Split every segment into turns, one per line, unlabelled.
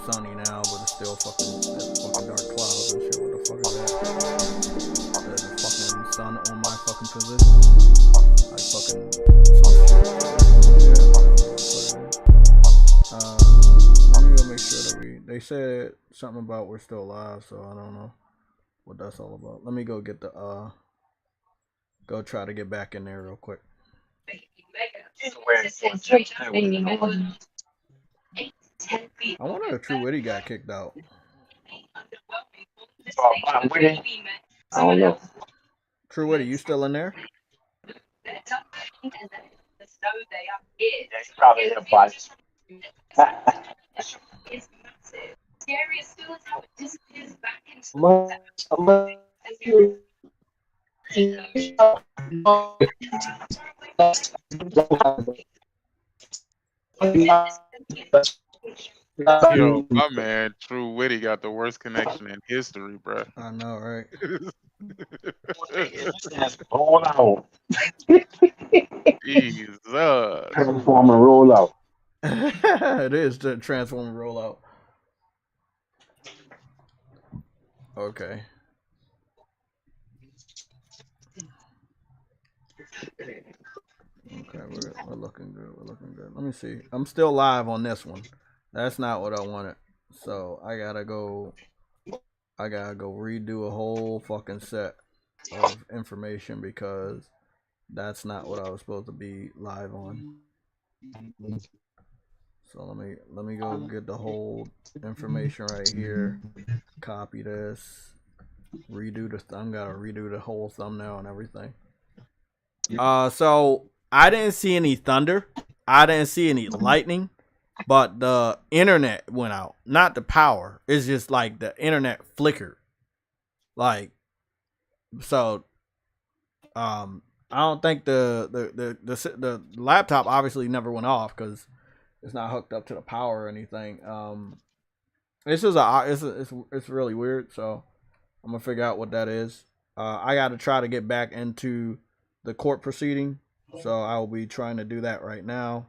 Sunny now, but it's still fucking dark clouds and shit. What the fuck is that? There's a fucking sun on my fucking position. Like fucking some shit. Let me go make sure that they said something about we're still live, so I don't know what that's all about. Let me go get the go try to get back in there real quick. I wonder if True Witty got kicked out.
I don't know.
True Witty, you still in there?
Yeah, he's probably in a fight.
Yo, my man, True Witty got the worst connection in history, bro.
I know, right?
Roll out.
Jesus.
Transformer roll out.
It is the Transformer rollout. Okay. Okay, we're looking good. We're looking good. Let me see. I'm still live on this one. That's not what I wanted. So I gotta go redo a whole fucking set of information because that's not what I was supposed to be live on. So let me go get the whole information right here. Copy this. I'm gotta redo the whole thumbnail and everything. So I didn't see any thunder. I didn't see any lightning, but the internet went out. Not the power. It's just like the internet flickered. Like, so, I don't think the laptop obviously never went off because it's not hooked up to the power or anything. It's really weird. So I'm gonna figure out what that is. I got to try to get back into the court proceeding, so I will be trying to do that right now.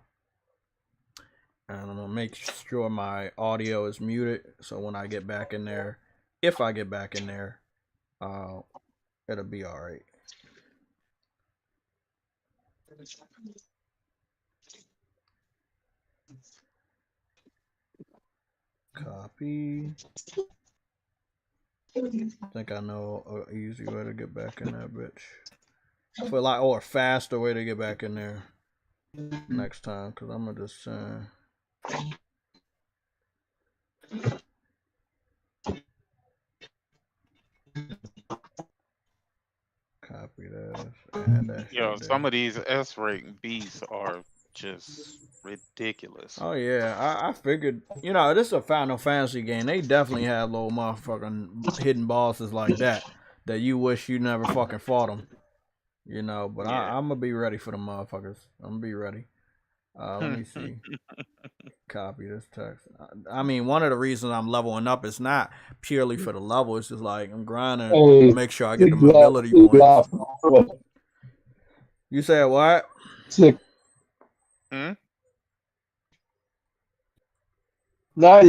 And I'm gonna make sure my audio is muted, so when I get back in there, if I get back in there, it'll be all right. Copy. I think I know an easy way to get back in that bitch. I feel like, or a faster way to get back in there next time, because I'm gonna just copy that. Add that.
Yo, some of these S-rating beasts are just ridiculous.
Oh yeah, I figured, you know, this is a Final Fantasy game. They definitely have little motherfucking hidden bosses like that you wish you never fucking fought them. You know, but yeah. I'm gonna be ready for the motherfuckers. I'm gonna be ready. Let me see. Copy this text. I mean, one of the reasons I'm leveling up is not purely for the level. It's just like I'm grinding to make sure I get the mobility points. You said what?
Hmm?
Not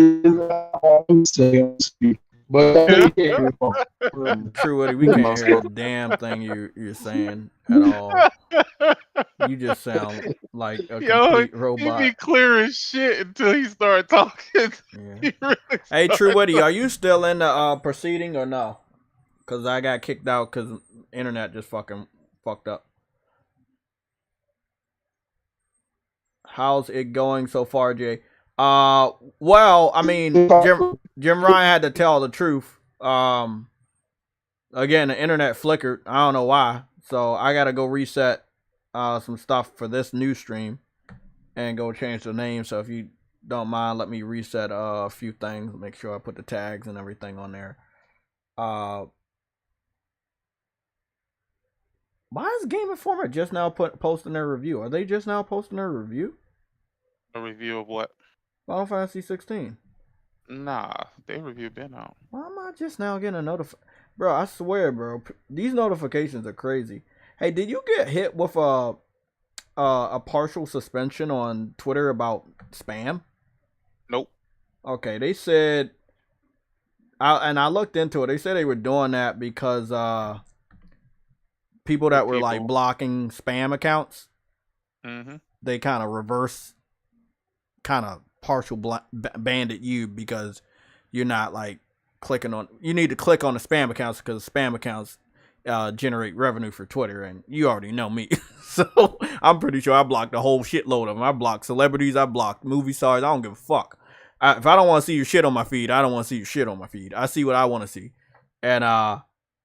but
True, Woody, we can't hear a damn thing you're saying at all. You just sound like a complete robot.
He be clear as shit until he start talking.
Yeah. Really hey, True Woody, are you still in the proceeding or no? Because I got kicked out because internet just fucking fucked up. How's it going so far, Jay? Well, I mean, Jim Ryan had to tell the truth. Again, the internet flickered. I don't know why. So I gotta go reset some stuff for this new stream and go change the name. So if you don't mind, let me reset a few things. Make sure I put the tags and everything on there. Why is Game Informer just now posting their review? Are they just now posting their review?
A review of what?
Final Fantasy 16.
Nah, they review been out.
Why am I just now getting a notification? Bro, I swear, bro, these notifications are crazy. Hey, did you get hit with a partial suspension on Twitter about spam?
Nope.
Okay, they said, I looked into it. They said they were doing that because people that were like blocking spam accounts, they kind of reverse, kind of partial banded you because you're not like clicking on. You need to click on the spam accounts because spam accounts generate revenue for Twitter, and you already know me. So I'm pretty sure I blocked a whole shitload of them. I blocked celebrities, I blocked movie stars. I don't give a fuck. If I don't want to see your shit on my feed, I don't want to see your shit on my feed. I see what I want to see, and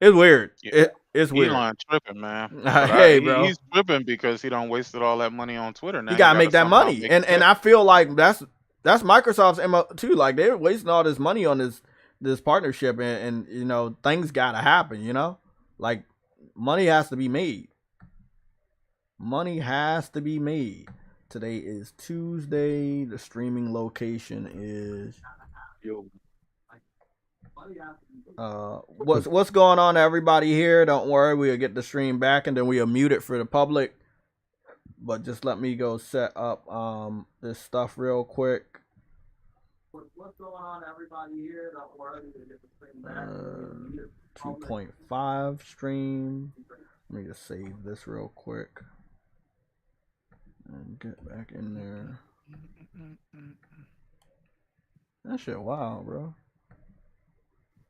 it's weird.
Yeah.
It's weird.
Elon tripping, man.
Hey, bro,
he's tripping because he don't wasted all that money on Twitter. Now
you gotta make that money, and I feel like that's Microsoft's MO too. Like they're wasting all this money on this partnership, and you know things gotta happen. You know, like money has to be made. Money has to be made. Today is Tuesday. The streaming location is what's going on, everybody here? Don't worry, we'll get the stream back and then we'll mute it for the public. But just let me go set up this stuff real quick. What's going on, everybody here? Don't worry, we'll get the stream back. 2.5 stream. Let me just save this real quick and get back in there. That shit wild, bro.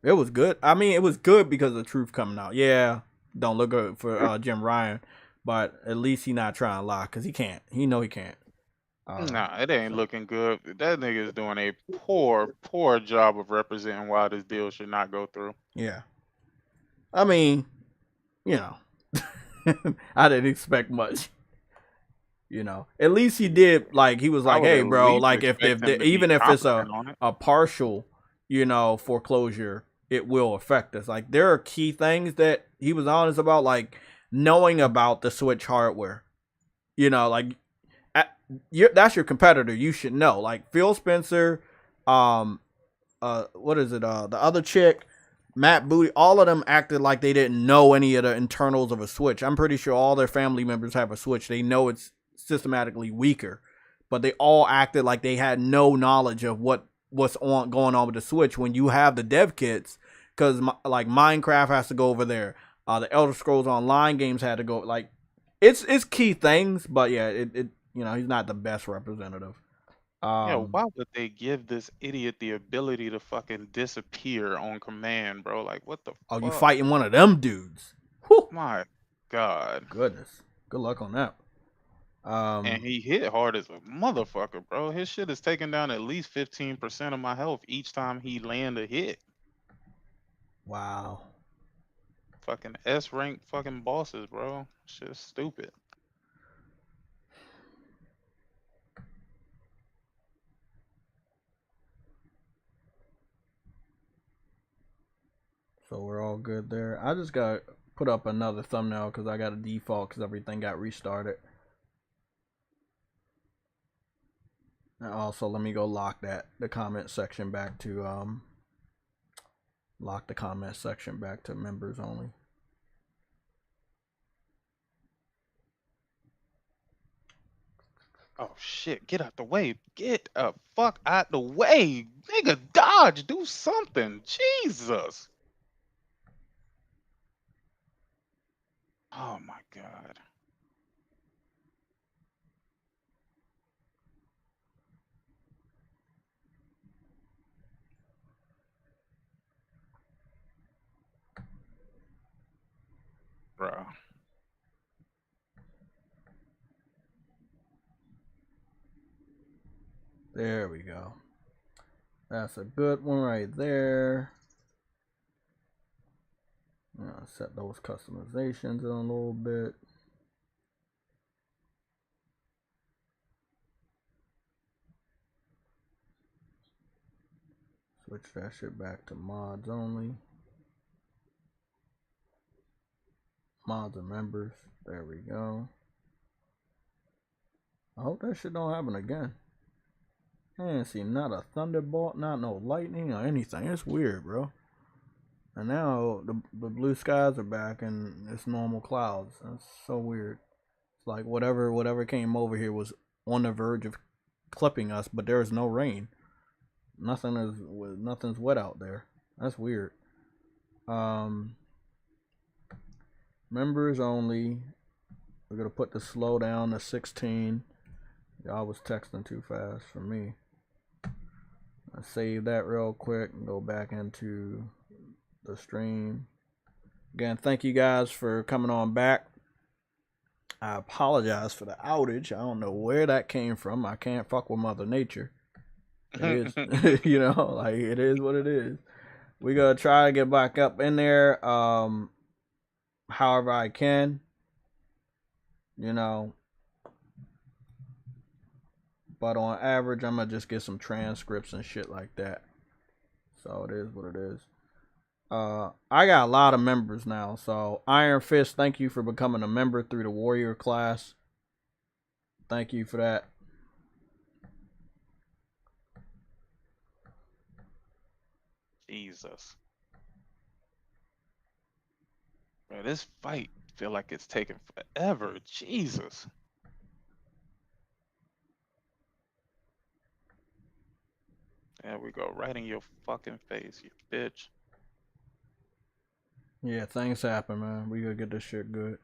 It was good. I mean, it was good because of the truth coming out. Yeah, don't look good for Jim Ryan, but at least he not trying to lie because he can't. He know he can't.
Nah, it ain't looking good. That nigga is doing a poor job of representing why this deal should not go through.
Yeah. I mean, you know, I didn't expect much. You know, at least he did. Like he was like, "Hey, bro, like if even if it's a partial, you know, foreclosure, it will affect us." Like there are key things that he was honest about, like knowing about the Switch hardware. You know, like that's your competitor. You should know. Like Phil Spencer, what is it? The other chick, Matt Booty, all of them acted like they didn't know any of the internals of a Switch. I'm pretty sure all their family members have a Switch. They know it's systematically weaker, but they all acted like they had no knowledge of what's going on with the Switch when you have the dev kits, because like Minecraft has to go over there, the Elder Scrolls Online games had to go. Like it's key things, but yeah, it you know, he's not the best representative.
Yeah, why would they give this idiot the ability to fucking disappear on command, bro? Like, what the fuck?
You fighting one of them dudes. Whew.
My God.
Goodness. Good luck on that.
And he hit hard as a motherfucker, bro. His shit is taking down at least 15% of my health each time he land a hit.
Wow.
Fucking S rank fucking bosses, bro. Shit's stupid.
So we're all good there. I just got to put up another thumbnail because I got a default because everything got restarted. And also, let me go lock the comment section back to members only.
Oh shit, get out the way. Get a fuck out the way. Nigga, dodge, do something. Jesus. Oh my God. Bro.
There we go. That's a good one right there. I'll set those customizations in a little bit. Switch that shit back to mods only. Mods and members. There we go. I hope that shit don't happen again. I didn't see not a thunderbolt, not no lightning or anything. It's weird, bro. And now the blue skies are back and it's normal clouds. That's so weird. It's like whatever came over here was on the verge of clipping us, but there is no rain. Nothing's wet out there. That's weird. Members only. We're gonna put the slow down to 16. Y'all was texting too fast for me. I save that real quick and go back into the stream. Again, thank you guys for coming on back. I apologize for the outage. I don't know where that came from. I can't fuck with Mother Nature. It is, you know, like it is what it is. We're gonna try to get back up in there, however I can. You know. But on average, I'm gonna just get some transcripts and shit like that. So it is what it is. I got a lot of members now. So Iron Fist, thank you for becoming a member through the Warrior class. Thank you for that.
Jesus. Man, this fight feel like it's taking forever. Jesus. There we go. Right in your fucking face, you bitch.
Yeah, things happen, man. We gotta get this shit good.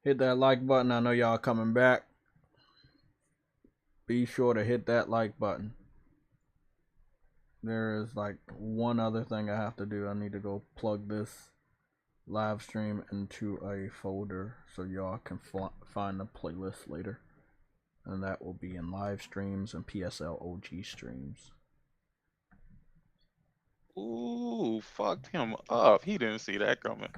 Hit that like button. I know y'all coming back. Be sure to hit that like button. There is like one other thing I have to do. I need to go plug this live stream into a folder so y'all can find the playlist later. And that will be in live streams and PSLOG streams.
Ooh, fucked him up. He didn't see that coming.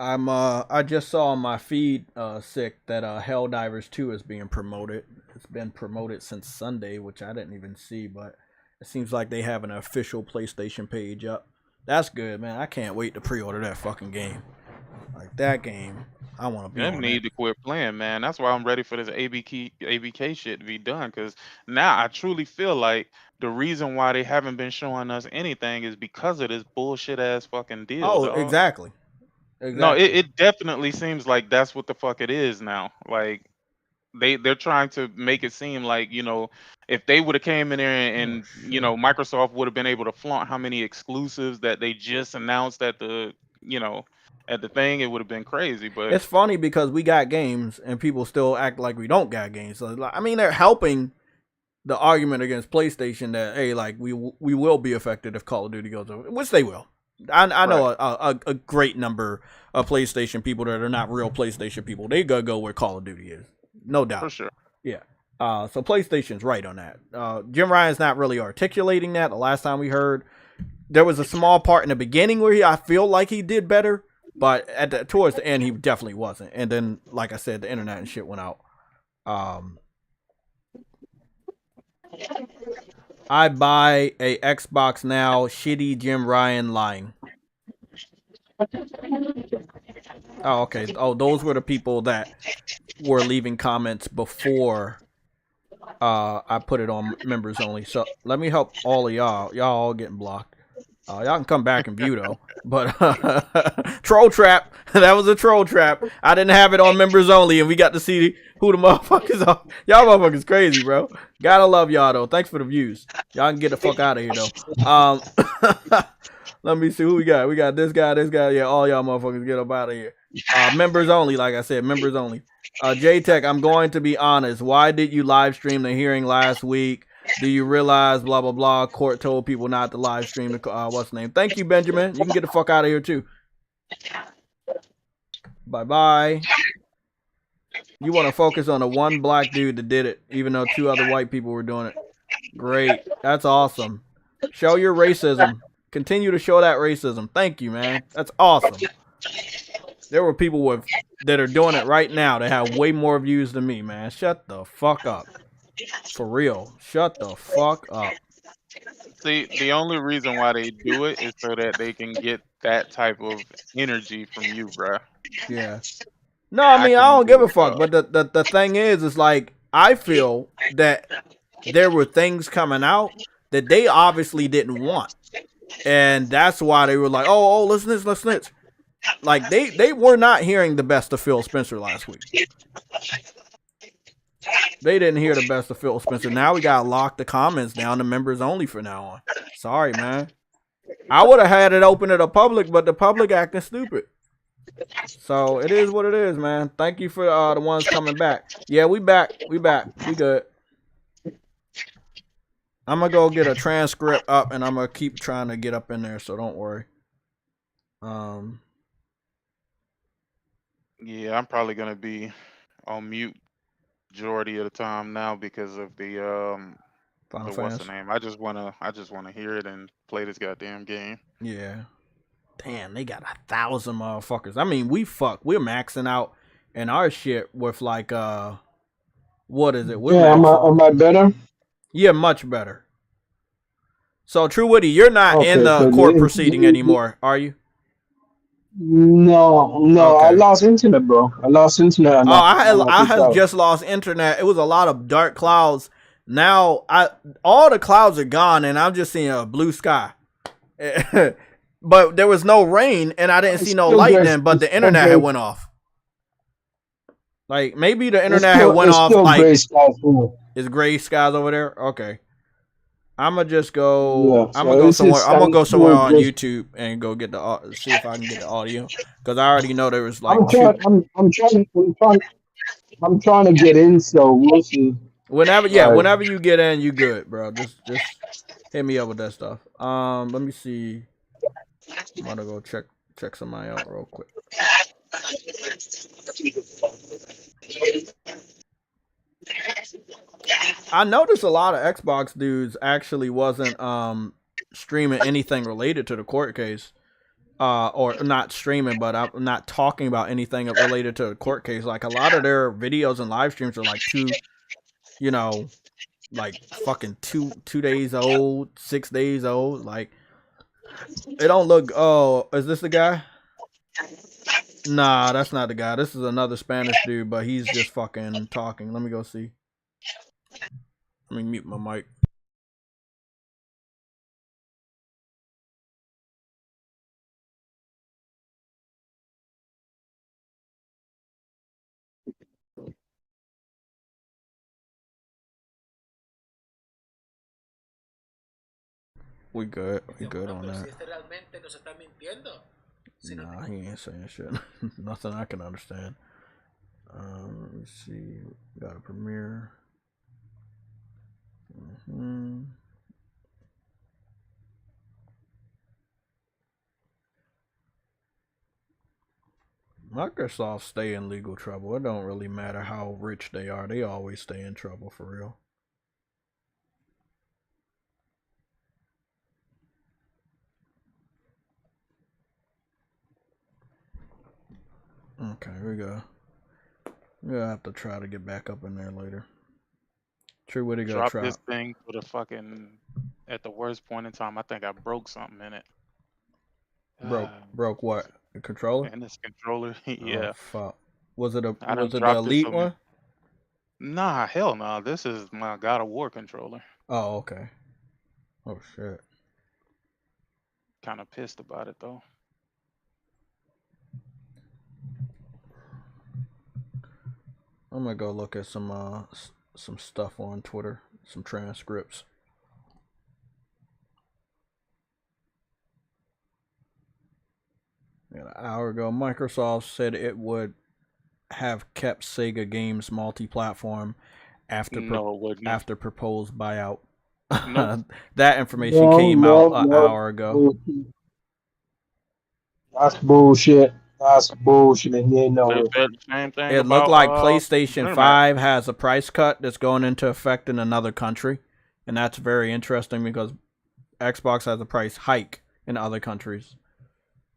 I just saw on my feed sick that Helldivers 2 is being promoted. It's been promoted since Sunday, which I didn't even see, but it seems like they have an official PlayStation page up. That's good, man. I can't wait to pre-order that fucking game. Like that game, I want to be on
need to quit playing, man. That's why I'm ready for this ABK shit to be done. Because now I truly feel like the reason why they haven't been showing us anything is because of this bullshit ass fucking deal.
Oh,
dog.
exactly.
No, it definitely seems like that's what the fuck it is now. Like they're trying to make it seem like, you know, if they would have came in there and you know, Microsoft would have been able to flaunt how many exclusives that they just announced at the, you know, at the thing, it would have been crazy. But
it's funny because we got games and people still act like we don't got games. So I mean, they're helping the argument against PlayStation that, hey, like we will be affected if Call of Duty goes over, which they will. I know a great number of PlayStation people that are not real PlayStation people. They gonna go where Call of Duty is, no doubt.
For sure.
Yeah. So PlayStation's right on that. Jim Ryan's not really articulating that. The last time we heard, there was a small part in the beginning where I feel like he did better, but towards the end he definitely wasn't. And then, like I said, the internet and shit went out. I buy a Xbox now. Shitty Jim Ryan lying. Oh, okay. Oh, those were the people that were leaving comments before I put it on members only. So let me help all of y'all. Y'all all getting blocked. Y'all can come back and view though. But troll trap. That was a troll trap. I didn't have it on members only, and we got to see who the motherfuckers are. Y'all motherfuckers crazy, bro. Gotta love y'all though. Thanks for the views. Y'all can get the fuck out of here though. Let me see who we got. We got this guy. Yeah, all y'all motherfuckers get up out of here. Members only, like I said, members only. JayTech, I'm going to be honest. Why did you live stream the hearing last week? Do you realize blah blah blah? Court told people not to live stream the what's the name? Thank you, Benjamin. You can get the fuck out of here too. Bye bye. You want to focus on the one black dude that did it, even though 2 other white people were doing it. Great. That's awesome. Show your racism. Continue to show that racism. Thank you, man. That's awesome. There were people that are doing it right now that have way more views than me, man. Shut the fuck up. For real. Shut the fuck up.
See, the only reason why they do it is so that they can get that type of energy from you, bruh.
Yeah. No, I
I
mean I
couldn't
don't give
do
a
it,
fuck.
dog.
But the thing is like I feel that there were things coming out that they obviously didn't want, and that's why they were like, oh, listen to this, listen to this. Like they were not hearing the best of Phil Spencer last week. They didn't hear the best of Phil Spencer. Now we gotta lock the comments down to members only for now on. Sorry, man. I would have had it open to the public, but the public acting stupid. So it is what it is, man. Thank you for the ones coming back. Yeah, we back. We back. We good. I'm gonna go get a transcript up, and I'm gonna keep trying to get up in there. So don't worry.
Yeah, I'm probably gonna be on mute majority of the time now because of
Final
the what's the
Fans.
name. I just wanna hear it and play this goddamn game.
Yeah. Damn, they got 1,000 motherfuckers. I mean, we're maxing out in our shit with like what is it? We're
Yeah,
maxing.
am I better?
Yeah, much better. So True Woody, you're not in
Okay,
the court proceeding anymore, are you?
No, I
Okay.
lost internet, bro. I lost internet.
Oh, I
kicked
have
out.
just lost internet. It was a lot of dark clouds. Now all the clouds are gone, and I'm just seeing a blue sky. But there was no rain, and I didn't see no lightning. But the internet had went off. Like maybe the internet had went off.
Still
Like
gray skies.
is gray skies over there? Okay. I'ma just go.
Yeah,
I'm gonna go somewhere. I'm gonna go somewhere on YouTube and go get the see if I can get the audio because I already know there was like.
I'm trying to get in, so we'll see.
Whenever you get in, you good, bro. Just hit me up with that stuff. Let me see. I'm gonna go check somebody out real quick. I noticed a lot of Xbox dudes actually wasn't streaming anything related to the court case. Or not streaming, but I'm not talking about anything related to the court case. Like a lot of their videos and live streams are like like fucking two days old, 6 days old. Like it don't look. Oh, is this the guy? Nah, that's not the guy. This is another Spanish dude, but he's just fucking talking. Let me go see. Let me mute my mic. We good on that. Nah, he ain't saying shit. Nothing I can understand. Let me see. We got a premiere. Microsoft stay in legal trouble. It don't really matter how rich they are. They always stay in trouble for real. Okay, we go. We'll have to try to get back up in there later. True, what go
Drop
try?
this thing for the fucking at the worst point in time. I think I broke something in it.
Broke what? The controller?
And this controller, yeah.
Oh, fuck. Was it the Elite one?
Nah, hell no. Nah. This is my God of War controller.
Oh, okay. Oh shit.
Kind of pissed about it though.
I'm gonna go look at some stuff on Twitter, some transcripts. Yeah, an hour ago, Microsoft said it would have kept Sega games multi-platform after proposed buyout. Nope. That information came out an hour ago.
That's bullshit. That's bullshit. You know
it looked like PlayStation 5 has a price cut that's going into effect in another country, and that's very interesting because Xbox has a price hike in other countries.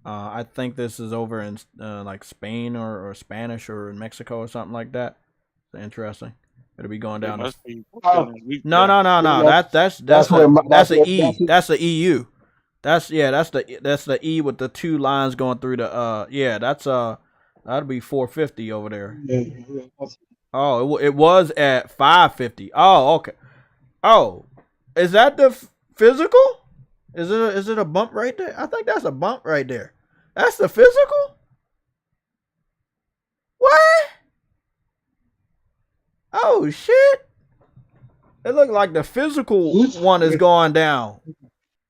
I think this is over in like Spain or Spanish or in Mexico or something like that. It's interesting. It'll be going
They
down.
must be
Uh,
feeling weak
No,
then.
no, no, no.
That's where
That's the E.
that's
That's the EU. That's the E with the two lines going through the that'd be 450 over there. Oh, it was at 550. Oh, okay. Oh, is that the physical? Is it a bump right there? I think that's a bump right there. That's the physical? What? Oh shit. It looked like the physical one is going down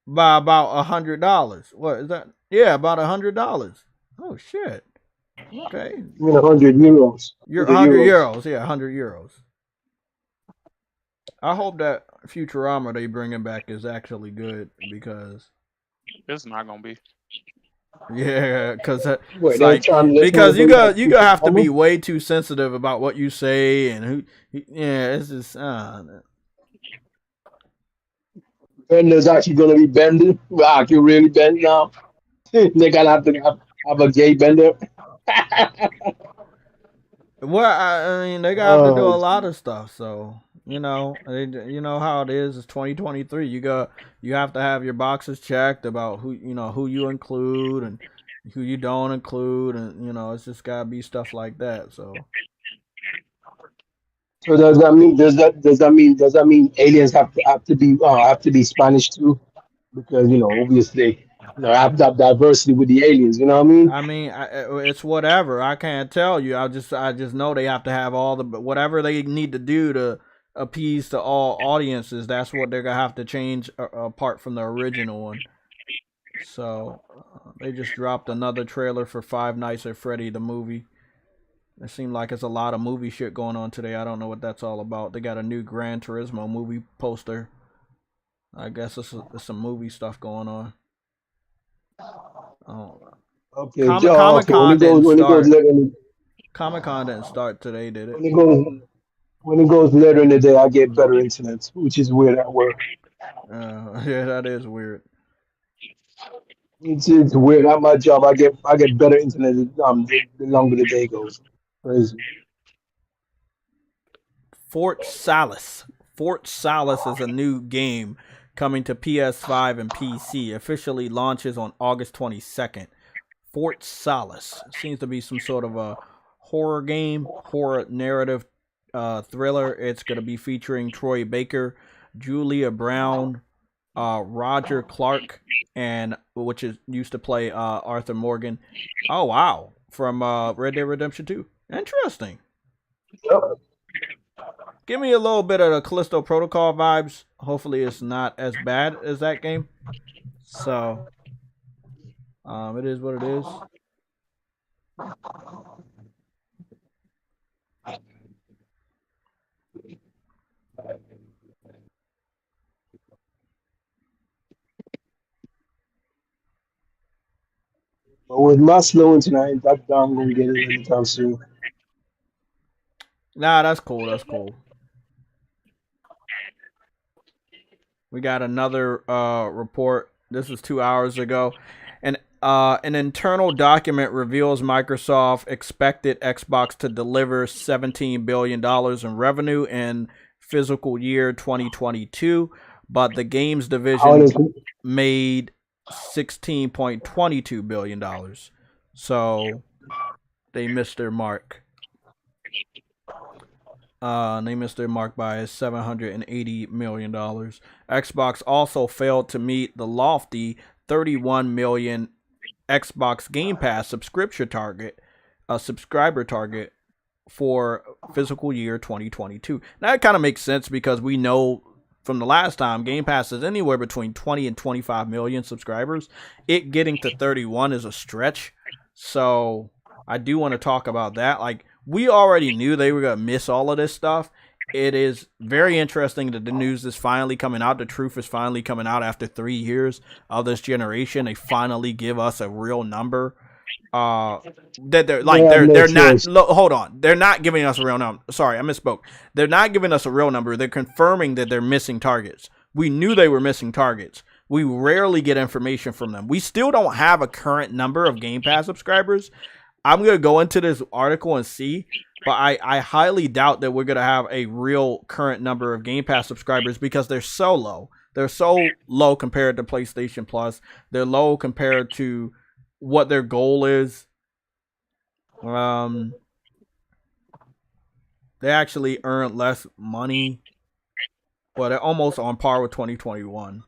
by about $100. What is that? Yeah, about $100. Oh shit. Okay.
You mean 100 euros?
You're
100
100
euros.
euros. Yeah, 100 euros. I hope that Futurama they bringing back is actually good because
It's not gonna be.
yeah, because
Wait,
it's
they're
like
trying to
because you
bring back
gotta have to be
Futurama?
way too sensitive about what you say and who. Yeah, it's just
Bender's actually gonna be bending. Wow, you really bend now? They gotta have a gay bender.
well, I mean they gotta have to do
Oh,
a lot of stuff. So you know how it is. It's 2023. You have to have your boxes checked about who you include and who you don't include, and it's just gotta be stuff like that. So.
so does that mean aliens have to be Spanish too? Because obviously have that diversity with the aliens. You know what I mean?
I mean, it's whatever. I can't tell you. I just know they have to have all the whatever they need to do to appease to all audiences. That's what they're gonna have to change apart from the original one. So they just dropped another trailer for Five Nights at Freddy the movie. It seemed like it's a lot of movie shit going on today. I don't know what that's all about. They got a new Gran Turismo movie poster. I guess it's some movie stuff going on. Oh.
Okay,
Comic
okay.
Con didn't
When it goes
start.
later in
Comic Con didn't start today, did it?
when it goes when it goes later in the day, I get better internet, which is weird at work.
Yeah, that is weird.
It's weird at my job. I get better internet the longer the day goes. Crazy.
Fort Salis. Fort Salis is a new game coming to PS5 and PC. Officially launches on August 22nd. Fort Salis seems to be some sort of a horror game, horror narrative thriller. It's going to be featuring Troy Baker, Julia Brown, Roger Clark, and which is used to play Arthur Morgan. Oh wow, from Red Dead Redemption 2. Interesting.
Yep.
Give me a little bit of the Callisto Protocol vibes. Hopefully, it's not as bad as that game. So, it is what it is.
But with my slow internet, I'm gonna get it anytime soon.
Nah, that's cool. That's cool. We got another report. This is 2 hours ago. An internal document reveals Microsoft expected Xbox to deliver $17 billion in revenue in fiscal year 2022, but the games division made $16.22 billion. So they missed their mark. They missed their mark by $780 million. Xbox also failed to meet the lofty 31 million Xbox Game Pass subscriber target for fiscal year 2022. Now, that kind of makes sense because we know from the last time Game Pass is anywhere between 20 and 25 million subscribers. It getting to 31 is a stretch. So I do want to talk about that. Like, we already knew they were going to miss all of this stuff. It is very interesting that the news is finally coming out. The truth is finally coming out after 3 years of this generation. They finally give us a real number. That they're like they're not. Hold on, they're not giving us a real number. Sorry, I misspoke. They're not giving us a real number. They're confirming that they're missing targets. We knew they were missing targets. We rarely get information from them. We still don't have a current number of Game Pass subscribers. I'm gonna go into this article and see, but I highly doubt that we're gonna have a real current number of Game Pass subscribers because they're so low. They're so low compared to PlayStation Plus. They're low compared to what their goal is. They actually earn less money, but they're almost on par with 2021.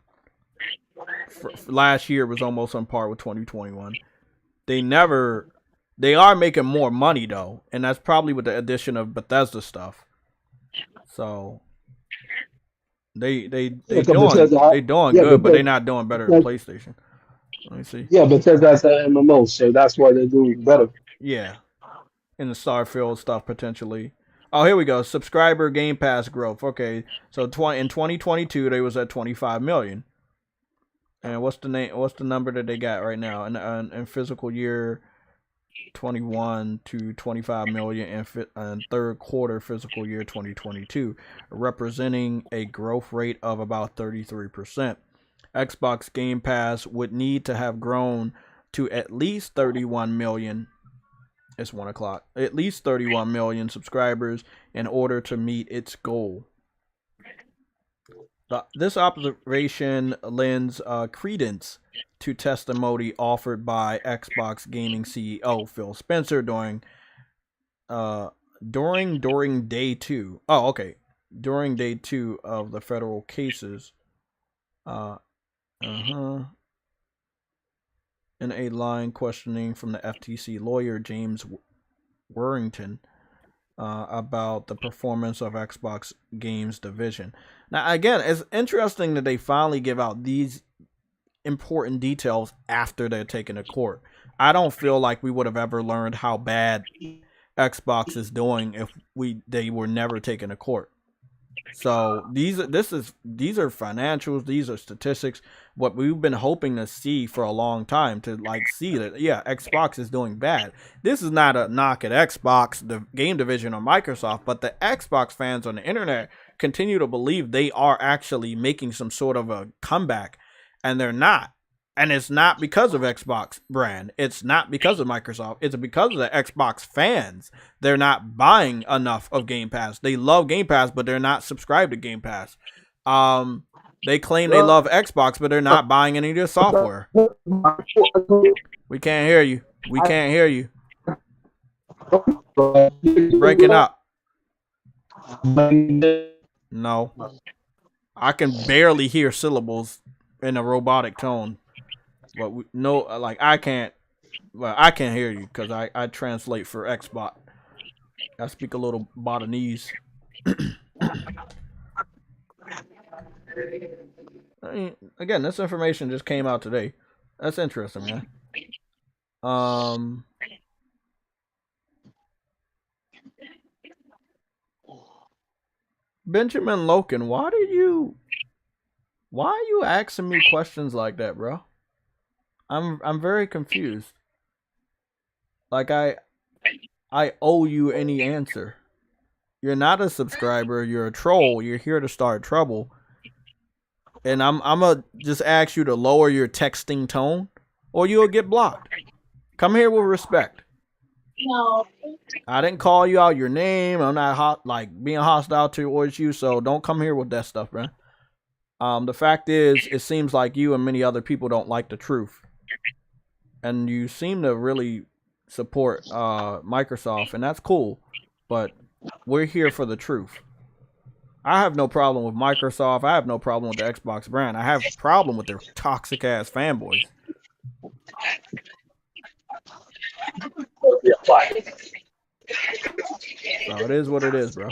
Last year was almost on par with 2021. They are making more money though, and that's probably with the addition of Bethesda stuff. So they doing good, but they're not doing better than PlayStation. Let me see.
Yeah, Bethesda's an MMO, so that's why they're doing better.
Yeah, in the Starfield stuff potentially. Oh, here we go. Subscriber Game Pass growth. Okay, so in 2022 they was at 25 million. And what's the number that they got right now in fiscal year 21 to 25 million in third quarter fiscal year 2022, representing a growth rate of about 33%. Xbox Game Pass would need to have grown to at least 31 million. It's 1 o'clock. At least 31 million subscribers in order to meet its goal. This observation lends credence to testimony offered by Xbox Gaming CEO Phil Spencer during day 2. Oh, okay. During day 2 of the federal cases. In a line questioning from the FTC lawyer James Warrington about the performance of Xbox Games division. Now, again, it's interesting that they finally give out these important details after they're taken to court. I don't feel like we would have ever learned how bad Xbox is doing if they were never taken to court. So these are financials, these are statistics, what we've been hoping to see for a long time, to like see that Xbox is doing bad. This is not a knock at Xbox, the game division, or Microsoft, but the Xbox fans on the internet continue to believe they are actually making some sort of a comeback, and they're not. And it's not because of Xbox brand. It's not because of Microsoft. It's because of the Xbox fans. They're not buying enough of Game Pass. They love Game Pass, but they're not subscribed to Game Pass. They claim they love Xbox, but they're not buying any of their software. We can't hear you. We can't hear you. Breaking up. No. I can barely hear syllables in a robotic tone. But I can't hear you because I translate for Xbox. I speak a little Botanese. I mean, again, this information just came out today. That's interesting, man. Benjamin Loken, why are you asking me questions like that, bro? I'm very confused. Like I owe you any answer. You're not a subscriber, you're a troll, you're here to start trouble. And I'm gonna just ask you to lower your texting tone or you'll get blocked. Come here with respect.
No.
I didn't call you out your name. I'm not being hostile towards you, so don't come here with that stuff, man. The fact is, it seems like you and many other people don't like the truth. And you seem to really support Microsoft, and that's cool. But we're here for the truth. I have no problem with Microsoft. I have no problem with the Xbox brand. I have a problem with their toxic ass fanboys. So it is what it is, bro.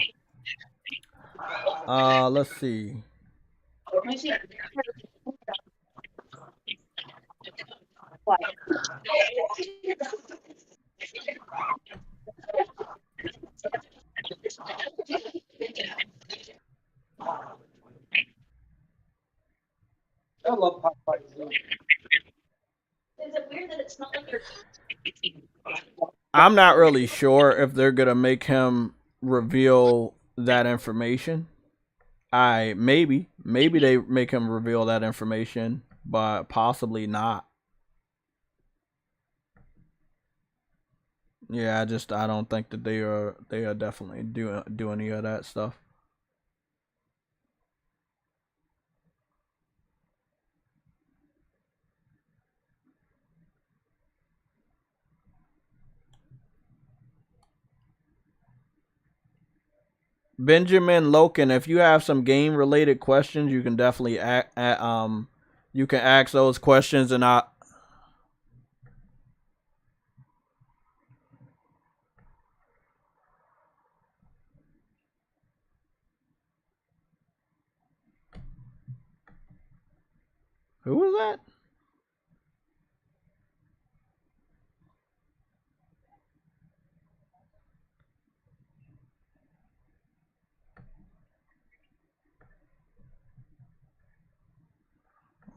Let's see.
I love Popeye. Is it weird that it's not like you're...
I'm not really sure if they're gonna make him reveal that information. Maybe they make him reveal that information, but possibly not. Yeah, I don't think that they are definitely do any of that stuff. Benjamin Loken, if you have some game related questions, you can definitely you can ask those questions and I. Who was that?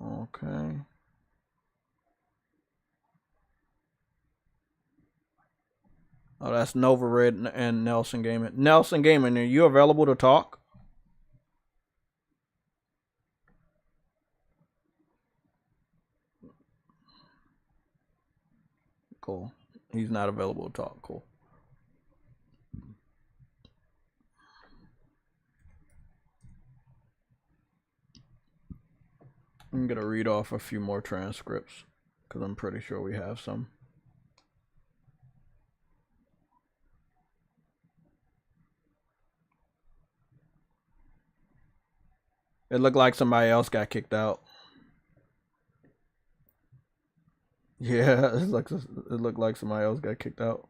Okay. Oh, that's Nova Red and Nelson Gaming. Nelson Gaming, are you available to talk? Cool. He's not available to talk. Cool. I'm gonna read off a few more transcripts because I'm pretty sure we have some. It looked like somebody else got kicked out. Yeah, it looked like somebody else got kicked out.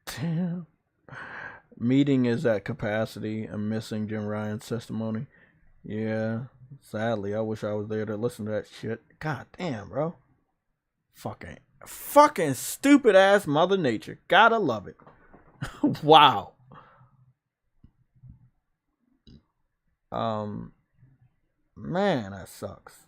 Damn. Meeting is at capacity. I'm missing Jim Ryan's testimony. Yeah, sadly, I wish I was there to listen to that shit. God damn, bro. Fucking stupid ass Mother Nature. Gotta love it. Wow. Man, that sucks.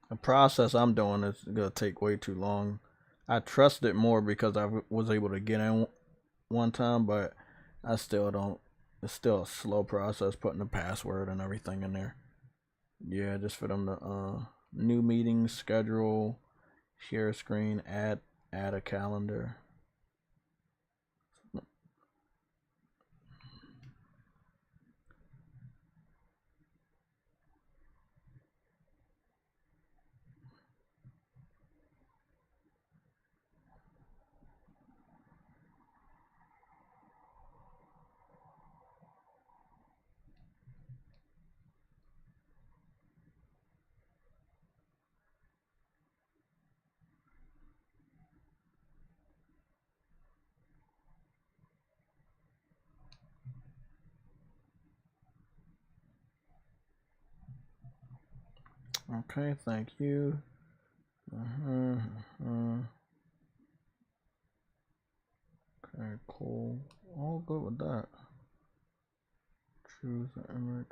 The process I'm doing is gonna take way too long. I trust it more because I was able to get in one time, but I still don't. It's still a slow process putting the password and everything in there. Yeah, just for them to new meetings, schedule, share screen, add a calendar. Okay, thank you. Okay, cool. All good with that. Choose the image.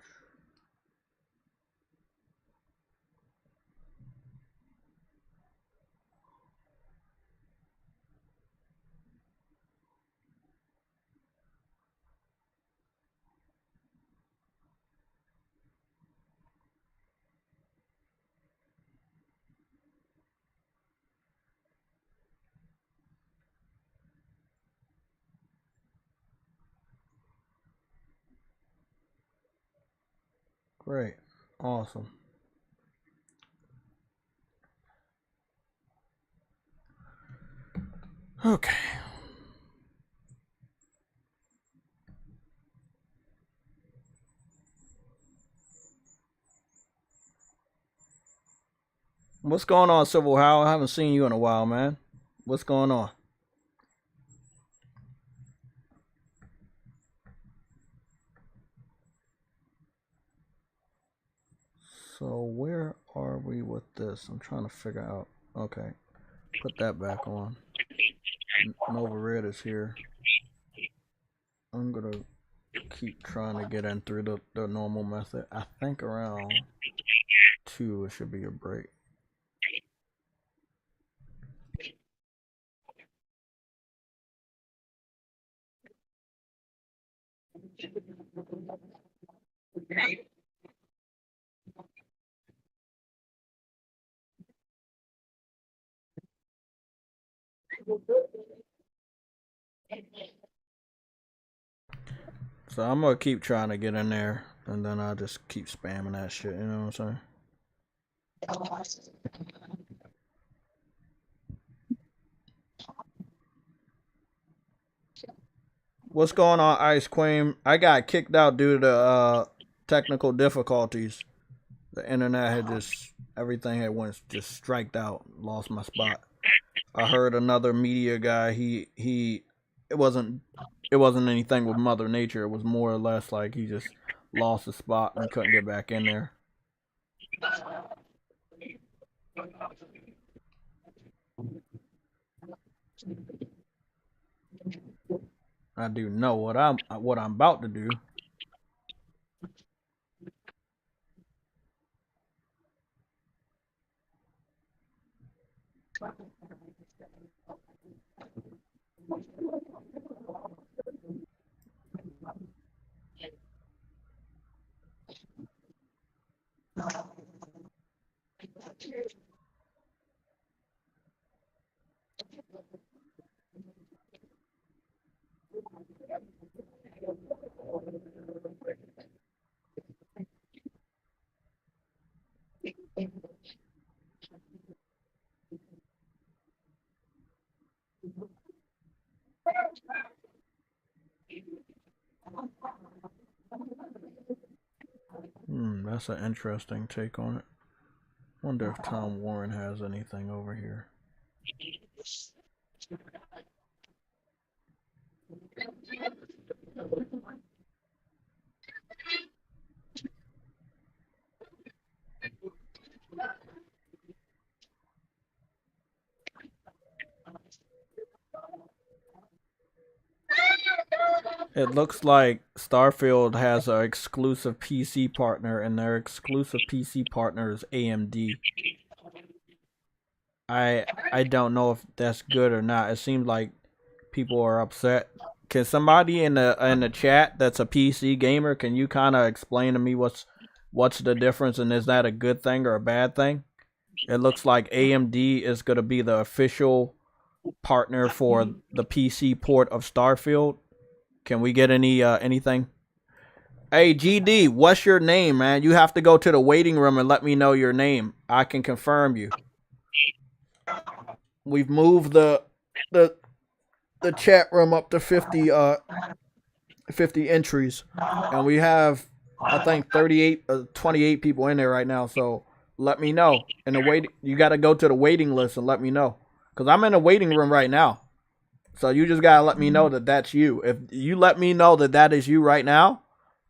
Great. Awesome. Okay. What's going on, Civil How? I haven't seen you in a while, man. What's going on? So where are we with this? I'm trying to figure out. Okay. Put that back on. Nova Red is here. I'm gonna keep trying to get in through the normal method. I think around 2 it should be a break. So I'm gonna keep trying to get in there, and then I'll just keep spamming that shit. You know what I'm saying? What's going on, Ice Queen? I got kicked out due to technical difficulties. The internet had just everything had went just striked out. Lost my spot. I heard another media guy. It wasn't anything with Mother Nature. It was more or less like he just lost his spot and couldn't get back in there. I do know what I'm about to do. That's an interesting take on it. Wonder if Tom Warren has anything over here. It looks like Starfield has an exclusive PC partner, and their exclusive PC partner is AMD. I don't know if that's good or not. It seems like people are upset. Can somebody in the chat that's a PC gamer, can you kind of explain to me what's the difference, and is that a good thing or a bad thing? It looks like AMD is going to be the official partner for the PC port of Starfield. Can we get anything? Hey, GD, what's your name, man? You have to go to the waiting room and let me know your name. I can confirm you. We've moved the chat room up to 50 entries, and we have, I think, 28 people in there right now. So let me know. You got to go to the waiting list and let me know, because I'm in the waiting room right now. So you just gotta let me know that that's you. If you let me know that that is you right now,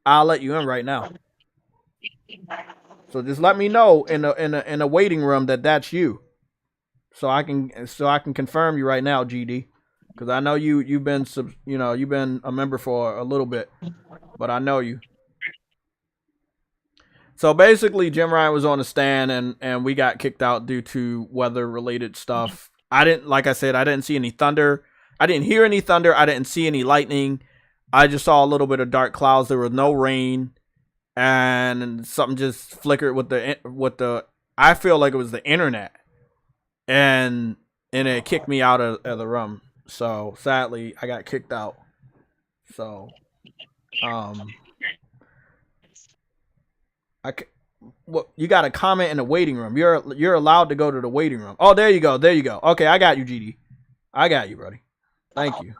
I'll let you in right now. So just let me know in a waiting room that that's you, so I can confirm you right now, GD, because I know you've been a member for a little bit, but I know you. So basically, Jim Ryan was on the stand, and we got kicked out due to weather related stuff. Like I said, I didn't see any thunder. I didn't hear any thunder. I didn't see any lightning. I just saw a little bit of dark clouds. There was no rain, and something just flickered with the. I feel like it was the internet, and it kicked me out of the room. So sadly, I got kicked out. So, you got to comment in the waiting room. You're allowed to go to the waiting room. Oh, there you go. Okay, I got you, GD. I got you, buddy. Thank you.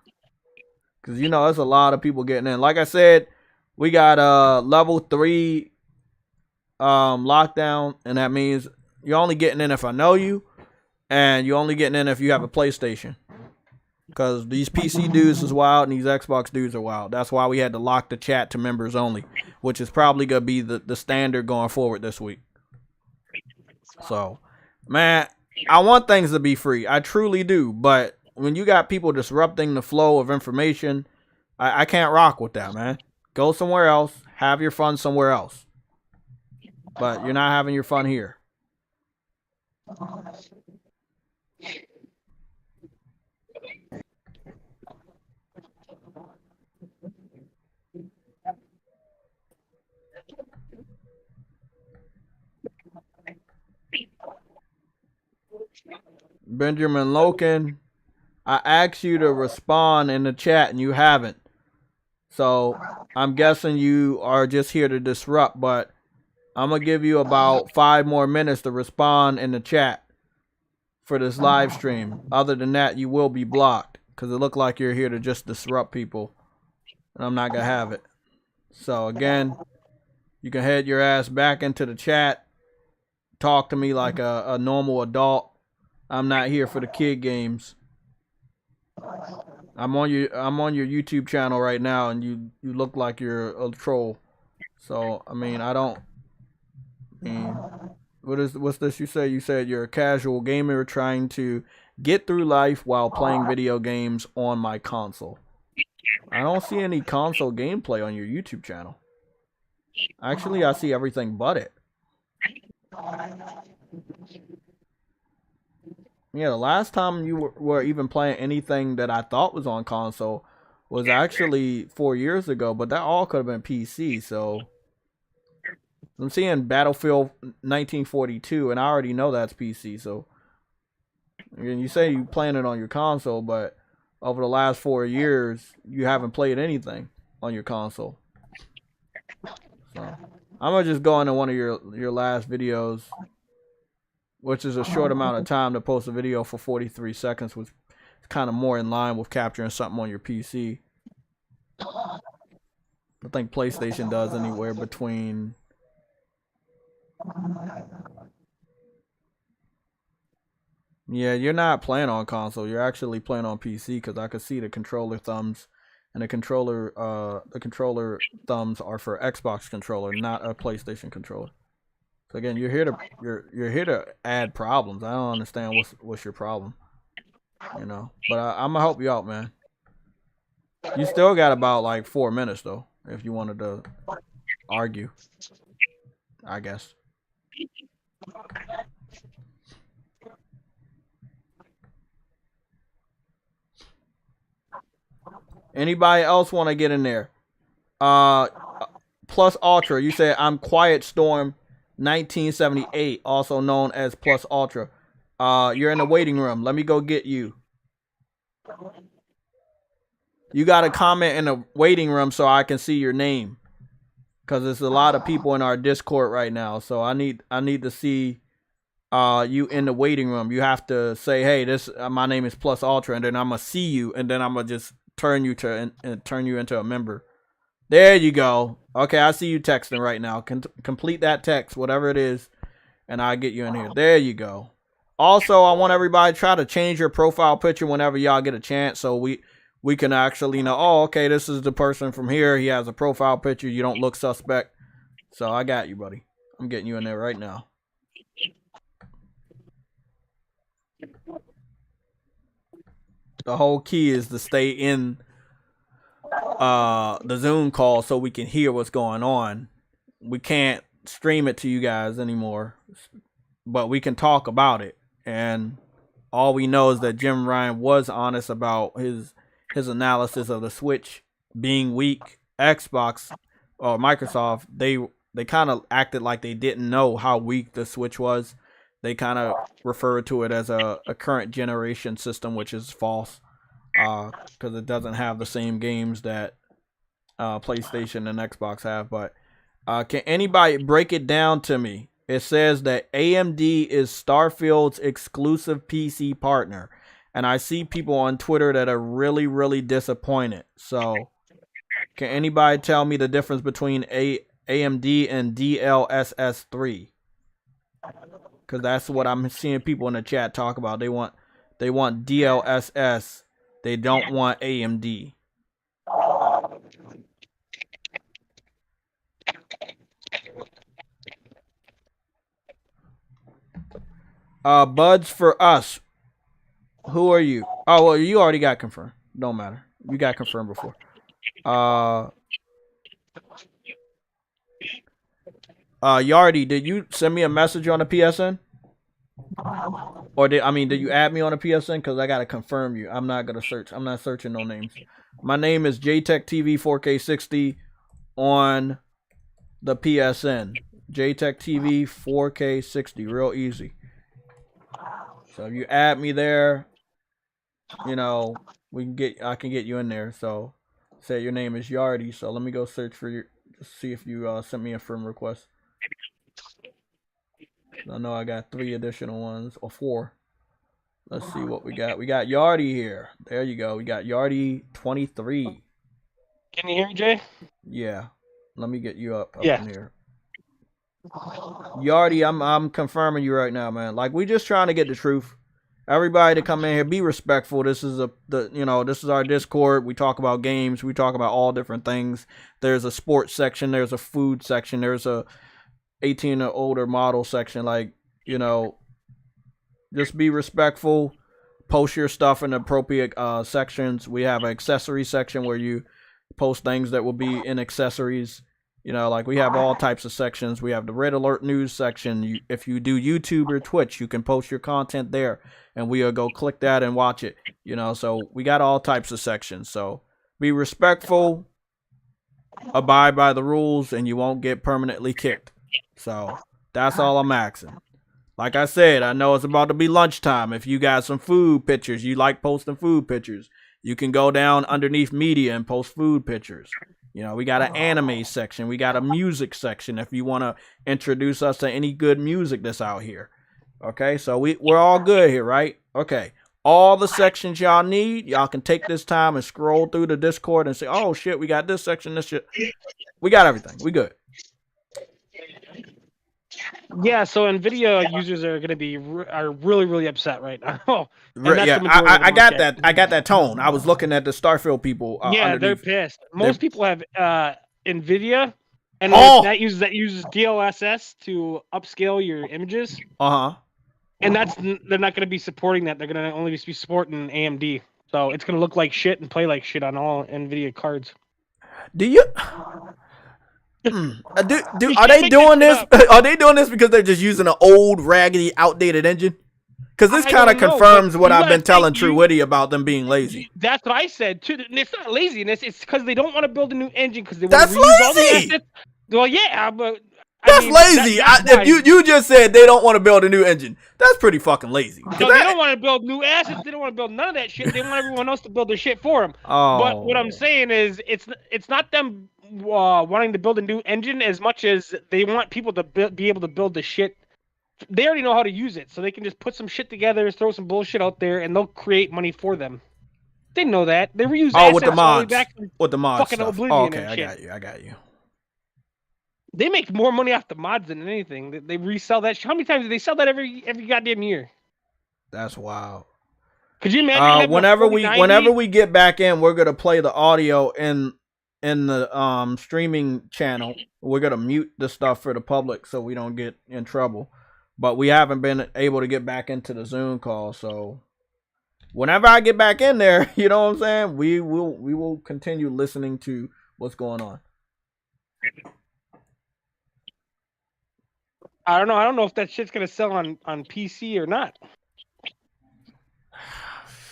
Because, there's a lot of people getting in. Like I said, we got level 3 lockdown, and that means you're only getting in if I know you, and you're only getting in if you have a PlayStation. Because these PC dudes is wild, and these Xbox dudes are wild. That's why we had to lock the chat to members only, which is probably going to be the standard going forward this week. So, man, I want things to be free. I truly do, but when you got people disrupting the flow of information, I can't rock with that, man. Go somewhere else. Have your fun somewhere else. But you're not having your fun here. Benjamin Loken, I asked you to respond in the chat and you haven't. So I'm guessing you are just here to disrupt, but I'm going to give you about 5 more minutes to respond in the chat for this live stream. Other than that, you will be blocked because it looked like you're here to just disrupt people. And I'm not going to have it. So again, you can head your ass back into the chat. Talk to me like a normal adult. I'm not here for the kid games. I'm on your YouTube channel right now, and you look like you're a troll. So I mean, what's this you say? You said you're a casual gamer trying to get through life while playing video games on my console. I don't see any console gameplay on your YouTube channel. Actually, I see everything but it. Yeah, the last time you were even playing anything that I thought was on console was actually 4 years ago, but that all could have been PC, so I'm seeing Battlefield 1942, and I already know that's PC, so again, you say you playing it on your console, but over the last 4 years, you haven't played anything on your console. So I'm gonna just go into one of your last videos, which is a short amount of time to post a video for 43 seconds, which is kind of more in line with capturing something on your PC. I think PlayStation does anywhere between yeah, you're not playing on console. You're actually playing on PC because I could see the controller thumbs, and the controller thumbs are for Xbox controller, not a PlayStation controller. So again, you're here to add problems. I don't understand what's your problem, you know. But I'm gonna help you out, man. You still got about like 4 minutes though, if you wanted to argue, I guess. Anybody else want to get in there? Plus Ultra, you said I'm Quiet Storm 1978, also known as Plus Ultra. You're in the waiting room. Let me go get you. You got to comment in the waiting room so I can see your name, because there's a lot of people in our Discord right now. So I need to see you in the waiting room. You have to say, hey, this my name is Plus Ultra, and then I'm gonna see you, and then I'm gonna just turn you into a member. There you go. Okay, I see you texting right now. Complete that text, whatever it is, and I'll get you in here. There you go. Also, I want everybody to try to change your profile picture whenever y'all get a chance, so we can actually know, oh, okay, this is the person from here. He has a profile picture. You don't look suspect. So I got you, buddy. I'm getting you in there right now. The whole key is to stay in the Zoom call so we can hear what's going on. We can't stream it to you guys anymore, but we can talk about it. And all we know is that Jim Ryan was honest about his analysis of the Switch being weak. Xbox or Microsoft, they kind of acted like they didn't know how weak the Switch was. They kind of referred to it as a current generation system, which is false, because it doesn't have the same games that PlayStation and Xbox have. But can anybody break it down to me? It says that AMD is Starfield's exclusive PC partner. And I see people on Twitter that are really, really disappointed. So can anybody tell me the difference between AMD and DLSS3? Because that's what I'm seeing people in the chat talk about. They want DLSS. They don't want AMD. Buds for Us. Who are you? Oh well, you already got confirmed. Don't matter. You got confirmed before. Yardi, did you send me a message on the PSN? Or did you add me on the PSN? Because I gotta confirm you. I'm not gonna search. I'm not searching no names. My name is JayTechTV 4K60 on the PSN. JayTechTV 4K60, real easy. So if you add me there, you know, I can get you in there. So say your name is Yardi. So let me go search for you, see if you sent me a friend request. I know I got 3 additional ones, or 4. Let's see what we got. We got Yardi here. There you go. We got Yardi 23.
Can you hear me, Jay?
Yeah. Let me get you up
Yeah.
in here. Yardi, I'm confirming you right now, man. Like, we just trying to get the truth. Everybody to come in here, be respectful. This is this is our Discord. We talk about games. We talk about all different things. There's a sports section. There's a food section. There's a 18 or older model section. Like, you know, just be respectful. Post your stuff in appropriate sections. We have an accessory section where you post things that will be in accessories. You know, like we have all types of sections. We have the Red Alert News section. If you do YouTube or Twitch, you can post your content there, and we'll go click that and watch it. You know, so we got all types of sections. So be respectful, abide by the rules, and you won't get permanently kicked. So that's all I'm asking. Like I said, I know it's about to be lunchtime. If you got some food pictures, you like posting food pictures, you can go down underneath media and post food pictures. You know, we got an anime section. We got a music section if you want to introduce us to any good music that's out here. Okay, so we're all good here, right? Okay, all the sections y'all need, y'all can take this time and scroll through the Discord and say, oh, shit, we got this section, this shit. We got everything. We good.
Yeah, so NVIDIA users are going to be really, really upset right now.
Yeah, I got that. I got that tone. I was looking at the Starfield people.
Yeah, they're pissed. Most people have NVIDIA, and that uses DLSS to upscale your images. And they're not going to be supporting that. They're going to only be supporting AMD. So it's going to look like shit and play like shit on all NVIDIA cards.
Do you? Are they doing this? Are they doing this because they're just using an old, raggedy, outdated engine? Because this kind of confirms what I've been telling True Witty about them being lazy.
That's what I said too. It's not laziness. It's because they don't want to build a new engine because they want to reuse all the assets. Well, yeah, but
that's lazy. If you just said they don't want to build a new engine, that's pretty fucking lazy.
No, they don't want to build new assets. They don't want to build none of that shit. They want everyone else to build their shit for them. But what I'm saying is, it's not them wanting to build a new engine as much as they want people to be able to build the shit. They already know how to use it, so they can just put some shit together, throw some bullshit out there, and they'll create money for them. They know that. They reuse assets
with the mods.
With
the mods
fucking
stuff.
Oblivion
Okay,
and
I got you.
They make more money off the mods than anything. They resell that. How many times do they sell that every goddamn year?
That's wild.
Could you imagine?
Whenever we get back in, we're gonna play the audio in the streaming channel. We're gonna mute the stuff for the public so we don't get in trouble. But we haven't been able to get back into the Zoom call, so whenever I get back in there, you know what I'm saying? We will continue listening to what's going on.
I don't know. I don't know if that shit's gonna sell on PC or not.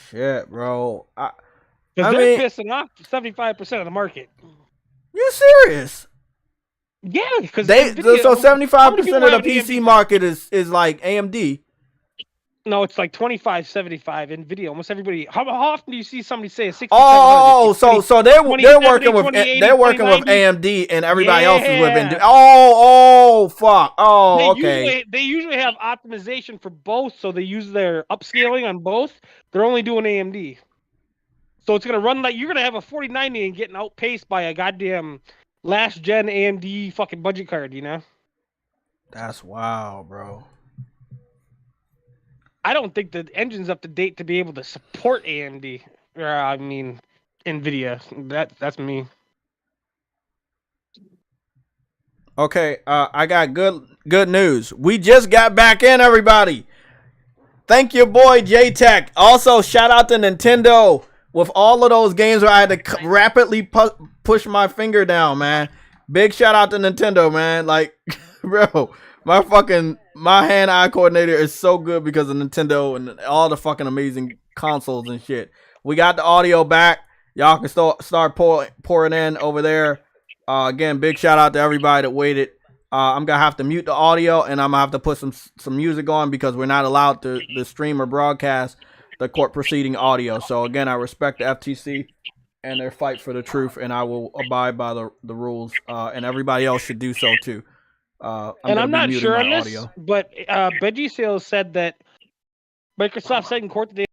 Shit, bro.
Because they're pissing off 75% of the market.
You serious?
Yeah, because
so 75% of the PC market is like AMD.
No, it's like 25-75 NVIDIA. Almost everybody. How often do you see somebody say a 6700?
So they're working with AMD and everybody else is with NVIDIA. Fuck. Okay.
They usually have optimization for both, so they use their upscaling on both. They're only doing AMD. So it's gonna run like you're gonna have a 4090 and getting outpaced by a goddamn last gen AMD fucking budget card, you know?
That's wild, bro.
I don't think the engine's up to date to be able to support AMD. NVIDIA. That's me.
Okay, I got good news. We just got back in, everybody. Thank you, boy, JayTech. Also, shout out to Nintendo with all of those games where I had to rapidly push my finger down, man. Big shout out to Nintendo, man. Like, bro, my hand-eye coordinator is so good because of Nintendo and all the fucking amazing consoles and shit. We got the audio back. Y'all can start pouring in over there. Again, big shout out to everybody that waited. I'm gonna have to mute the audio and I'm gonna have to put some music on because we're not allowed to stream or broadcast the court proceeding audio. So again, I respect the FTC and their fight for the truth, and I will abide by the rules. And everybody else should do so too.
I'm not sure on this, but Veggie Sales said that Microsoft said in court that they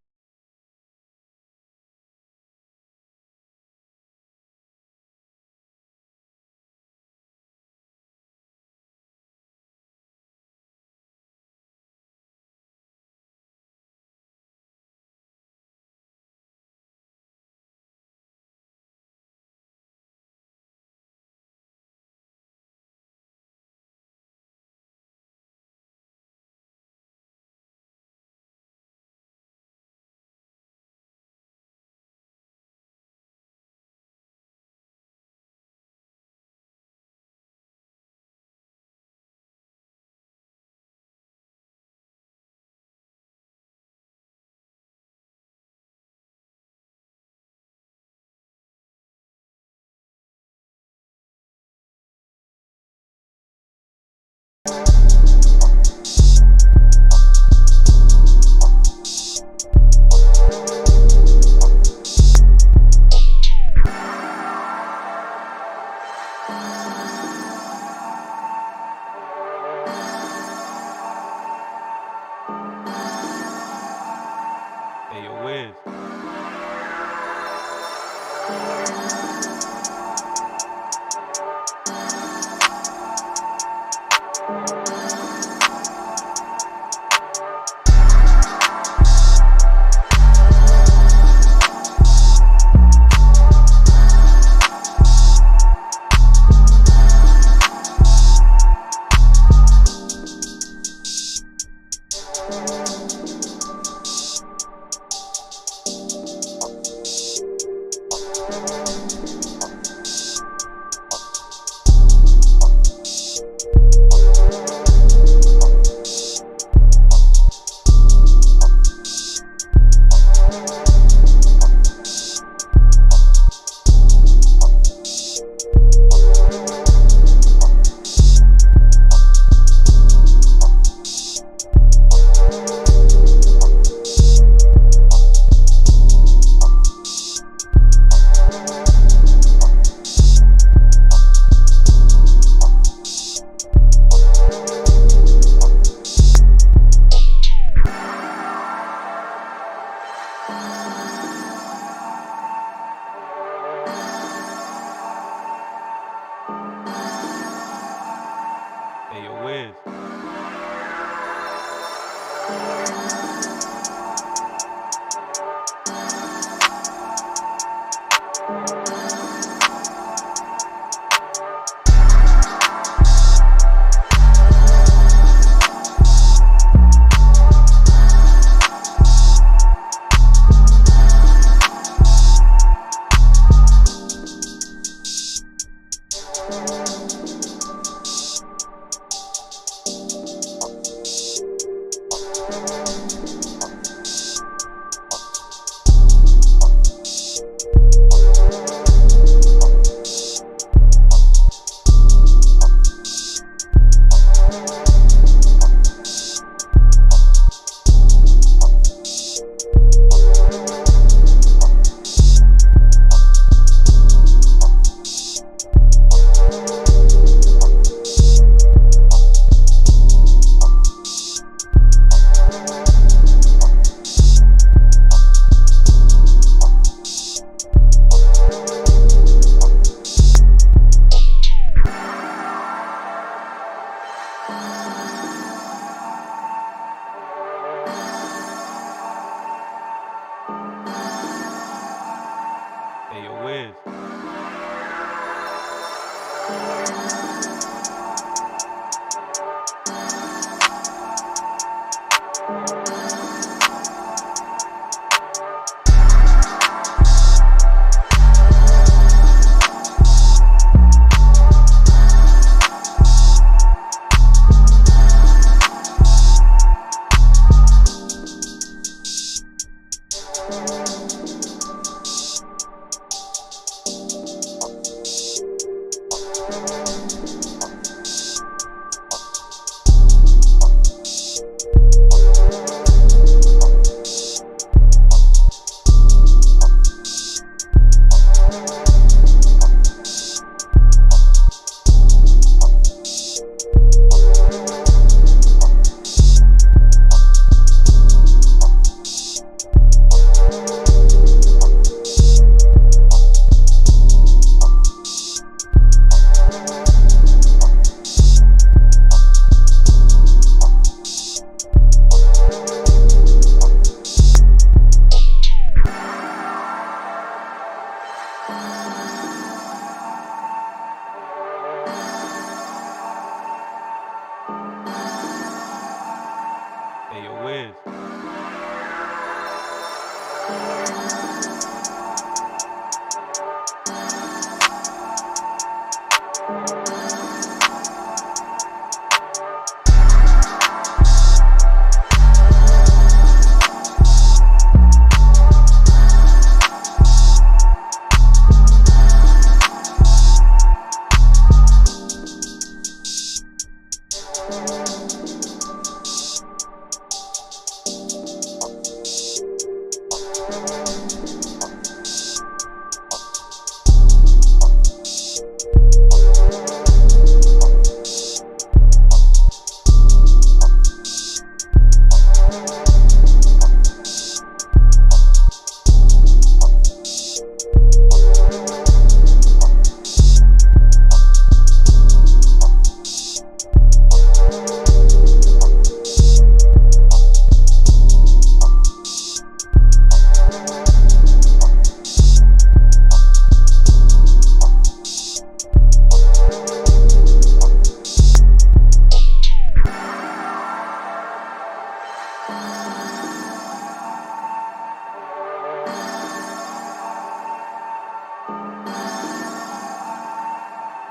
Hey, yo, Wiz.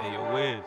Hey, yo, Wiz.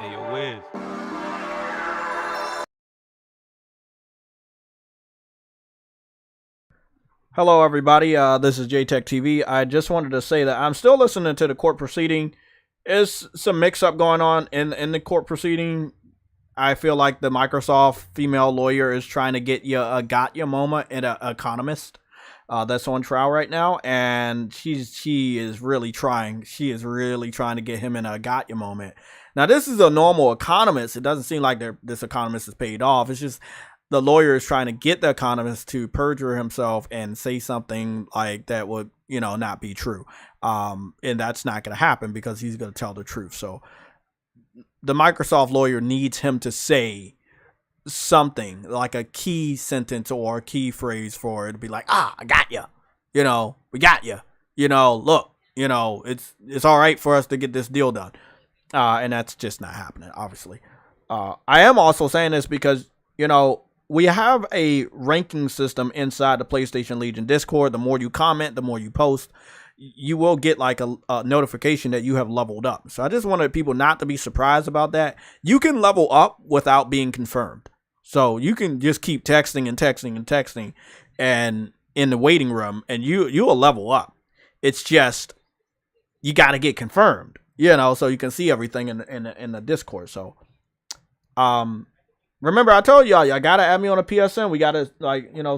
Hey, yo, Wiz.
Hello, everybody. This is JayTechTV. I just wanted to say that I'm still listening to the court proceeding. There's some mix-up going on in the court proceeding. I feel like the Microsoft female lawyer is trying to get you a got you moment in an economist that's on trial right now, and she is really trying. She is really trying to get him in a got you moment. Now, this is a normal economist. It doesn't seem like this economist is paid off. It's just the lawyer is trying to get the economist to perjure himself and say something like that would, not be true. And that's not going to happen because he's going to tell the truth. So the Microsoft lawyer needs him to say something like a key sentence or a key phrase for it to be like, I got you. We got you. Look, it's all right for us to get this deal done. And that's just not happening, obviously. I am also saying this because, we have a ranking system inside the PlayStation Legion Discord. The more you comment, the more you post, you will get like a notification that you have leveled up. So I just wanted people not to be surprised about that. You can level up without being confirmed. So you can just keep texting and texting and texting and in the waiting room, and you'll level up. It's just you got to get confirmed, so you can see everything in the Discord. So remember, I told y'all gotta add me on a PSN. We gotta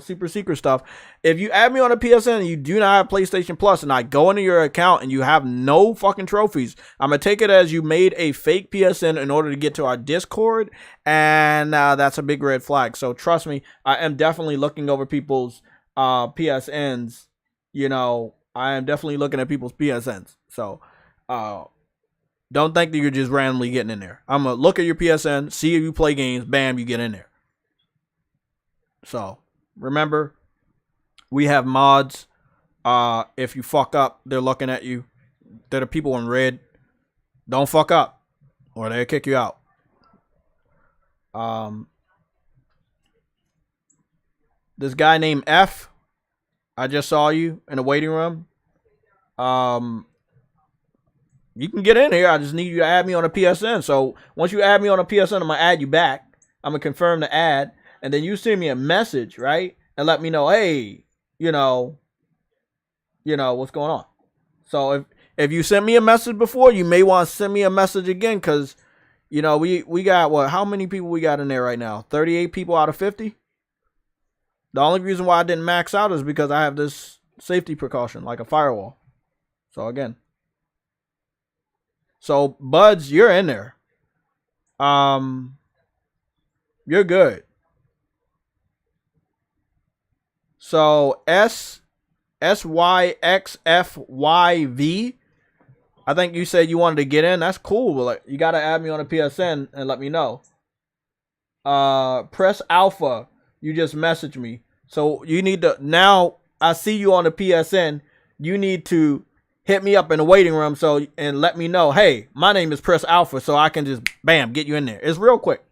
super secret stuff. If you add me on a PSN and you do not have PlayStation Plus, and I go into your account and you have no fucking trophies, I'm gonna take it as you made a fake PSN in order to get to our Discord, and that's a big red flag. So trust me, I am definitely looking over people's PSNs. I am definitely looking at people's PSNs. So don't think that you're just randomly getting in there. I'm going to look at your PSN, see if you play games, bam, you get in there. So, remember, we have mods. If you fuck up, they're looking at you. They're the people in red. Don't fuck up, or they'll kick you out. This guy named F, I just saw you in the waiting room. You can get in here. I just need you to add me on a PSN. So once you add me on a PSN, I'm going to add you back. I'm going to confirm the ad. And then you send me a message, right? And let me know, hey, what's going on. So if you sent me a message before, you may want to send me a message again. Because, we got, how many people we got in there right now? 38 people out of 50? The only reason why I didn't max out is because I have this safety precaution, like a firewall. So again. So, Buds, you're in there. You're good. So, SYXFYV, I think you said you wanted to get in. That's cool. But you got to add me on a PSN and let me know. Press Alpha, you just messaged me. So, you need to, now I see you on the PSN. You need to hit me up in the waiting room and let me know, hey, my name is Press Alpha, so I can just, bam, get you in there. It's real quick.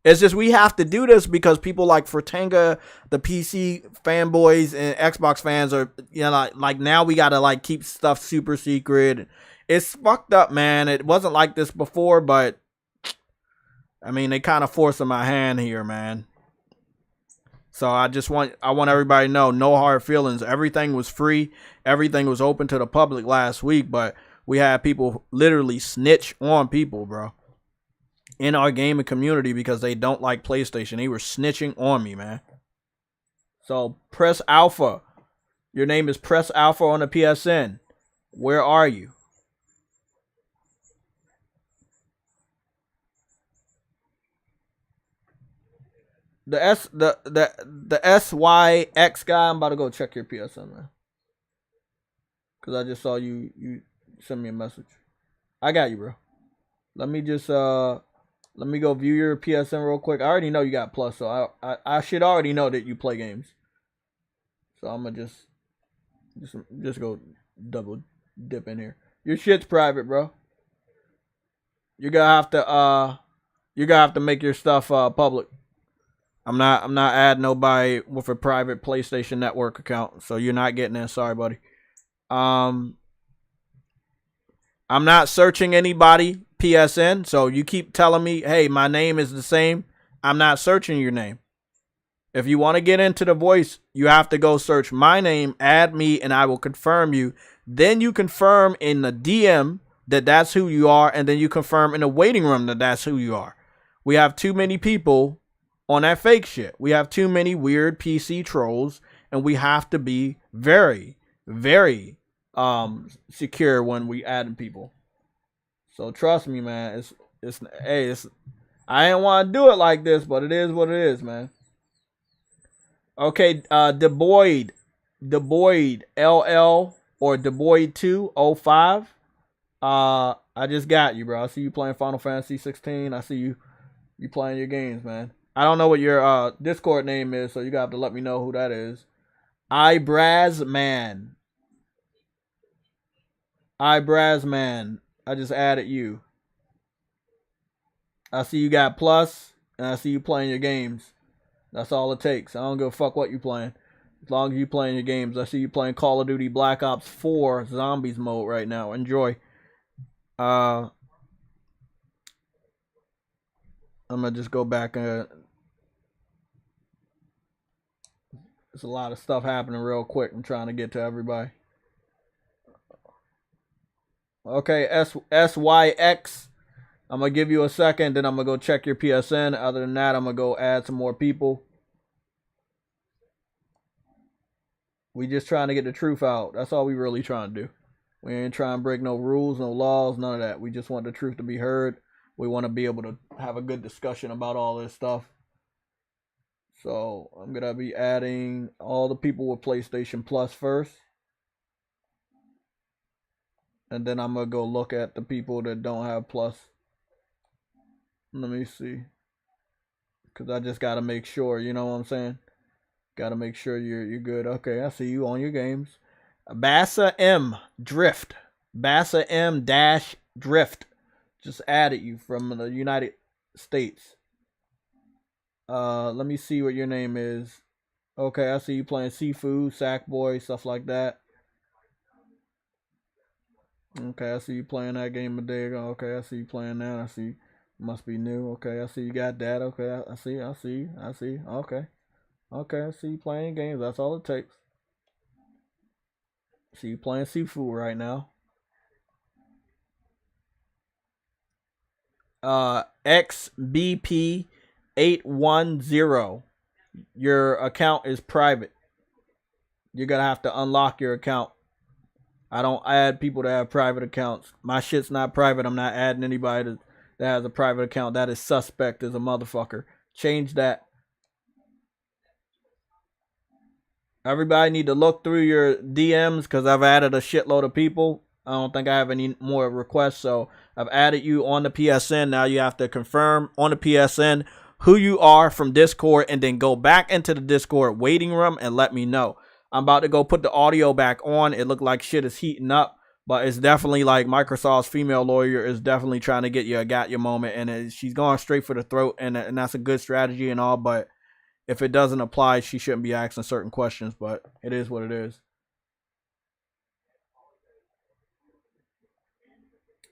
It's just we have to do this because people like Fratanga, the PC fanboys and Xbox fans are, like now we got to keep stuff super secret. It's fucked up, man. It wasn't like this before, but I mean, they kind of forcing my hand here, man. So I want everybody to know, no hard feelings. Everything was free. Everything was open to the public last week, but we had people literally snitch on people, bro, in our gaming community because they don't like PlayStation. They were snitching on me, man. So Press Alpha. Your name is Press Alpha on the PSN. Where are you? The SYX guy, I'm about to go check your PSN, man. Cause I just saw you send me a message. I got you, bro. Let me just let me go view your PSN real quick. I already know you got Plus, so I should already know that you play games. So I'm gonna just go double dip in here. Your shit's private, bro. You're gonna have to make your stuff public. I'm not adding nobody with a private PlayStation Network account, so you're not getting in. Sorry, buddy. I'm not searching anybody PSN, so you keep telling me, hey, my name is the same. I'm not searching your name. If you want to get into the voice, you have to go search my name, add me, and I will confirm you. Then you confirm in the DM that that's who you are, and then you confirm in the waiting room that that's who you are. We have too many people on that fake shit. We have too many weird PC trolls, and we have to be very, very secure when we add people. So trust me, man. It's I didn't want to do it like this, but it is what it is, man. Okay, DeBoyd LL or DeBoyd205. I just got you, bro. I see you playing Final Fantasy 16. I see you playing your games, man. I don't know what your Discord name is, so you got to let me know who that is. Ibrazman. I just added you. I see you got Plus, and I see you playing your games. That's all it takes. I don't give a fuck what you playing. As long as you playing your games. I see you playing Call of Duty Black Ops 4 Zombies mode right now. Enjoy. I'm gonna just go back and there's a lot of stuff happening real quick. I'm trying to get to everybody. Okay, SYX. I'm gonna give you a second, then I'm gonna go check your PSN. Other than that, I'm gonna go add some more people. We just trying to get the truth out. That's all we really trying to do. We ain't trying to break no rules, no laws, none of that. We just want the truth to be heard. We want to be able to have a good discussion about all this stuff. So I'm gonna be adding all the people with PlayStation Plus first. And then I'm gonna go look at the people that don't have Plus. Let me see. Cause I just gotta make sure, you know what I'm saying? Gotta make sure you're good. Okay, I see you on your games. Bassa M Drift. Bassa M dash Drift. Just added you from the United States. Let me see what your name is. Okay, I see you playing Seafood, Sackboy, stuff like that. Okay, I see you playing that game a day ago. Okay, I see you playing that. I see. Must be new. Okay, I see you got that. Okay, I see. Okay. Okay, I see you playing games. That's all it takes. See you playing Seafood right now. XBP810. Your account is private. You're gonna have to unlock your account. I don't add people that have private accounts. My shit's not private. I'm not adding anybody that has a private account. That is suspect as a motherfucker. Change that. Everybody need to look through your DMs because I've added a shitload of people. I don't think I have any more requests, so I've added you on the PSN. Now you have to confirm on the PSN who you are from Discord and then go back into the Discord waiting room and let me know. I'm about to go put the audio back on. It looked like shit is heating up, but it's definitely like Microsoft's female lawyer is definitely trying to get you a got your moment, and she's going straight for the throat, and that's a good strategy and all, but if it doesn't apply, she shouldn't be asking certain questions, but it is what it is.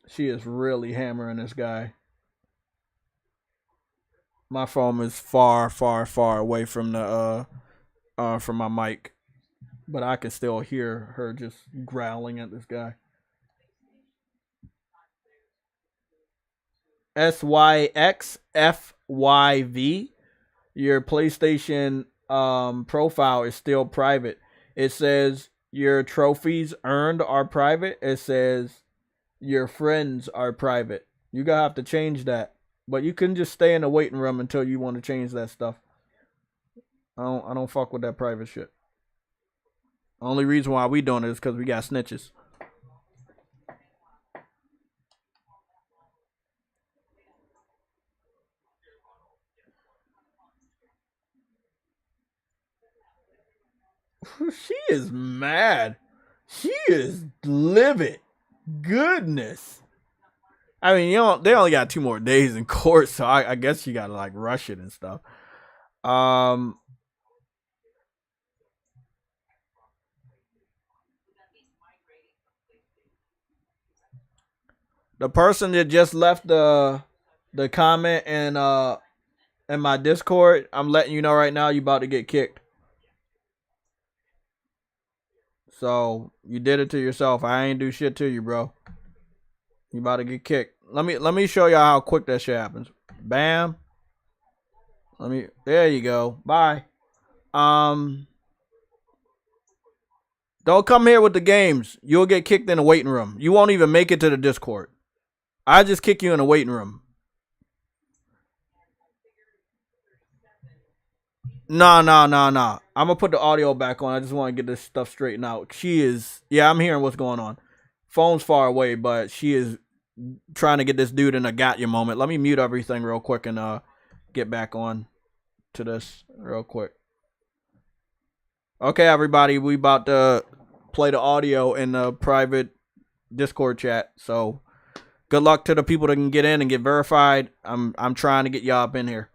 She is really hammering this guy. My phone is far, far, far away from the from my mic, but I can still hear her just growling at this guy. SYXFYV. Your PlayStation profile is still private. It says your trophies earned are private. It says your friends are private. You're gonna have to change that. But you can just stay in the waiting room until you want to change that stuff. I don't fuck with that private shit. Only reason why we doing it is because we got snitches. She is mad. She is livid. Goodness. I mean, they only got 2 more days in court, so I guess you gotta like rush it and stuff. The person that just left the comment in my Discord, I'm letting you know right now, you about to get kicked. So you did it to yourself. I ain't do shit to you, bro. You about to get kicked. Let me show y'all how quick that shit happens. Bam. There you go. Bye. Don't come here with the games. You'll get kicked in the waiting room. You won't even make it to the Discord. I just kick you in the waiting room. No. I'm gonna put the audio back on. I just want to get this stuff straightened out. Yeah, I'm hearing what's going on. Phone's far away, but she is trying to get this dude in a got you moment. Let me mute everything real quick and get back on to this real quick. Okay, everybody, we about to play the audio in the private Discord chat. So good luck to the people that can get in and get verified. I'm trying to get y'all up in here.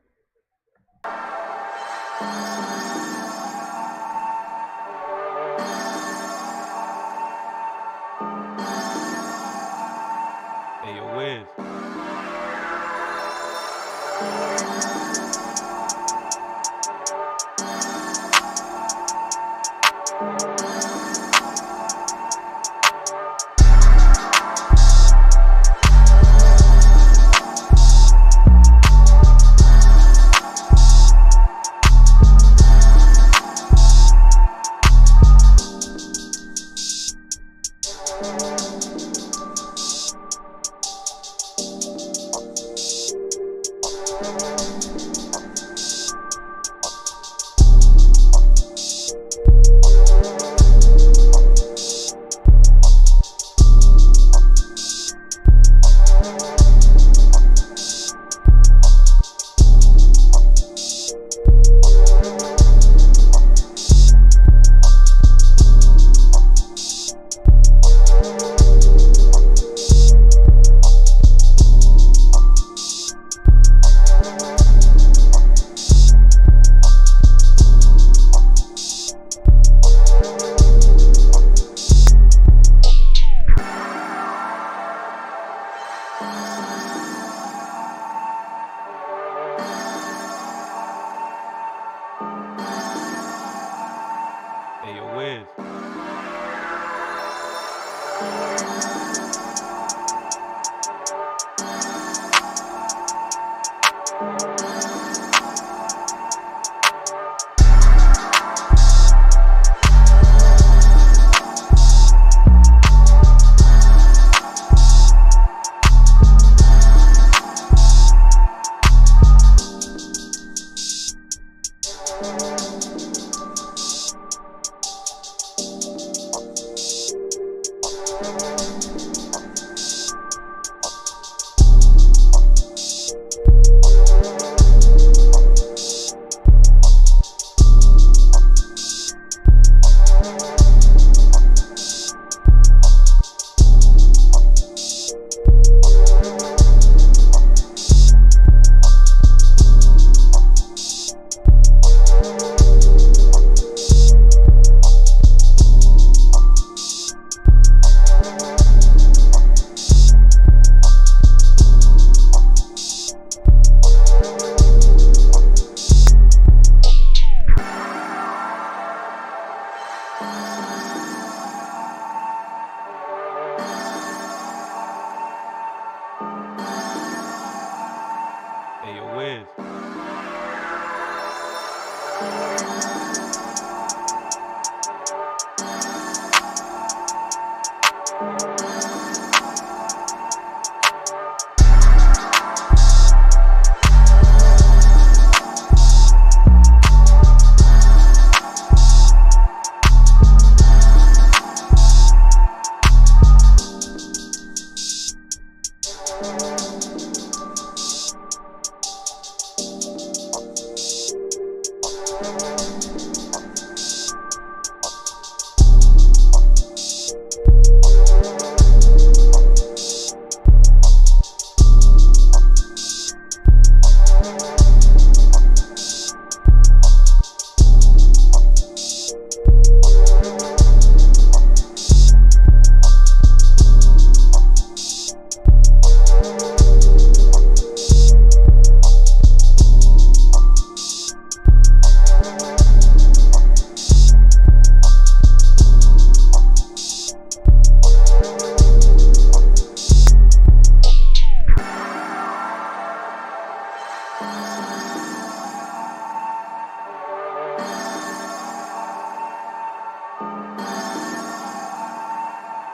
Hey, yo, Wiz.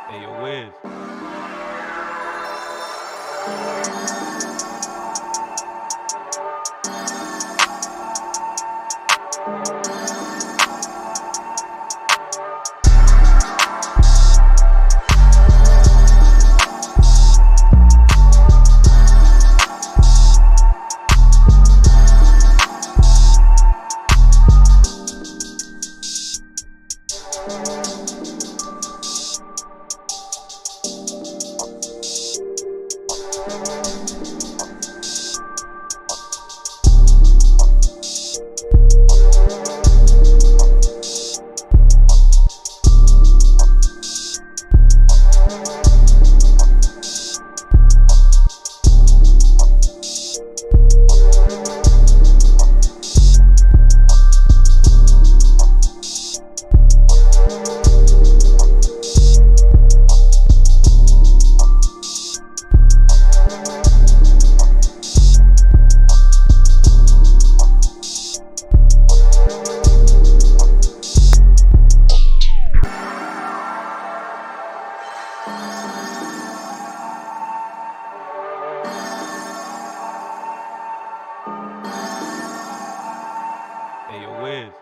Hey, yo, Wiz. Hey, yo, Wiz.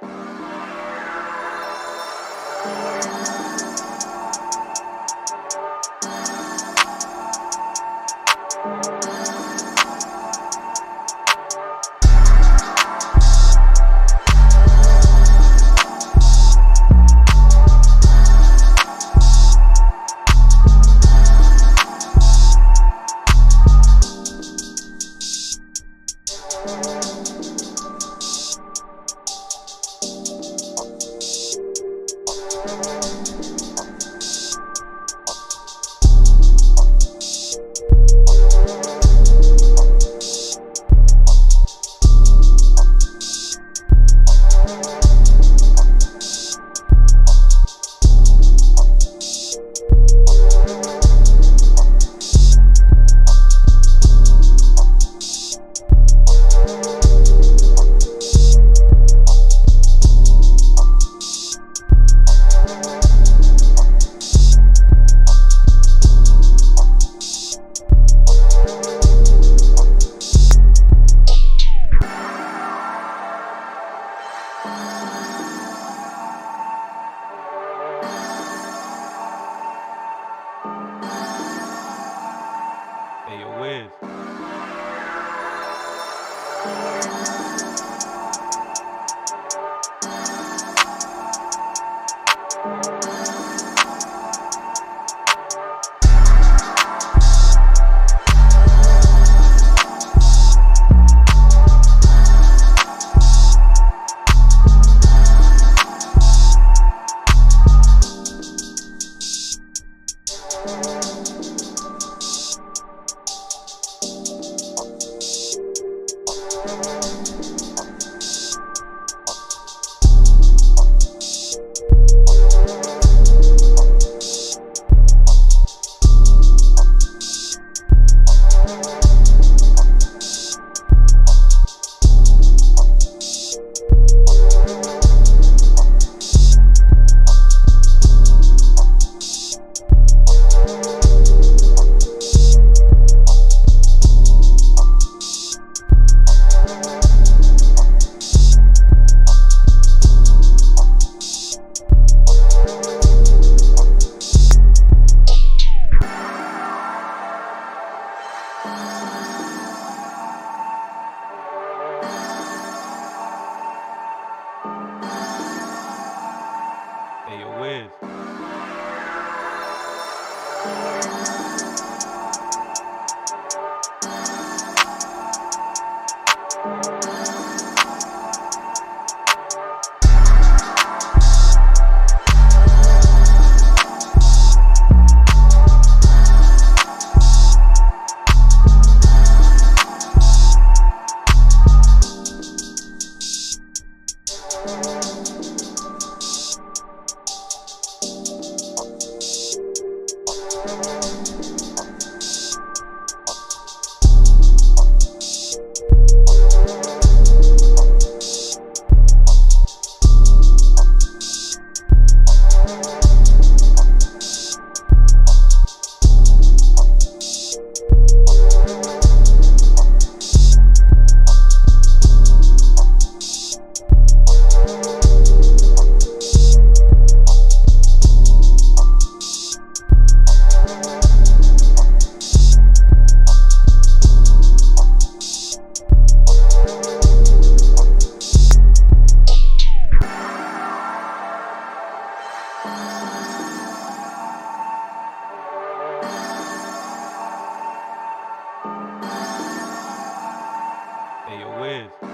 Hey, yo, Wiz.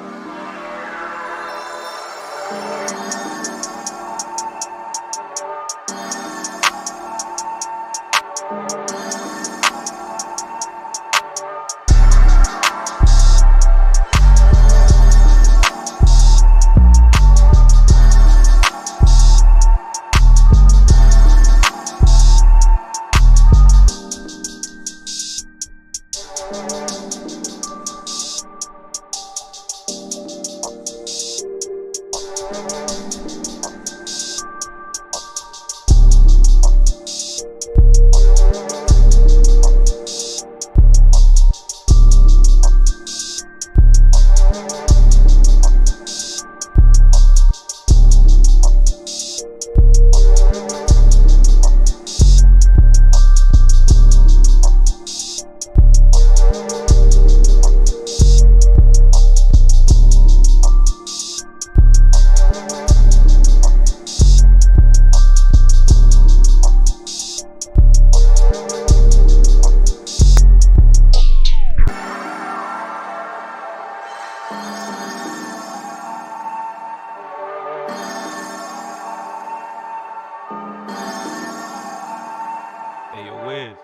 Hey, yo, Wiz.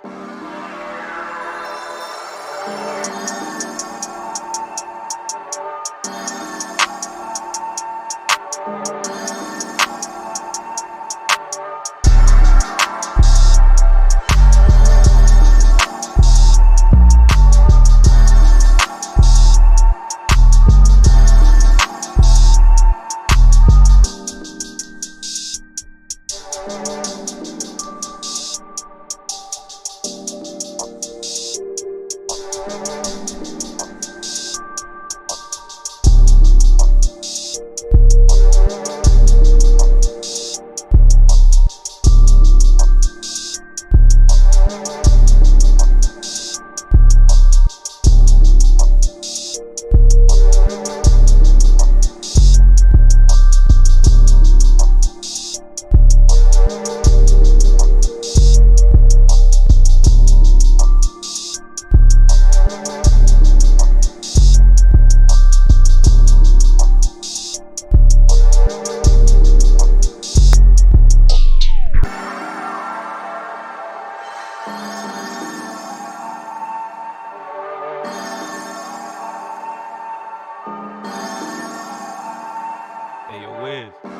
Hey, yo, Wiz.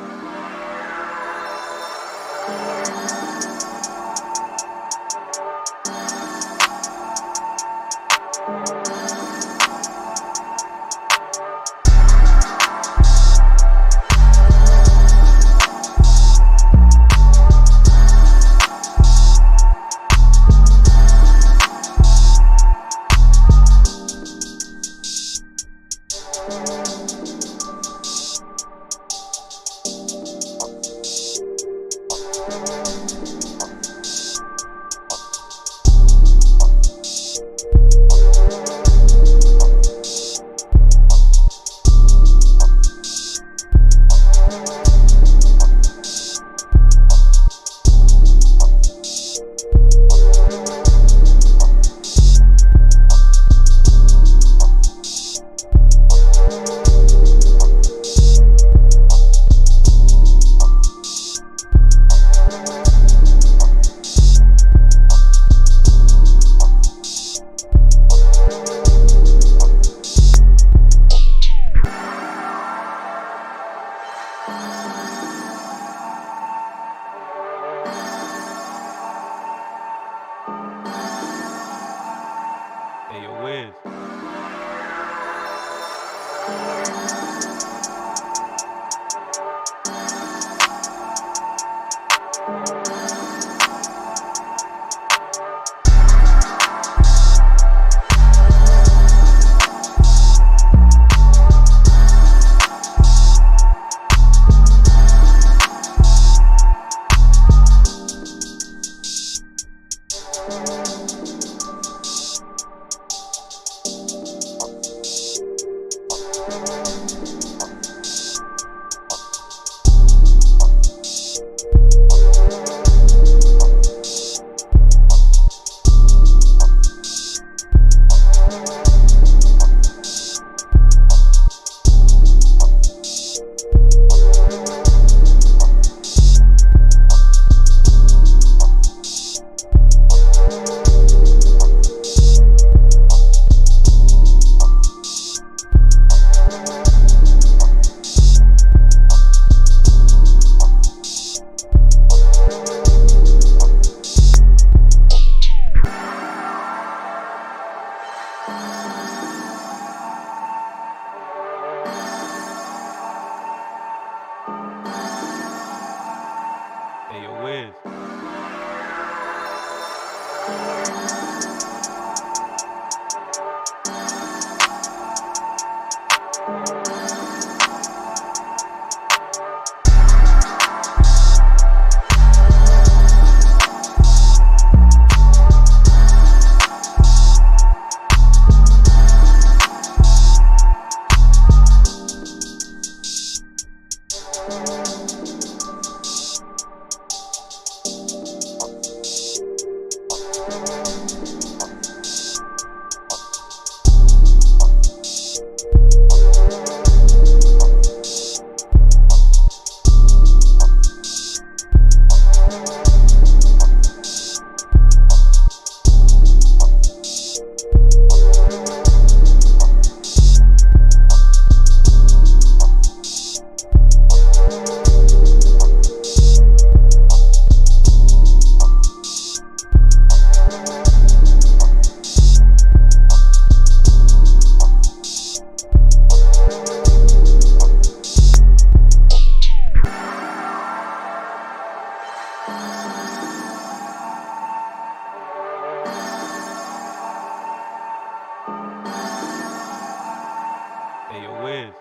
Hey, yo, Wiz.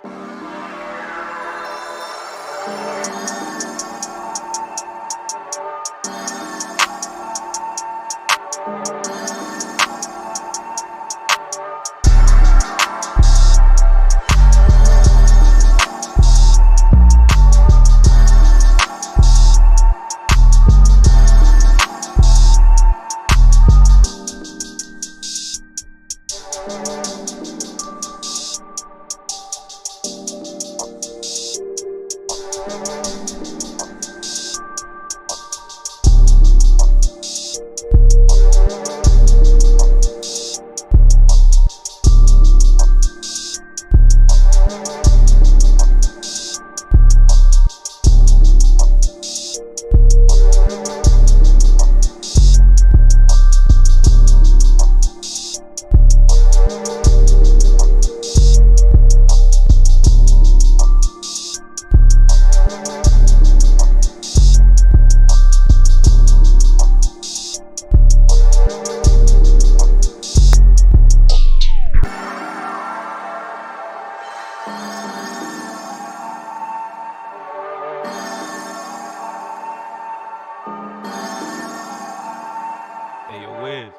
Hey, yo, Wiz.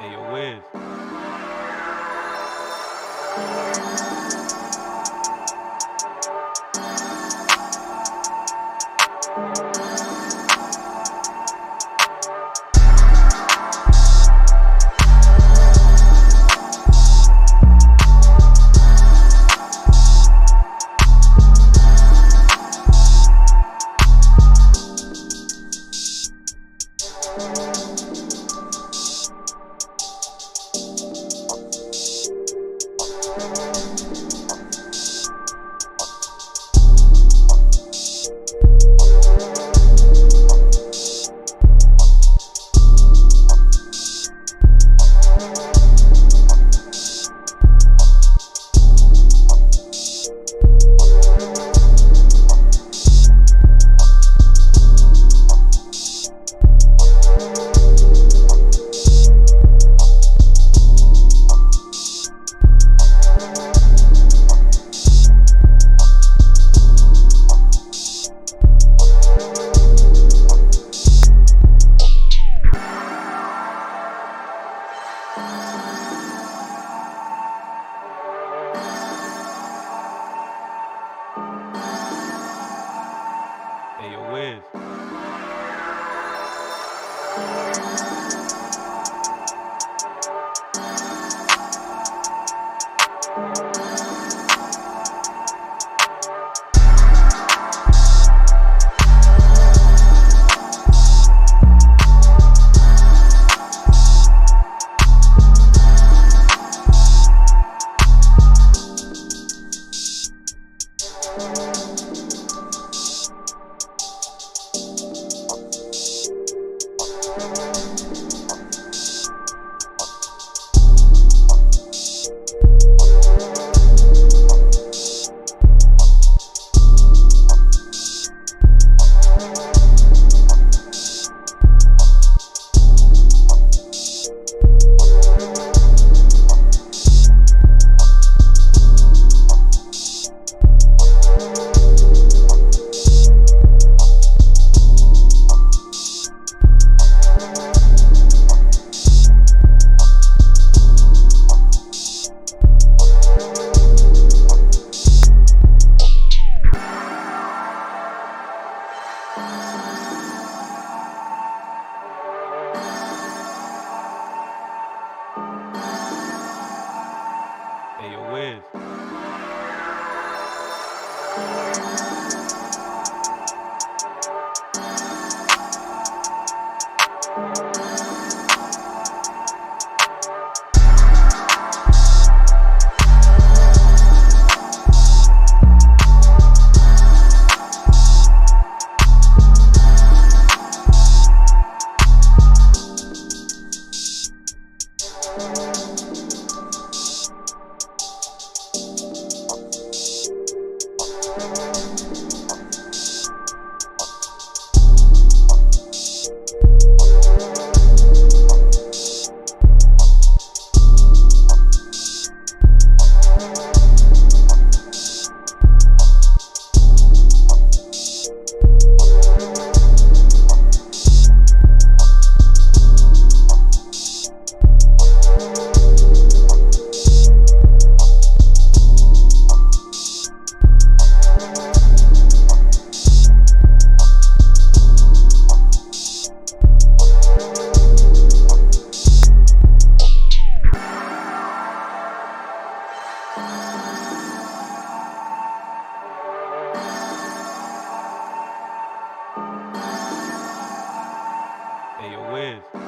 Hey, yo, Wiz. Hey, yo, Wiz.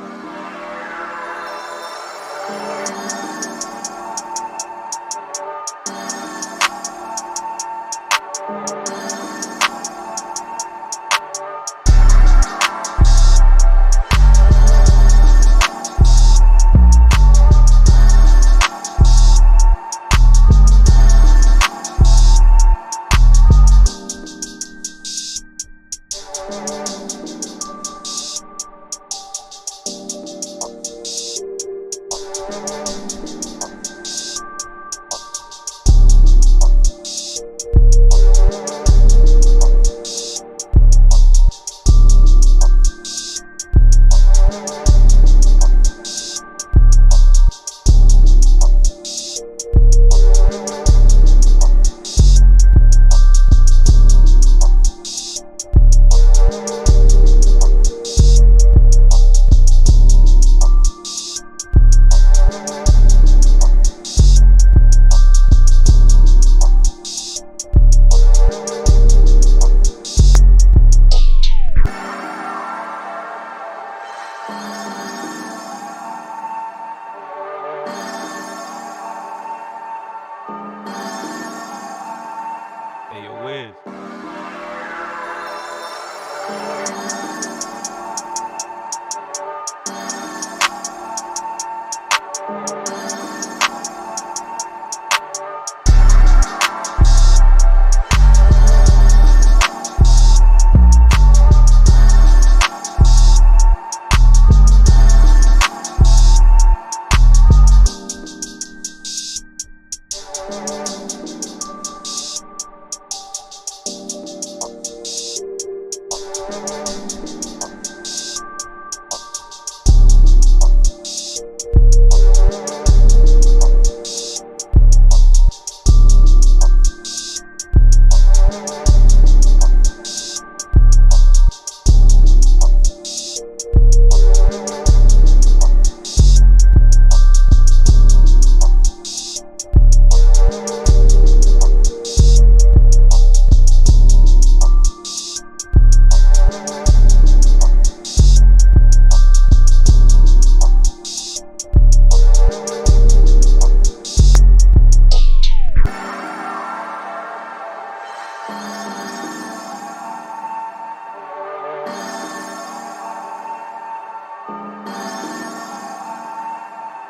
Hey, yo, Wiz.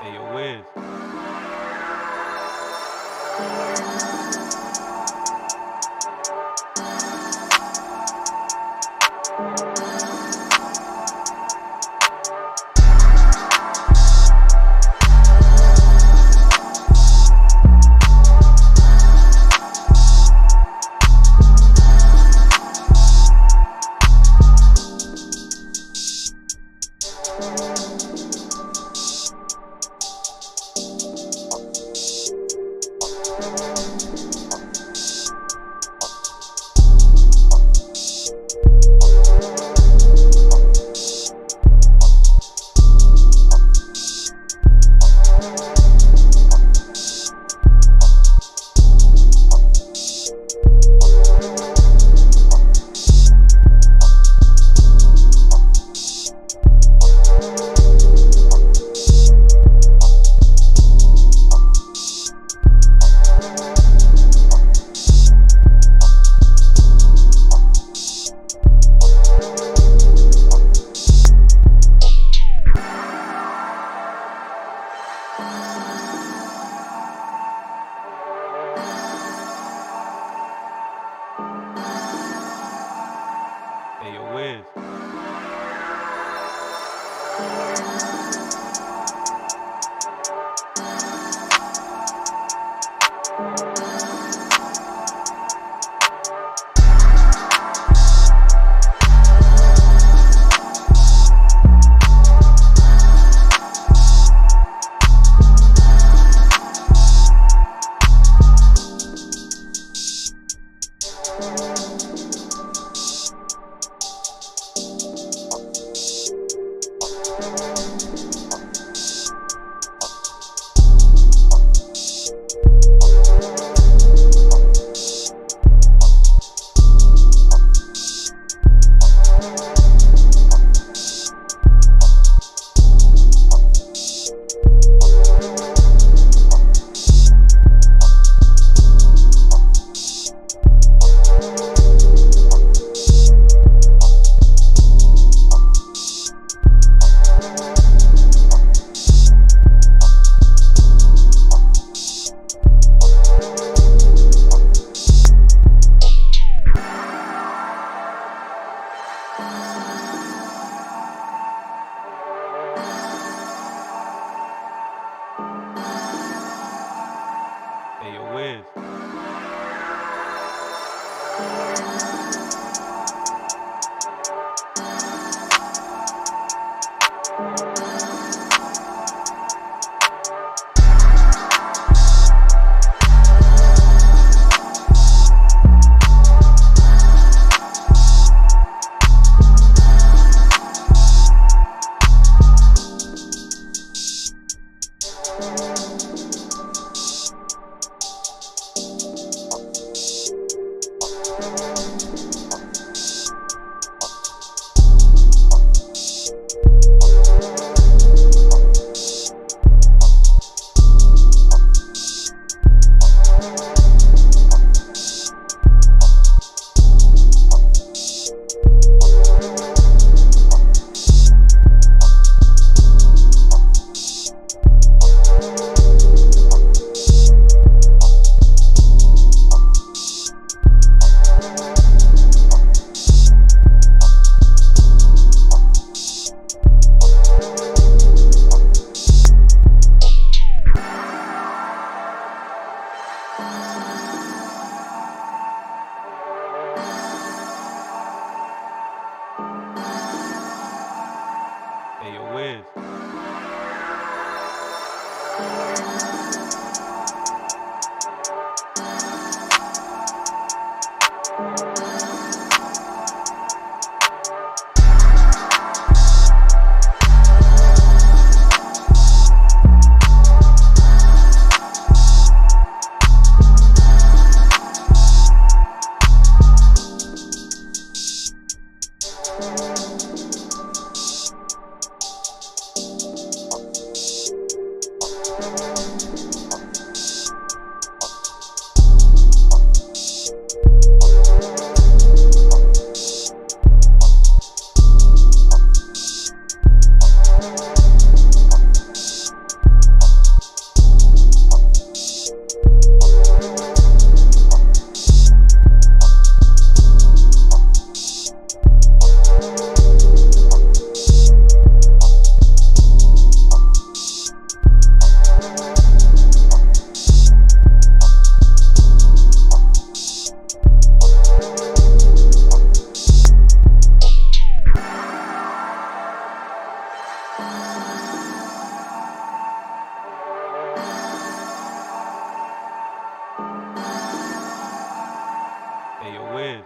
Hey, yo, Wiz. Hey, yo, Wiz. Hey, yo, Wiz.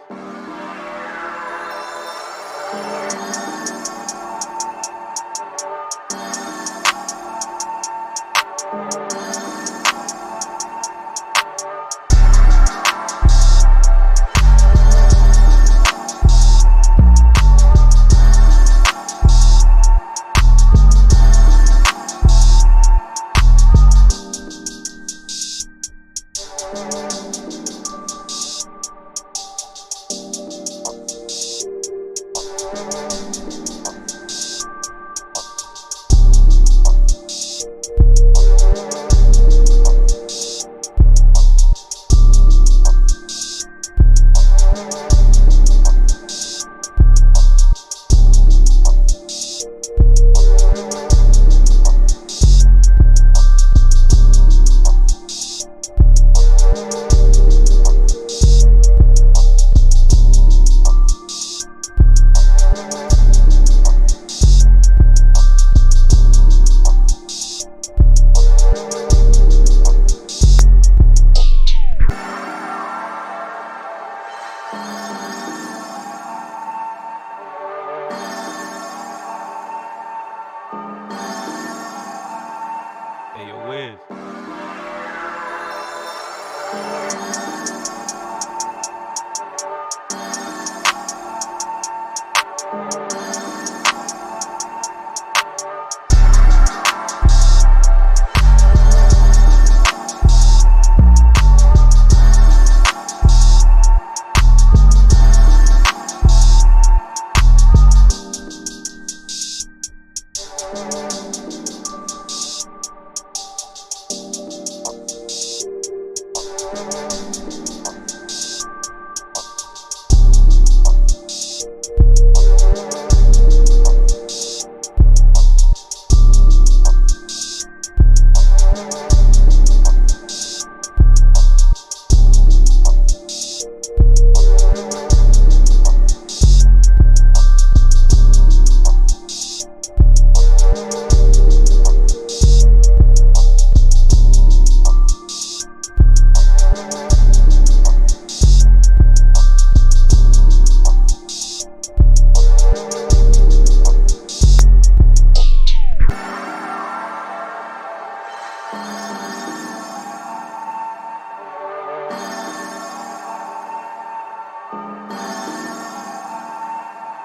Hey, yo, Wiz.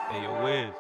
Hey, yo, Wiz.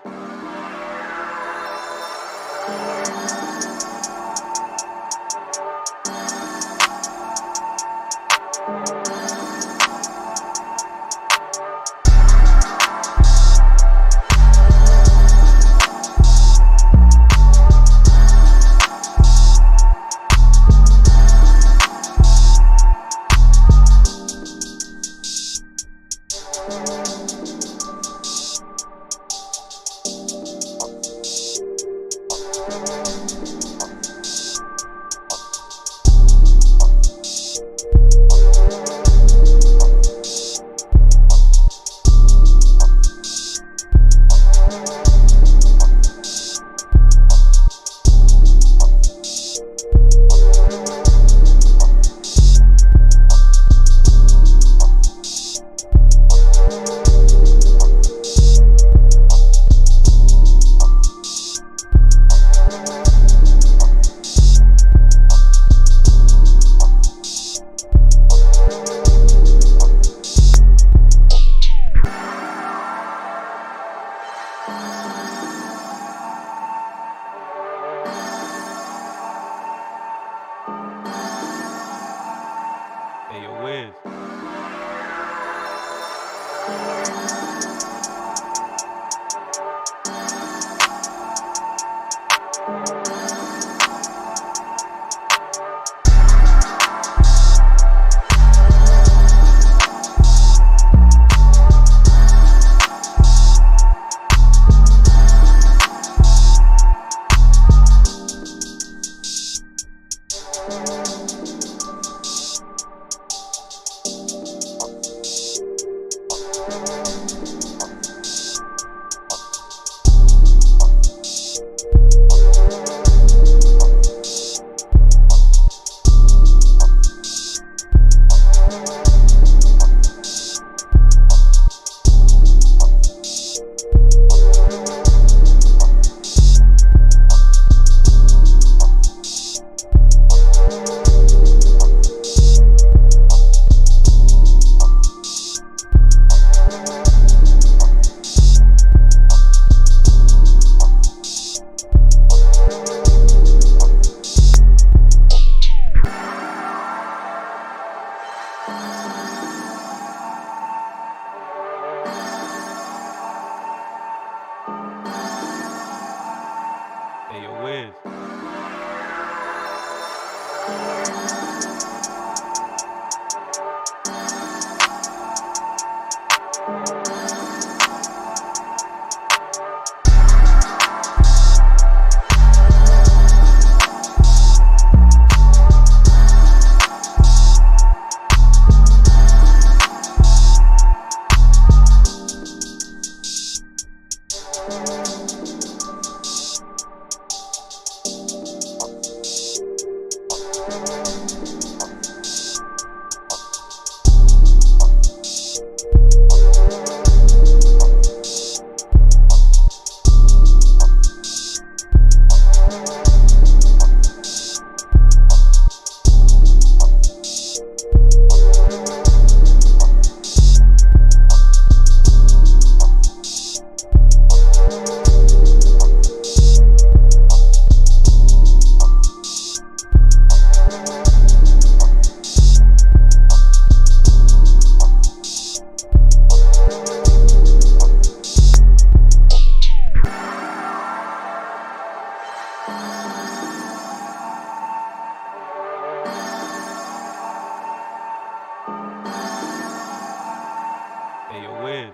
Hey, yo, Wiz. Hey, yo, Wiz.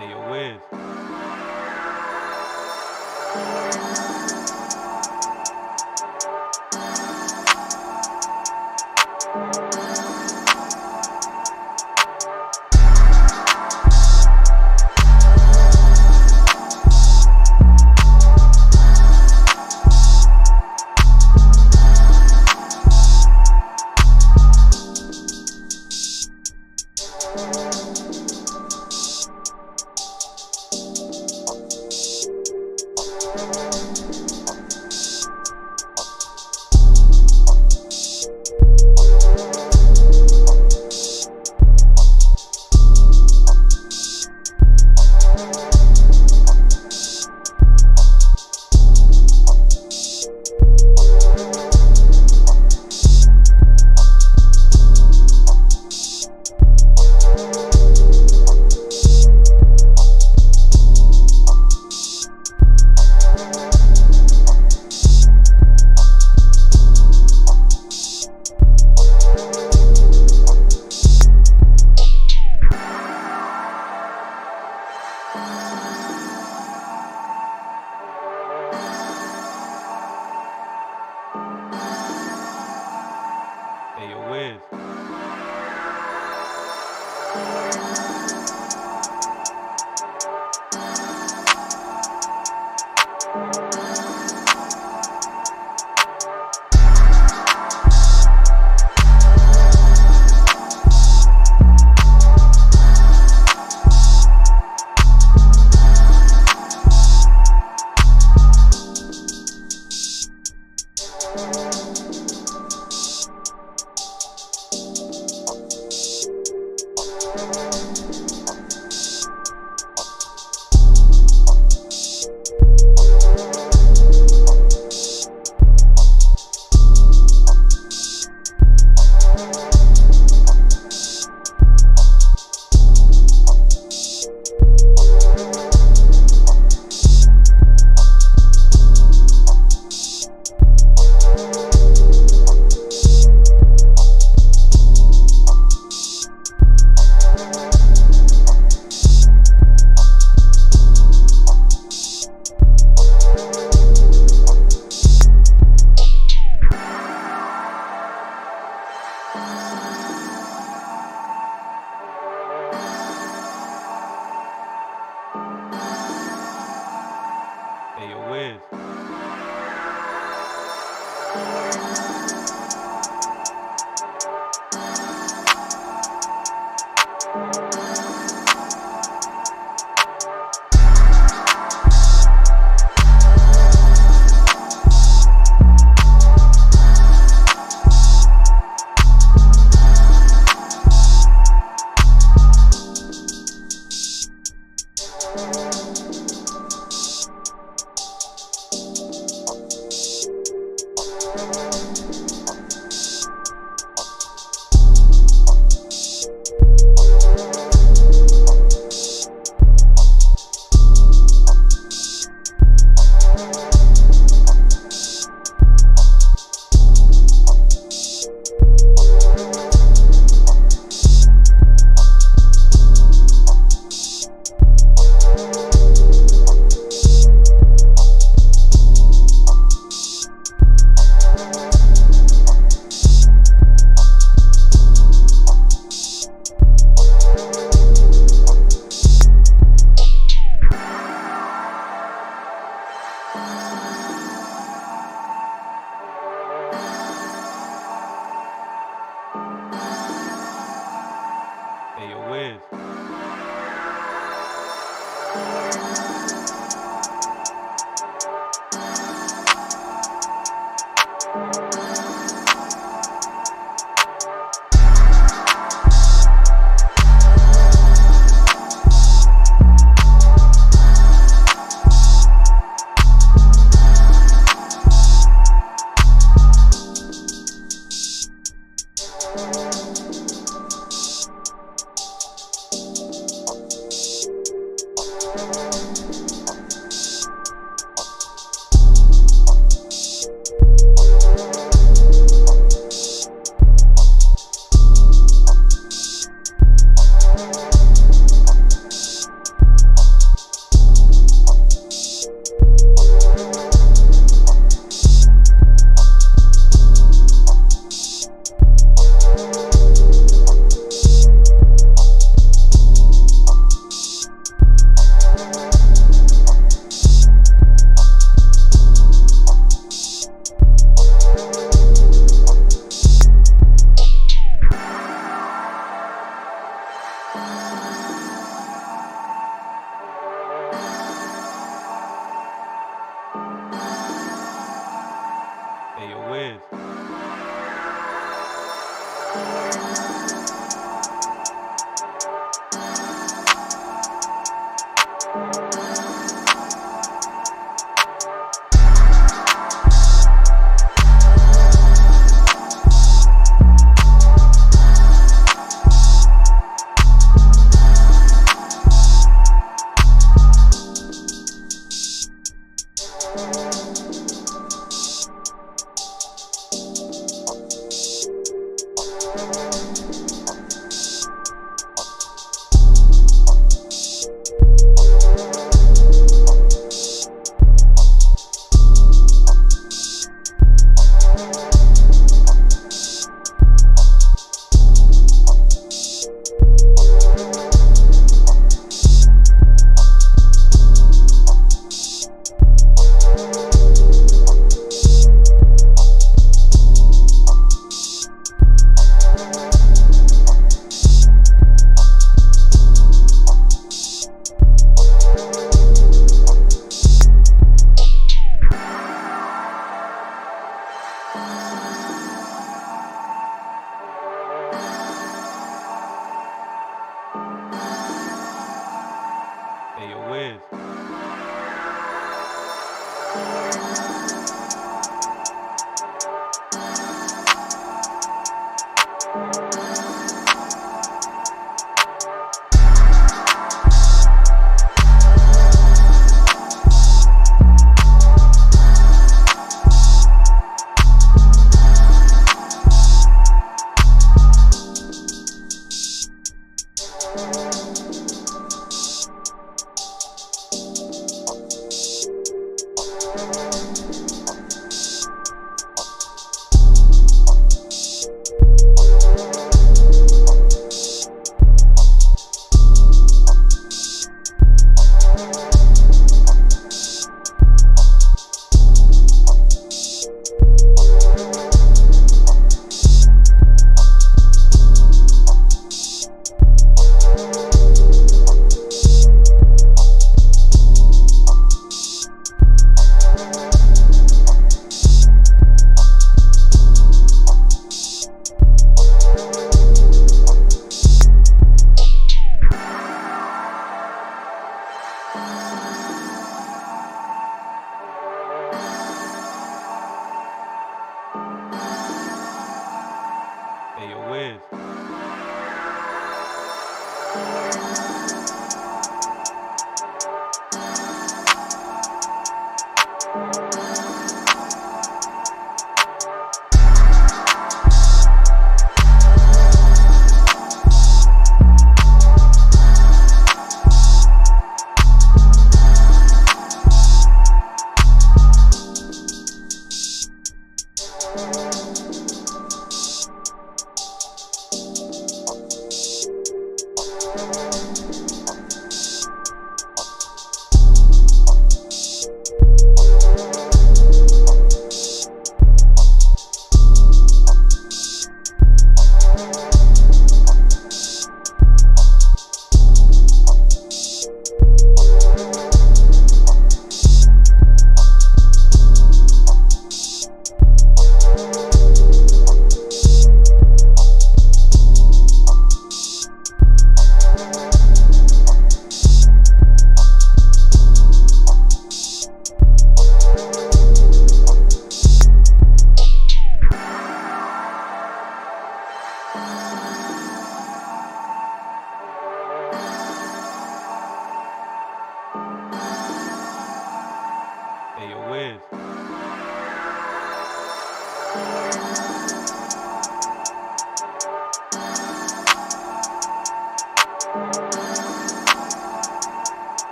Hey, yo, Wiz. Hey, yo, Wiz. Hey, yo, Wiz. Hey, yo, Wiz.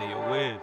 Hey, yo, Wiz.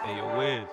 Hey, yo, Wiz.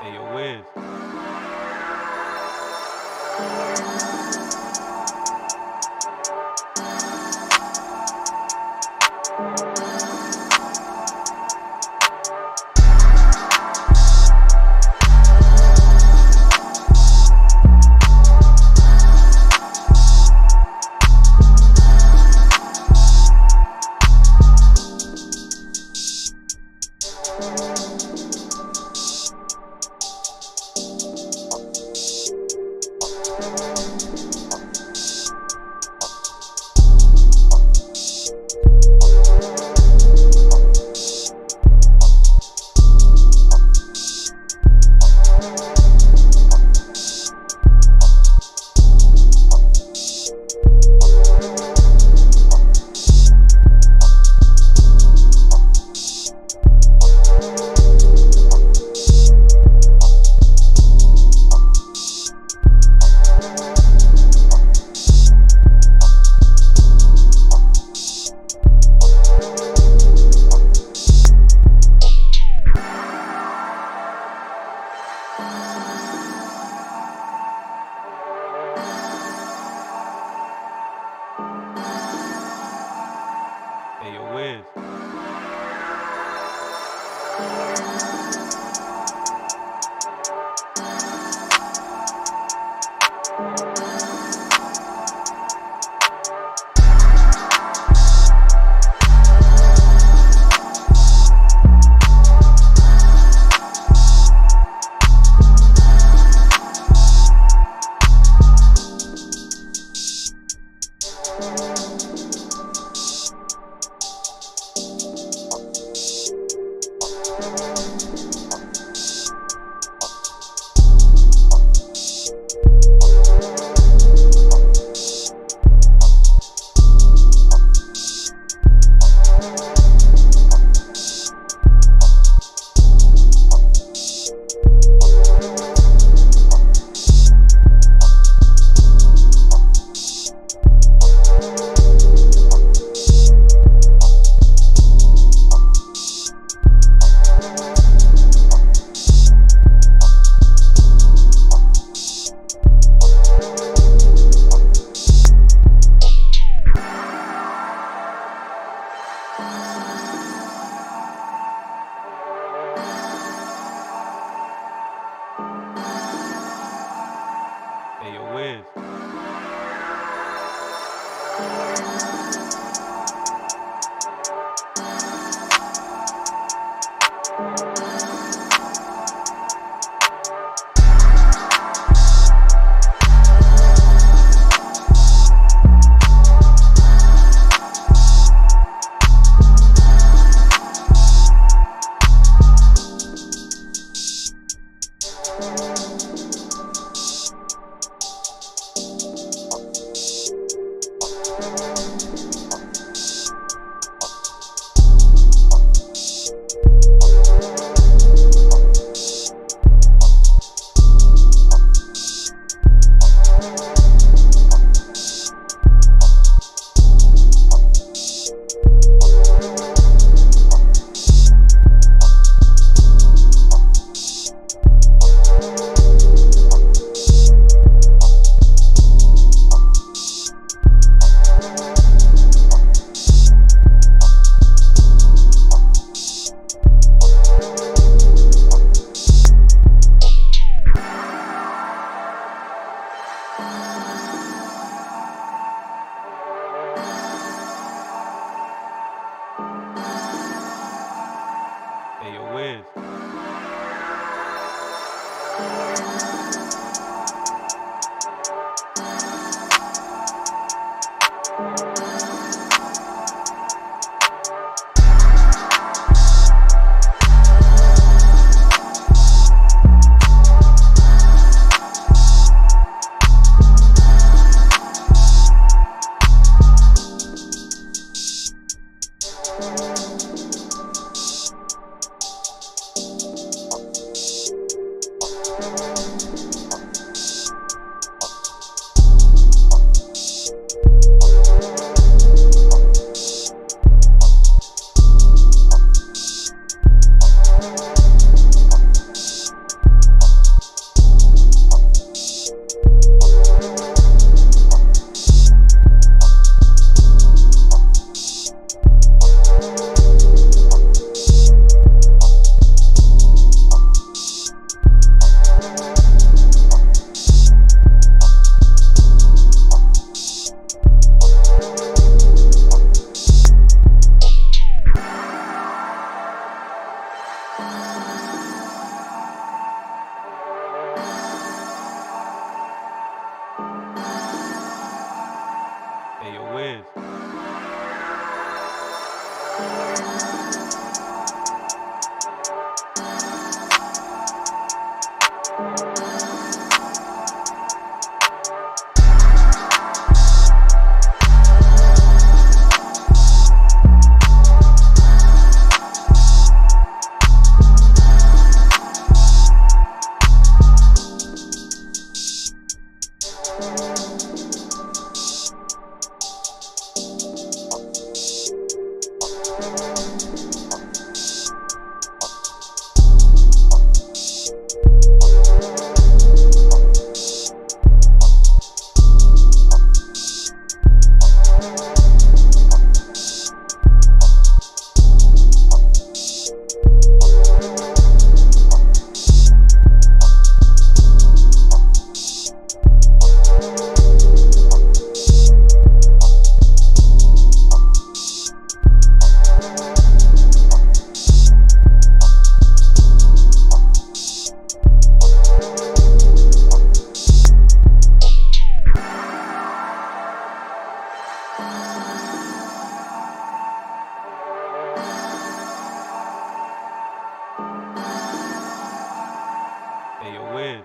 Hey, yo, Wiz. Hey, yo, Wiz. Hey, yo, Wiz. Hey, yo, Wiz.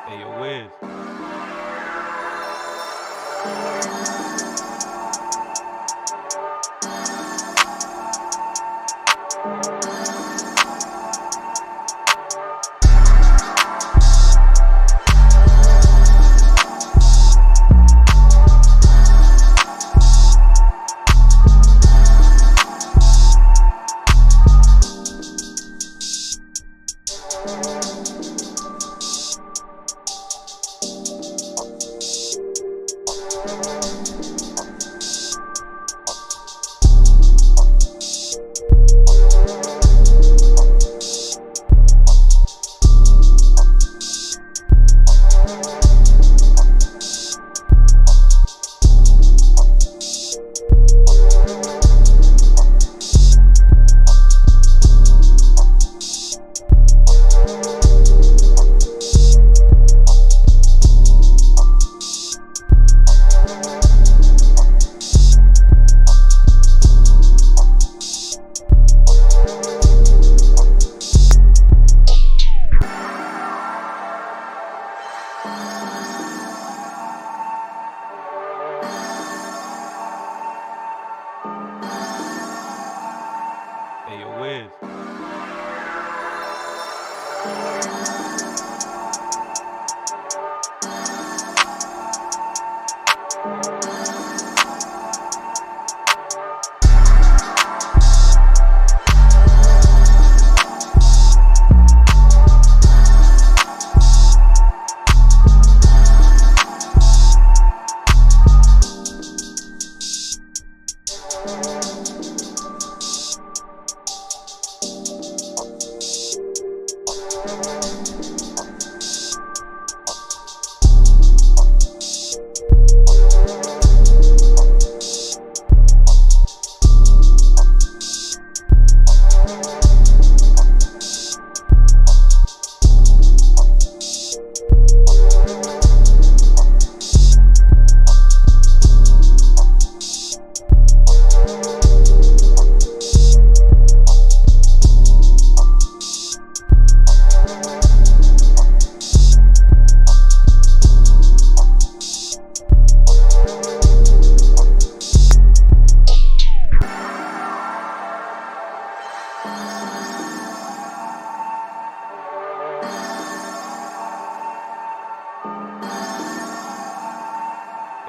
Hey, yo, Wiz.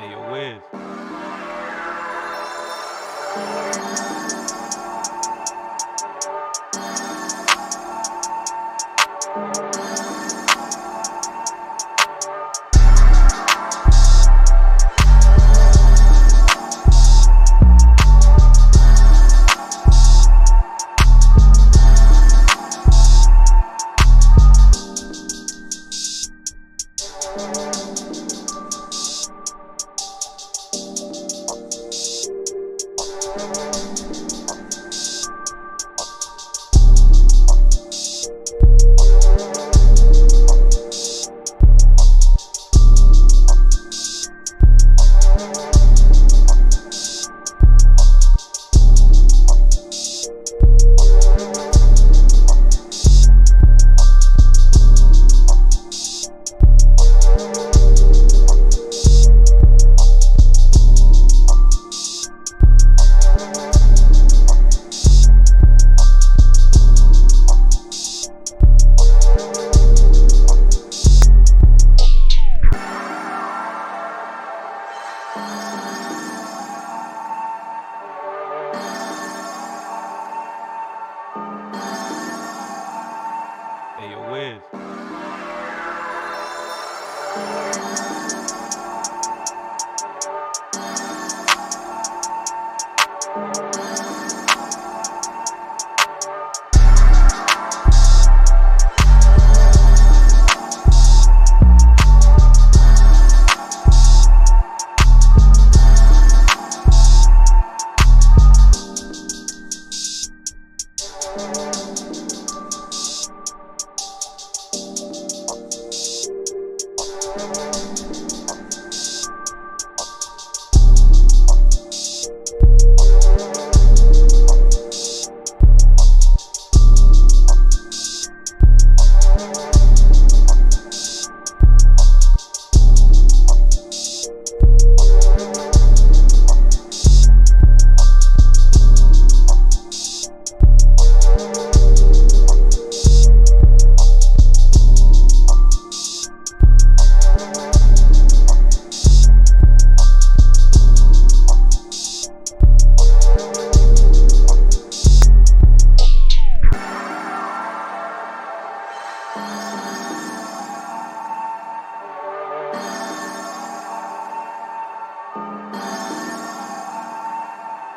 Hey, yo, Wiz. Hey, yo, Wiz.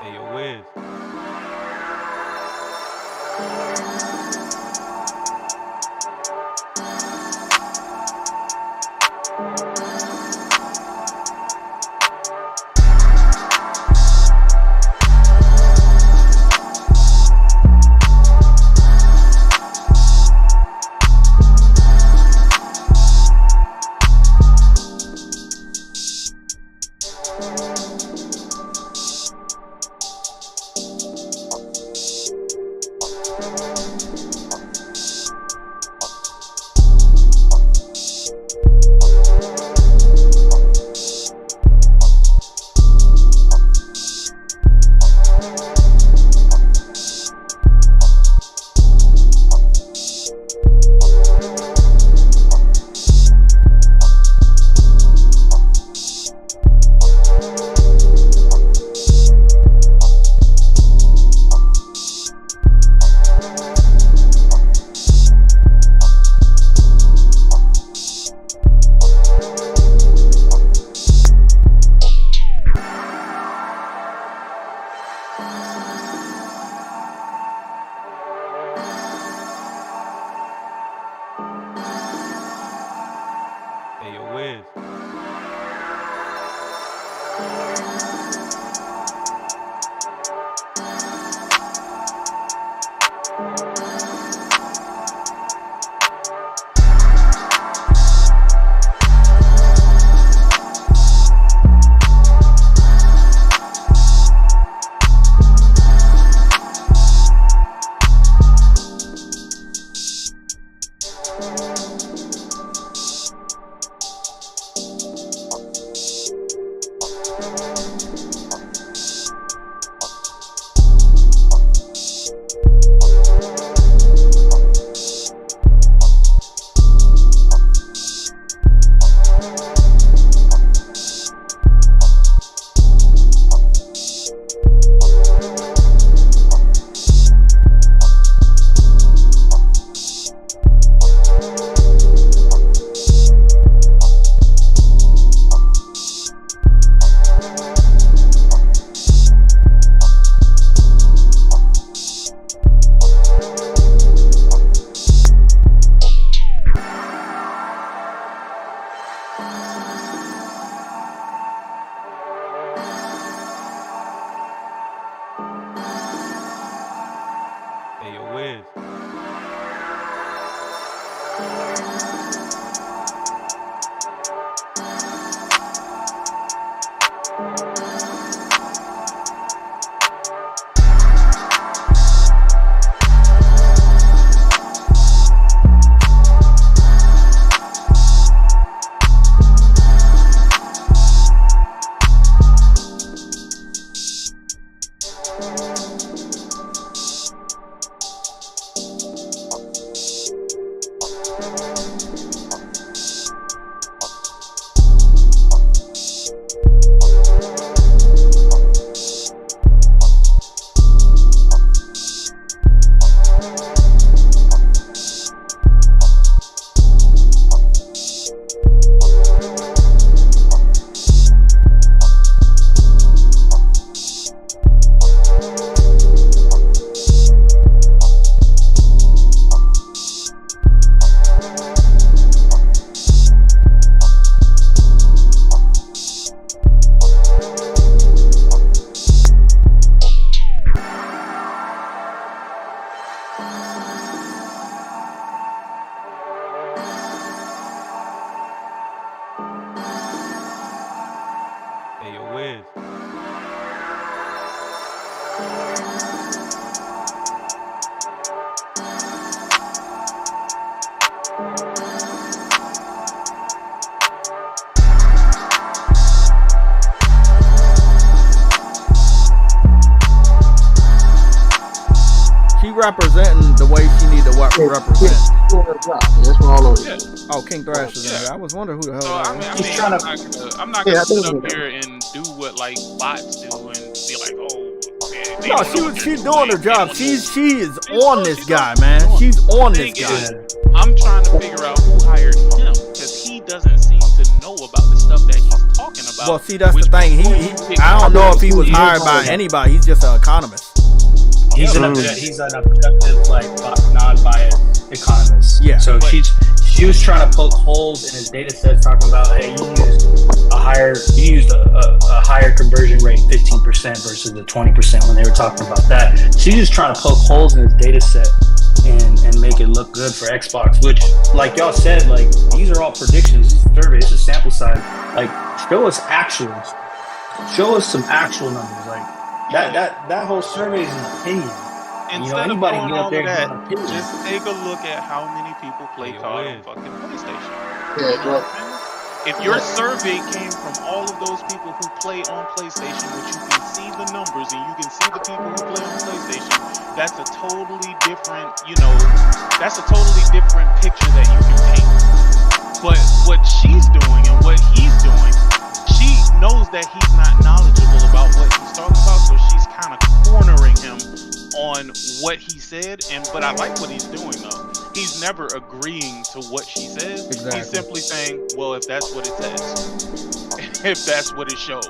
Hey, yo, Wiz. Hey, yo, Wiz.
She representing the way she need to represent.
That's what all of it.
Yeah.
Oh, King Thrash is in
Yeah.
there. I was wondering who the hell
So
that
I
was.
mean,
He's trying to-
I'm not
Yeah,
gonna
I think
sit up
so.
here and do what like bots do and be like, oh, man, they
No,
don't know what
she's
they're
doing her
They
job.
don't
She
know.
is on this guy, man.
on.
She's on
The
this
thing
guy.
is, I'm trying to figure out who hired him because he doesn't seem to know about the stuff that he's talking about.
Well, see, that's the
which
thing.
before
He
you pick
I don't know if he was
He is
hired by
hired.
anybody. He's just an economist.
He's an objective, like non-biased economist.
Yeah.
So
But-
she was trying to poke holes in his data sets, talking about, hey, you used a higher conversion rate, 15% versus the 20% when they were talking about that. She's just trying to poke holes in his data set and make it look good for Xbox. Which, like y'all said, like these are all predictions. This is a survey. This is sample size. Like, show us actuals. Show us some actual numbers. Like that whole survey is an opinion.
Instead of
anybody
doing
get up
all
there
of
and
that,
give an opinion.
just take a look at how many people play
Hey,
COD on
Wiz.
fucking PlayStation.
Yeah,
You know what I'm saying? If your survey came from all of those people who play on PlayStation, which you can see the numbers and you can see the people who play on PlayStation, that's a totally different, that's a totally different picture that you can paint. But what she's doing and what he's doing, she knows that he's not knowledgeable about what he's talking about, so she's kind of cornering him on what he said. But I like what he's doing though. He's never agreeing to what she says.
Exactly.
He's simply saying, well, if that's what it says, if that's what it shows.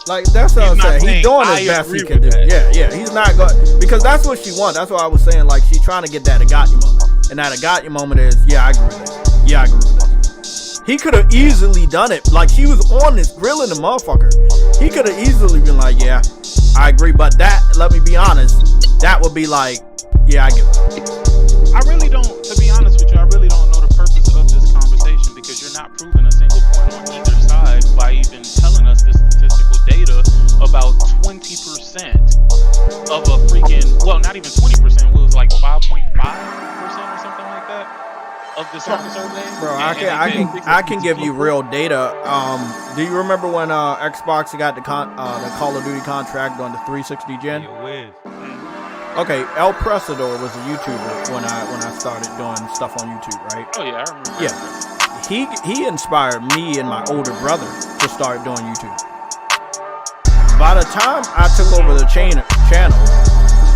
Like, that's what I'm
He's not
saying. He's
saying,
doing
"I
his best he
agree
can do.
with that."
Yeah. He's not going because that's what she wants. That's what I was saying. Like, she's trying to get that got you moment, and that got you moment is, yeah, I agree with that. Yeah, I agree with that. He could have easily done it. Like, she was on this grilling the motherfucker. He could have easily been like, yeah, I agree. But that, let me be honest, that would be like, yeah, I get it.
I really don't, to be honest with you, I really don't know the purpose of this conversation because you're not proving a single point on either side by even telling us the statistical data about 20% of a freaking, well, not even 20%, it was like 5.5% or something like that of the sample survey.
Bro,
And
I can give you real data. Do you remember when Xbox got the Call of Duty contract on the 360
Hey,
gen?
yo, Wiz.
Okay, El Presador was a YouTuber when I started doing stuff on YouTube, right?
Oh yeah, I remember.
Yeah. He inspired me and my older brother to start doing YouTube. By the time I took over the channel,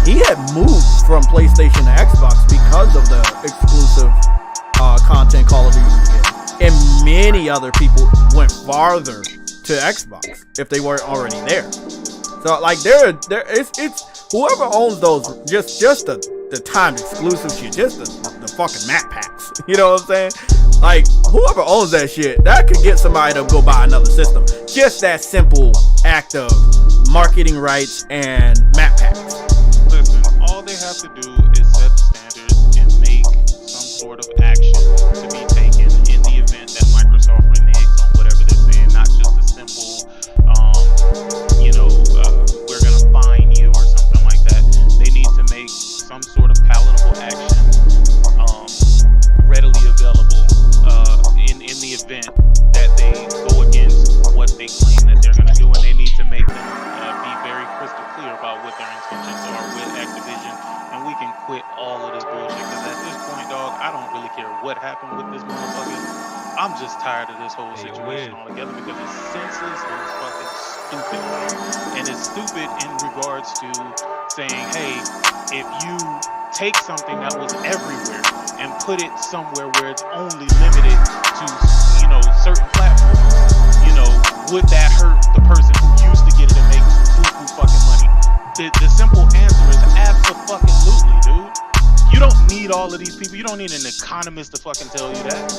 he had moved from PlayStation to Xbox because of the exclusive content Call of Duty was getting. And many other people went farther to Xbox if they weren't already there. So like it's whoever owns those, just the timed exclusive shit, just the fucking map packs. You know what I'm saying? Like, whoever owns that shit, that could get somebody to go buy another system. Just that simple act of marketing rights and map packs.
Listen, all they have to do is set the standards and make some sort of action to be taken in the event that Microsoft reneges on whatever they're saying, not just a simple, we're gonna fine you or something like that. They need to make some sort of palatable action readily available in the event that they go against what they claim that they're gonna do, and they need to make them be very crystal clear about what their intentions are with Activision, and we can quit all of this bullshit, because at this point, dog, I don't really care what happened with this motherfucker. I'm just tired of this whole
Hey,
situation
Wiz.
altogether because it's senseless and it's fucking stupid. And it's stupid in regards to saying, hey, if you take something that was everywhere and put it somewhere where it's only limited to, certain platforms, would that hurt the person who used to get it and make buku fucking money? The simple answer is absolutely, dude. You don't need all of these people. You don't need an economist to fucking tell you that.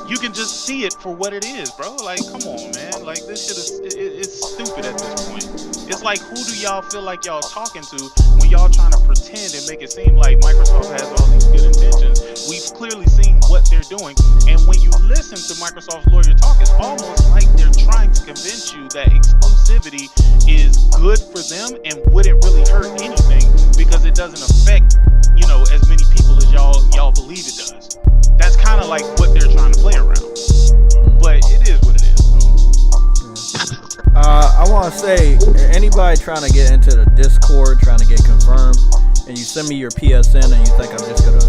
You can just see it for what it is, bro. Like, come on, man. Like, this shit is stupid at this point. It's like, who do y'all feel like y'all talking to when y'all trying to pretend and make it seem like Microsoft has all these good intentions? We've clearly seen what they're doing, and when you listen to Microsoft's lawyer talk, it's almost like they're trying to convince you that exclusivity is good for them and wouldn't really hurt anything because it doesn't affect, you know, as many people as y'all believe it does. That's kind of like what they're trying to play around. But it is what it is.
I want to say, anybody trying to get into the Discord, trying to get confirmed, and you send me your PSN and you think I'm just going to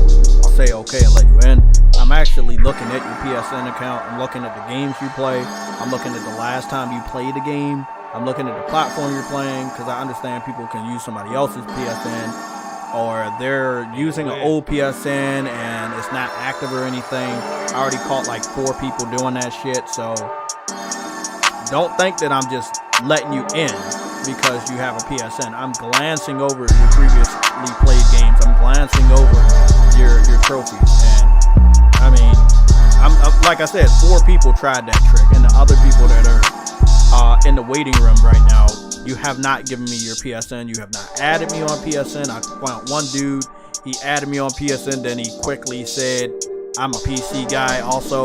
say okay and let you in, I'm actually looking at your PSN account. I'm looking at the games you play. I'm looking at the last time you played a game. I'm looking at the platform you're playing, because I understand people can use somebody else's PSN, or they're using an old PSN and it's not active or anything. I already caught like 4 people doing that shit, so don't think that I'm just letting you in because you have a PSN. I'm glancing over your previously played games. I'm glancing over your trophies, and I mean, I'm like I said, 4 people tried that trick, and the other people that are in the waiting room right now, you have not given me your PSN. You have not added me on PSN. I found one dude, he added me on PSN, then he quickly said I'm a PC guy also,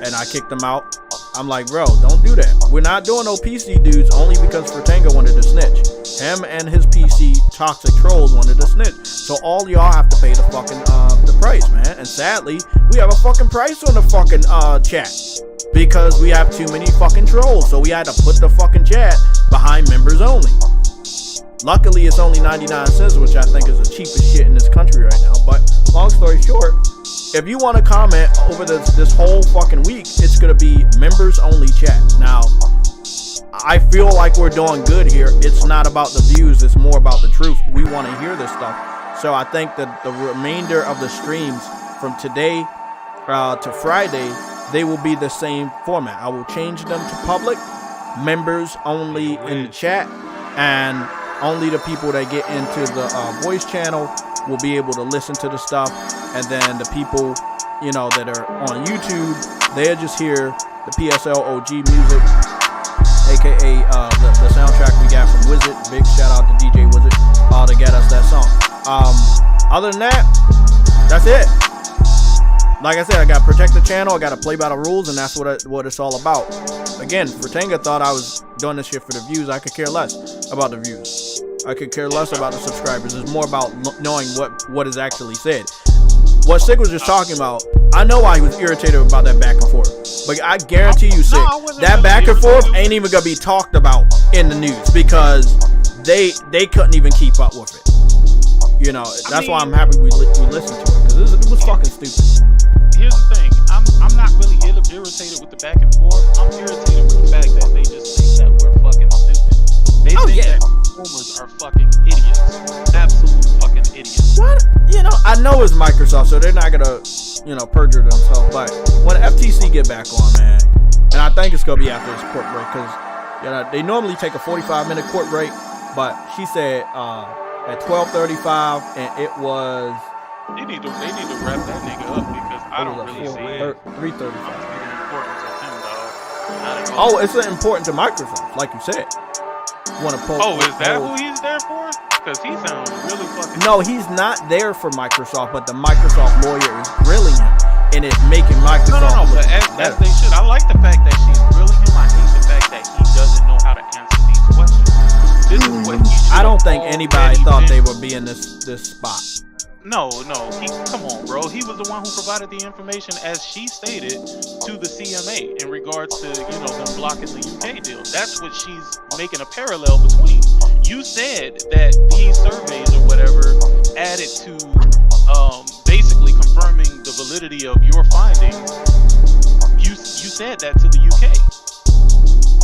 and I kicked him out. I'm like, bro, don't do that. We're not doing no PC dudes only because Fratanga wanted to snitch. Him and his PC toxic trolls wanted to snitch. So all y'all have to pay the fucking the price, man. And sadly, we have a fucking price on the fucking chat because we have too many fucking trolls. So we had to put the fucking chat behind members only. Luckily, it's only 99 cents, which I think is the cheapest shit in this country right now. But long story short, if you want to comment over this whole fucking week, it's going to be members only chat. Now, I feel like we're doing good here. It's not about the views. It's more about the truth. We want to hear this stuff. So I think that the remainder of the streams from today to Friday, they will be the same format. I will change them to public, members only in the chat, and only the people that get into the voice channel will be able to listen to the stuff. And then the people, you know, that are on YouTube, they'll just hear the PSLOG music, aka the soundtrack we got from Wizard. Big shout out to DJ Wizard to get us that song. Other than that, that's it. Like I said, I got to protect the channel, I got to play by the rules, and that's what it's all about. Again, Fratanga thought I was doing this shit for the views. I could care less about the views. I could care less about the subscribers. It's more about knowing what is actually said. What Sig was just talking about, I know why he was irritated about that back and forth. But I guarantee you, Sig, that back and forth ain't even going to be talked about in the news because they couldn't even keep up with it. You know, that's why I'm happy we listened to it, because it was fucking stupid.
Here's the thing, I'm not really irritated with the back and forth. I'm irritated with the fact that they just think that we're fucking stupid. They think that performers are fucking idiots. Absolute fucking idiots.
What? You know, I know it's Microsoft, so they're not gonna, you know, perjure themselves. But when FTC get back on, man, and I think it's gonna be after this court break, because you know, they normally take a 45-minute court break, but she said at 12:35, and it was.
They need to wrap that nigga up because I don't really see
3:35.
the importance of him, dog.
Oh, it's important to Microsoft, like you said.
Oh, is that who he's there for? Because he sounds really fucking.
No, he's not there for Microsoft, but the Microsoft lawyer is grilling him, and it's making Microsoft.
No, but as they should. I like the fact that she's grilling him. I hate the fact that he doesn't know how to answer these questions. This is what he should.
I don't think anybody thought they would be in this spot.
No, come on, bro. He was the one who provided the information, as she stated, to the CMA in regards to, you know, them blocking the UK deal. That's what she's making a parallel between. You said that these surveys or whatever added to basically confirming the validity of your findings. You said that to the UK,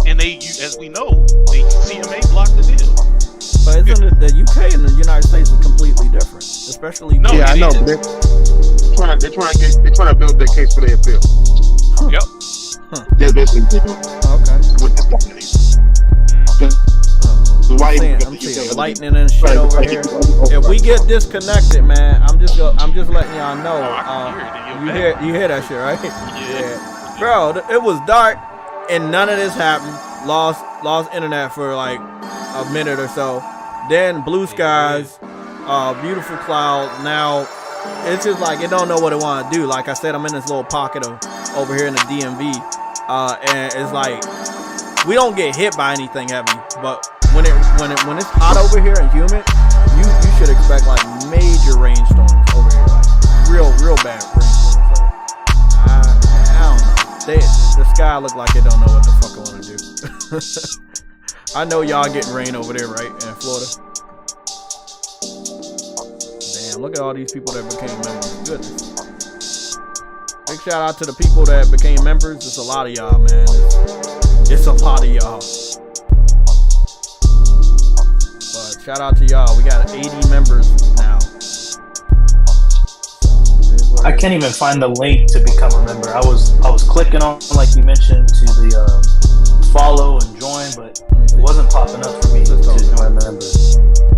and as we know, the CMA blocked the deal.
But isn't it the UK and the United States is completely different, especially?
No,
yeah, I know. But they're trying to build their case for their appeal.
Yep.
That's basically what they're doing.
Okay.
With this company. So why
I'm seeing lightning and shit over here. If we get disconnected, man, I'm just letting y'all know. You hear that shit, right? Yeah. Bro, it was dark and none of this happened. Lost internet for like a minute or so. Then blue skies, beautiful clouds. Now it's just like it don't know what it want to do. Like I said, I'm in this little pocket of over here in the DMV, and it's like we don't get hit by anything heavy, but when it's hot over here and humid, you should expect like major rainstorms over here, like real bad rainstorms. So I don't know. The sky look like it don't know what the fuck I want to do. I know y'all getting rain over there, right, in Florida? Damn, look at all these people that became members. Goodness. Big shout out to the people that became members. It's a lot of y'all, man. It's a lot of y'all. But shout out to y'all. We got 80 members now.
I can't even find the link to become a member. I was clicking on, like you mentioned, to the follow and join, but it wasn't popping up for me to join a member.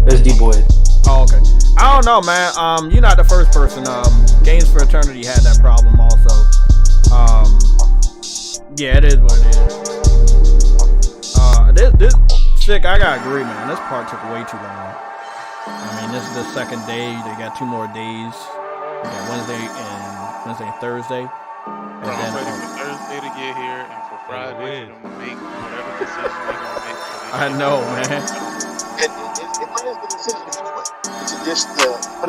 There's D-Boy.
Oh, okay. I don't know, man. You're not the first person. Games for Eternity had that problem also. Yeah, it is what it is. This sick. I gotta agree, man. This part took way too long. I mean, this is the second day. They got 2 more days. We got Wednesday and Thursday. And
I'm
then,
ready for Thursday to get here and for Friday to make whatever decision they're gonna make.
I know, man.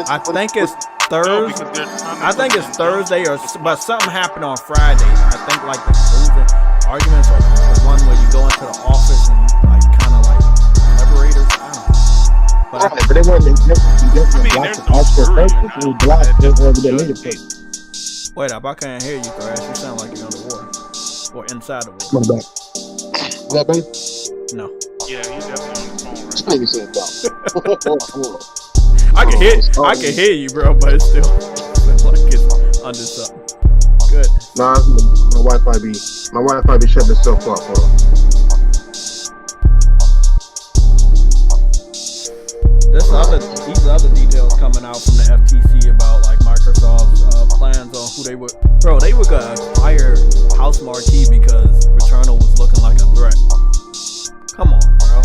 I think it's Thursday. I think it's Thursday, but something happened on Friday. I think like the closing arguments or the one where you go into the office and like kind of like liberators. I don't know.
But they weren't definitely blocked the officer first. It was blocked just over the later place.
Wait up, I can't hear you, Thrash. You sound like you're underwater or inside the water.
Come back. Is that better?
No.
Yeah, he's definitely on the phone right
This nigga said no.
I can hear you, bro, but it's still like it's under something. Good.
Nah, my Wi-Fi be shutting itself off.
These other details coming out from the FTC about like Microsoft's plans on who they would. Bro, they were gonna acquire House Marquee because Returnal was looking like a threat. Come on, bro.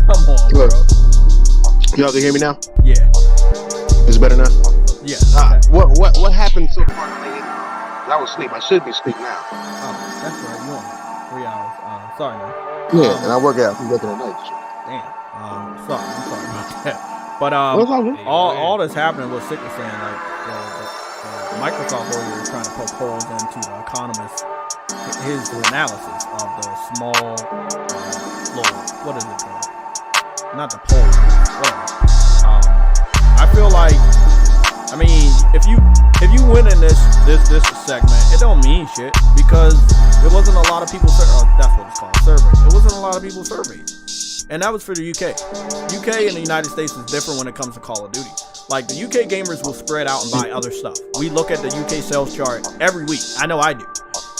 Come on, bro.
Y'all can hear me now?
Yeah.
It's better now?
Yeah.
Okay. What happened so far? I was asleep. I should be asleep now.
Oh, that's right. You on 3 hours. Sorry, man.
Yeah, and I work out. I'm working at night.
Damn. I'm sorry about that. But all that's happening was Sick was saying like the Microsoft lawyer is trying to poke holes into the Economist, his analysis of the small little, what is it called? Not the poll, whatever. I feel like, I mean, if you win in this segment, it don't mean shit because there wasn't a lot of people. That's what it's called, survey. It wasn't a lot of people surveyed, and that was for the UK. UK and the United States is different when it comes to Call of Duty. Like the UK gamers will spread out and buy other stuff. We look at the UK sales chart every week. I know I do.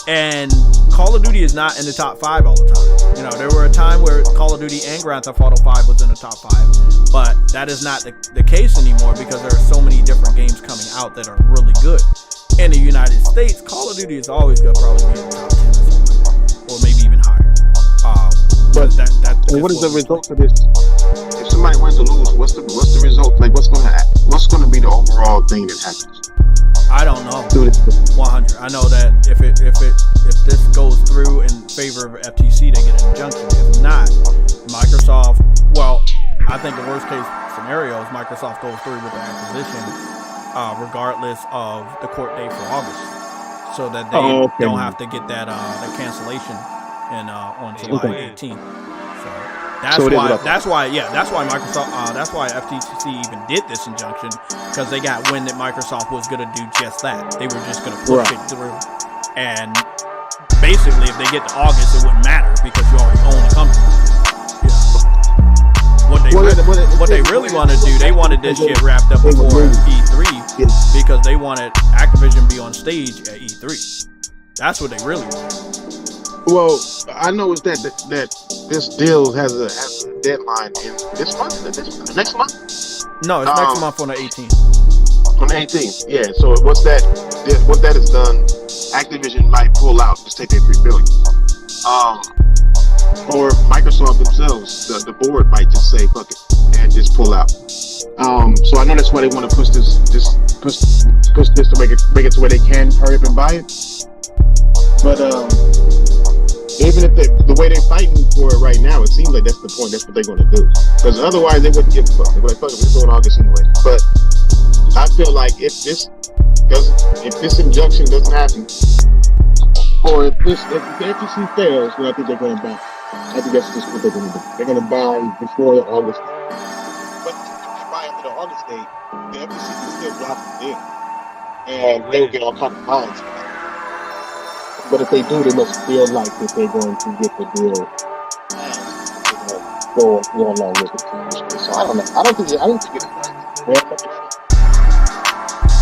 And Call of Duty is not in the top 5 all the time. You know, there were a time where Call of Duty and Grand Theft Auto 5 was in the top 5, but that is not the case anymore because there are so many different games coming out that are really good. In the United States, Call of Duty is always going to probably be in the top 10 or something, or maybe even higher. But
and what is the result of this? If somebody wins or loses, what's the result? Like, what's going to be the overall thing that happens?
I don't know. 100. I know that if this goes through in favor of FTC, they get an injunction. If not, Microsoft. Well, I think the worst case scenario is Microsoft goes through with the acquisition, regardless of the court date for August, so that they don't have to get that the cancellation on July 18th. So that's why Microsoft, that's why FTC even did this injunction, because they got wind that Microsoft was going to do just that. They were just going to push it through. And basically, if they get to August, it wouldn't matter because you already own the company. Yeah. What they really want to do, they wanted this shit wrapped up before E3 because they wanted Activision to be on stage at E3. That's what they really wanted.
Well, I know is that this deal has a deadline in this month, next month?
No, it's next month on the 18th.
On the 18th, yeah. So what that is done, Activision might pull out, just take their $3 billion. Or Microsoft themselves, the board might just say fuck it and just pull out. So I know that's why they want to push this to make it to where they can hurry up and buy it. But even if the way they're fighting for it right now, it seems like that's the point. That's what they're going to do. Because otherwise, they wouldn't give a fuck. They'd be like, "Fuck it, we're doing August anyway." But I feel like if this injunction doesn't happen, or if the FTC fails, then I think they're going to buy. I think that's just what they're going to do. They're going to buy before the August. But if they buy after the August date, the FTC can still block the deal, and they will get all kinds of fines. But if they do, they must feel like that they're going to get the deal passed, go along with it. So I don't know. I don't think it's very much.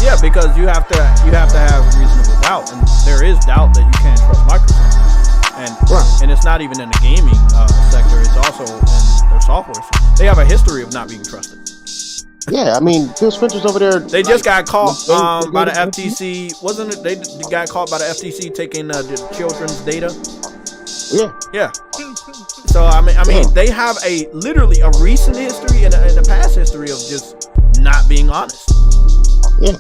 Yeah, because you have to have reasonable doubt, and there is doubt that you can't trust Microsoft, and it's not even in the gaming sector; it's also in their software. So they have a history of not being trusted.
Yeah, I mean, Phil Spencer's over there.
They just got caught by the FTC, wasn't it? They got caught by the FTC taking the children's data. Yeah. So I mean, they have literally a recent history and a past history of just not being honest.
Yeah,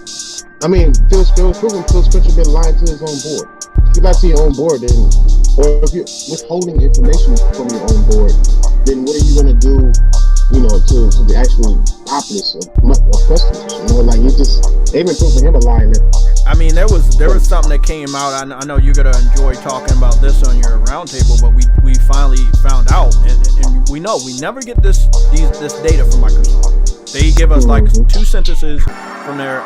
I mean, Phil Spencer been lying to his own board. If you lie to your own board, then, or if you're withholding information from your own board, then what are you going to do? You know, to the actual populace of customers. You know, like they've been proving him a lying.
I mean, there was something that came out. I know you're gonna enjoy talking about this on your roundtable, but we finally found out, and we know we never get this data from Microsoft. They give us like 2 sentences from their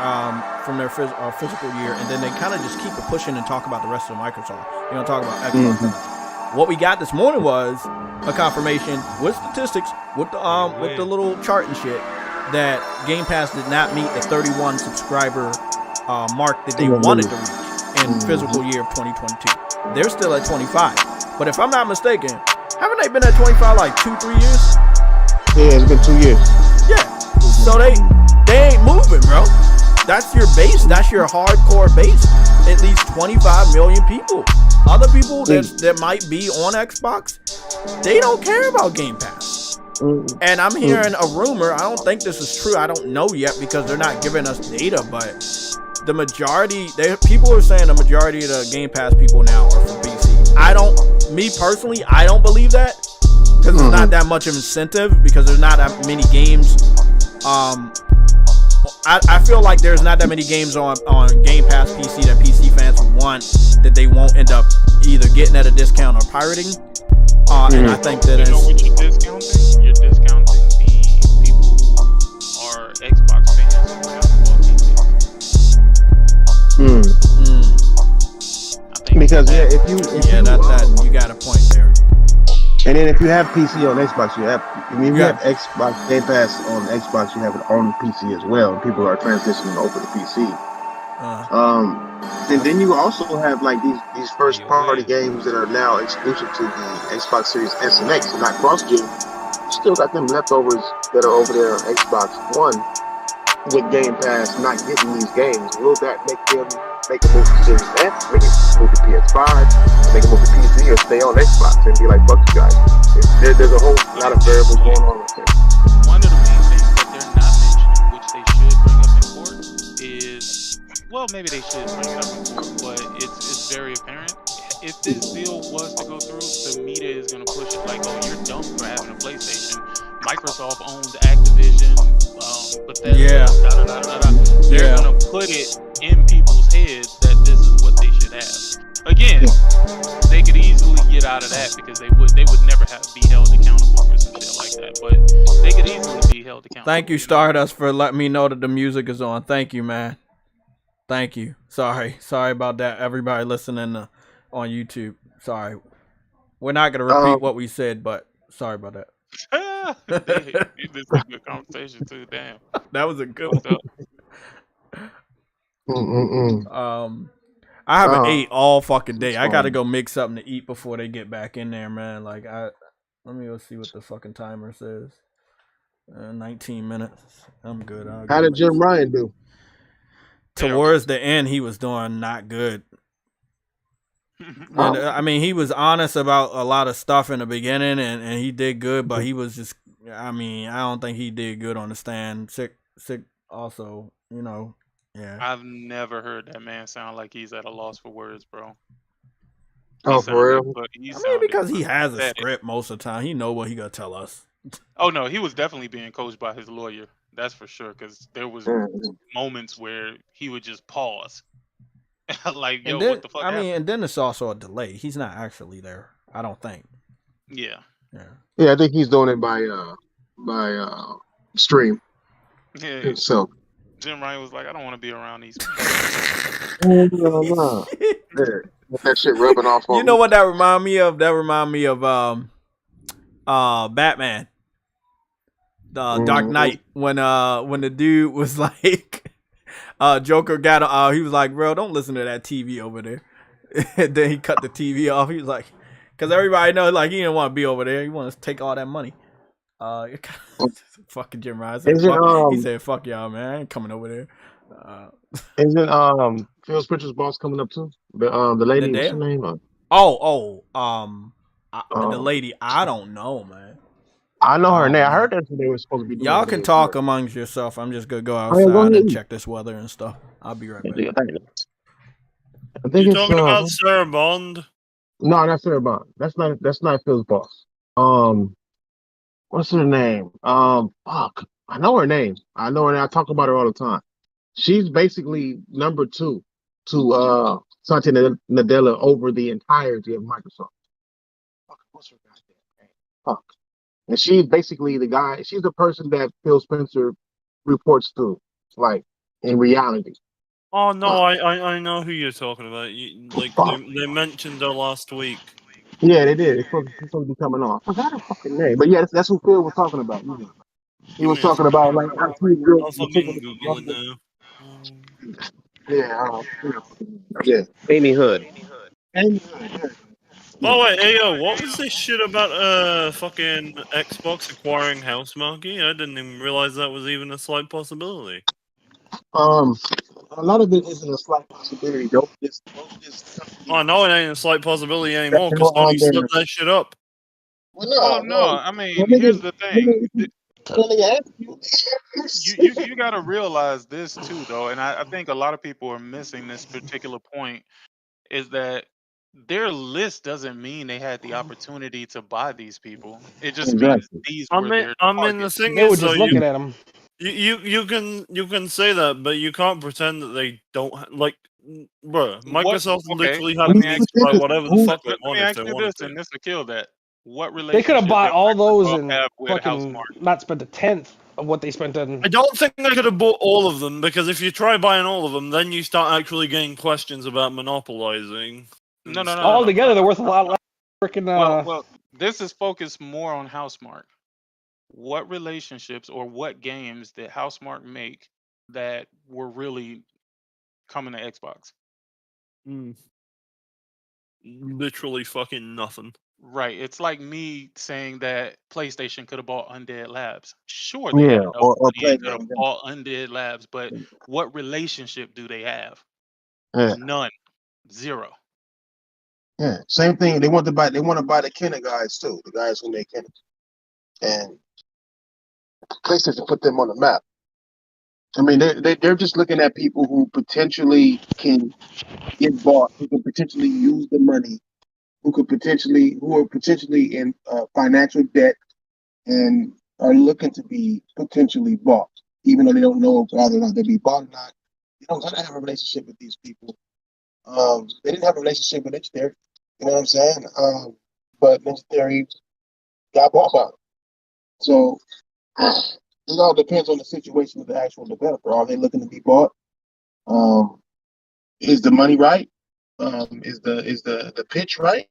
physical year, and then they kind of just keep it pushing and talk about the rest of Microsoft. They don't talk about Xbox. What we got this morning was a confirmation with statistics, with the little chart and shit, that Game Pass did not meet the 31 subscriber mark that they wanted to reach in physical year of 2022. They're still at 25. But if I'm not mistaken, haven't they been at 25 like 2-3 years?
Yeah, it's been 2 years.
Yeah. So they ain't moving, bro. That's your base. That's your hardcore base. At least 25 million people. Other people that might be on Xbox, they don't care about Game Pass. And I'm hearing a rumor. I don't think this is true. I don't know yet because they're not giving us data. But the majority, people are saying the majority of the Game Pass people now are for PC. Me personally, I don't believe that because there's not that much of incentive because there's not that many games. I feel like there's not that many games on Game Pass PC that PC fans would want that they won't end up either getting at a discount or pirating. And I think that
you know what you're discounting? You're discounting the people who are Xbox fans who have bought PC.
Because if you
you got a point there.
And then if you have PC on Xbox, you have Xbox Game Pass on Xbox, you have it on PC as well. And people are transitioning over to PC. And then you also have like these first party games that are now exclusive to the Xbox Series S and X, and not cross-gen. You still got them leftovers that are over there on Xbox One with Game Pass not getting these games. Will that make them make a move to Series X, make a move to PS5, make a move to PC, or stay on Xbox and be like, fuck you guys? There's a whole lot of variables going on with this.
One of the main things that they're not mentioning, which they should bring up in court, is, well, maybe they should bring it up in court, but it's very apparent. If this bill was to go through, the media is going to push it like, oh, you're dumb for having a PlayStation. Microsoft owns Activision, Bethesda, They're going to put it in people's heads that this is what they should have. Again, they could easily get out of that because they would never be held accountable for some shit like that. But they could easily be held accountable.
Thank you, Stardust, for letting me know that the music is on. Thank you, man. Thank you. Sorry about that. Everybody listening on YouTube. Sorry. We're not going to repeat what we said, but sorry about that.
This is a good conversation too. Damn.
That was a good one. I haven't ate all fucking day. I gotta go make something to eat before they get back in there, man. Like let me go see what the fucking timer says. 19 minutes. I'm good.
How did Jim Ryan do?
Towards the end, he was doing not good. And, I mean, he was honest about a lot of stuff in the beginning, and he did good, but he was just, I mean, I don't think he did good on the stand. Sick also, you know, yeah.
I've never heard that man sound like he's at a loss for words, bro.
Oh, for real?
He
I mean,
sounded
because he has a
pathetic.
script most of the time. He know what he gonna tell us.
Oh no, he was definitely being coached by his lawyer. That's for sure. Because there was
Mhm.
moments where he would just pause, like,
And
"Yo,
then
what the fuck
I mean,
happened?"
and then it's also a delay. He's not actually there. I don't think.
Yeah,
Yeah.
Yeah, I think he's doing it by stream
yeah.
himself.
Jim Ryan was like, "I don't want to be around these people."
Oh, no. Yeah, let that shit rubbing off
You
on
know
me.
what that remind me of? That remind me of Batman, the Dark
Mhm.
Knight, when the dude was like Joker got he was like, bro, don't listen to that TV over there. And then he cut the TV off. He was like, because everybody knows like he didn't want to be over there. He wants to take all that money. Fucking Jim Ryan said,
Isn't
fuck. He said, fuck y'all, man. I ain't coming over there.
isn't Phil Spencer's boss coming up too? The lady, what's her
Nadea?
name?
The
Um,
lady, I don't know, man.
I know her
I
name.
don't
I
know.
heard that's what they were supposed to be doing
Y'all
today
can
as well.
talk amongst yourself. I'm just gonna go
Oh, yeah, go
outside and
ahead.
check this weather and stuff. I'll be right back.
Yeah, thank you. I think
You
it's
talking about Sarah Bond?
no, that's Sarah Bond. That's not Phil's boss. What's her name? Fuck. I know her name. I know her name. I talk about her all the time. She's basically number two to Satya Nadella over the entirety of Microsoft. Fuck, what's her goddamn name? Fuck. And she's basically the guy. She's the person that Phil Spencer reports to, like in reality.
Oh no,
Fuck.
I know who you're talking about. Like
Fuck.
they mentioned her last week.
Yeah, they did. It's supposed to be coming on. I forgot her fucking name, but yeah, that's who Phil was talking about. He
Give
was
me a
talking
second.
about like IT girl
I'll
taking
fucking Google it now.
yeah, yeah. Amy Hood. Amy Hood. Yeah.
Oh wait, hey yo, what was this shit about fucking Xbox acquiring Housemarque? I didn't even realize that was even a slight possibility.
A lot of it isn't a slight possibility. Don't this
Oh no, it ain't a slight possibility
that
anymore
they
because
were on
Sony
there.
slipped that shit up.
Well, no, I mean, here's the thing. You got to realize this too, though, and I think a lot of people are missing this particular point. Is that their list doesn't mean they had the opportunity to buy these people. It just means
Exactly.
these
I
were
mean,
their
the
targets.
thing
They were
is though,
just looking at him.
you can say that, but you can't pretend that they don't like. Bro,
What?
Microsoft
Okay,
literally had
let
a
me
means
ask
to
you
buy
this.
whatever the fuck they
Let me
want if
ask
they
you
wanted
this,
to.
and this will kill that. What
They could have
relationship
bought
did
all those
Microsoft
and
have with
fucking
Housemarque?
not spent a tenth of what they spent on.
I don't think they could have bought all of them because if you try buying all of them, then you start actually getting questions about monopolizing.
No, no, no, no,
All
no.
together, they're worth a lot less. Freaking
Well, this is focused more on Housemarque. What relationships or what games did Housemarque make that were really coming to Xbox?
Literally fucking nothing.
Right. It's like me saying that PlayStation could have bought Undead Labs. Sure, they had
Yeah,
enough
or
money and could have
Playground Games.
bought Undead Labs, but what relationship do they have?
Yeah,
None. Zero.
yeah. Same thing. They want to buy the Kenner guys too, the guys who make Kenner. And PlayStation put them on the map. I mean, they're just looking at people who potentially can get bought, who can potentially use the money, who are potentially in financial debt and are looking to be potentially bought, even though they don't know whether or not they'll be bought or not. They don't gotta have a relationship with these people. They didn't have a relationship with Ninja Theory. You know what I'm saying? But Ninja Theory got bought by them. So it all depends on the situation of the actual developer. Are they looking to be bought? Is the money right? Is the pitch right?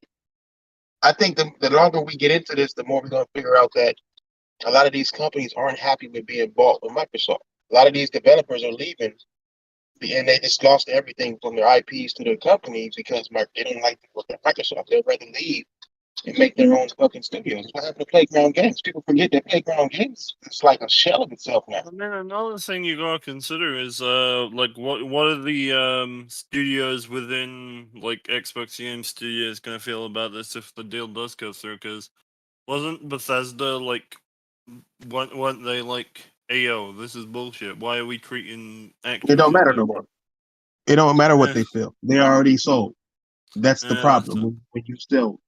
I think the longer we get into this, the more we're gonna figure out that a lot of these companies aren't happy with being bought with Microsoft. A lot of these developers are leaving, and they just lost everything from their IPs to their companies because they don't like to work at Microsoft. They'd rather leave and make their own fucking studios. What happened to Playground Games? People forget that Playground Games is like a shell of itself now.
And then another thing you gotta consider is like what are the studios within like Xbox Game Studios gonna feel about this if the deal does go through? Because wasn't Bethesda like weren't they like, hey yo, this is bullshit? Why are we treating
It don't
Activision
matter no more. It don't matter what they feel. They already sold. That's the
Yeah,
problem when you still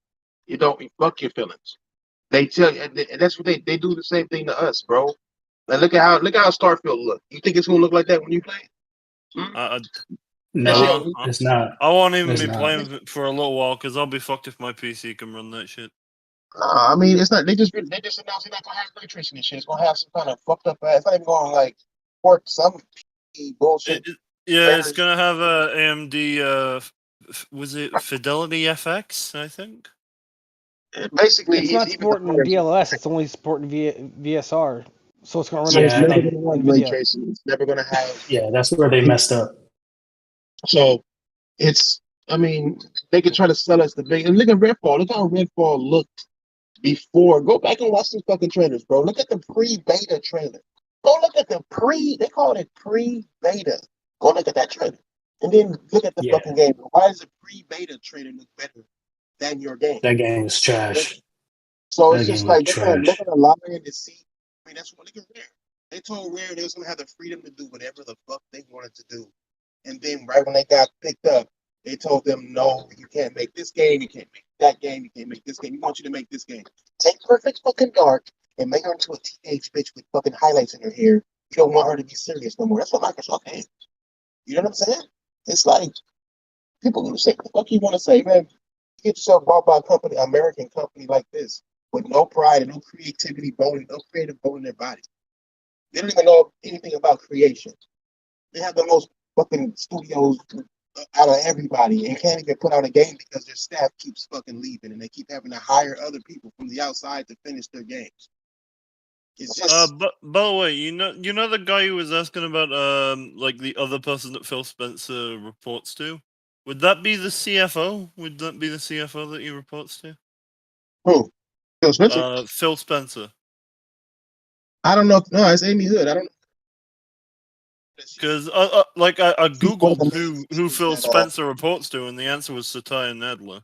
you don't fuck your feelings. They tell you, and that's what they do the same thing to us, bro. Like look at how Starfield look. You think it's gonna look like that when you play it? Hmm?
I,
That shit.
No, it's not.
I won't even
It's
be
not.
playing it for a little while because I'll be fucked if my PC can run that shit.
I mean, it's not. They just announced they're not gonna have ray tracing and shit. It's gonna have some kind of fucked up ass. It's not even going to like work some bullshit.
Yeah, it's gonna have a AMD. Was it Fidelity FX? I think.
Basically,
It's not
even the
supporting
players.
DLS. It's only supporting VSR. So it's going to run
So
on
it's
Yeah,
the
never
same
gonna have ray
NVIDIA.
tracing. It's never gonna have.
yeah, that's where they messed up.
So it's. I mean, they could try to sell us the big. And look at Redfall. Look how Redfall looked before. Go back and watch these fucking trailers, bro. Look at the pre-beta trailer. Go look at the pre. They call it pre-beta. Go look at that trailer, and then look at the
Yeah,
fucking game. Why does a pre-beta trailer look better than your game?
that game is trash.
So
That
it's just
game
like
looked
they're
trash.
gonna lie and deceive. I mean, that's what look at Rare. They told Rare they was gonna have the freedom to do whatever the fuck they wanted to do, and then right when they got picked up, they told them, no, you can't make this game, you can't make that game, you can't make this game. We want you to make this game. Take Perfect fucking Dark and make her into a teenage bitch with fucking highlights in her hair. You don't want her to be serious no more. That's what Microsoft is. You know what I'm saying? It's like people gonna say what the fuck you want to say, man. You get yourself bought by a company, American company like this, with no pride and no creativity bone, no creative bone in their body. They don't even know anything about creation. They have the most fucking studios out of everybody and can't even put out a game because their staff keeps fucking leaving and they keep having to hire other people from the outside to finish their games. It's just
But by the way, you know the guy who was asking about like the other person that Phil Spencer reports to. Would that be the CFO? Would that be the CFO that he reports to?
who? Phil Spencer?
Phil Spencer.
I don't know. No, it's Amy Hood. I don't know.
Because like I
She's one of the
googled
main
who
things
Phil
that
Spencer reports to, and the answer was Satya Nadler.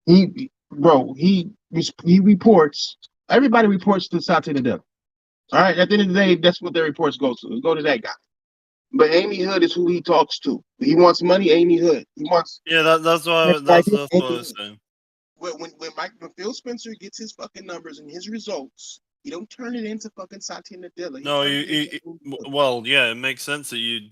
he reports. Everybody reports to Satya Nadella. All right. At the end of the day, that's what their reports go to. Go to that guy. But Amy Hood is who he talks to. He wants money. Amy Hood. He wants.
Yeah, that's what
Like
that's what I
Amy
was
Hood.
saying.
When Phil Spencer gets his fucking numbers and his results, he don't turn it into fucking Satya Nadella. He
No,
turns it into
well, yeah, it makes sense that you'd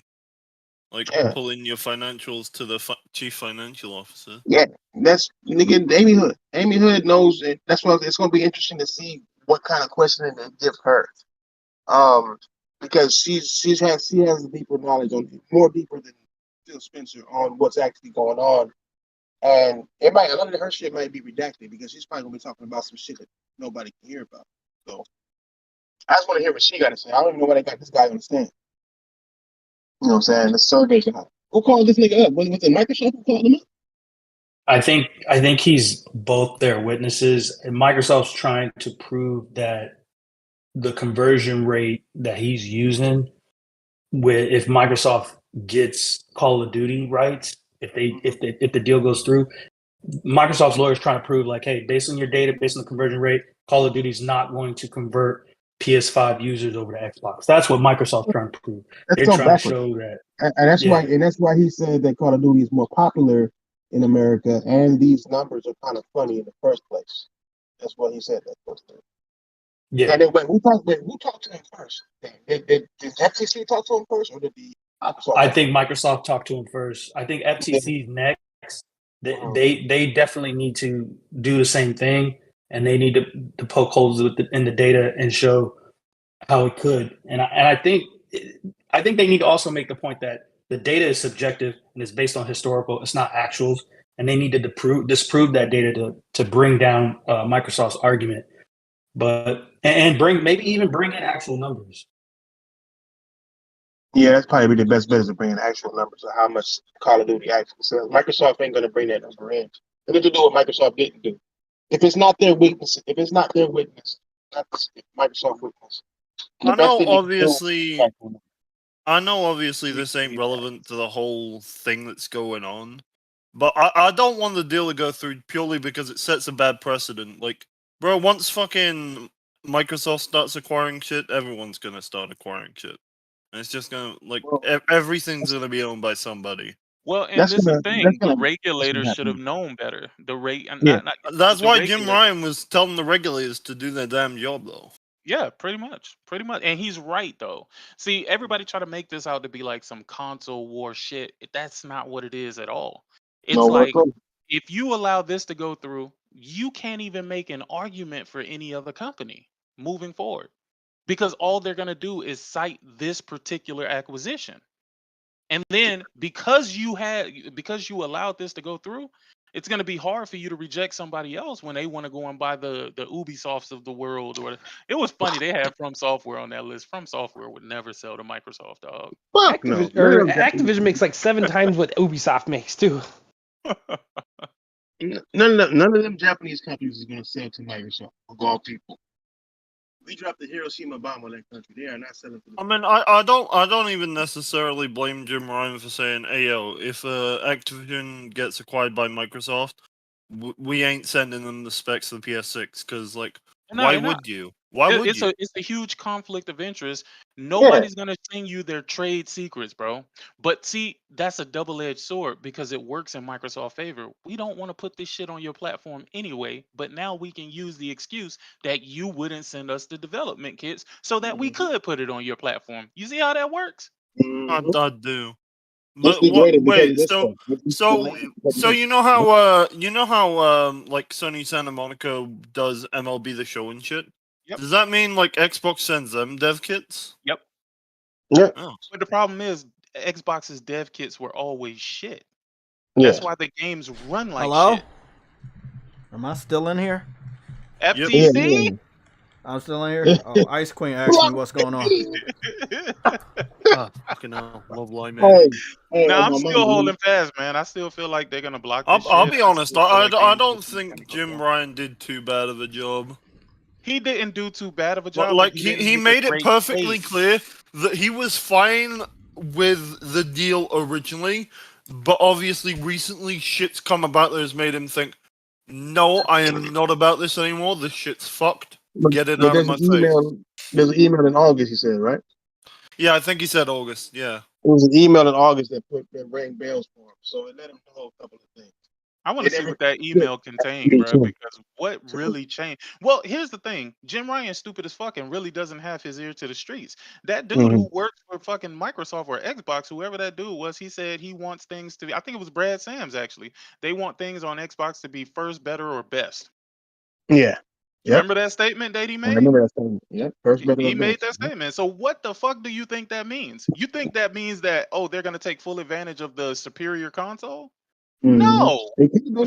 like
yeah.
pull in your financials to the chief financial officer.
Yeah, that's nigga. Amy Hood. Amy Hood knows, and that's why it's going to be interesting to see what kind of questioning they give her. Because she has deeper knowledge on more deeper than Phil Spencer on what's actually going on, and a lot of her shit might be redacted because she's probably going to be talking about some shit that nobody can hear about. So I just want to hear what she got to say. I don't even know why they got this guy on the stand. You know what I'm saying? The survey guy. Who called this nigga up? Was it Microsoft who called him up?
I think he's both their witnesses, and Microsoft's trying to prove that the conversion rate that he's using, with if Microsoft gets Call of Duty rights, if the deal goes through, Microsoft's lawyers trying to prove like, hey, based on your data, based on the conversion rate, Call of Duty's not going to convert PS5 users over to Xbox. That's what Microsoft's trying to prove.
That's
They're
so
trying to
backwards.
show that,
And that's why he said that Call of Duty is more popular in America, and these numbers are kind of funny in the first place. That's what he said. That first thing.
yeah.
And then who talked to him first? Did FTC talk to him first, or did the Microsoft?
I think Microsoft talked to him first. I think FTC's next. They definitely need to do the same thing, and they need to poke holes in the data and show how it could. And I think they need to also make the point that the data is subjective and it's based on historical. It's not actuals, and they need to disprove that data to bring down Microsoft's argument, and bring in actual numbers.
Yeah, that's probably the best bet is to bring in actual numbers of how much Call of Duty actually sells. Microsoft ain't going to bring that number in. They need to do what Microsoft didn't do. If it's not their witness, not Microsoft witness.
I know obviously this ain't relevant to the whole thing that's going on, but I don't want the deal to go through purely because it sets a bad precedent. Like, bro, once fucking Microsoft starts acquiring shit, everyone's gonna start acquiring shit. And it's just gonna, like, everything's gonna be owned by somebody.
Well, and
That's
this is
gonna
the
that's
thing: the
gonna that's gonna
regulators should have
happen.
known better. The rate,
Yeah.
That's
the
why Jim
regulator.
Ryan was telling the regulators to do their damn job, though.
Yeah, pretty much, and he's right though. See, everybody try to make this out to be like some console war shit. That's not what it is at all.
No
It's like
work.
if you allow this to go through, you can't even make an argument for any other company moving forward because all they're gonna do is cite this particular acquisition. And then because you allowed this to go through, it's going to be hard for you to reject somebody else when they want to go and buy the Ubisofts of the world. Or it was funny they had From Software on that list. From Software would never sell to Microsoft, dog.
Fuck no.
Activision makes like 7 times what Ubisoft makes too.
None of them Japanese companies is gonna sell to Microsoft of all people. We dropped the Hiroshima bomb on that country. They are not selling to
I mean, I don't even necessarily blame Jim Ryan for saying, "Hey yo, if Activision gets acquired by Microsoft, we ain't sending them the specs of the PS6 because like,
No,
why
they're not.
would you? Why would you?"
It's a huge conflict of interest. Nobody's gonna send you their trade secrets, bro. But see, that's a double-edged sword because it works in Microsoft's favor. We don't want to put this shit on your platform anyway, but now we can use the excuse that you wouldn't send us the development kits so that we could put it on your platform. You see how that works?
I do.
Let's
But
be
what?
graded because of
Wait,
this
so
stuff.
you know how like Sony Santa Monica does MLB The Show and shit.
Yep.
Does that mean like Xbox sends them dev kits?
Yep.
Yeah.
Oh.
But the problem is Xbox's dev kits were always shit.
Yeah.
That's why the games run like
Hello?
shit.
Am I still in here?
FTC?
I'm still in here? Oh, Ice Queen asked me what's going on.
Fucking hell. Love line, man.
Nah, I'm still holding fast, man. I still feel like they're gonna block this shit.
I'll be honest. I don't
games
think Jim Ryan did too bad of a job.
He didn't do too bad of a job.
Like
but
he made it perfectly clear that he was fine with the deal originally, but obviously recently shit's come about that has made him think, no, I am not about this anymore. This shit's fucked. Get it out of my face.
There's an email in August, he said, right?
Yeah, I think he said August. Yeah.
It was an email in August that rang bells for him. So it let him know a couple of things.
I want to see what that email contained, bro, because what really changed? Well, here's the thing. Jim Ryan's stupid as fuck and really doesn't have his ear to the streets. That dude who works for fucking Microsoft or Xbox, whoever that dude was, he said he wants things to be, I think it was Brad Sams, actually. They want things on Xbox to be first, better, or best.
Yeah.
Remember that statement that he made?
I remember that statement. Yeah. First, better,
He
or
made
best.
that statement. So what the fuck do you think that means? You think that means that, oh, they're going to take full advantage of the superior console? No. No,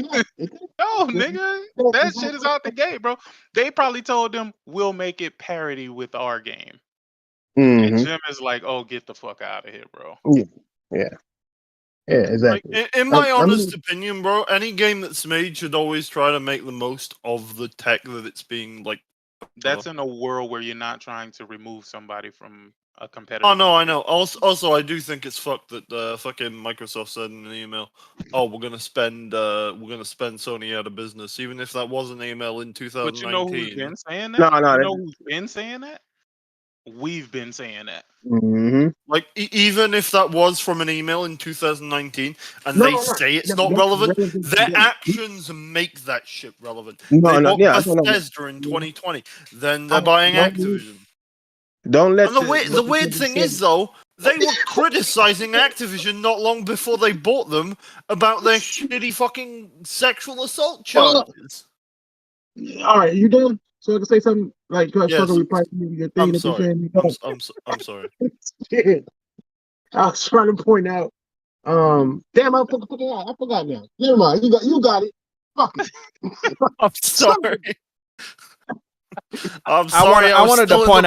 nigga. That shit is out the gate, bro. They probably told them, we'll make it parity with our game. And Jim is like, oh, get the fuck out of here, bro.
Yeah, exactly.
Like, in my honest opinion, bro, any game that's made should always try to make the most of the tech that it's being, like...
That's in a world where you're not trying to remove somebody from a competitor.
Oh, no, I know. Also, I do think it's fucked that fucking Microsoft said in an email, oh, we're gonna spend Sony out of business, even if that was an email in 2019.
But you know who's been saying that?
No,
you know who's been saying that? We've been saying that.
Like, even if that was from an email in 2019, and they say it's not relevant, their actions make that shit relevant. They bought Bethesda in 2020, then they're buying Activision.
Don't let.
And the weird thing is, though, they were criticizing Activision not long before they bought them about their shitty fucking sexual assault charges.
All right, you done? So I can say something like,
yes.
I'm
sorry. I'm sorry.
Shit. I was trying to point out. Damn, I forgot now. Never mind. You got it. Fuck it.
I'm sorry. I'm sorry.
I wanted to point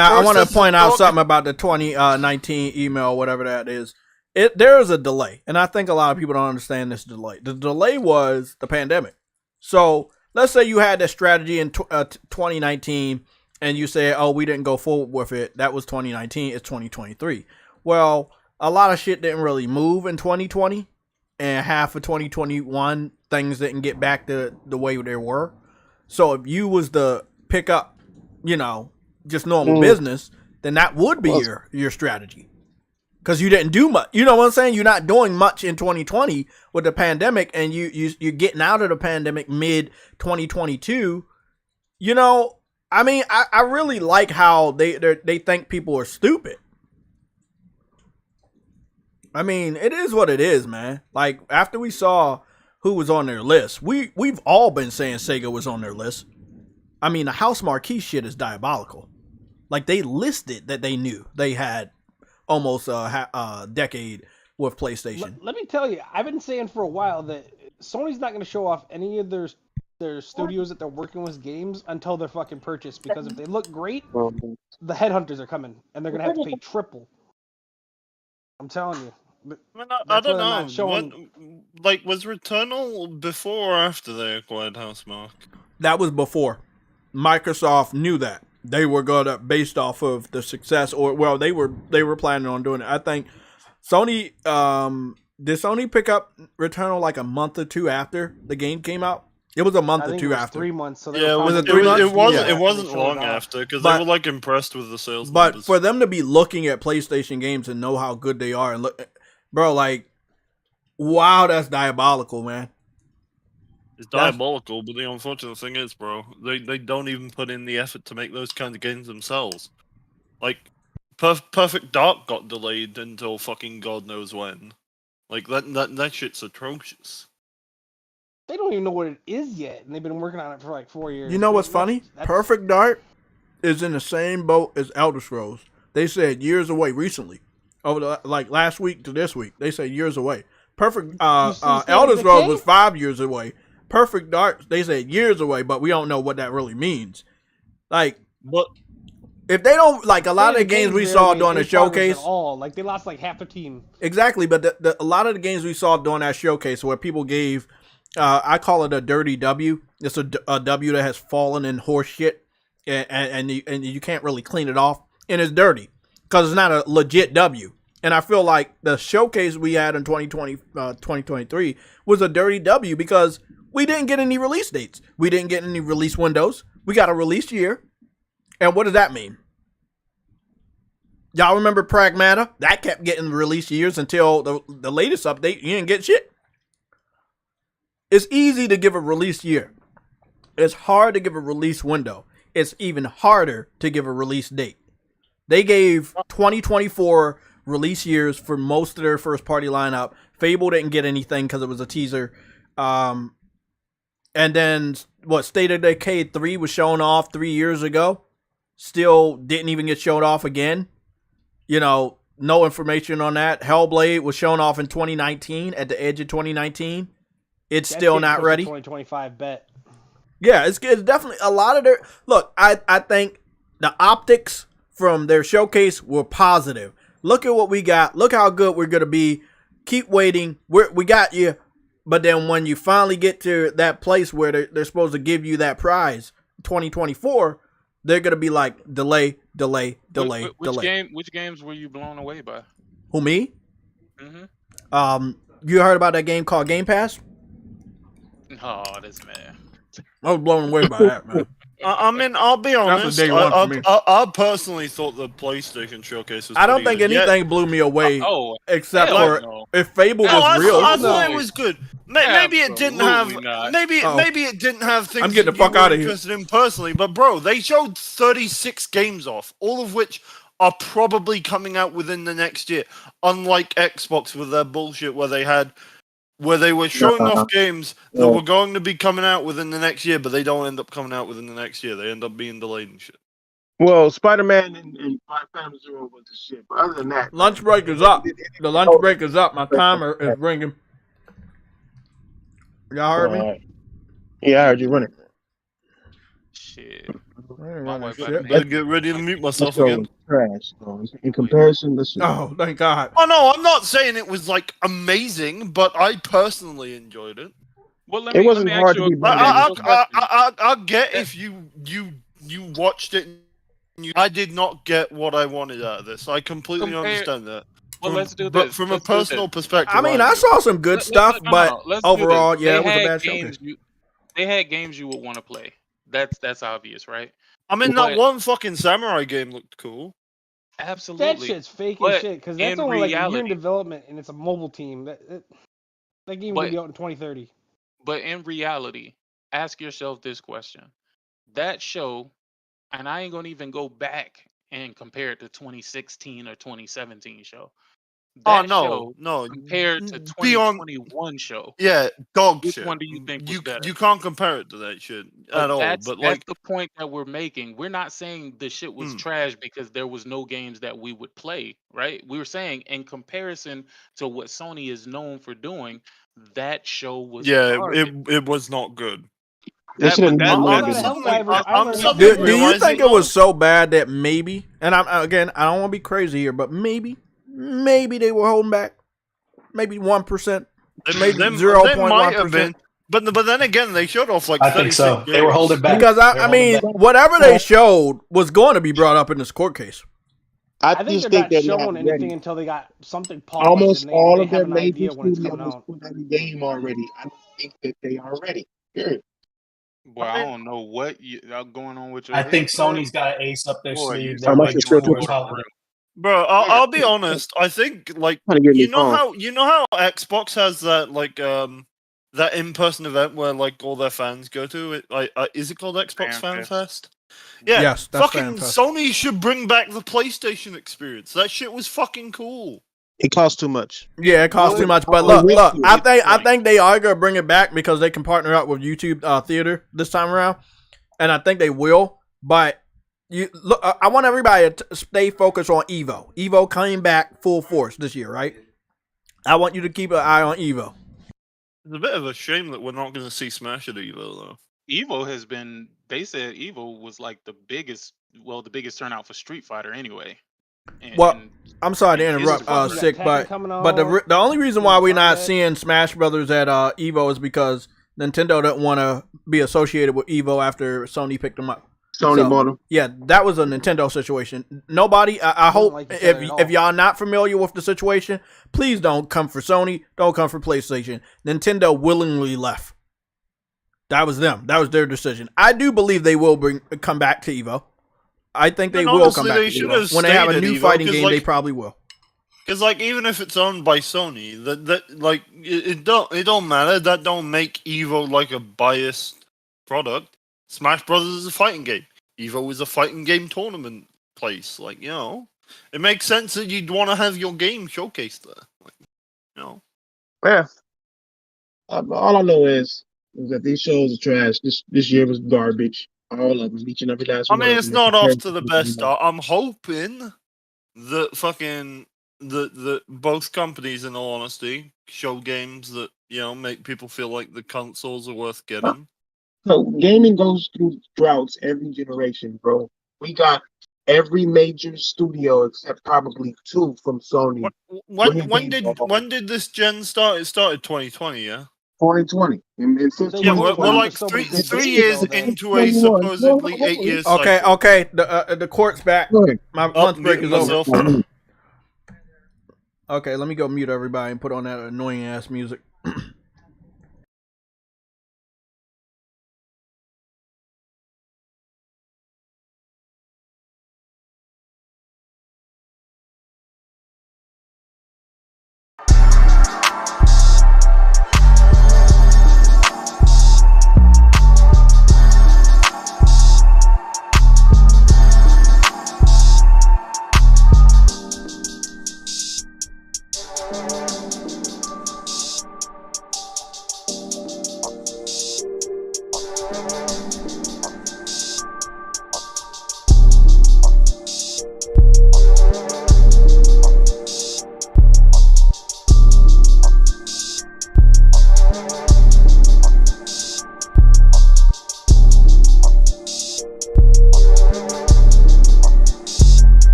out something about the 2019 email, whatever that is. There is a delay, and I think a lot of people don't understand this delay. The delay was the pandemic. So let's say you had that strategy in 2019, and you say, "Oh, we didn't go forward with it." That was 2019. It's 2023. Well, a lot of shit didn't really move in 2020, and half of 2021 things didn't get back to the way they were. So if you was to pick up, just normal business, then that would be your strategy. because you didn't do much. You know what I'm saying? You're not doing much in 2020 with the pandemic, and you're getting out of the pandemic mid 2022. You know, I mean, I really like how they think people are stupid. I mean, it is what it is, man. Like, after we saw who was on their list, we've all been saying Sega was on their list. I mean, the House Marquee shit is diabolical. Like, they listed that they knew they had almost a decade with PlayStation.
Let me tell you, I've been saying for a while that Sony's not going to show off any of their studios that they're working with games until they're fucking purchased. Because if they look great, the headhunters are coming, and they're going to have to pay triple. I'm telling you.
I don't know. Was Returnal before or after they acquired Housemarque?
That was before. Microsoft knew that they were gonna, based off of the success, or well, they were planning on doing it. I think Sony did Sony pick up Returnal like a month or two after the game came out. It was a month or two after.
3 months. So
yeah,
was it 3 months?
It wasn't long after because they were like impressed with the sales.
But
numbers.
for them to be looking at PlayStation games and know how good they are, and look, bro, like, wow, that's diabolical, man.
It's diabolical, but the unfortunate thing is, bro, they don't even put in the effort to make those kind of games themselves. Like, Perfect Dark got delayed until fucking God knows when. Like, that shit's atrocious.
They don't even know what it is yet, and they've been working on it for like 4 years.
You know what's funny? Perfect Dark is in the same boat as Elder Scrolls. They said years away recently. Over the, like, last week to this week, they said years away. Perfect Elder Scrolls was 5 years away. Perfect Dark, they said years away, but we don't know what that really means. Like,
but
if they don't, like, a lot of the games we saw during the showcase,
like, they lost like half the team.
Exactly, but a lot of the games we saw during that showcase where people gave, I call it a dirty W. It's a W that has fallen in horse shit, and you can't really clean it off, and it's dirty because it's not a legit W. And I feel like the showcase we had in 2023 was a dirty W because we didn't get any release dates. We didn't get any release windows. We got a release year. And what does that mean? Y'all remember Pragmata? That kept getting release years until the latest update. You didn't get shit. It's easy to give a release year. It's hard to give a release window. It's even harder to give a release date. They gave 2024 release years for most of their first party lineup. Fable didn't get anything because it was a teaser. And then, State of Decay 3 was shown off 3 years ago. Still didn't even get shown off again. You know, no information on that. Hellblade was shown off in 2019, at the edge of 2019. It's still not ready.
2025 bet.
Yeah, it's definitely a lot of their... Look, I think the optics from their showcase were positive. Look at what we got. Look how good we're going to be. Keep waiting. We got you. But then when you finally get to that place where they're supposed to give you that prize, 2024, they're going to be like, delay.
Which games were you blown away by?
Who, me?
Mm-hmm.
You heard about that game called Game Pass?
Oh, this man.
I was blown away by that, man.
I mean, I'll be honest. I personally thought the PlayStation showcase was.
I don't think anything blew me away except for if Fable was
I
real.
I thought it was good. Maybe it didn't have. Maybe it didn't have things.
I'm getting the fuck out of here.
Interested in personally, but bro, they showed 36 games off, all of which are probably coming out within the next year. Unlike Xbox with their bullshit where they were showing off games that were going to be coming out within the next year, but they don't end up coming out within the next year. They end up being delayed and shit.
Well, Spider-Man and Phantom Zero was the shit. But other than that,
lunch break is up. The lunch break is up. My timer is ringing. Y'all heard me?
Yeah, I heard you running.
Shit.
Better get ready to mute myself again.
Trash. In comparison, this shit.
Oh, thank God.
Oh no, I'm not saying it was like amazing, but I personally enjoyed it.
Well,
it wasn't hard to be.
I get if you watched it. I did not get what I wanted out of this. I completely understand that.
Well, let's do this.
But from a personal perspective,
I mean, I saw some good stuff, but overall, yeah, it was a bad showcase.
They had games you would want to play. That's obvious, right?
I mean, that one fucking samurai game looked cool.
Absolutely.
That shit's fake as shit because that's only like a year in development and it's a mobile team. That game will be out in 2030.
But in reality, ask yourself this question: that show, and I ain't gonna even go back and compare it to 2016 or 2017 show. That show compared to 2021 show.
Yeah, dog
Which
shit.
one do you think was better?
You can't compare it to that shit at all. But
that's the point that we're making. We're not saying the shit was trash because there was no games that we would play, right? We were saying in comparison to what Sony is known for doing, that show was garbage.
it was not good.
They should have
Do you think it was so bad that maybe, and I don't want to be crazy here, but maybe they were holding back, maybe 1%, maybe 0.1%.
But then again, they showed off like
I think so. They were holding back
because I mean, whatever they showed was going to be brought up in this court case.
I
think
just
they're
think
not
they're
showing
not
anything
ready.
until they got something polished.
Almost all of
they
their
have an
major
idea when it's coming
studios
out.
put out a game already. I don't think that they are ready. Period.
Well, I don't know what going on with your.
I think Sony's got an ace up their sleeve.
How much is still to
Bro, I'll be honest. I think like you know how Xbox has that like that in-person event where like all their fans go to it. Like is it called Xbox Fan Fest? Yeah.
Yes, that's
fucking
fantastic.
Sony should bring back the PlayStation experience. That shit was fucking cool.
It costs too much.
Yeah, it costs too much. But look, I think they are gonna bring it back because they can partner up with YouTube Theater this time around, and I think they will. But you look, I want everybody to stay focused on Evo. Evo came back full force this year, right? I want you to keep an eye on Evo.
It's a bit of a shame that we're not going to see Smash at Evo though.
Evo has been. They said Evo was like the biggest turnout for Street Fighter anyway.
I'm sorry to interrupt, Sick, but the only reason why we're not seeing Smash Brothers at Evo is because Nintendo didn't want to be associated with Evo after Sony picked them up.
Sony bought them.
Yeah, that was a Nintendo situation. Nobody. I hope if y'all not familiar with the situation, please don't come for Sony. Don't come for PlayStation. Nintendo willingly left. That was them. That was their decision. I do believe they will come back to Evo. I think they will come back to Evo. When they have a new fighting game, they probably will.
Because like even if it's owned by Sony, that like it don't matter. That don't make Evo like a biased product. Smash Brothers is a fighting game. Evo is a fighting game tournament place. Like, you know, it makes sense that you'd want to have your game showcased there. Like, you know.
Yeah. All I know is that these shows are trash. This year was garbage. All of them, each and every last one.
I mean, it's not off to the best start. I'm hoping that fucking the both companies, in all honesty, show games that, you know, make people feel like the consoles are worth getting.
So gaming goes through droughts every generation, bro. We got every major studio except probably 2 from Sony.
When did this gen start? It started 2020, yeah.
2020. And since
we're like three years into a supposedly 8 years.
Okay. The court's back. My lunch break is over. Okay, let me go mute everybody and put on that annoying ass music.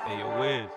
Hey, yo, Wiz.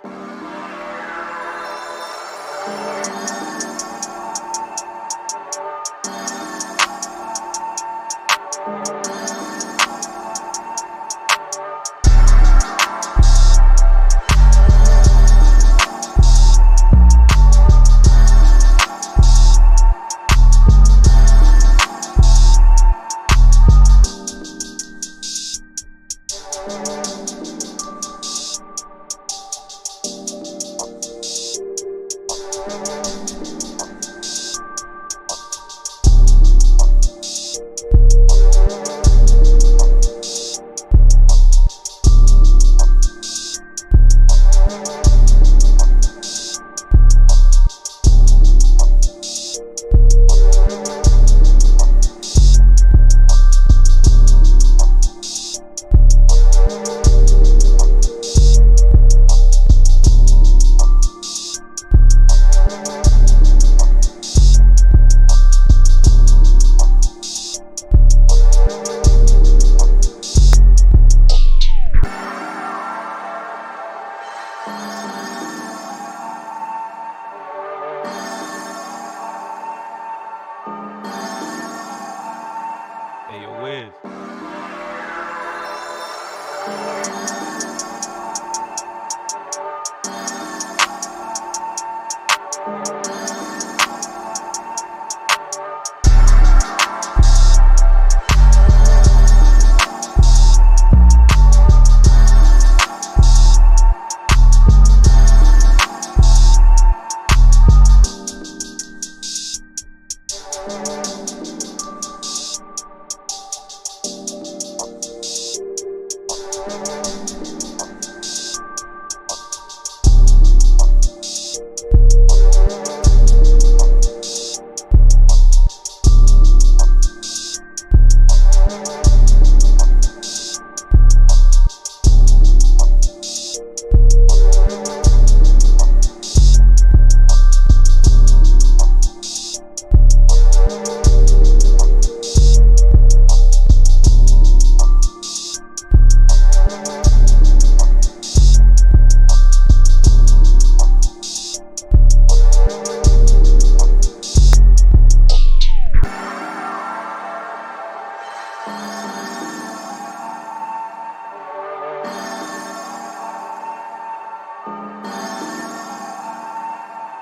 Hey, yo, Wiz.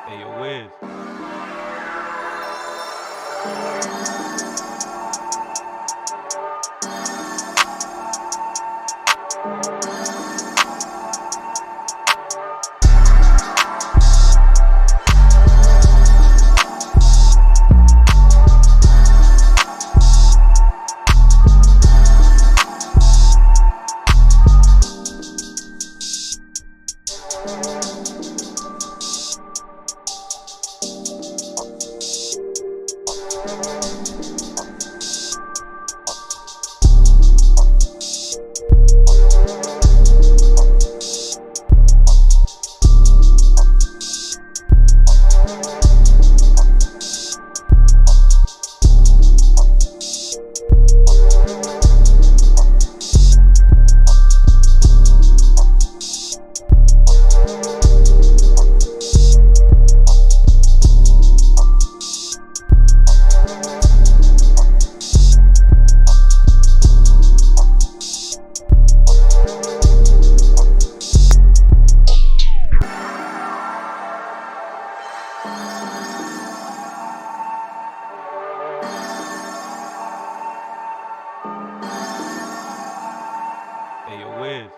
Hey, yo, Wiz. Hey, yo, Wiz.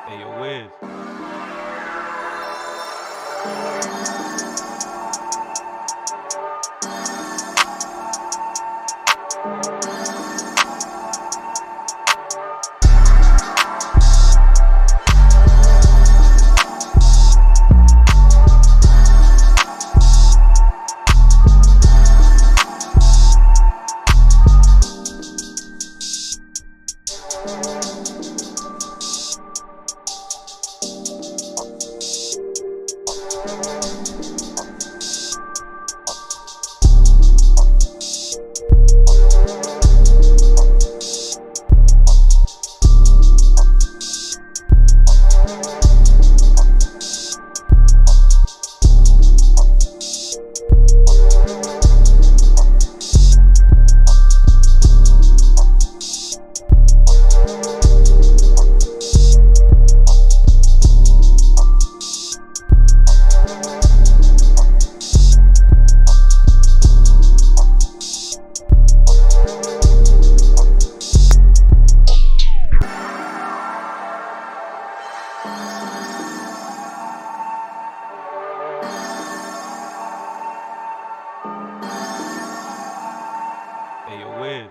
Hey, yo, Wiz. Hey, yo, Wiz.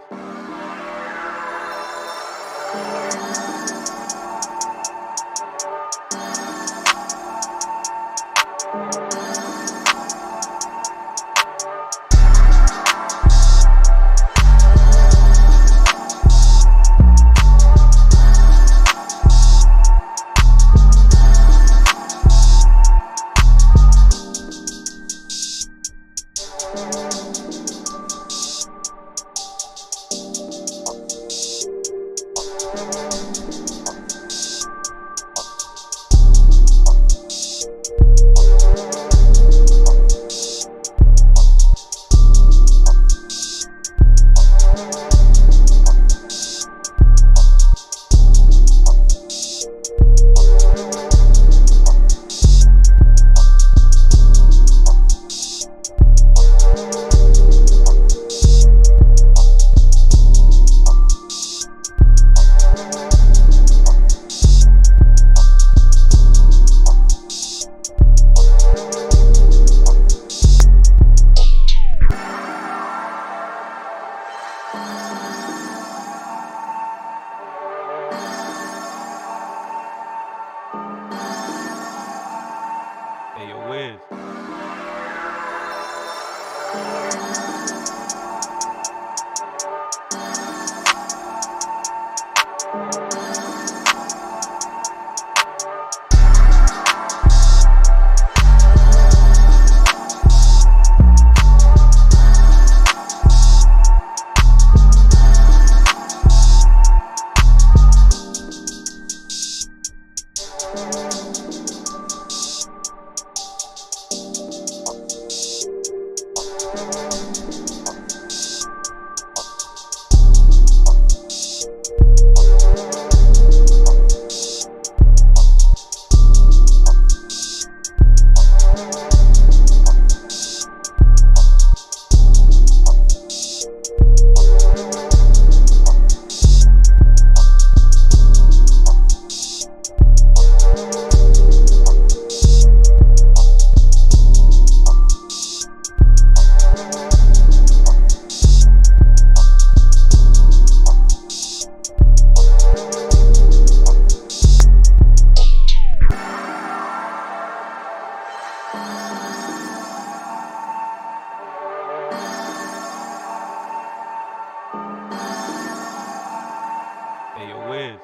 Hey, yo, Wiz.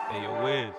Hey, yo, Wiz.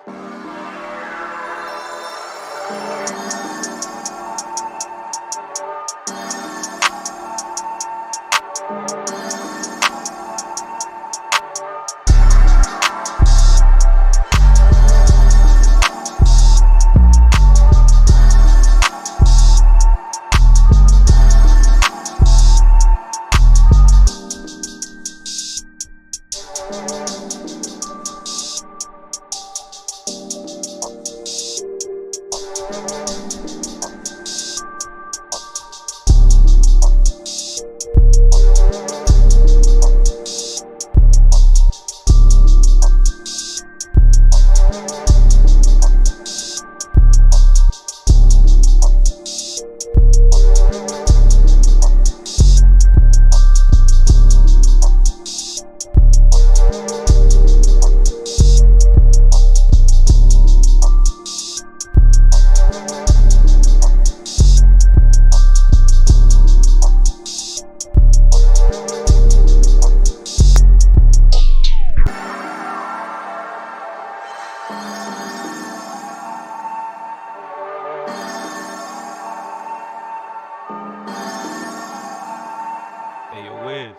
Hey, yo, Wiz.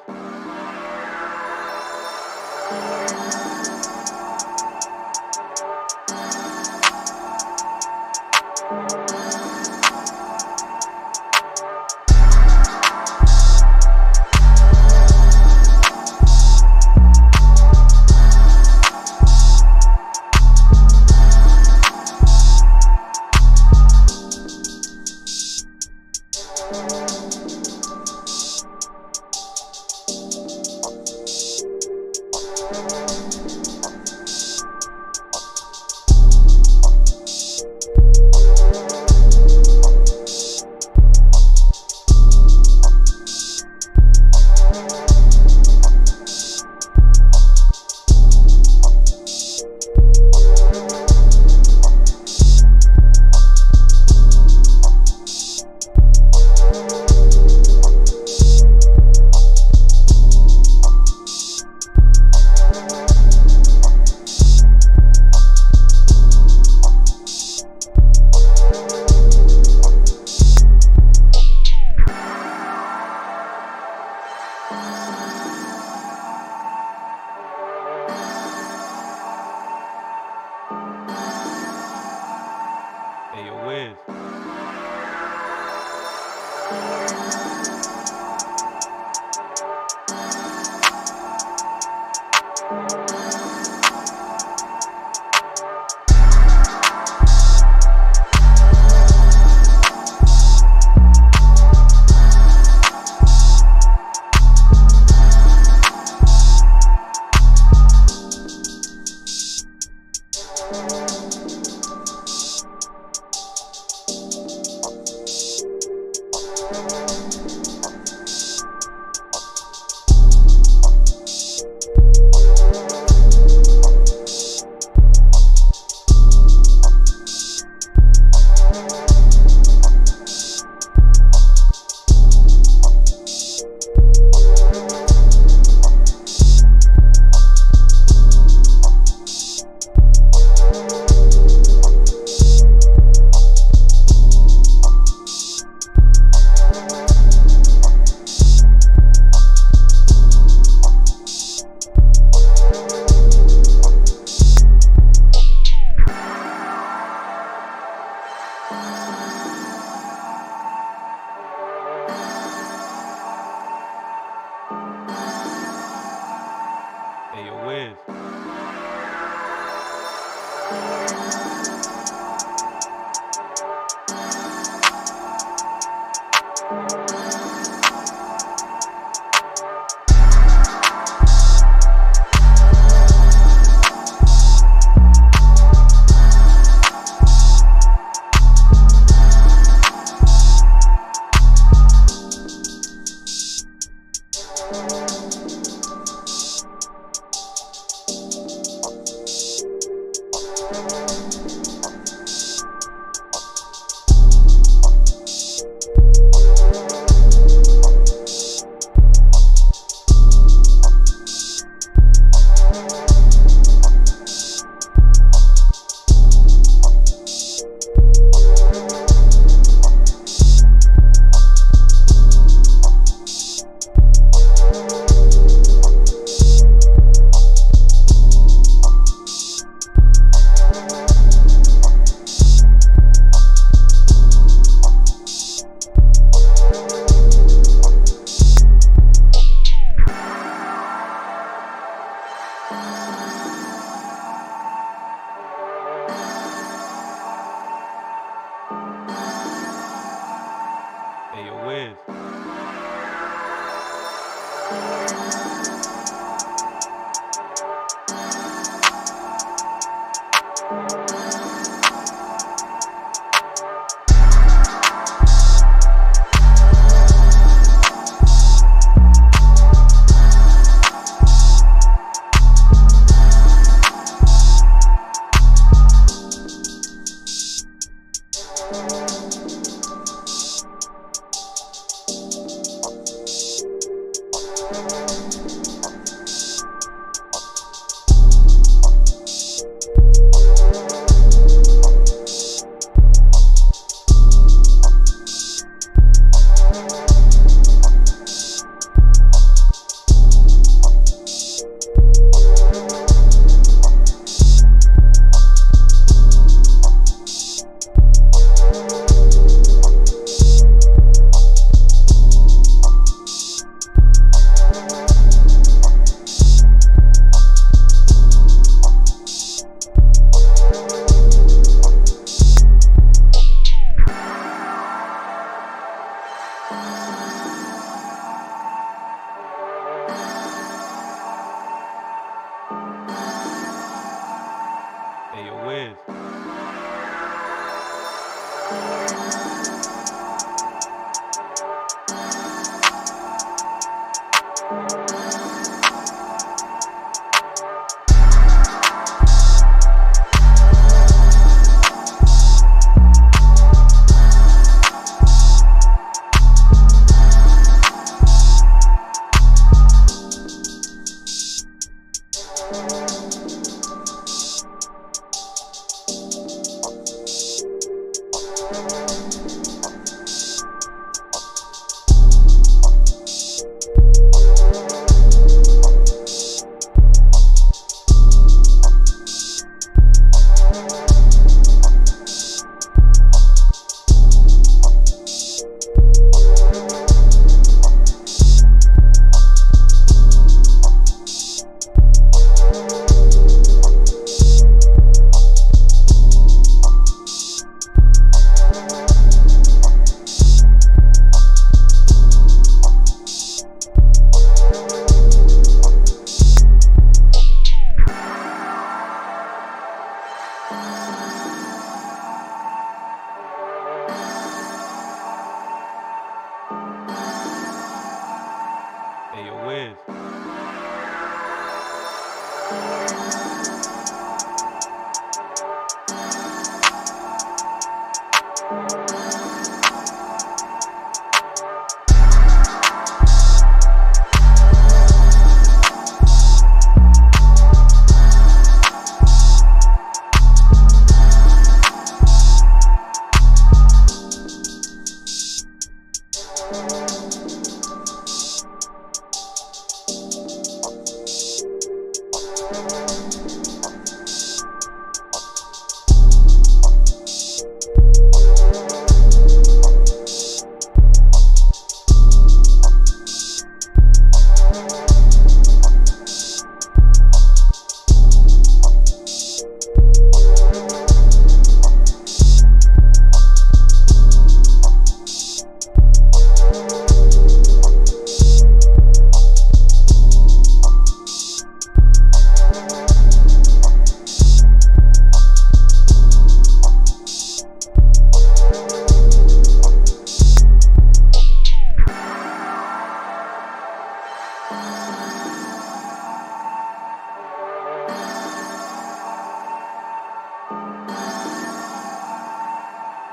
Hey, yo, Wiz. Hey, yo, Wiz. Hey, yo, Wiz.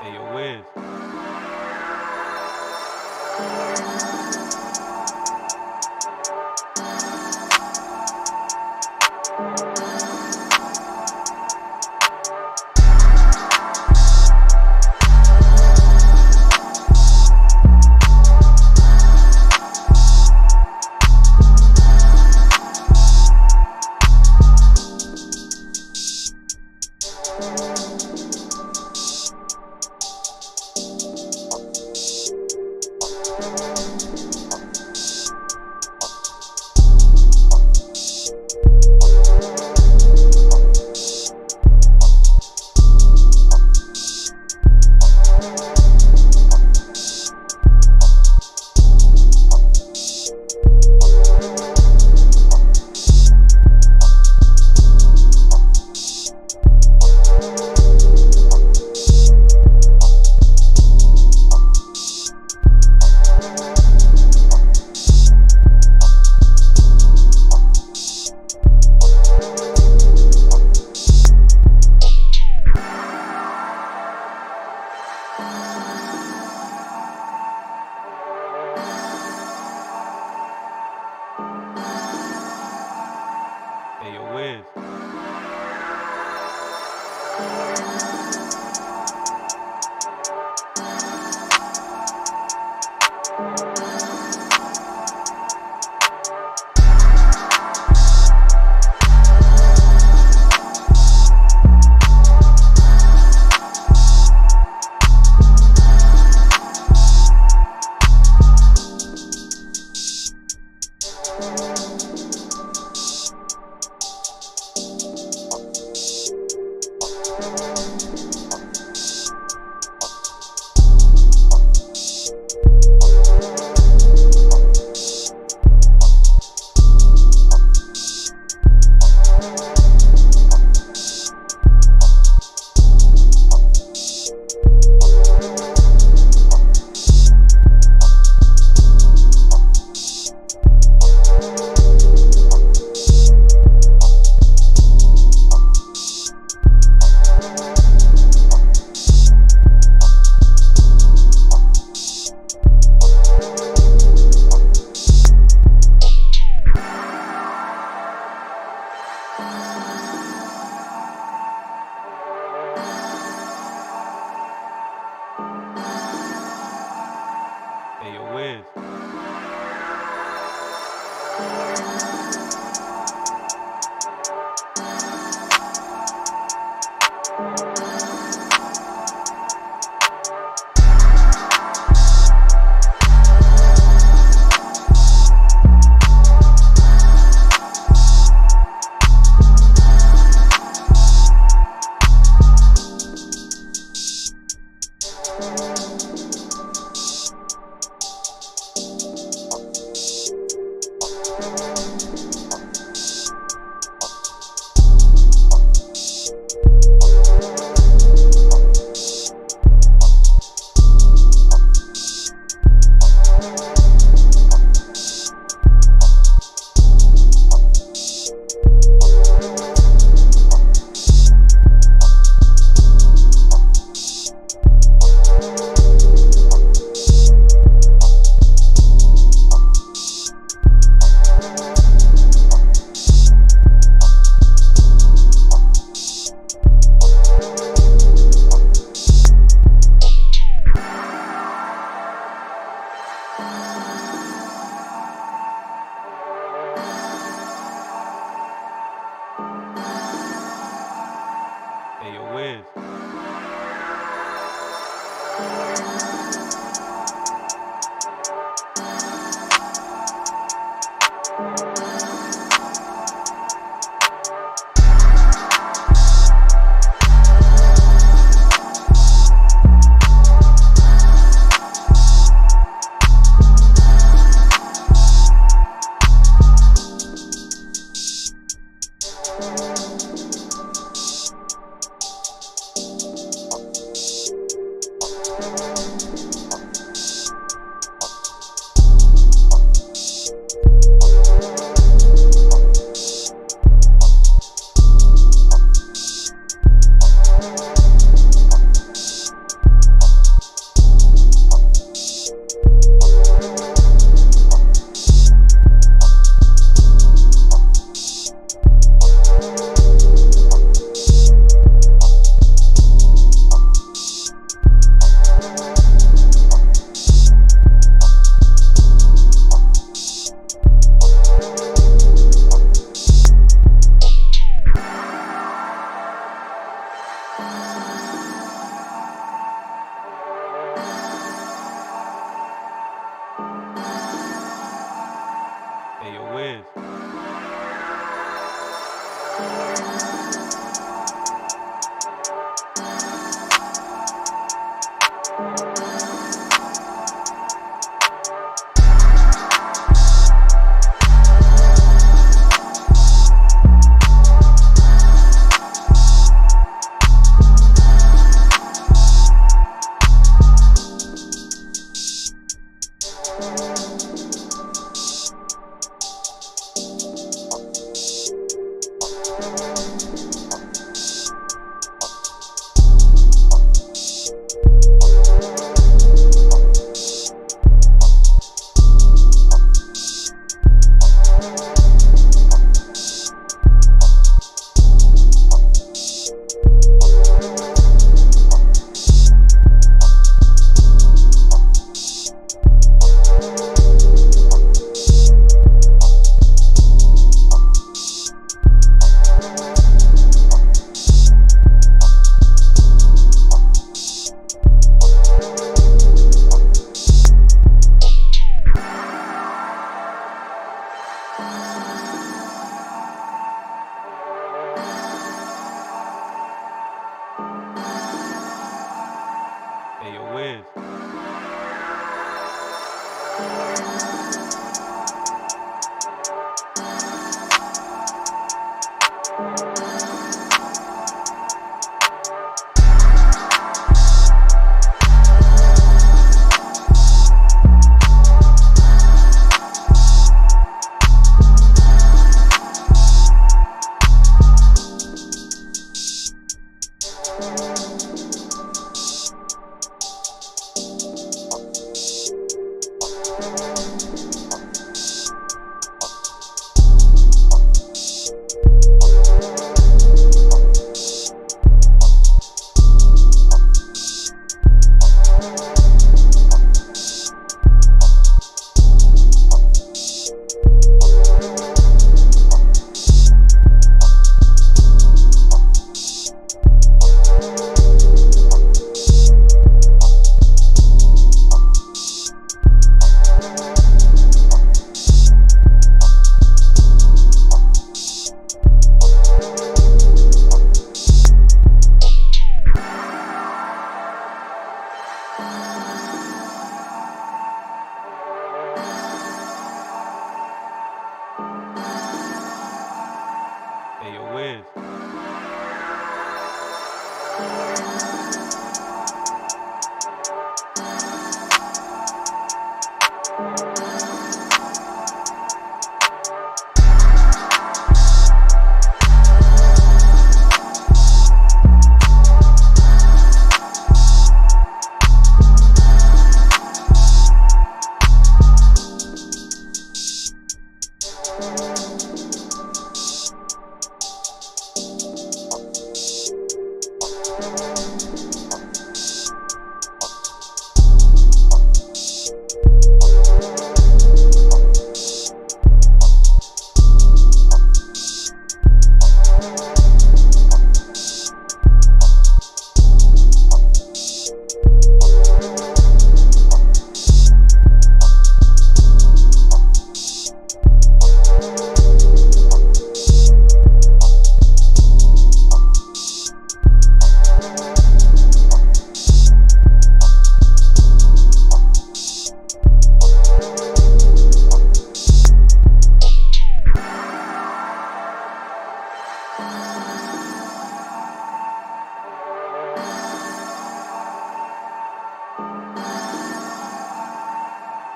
Hey, yo, Wiz. Hey, yo, Wiz. Hey, yo, Wiz. Hey, yo, Wiz.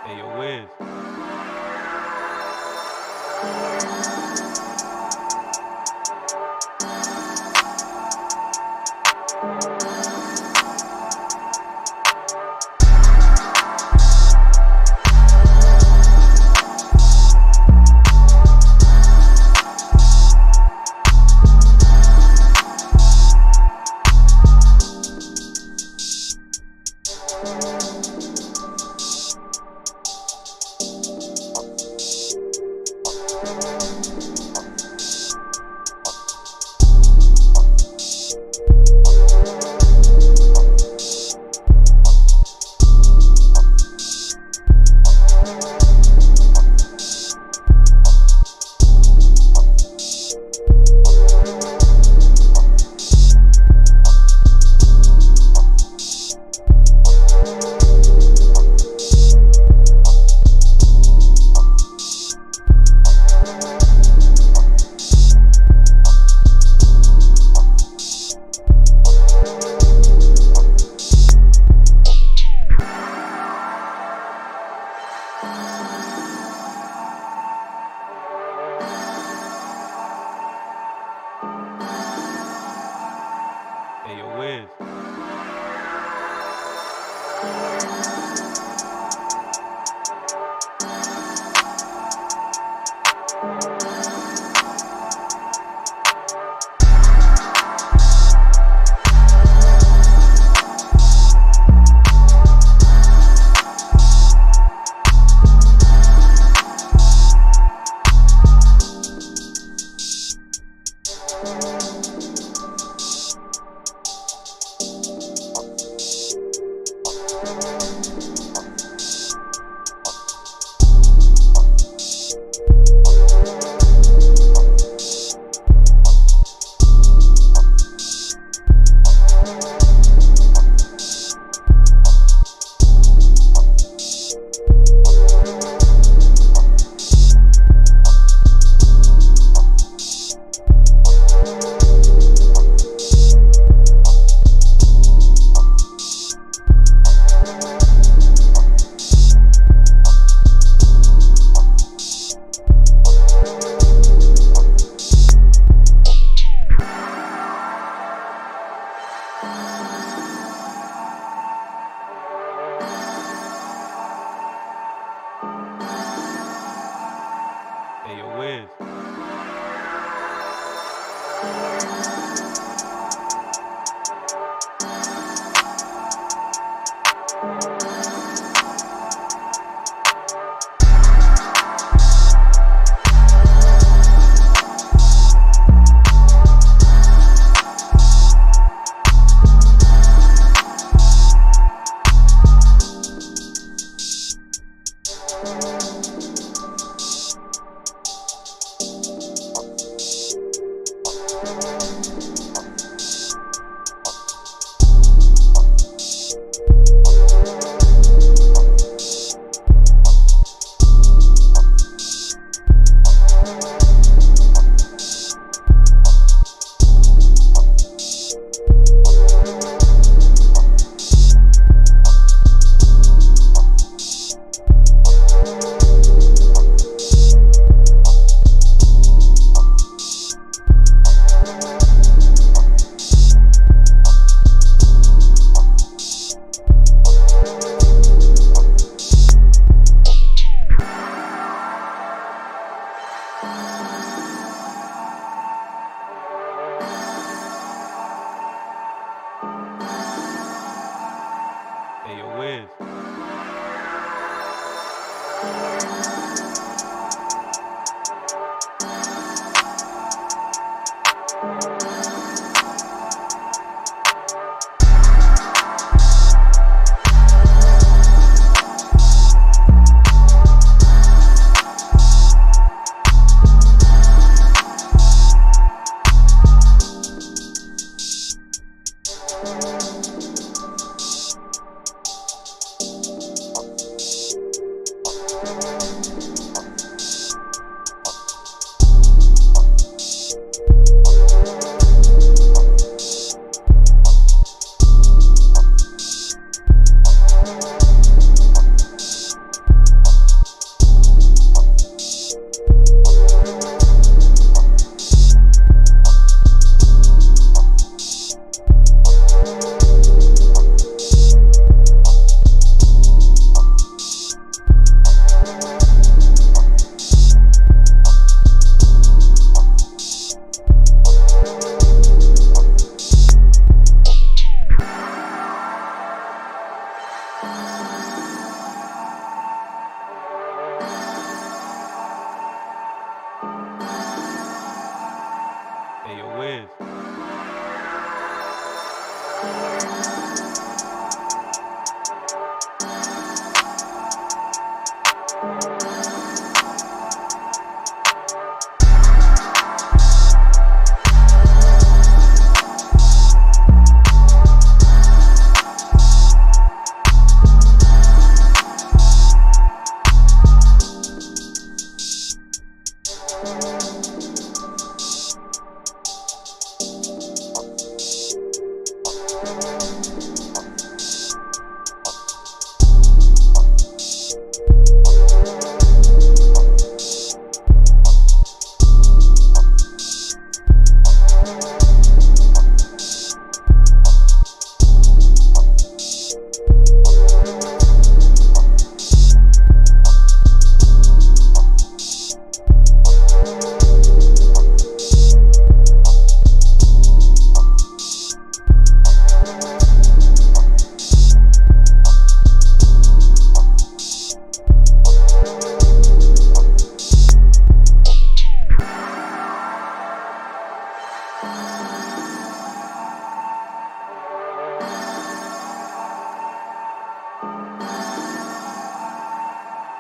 Hey, yo, Wiz. Hey, yo, Wiz. Hey, yo, Wiz.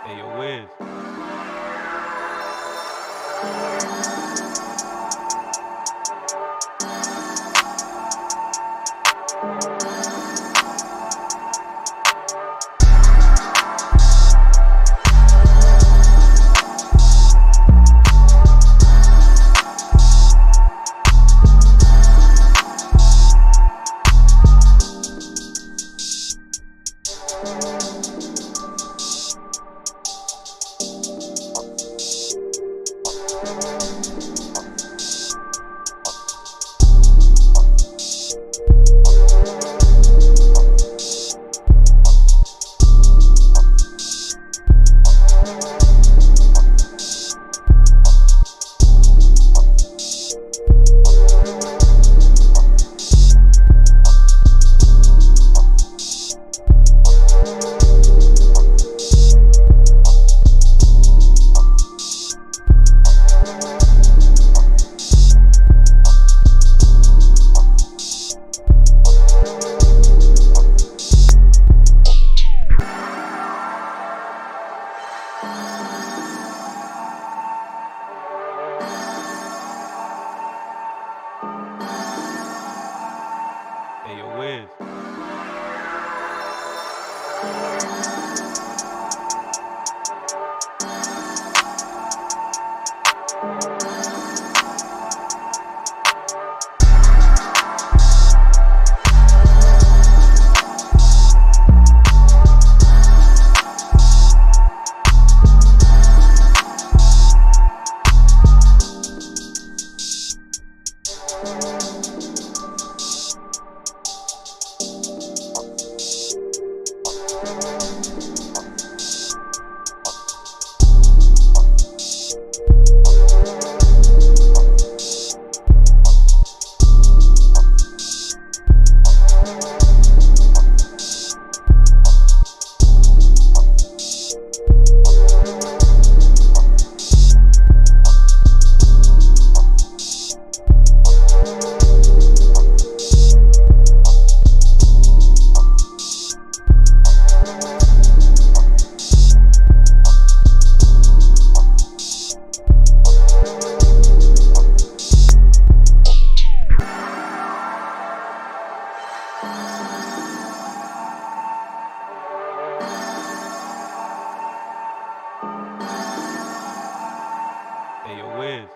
Hey, yo, Wiz. Hey, yo, Wiz. Hey, yo, Wiz.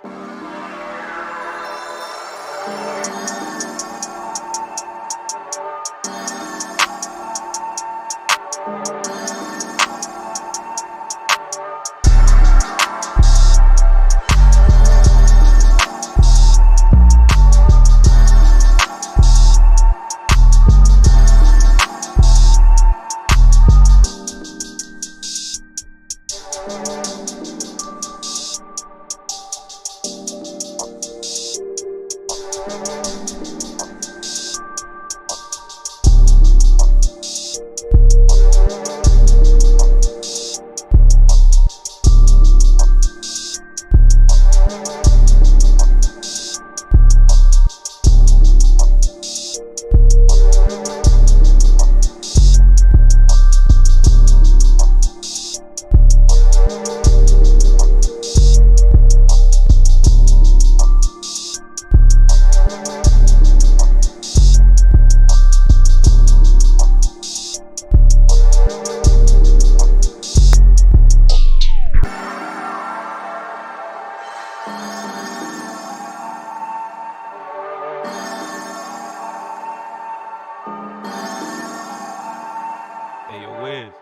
Hey, yo, Wiz.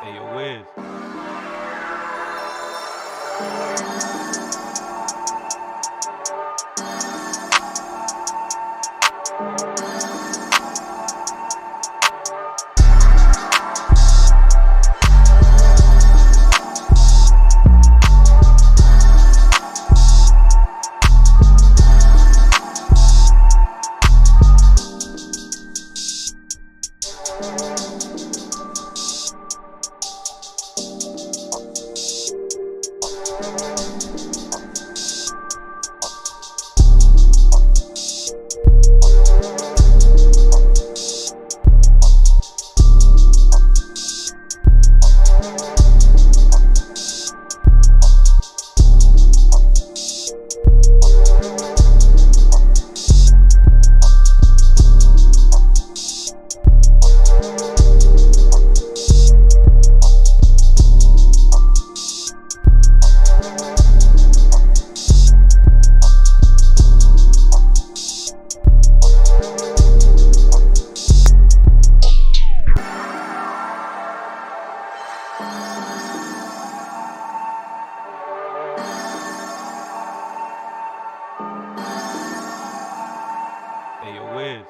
Hey, yo, Wiz. Hey, yo, Wiz.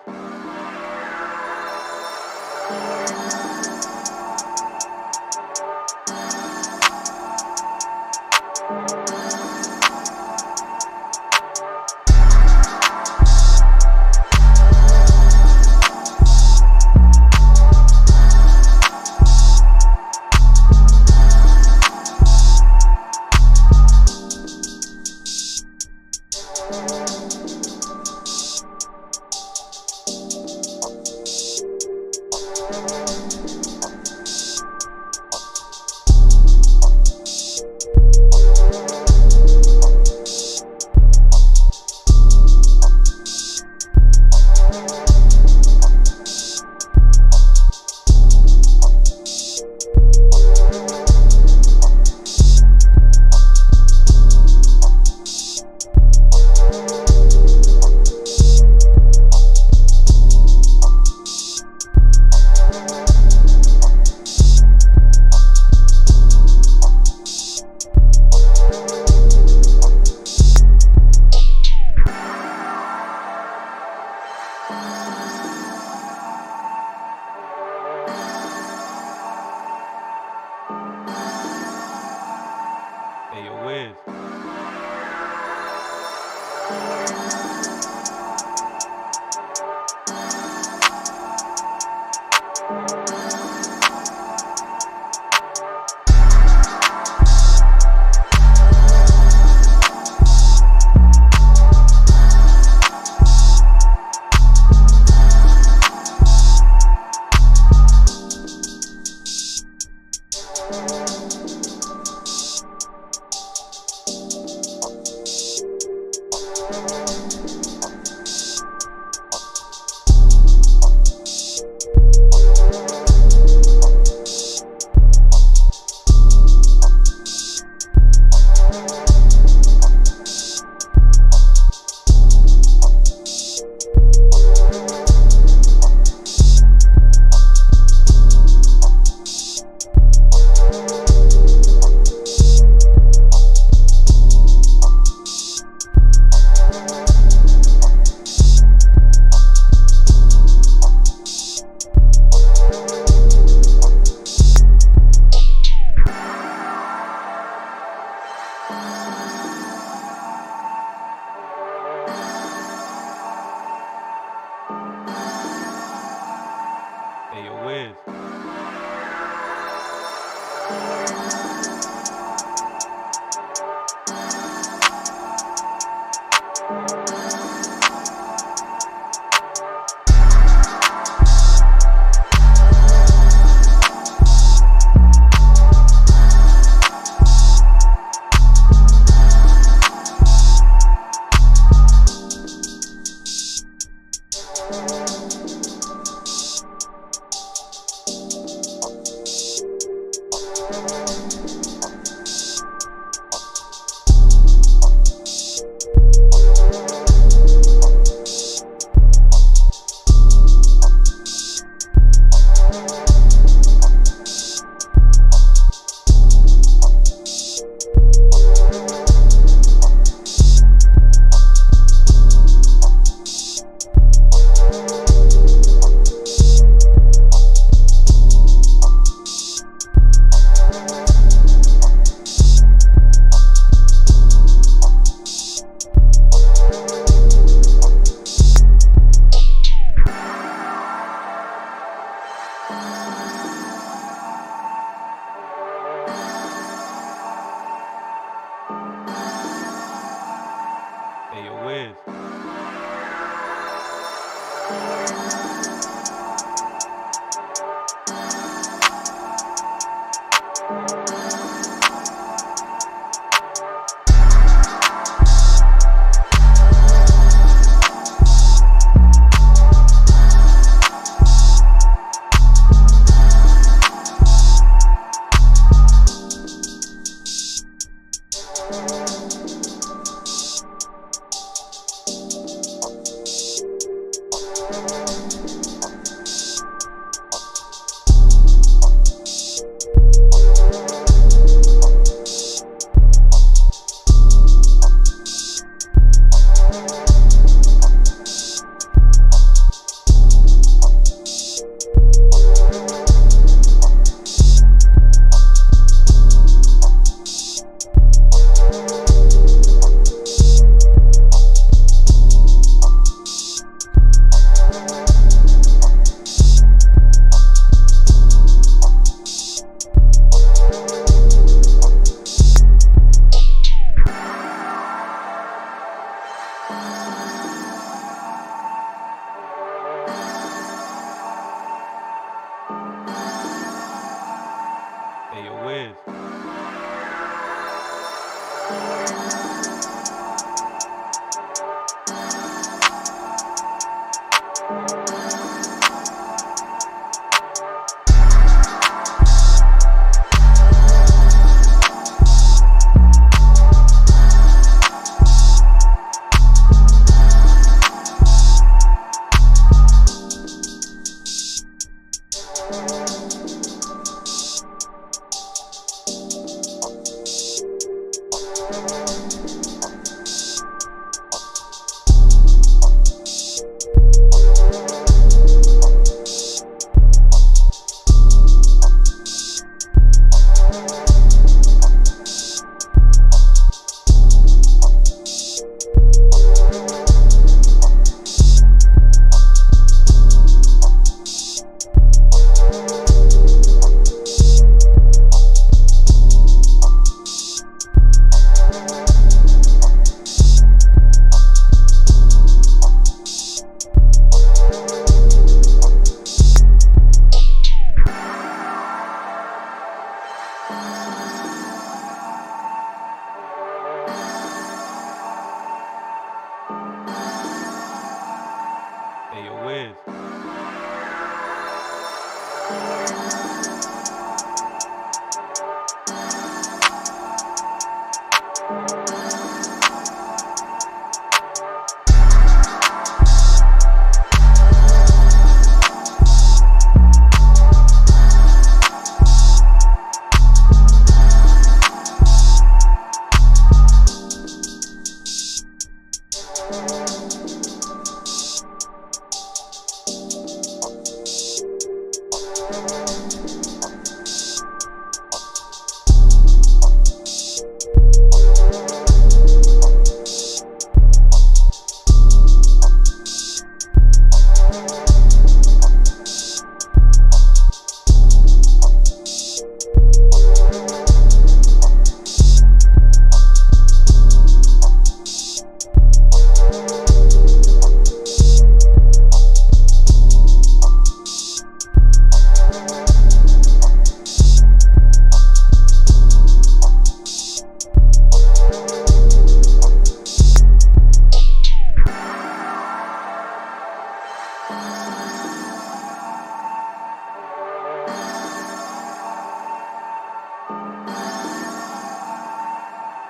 Hey, yo, Wiz. Hey, yo, Wiz. Hey, yo, Wiz.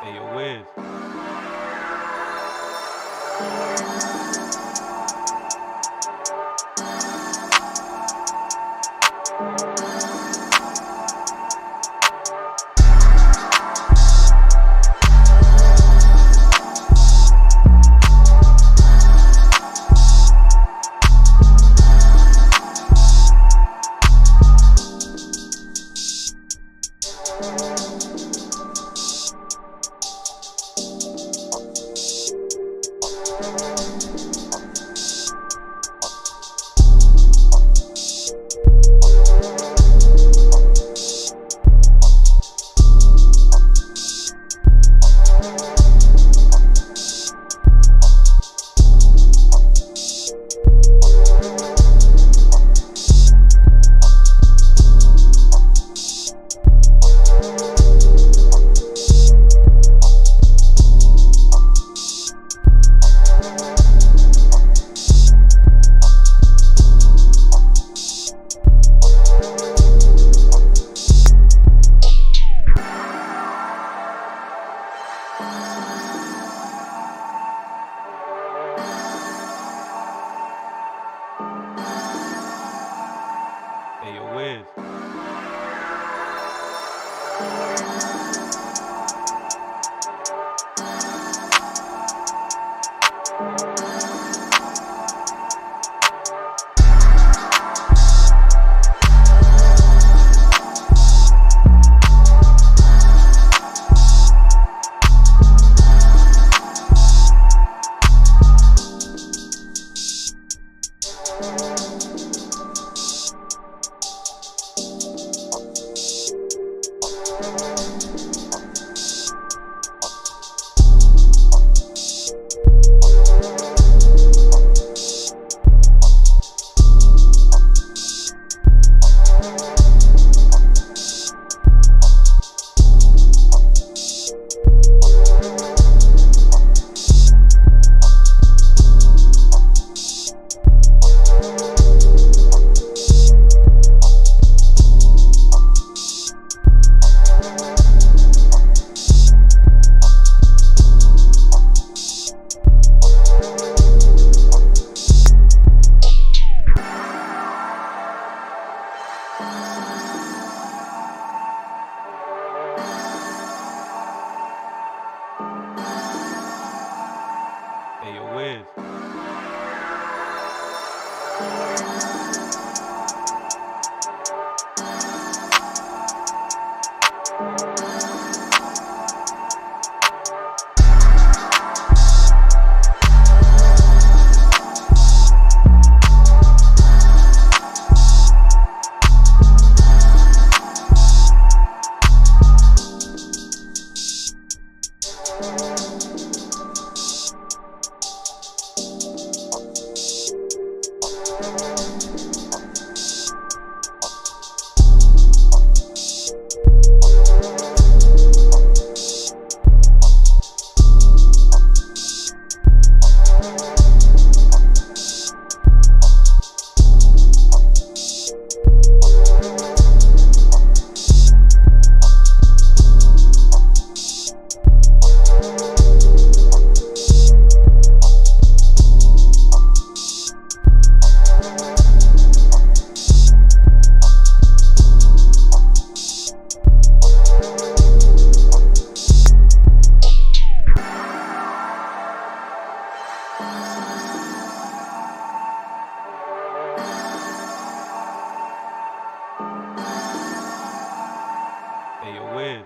Hey, yo, Wiz. Hey, yo, Wiz.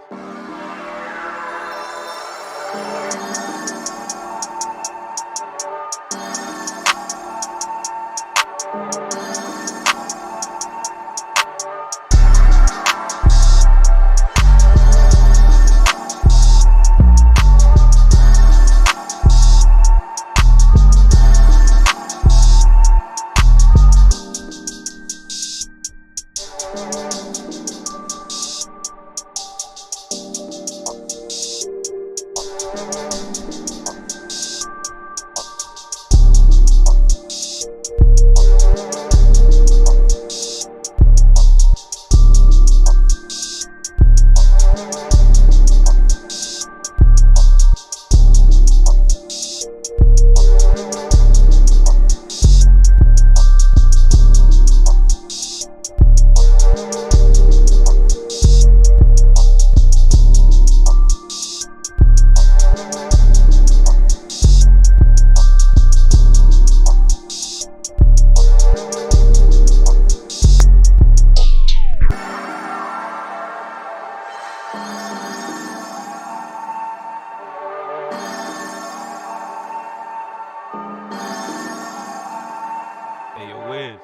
Hey, yo, Wiz.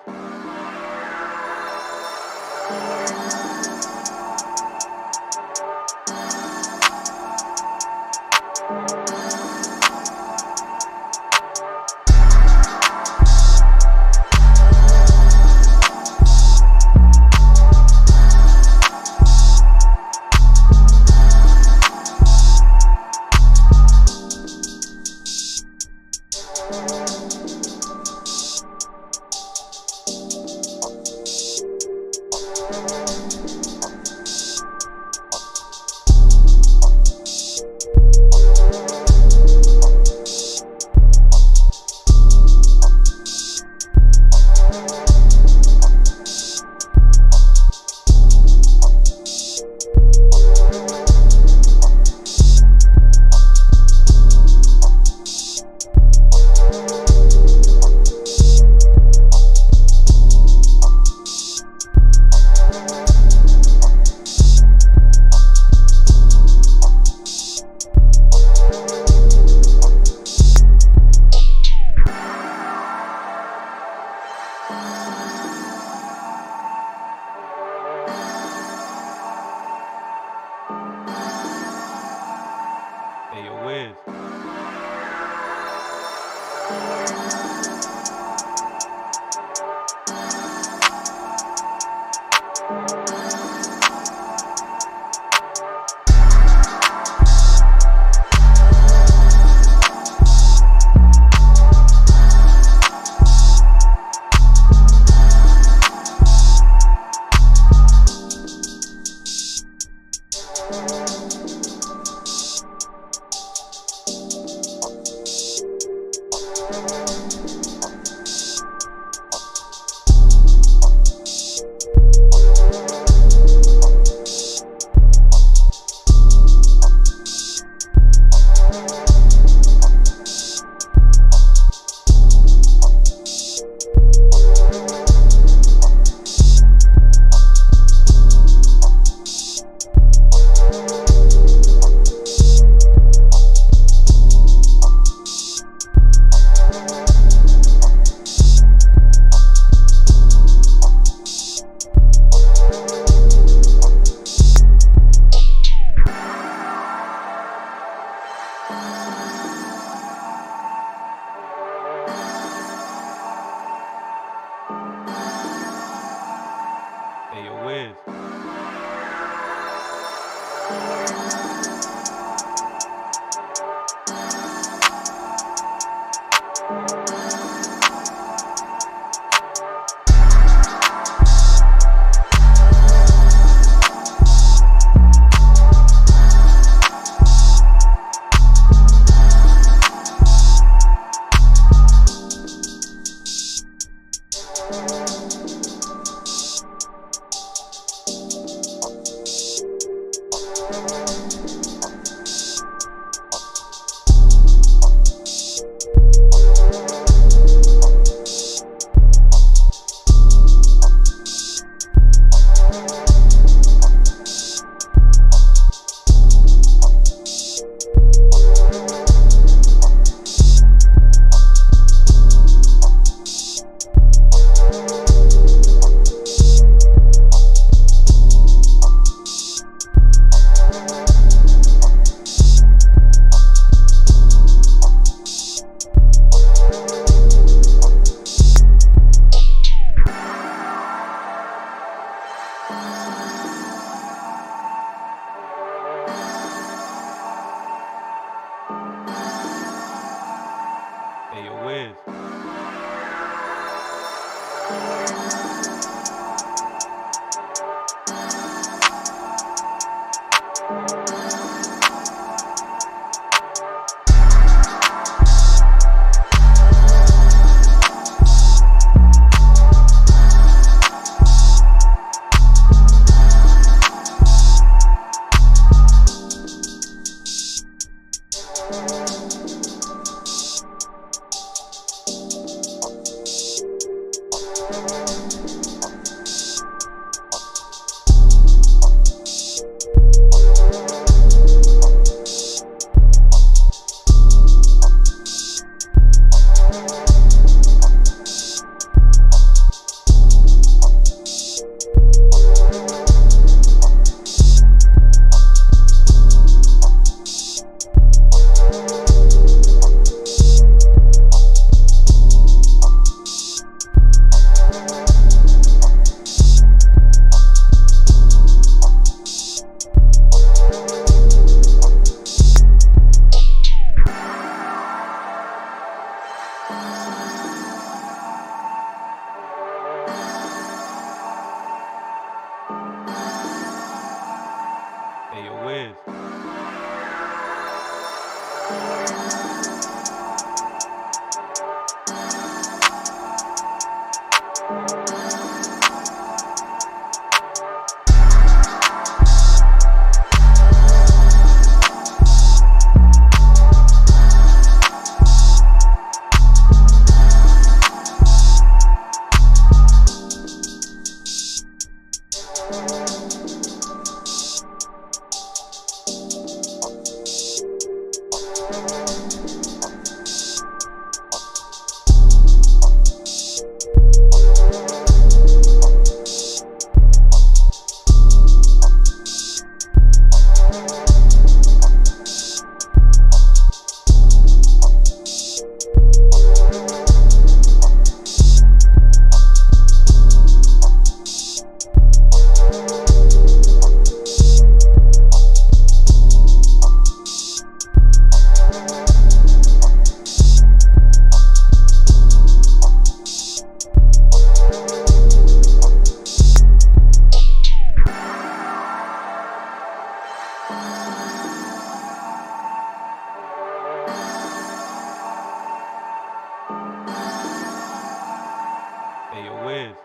Hey, yo, Wiz. Hey, yo, Wiz. Hey, yo, Wiz.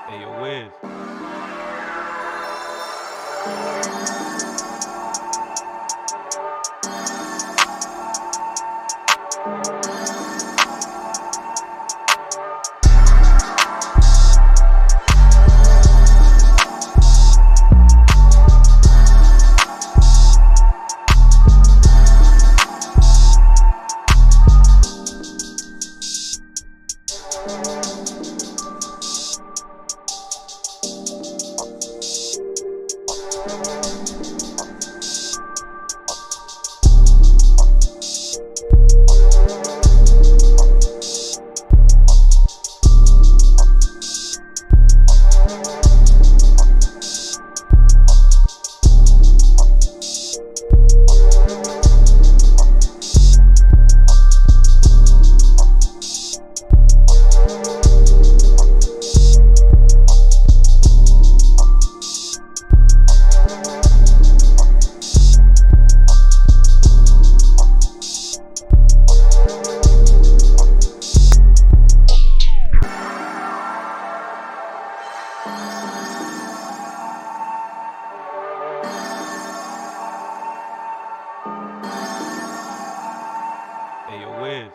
Hey, yo, Wiz. Hey, yo, Wiz.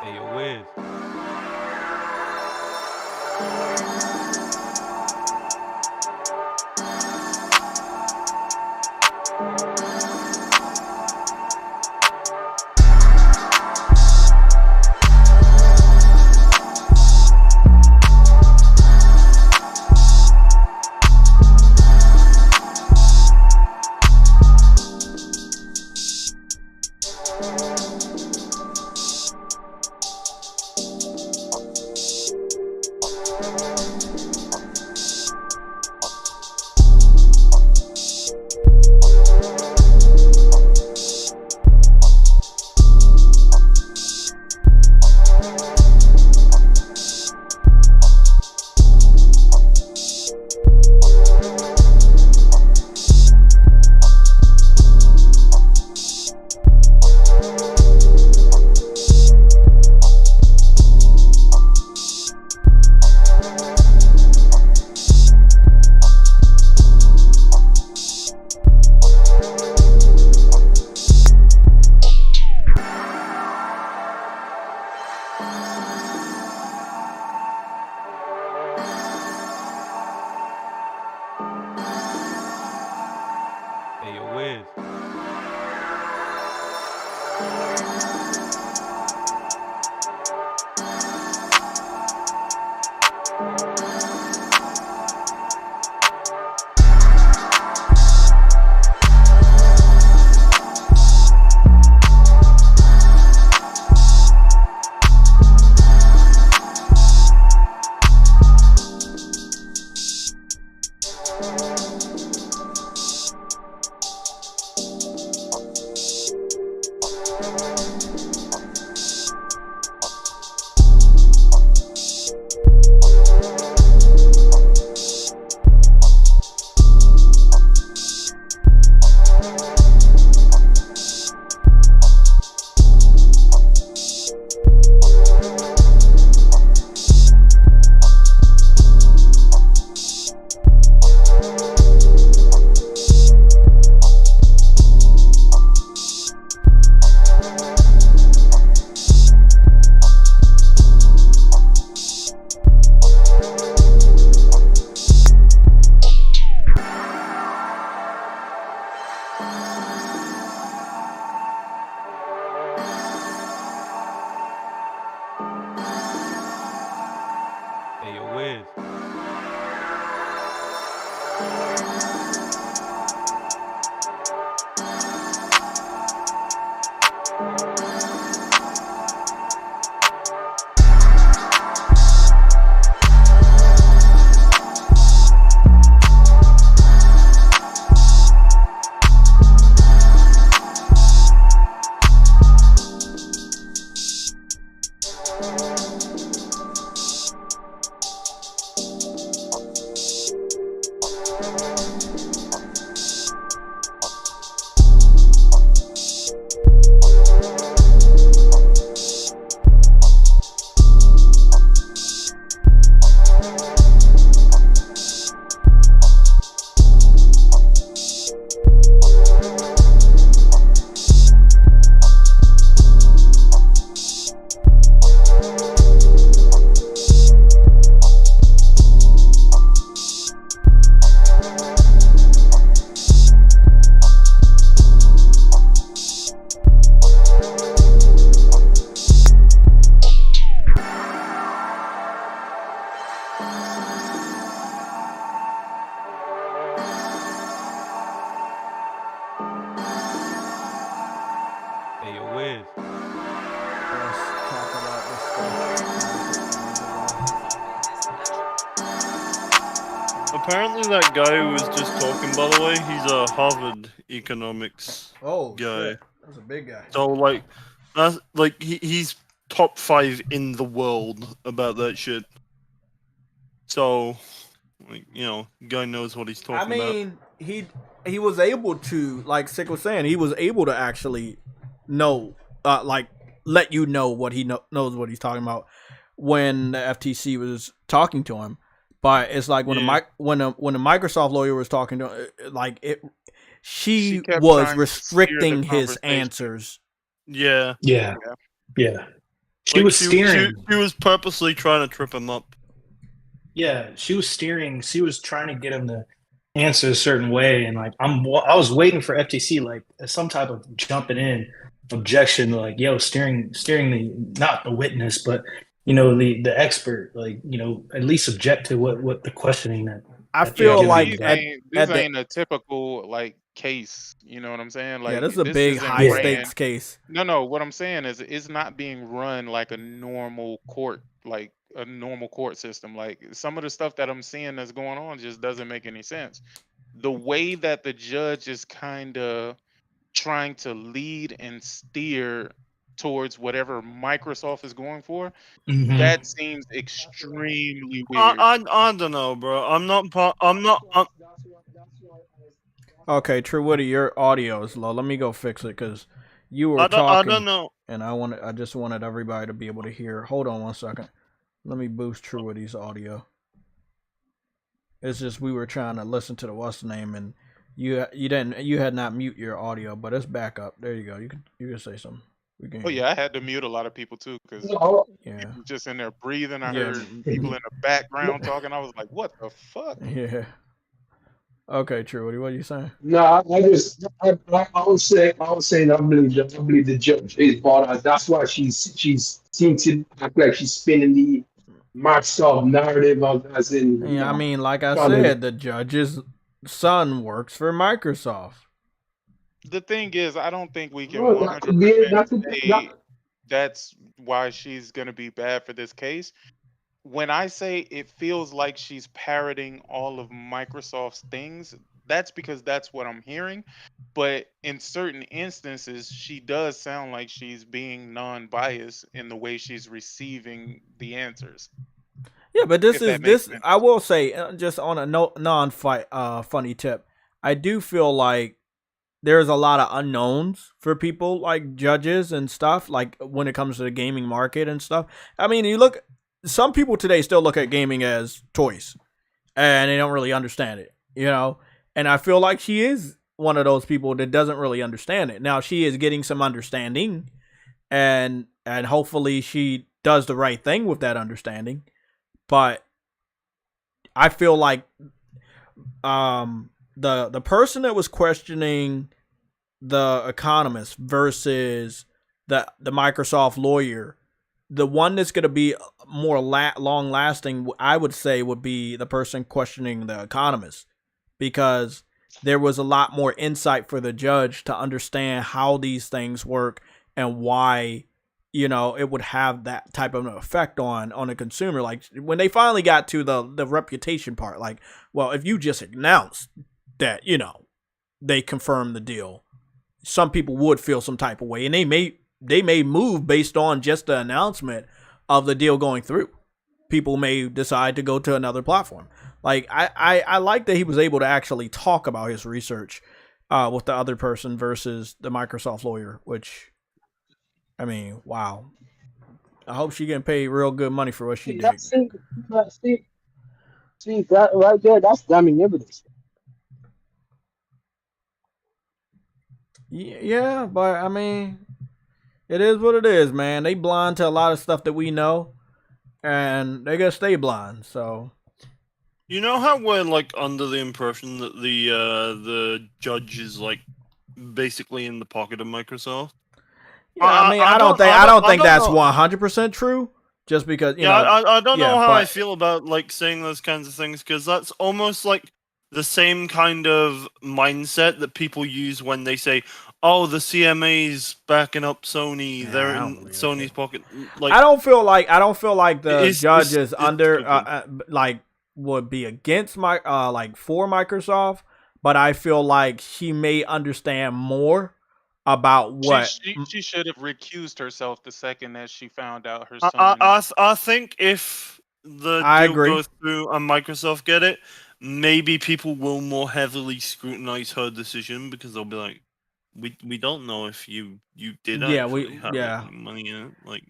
Hey, yo, Wiz. Hey, yo, Wiz. Hey, yo, Wiz. Hey, yo, Wiz.
Let's talk about this stuff.
Apparently, that guy who was just talking, by the way, he's a Harvard economics
Oh,
guy.
shit. That's a big guy.
So, like, that's like he's top 5 in the world about that shit. So, like, you know, guy knows what he's talking
I mean, he was able to, like Sick was saying, he was able to actually know, like, let you know what he knows what he's talking about when the FTC was talking to him. But it's like when when the Microsoft lawyer was talking to him, like she was restricting his answers.
Yeah.
Yeah. Yeah. She was steering.
She was purposely trying to trip him up.
Yeah, she was steering. She was trying to get him to answer a certain way, and like I was waiting for FTC like some type of jumping in objection, like yo, steering the not the witness, but the expert, like at least object to what the questioning that.
I feel like
this ain't a typical like case. You know what I'm saying? Like
this is a big high stakes case.
No. What I'm saying is it's not being run like a normal court, like a normal court system. Like some of the stuff that I'm seeing that's going on just doesn't make any sense. The way that the judge is kind of trying to lead and steer towards whatever Microsoft is going for, that seems extremely weird.
I don't know, bro. I'm not.
Okay, True Woody, your audio is low. Let me go fix it because you were talking.
I don't know.
And I just wanted everybody to be able to hear. Hold on 1 second. Let me boost True Woody's audio. It's just we were trying to listen to the what's the name, and you had not mute your audio, but it's back up. There you go. You can say something.
Oh yeah, I had to mute a lot of people too because
Oh,
people just in there breathing. I heard people in the background talking. I was like, "What the fuck?"
Yeah. Okay, True Woody, what are you saying?
no, I was saying I believe the judge is bought out. That's why she's seems to act like she's spinning the Microsoft narrative as in.
Yeah, I mean, like I said, the judge's son works for Microsoft.
The thing is, I don't think we can
No,
100% say that's why she's going to be bad for this case. When I say it feels like she's parroting all of Microsoft's things, that's because that's what I'm hearing. But in certain instances, she does sound like she's being non-biased in the way she's receiving the answers.
Yeah, but this. I will say, just on a funny tip, I do feel like there's a lot of unknowns for people like judges and stuff, like when it comes to the gaming market and stuff. I mean, some people today still look at gaming as toys and they don't really understand it, and I feel like she is one of those people that doesn't really understand it. Now she is getting some understanding and hopefully she does the right thing with that understanding. But I feel like the person that was questioning the economist versus the Microsoft lawyer, the one that's going to be more long lasting, I would say, would be the person questioning the economist, because there was a lot more insight for the judge to understand how these things work and why it would have that type of an effect on a consumer. Like when they finally got to the reputation part, like, well, if you just announced that, they confirmed the deal, some people would feel some type of way, and they may move based on just the announcement of the deal going through. People may decide to go to another platform. Like I like that he was able to actually talk about his research with the other person versus the Microsoft lawyer, which, I mean, wow. I hope she getting paid real good money for what she did.
See that right there? That's damning evidence.
Yeah, but I mean, it is what it is, man. They blind to a lot of stuff that we know, and they gotta stay blind. So,
how we're like under the impression that the judge is like basically in the pocket of Microsoft.
Yeah, I mean, I don't think that's 100% true. Just because,
I don't know how I feel about like saying those kinds of things, because that's almost like the same kind of mindset that people use when they say, "Oh, the CMA's backing up Sony; they're in Sony's pocket." Like, I don't feel like
the judge is under like would be against for Microsoft, but I feel like he may understand more about what
she should have recused herself the second that she found out her son.
I think if the deal goes through and Microsoft get it, maybe people will more heavily scrutinize her decision, because they'll be like, we don't know if you did actually have money in it, like,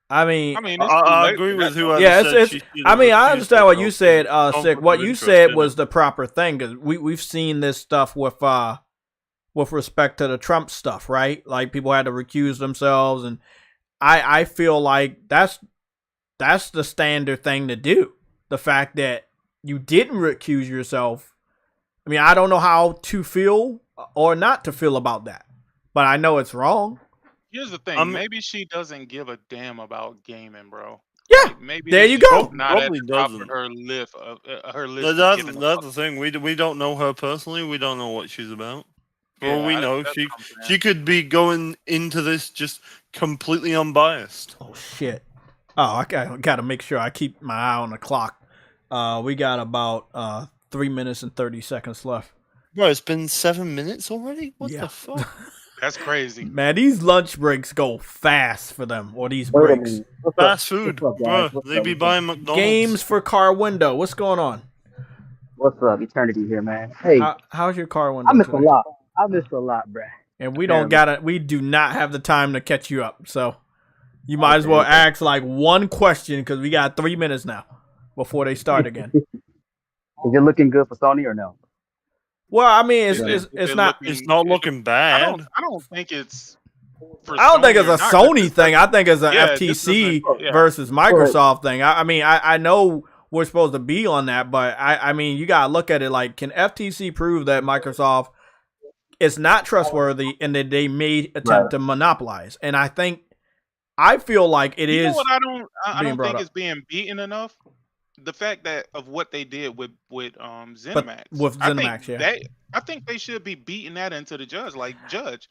I mean,
I agree with whoever said she.
I mean, I understand what you said, Sick. What you said was the proper thing, because we've seen this stuff with respect to the Trump stuff, right? Like, people had to recuse themselves, and I feel like that's the standard thing to do. The fact that you didn't recuse yourself. I mean, I don't know how to feel or not to feel about that, but I know it's wrong.
Here's the thing. Maybe she doesn't give a damn about gaming, bro.
Yeah,
Like, maybe
there
this
you
is
go.
Not at
Probably
the top of
doesn't.
her list.
That's the thing. We don't know her personally. We don't know what she's about. For all we know, she could be going into this just completely unbiased.
Oh shit! Oh, I got to make sure I keep my eye on the clock. We got about 3 minutes and 30 seconds left.
Bro, it's been 7 minutes already. What the fuck?
That's crazy.
Man, these lunch breaks go fast for them, or these breaks.
Fast food, bro. They be buying McDonald's.
Games for car window. What's going on?
What's up? Eternity here, man. Hey,
how's your car window?
I missed
today?
a lot. I missed a lot, bruh.
And we do not have the time to catch you up. So you might as well ask like one question because we got 3 minutes now before they start again.
Is it looking good for Sony or no?
Well, I mean, it's not.
It's not looking bad.
I don't think it's.
I don't think it's a Sony thing. I think it's a FTC versus Microsoft thing. I mean, I know we're supposed to be on that, but I mean, you gotta look at it like, can FTC prove that Microsoft is not trustworthy and that they may attempt to monopolize? And I feel like it is.
You know what I don't think it's being beaten enough. The fact that of what they did with ZeniMax,
with ZeniMax,
I think they should be beating that into the judge. Like, judge,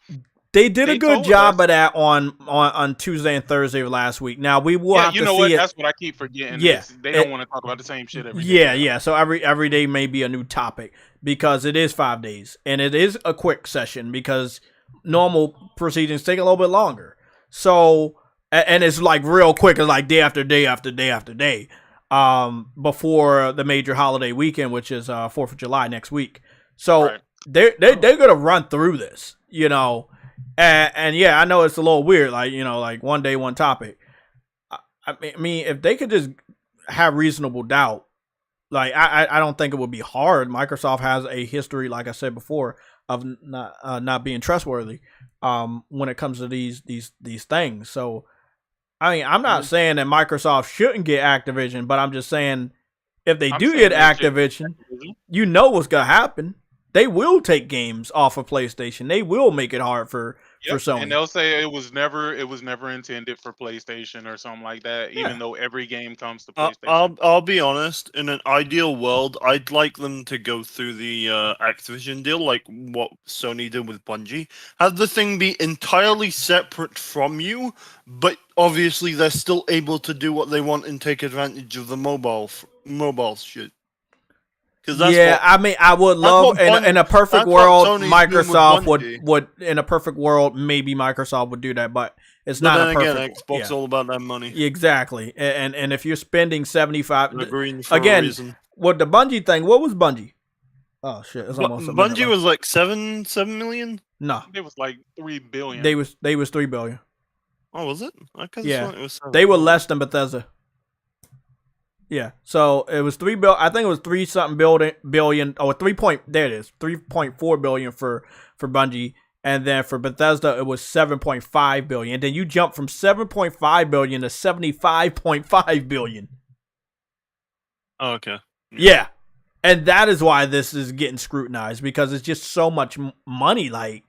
they did a good job of that on Tuesday and Thursday of last week. Now we will have to see
what?
it.
That's what I keep forgetting.
Yeah,
they don't want to talk about the same shit every day.
Yeah. So every day may be a new topic because it is 5 days and it is a quick session because normal proceedings take a little bit longer. So and it's like real quick. It's like day after day after day after day. Before the major holiday weekend, which is 4th of July next week. So they're gonna run through this, you know, and yeah, I know it's a little weird, like, you know, like one day, one topic. I mean, if they could just have reasonable doubt, like I don't think it would be hard. Microsoft has a history, like I said before, of not being trustworthy when it comes to these things. So. I mean, I'm not saying that Microsoft shouldn't get Activision, but I'm just saying if they do get Activision, you know what's gonna happen. They will take games off of PlayStation. They will make it hard for Sony.
And they'll say it was never intended for PlayStation or something like that, even though every game comes to PlayStation.
I'll be honest, in an ideal world, I'd like them to go through the Activision deal, like what Sony did with Bungie. Have the thing be entirely separate from you, but obviously they're still able to do what they want and take advantage of the mobile shit.
I mean, I would love in a perfect world, Microsoft would in a perfect world, maybe Microsoft would do that, but it's not a perfect.
Again, Xbox all about that money.
Exactly, and if you're spending 75,
again,
with the Bungie thing, what was Bungie? Oh shit, it's almost
Bungie was like 7 million.
No,
it was like 3 billion.
They was 3 billion.
Oh, was it?
Yeah,
it was 7.
They were less than Bethesda. Yeah, so it was 3 billion. I think it was 3 something billion or 3.4 billion for Bungie, and then for Bethesda it was 7.5 billion. And then you jump from 7.5 billion to 75.5 billion.
Oh, okay.
Yeah, and that is why this is getting scrutinized because it's just so much money. Like,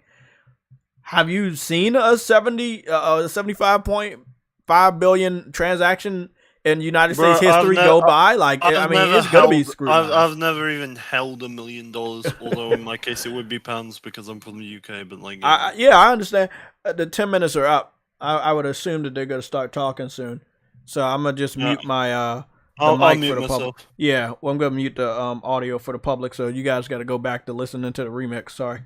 have you seen a 75.5 billion transaction in United States history go by? Like, I mean, it's gonna be scrutinized.
I've never even held $1 million, although in my case it would be pounds because I'm from the UK. But like,
I understand. The 10 minutes are up. I would assume that they're gonna start talking soon, so I'm gonna just mute my
I'll
mic
mute
for the
myself.
public. Yeah, well, I'm gonna mute the audio for the public, so you guys got to go back to listening to the remix. Sorry.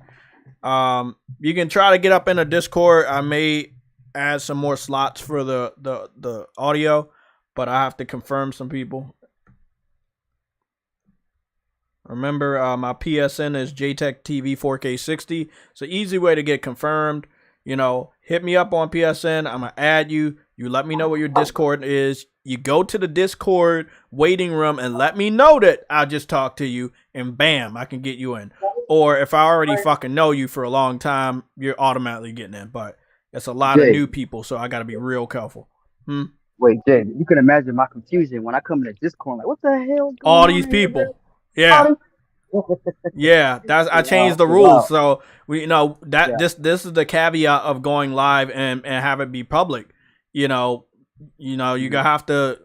You can try to get up in a Discord. I may add some more slots for the audio, but I have to confirm some people. Remember, my PSN is JayTechTV 4K60. It's an easy way to get confirmed. You know, hit me up on PSN. I'm going to add you. You let me know what your Discord is. You go to the Discord waiting room and let me know that I just talked to you, and bam, I can get you in. Or if I already fucking know you for a long time, you're automatically getting in. But It's a lot of
Jay.
new people, so I got to be real careful.
Wait, Jay, you can imagine my confusion when I come to Discord. Like, what the hell?
All these people. Yeah. Yeah, I changed the rules, so we this is the caveat of going live and have it be public. You know, you're gonna have to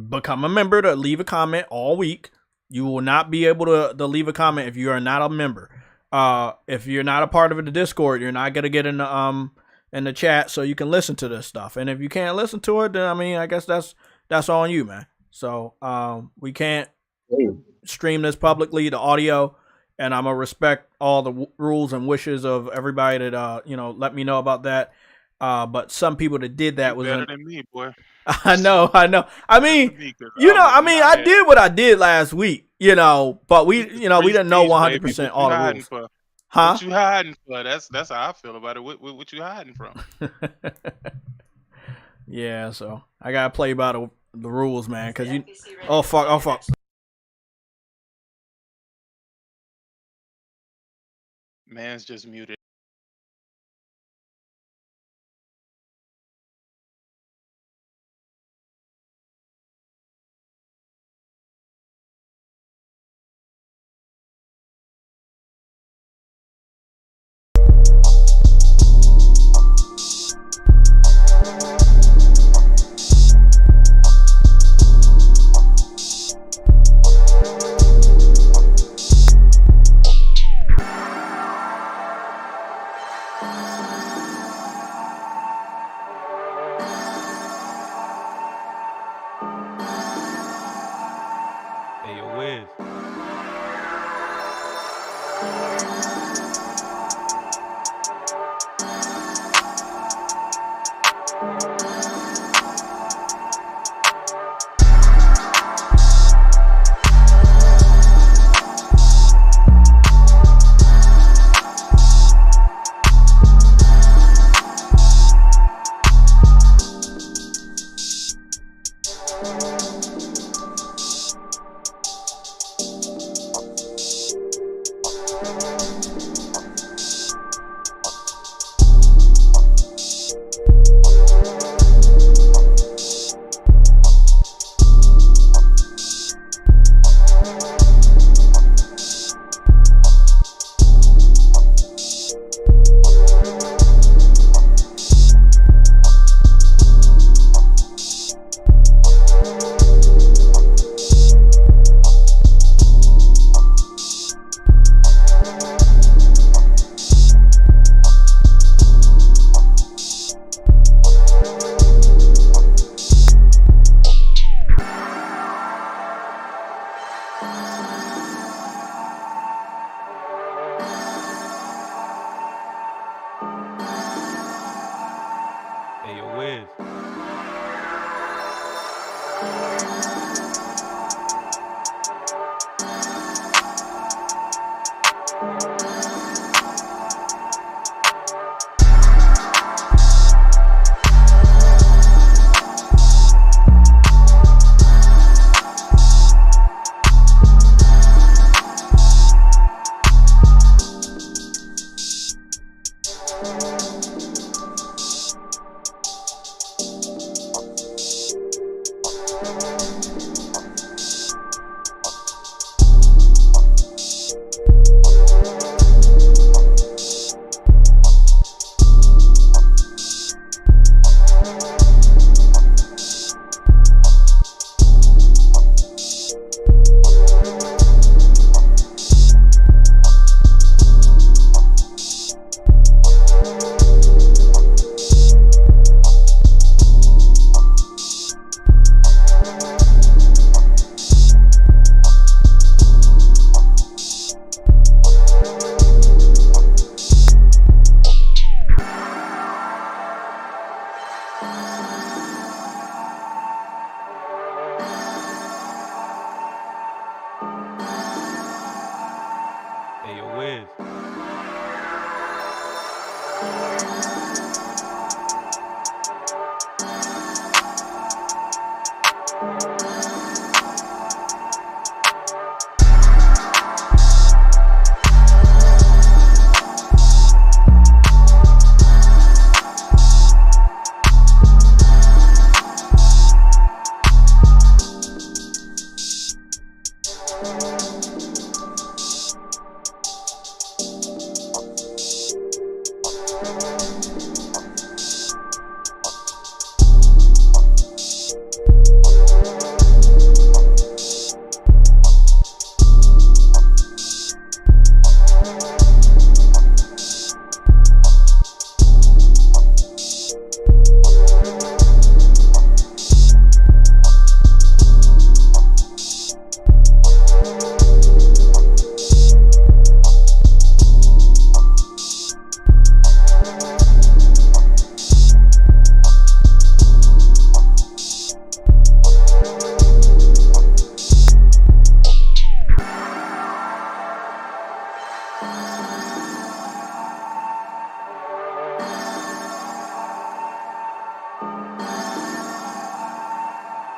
become a member to leave a comment all week. You will not be able to leave a comment if you are not a member. If you're not a part of the Discord, you're not gonna get in the chat so you can listen to this stuff. And if you can't listen to it, then I mean, I guess that's on you, man. So we can't stream this publicly, the audio, and I'm gonna respect all the rules and wishes of everybody that let me know about that. But some people that did that was
better than me, boy.
I know. I mean, I did what I did last week, but we didn't know 100% all the rules. Huh?
What you hiding for? That's how I feel about it. What you hiding from?
Yeah, so I gotta play by the rules, man. Cause oh fuck.
Man's just muted.
Hey, yo, Wiz.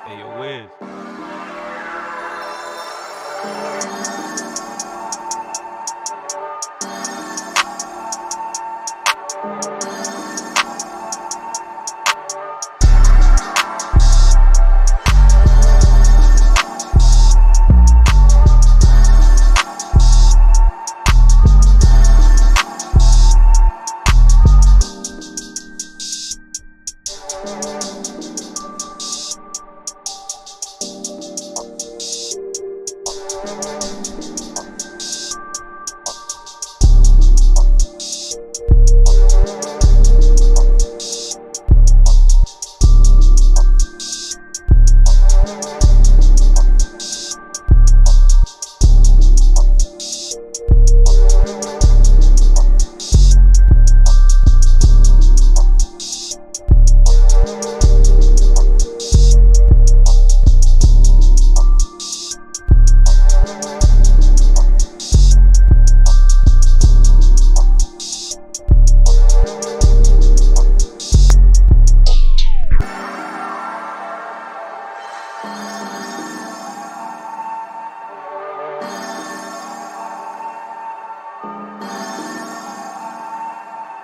Hey, yo, Wiz.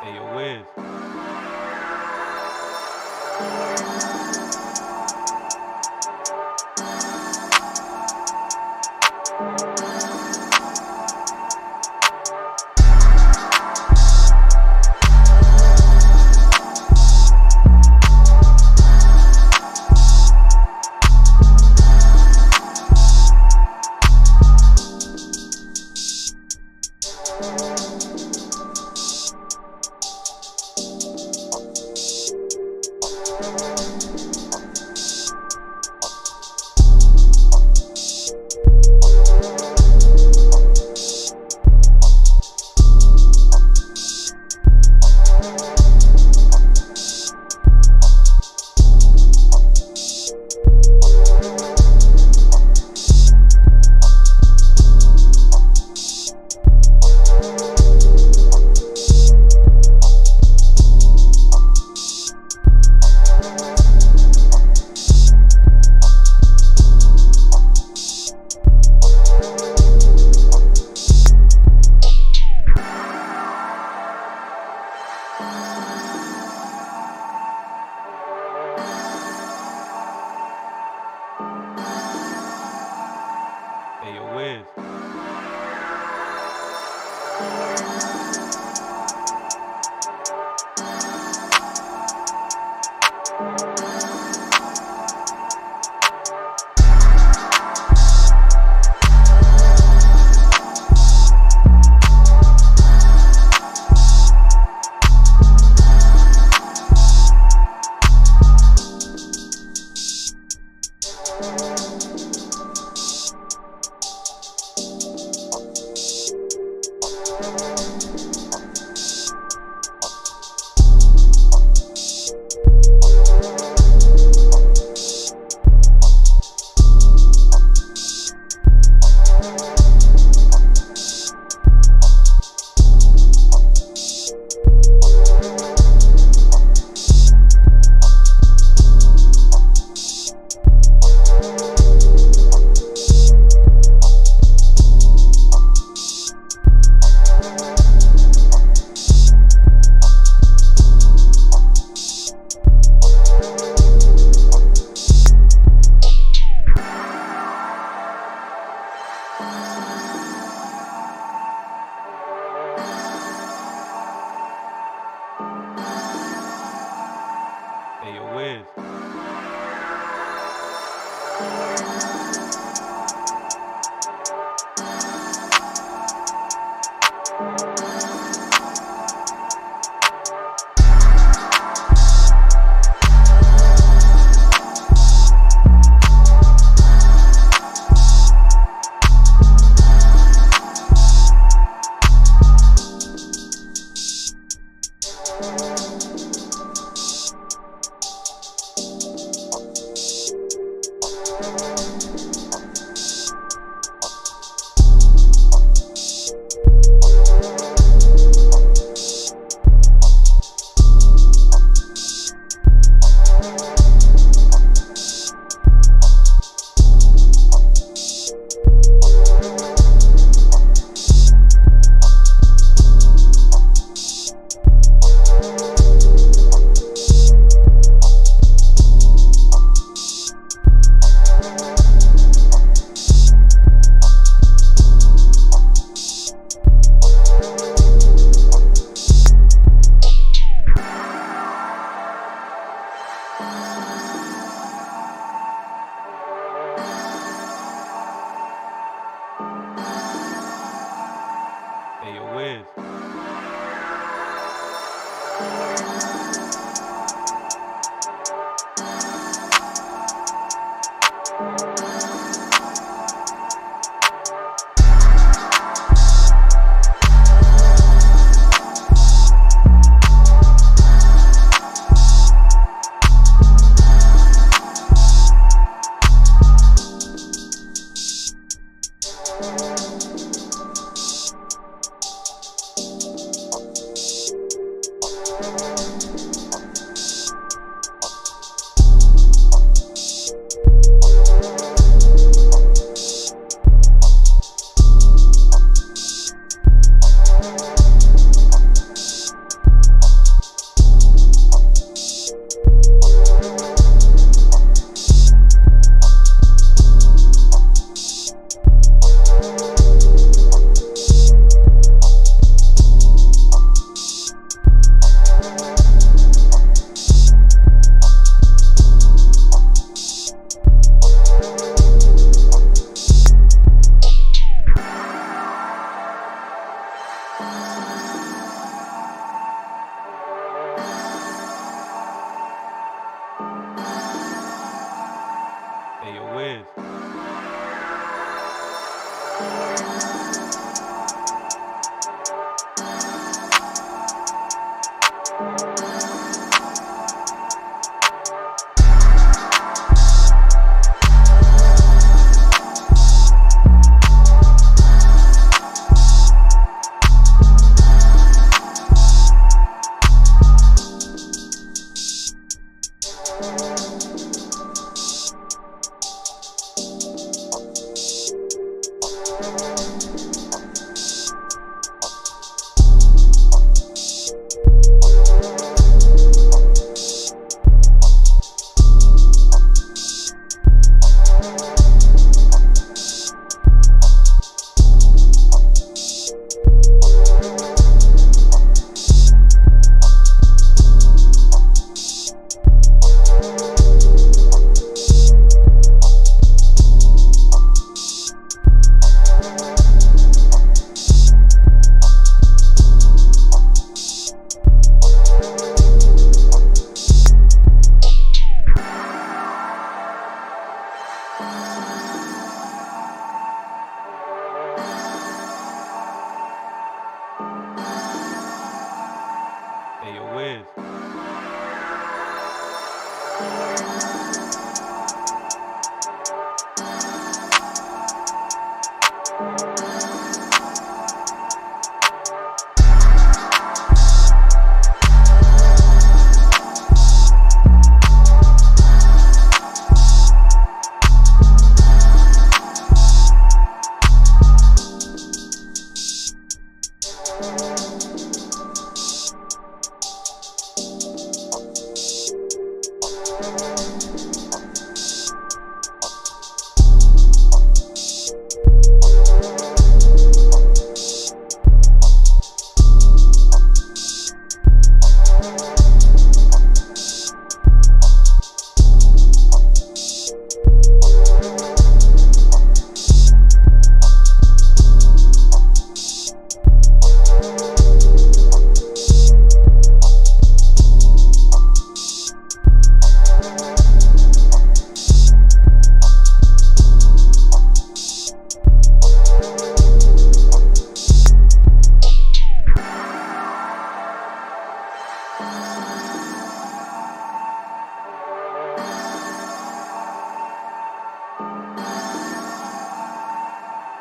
Hey, yo, Wiz. Hey, yo, Wiz. Hey, yo, Wiz. Hey, yo, Wiz.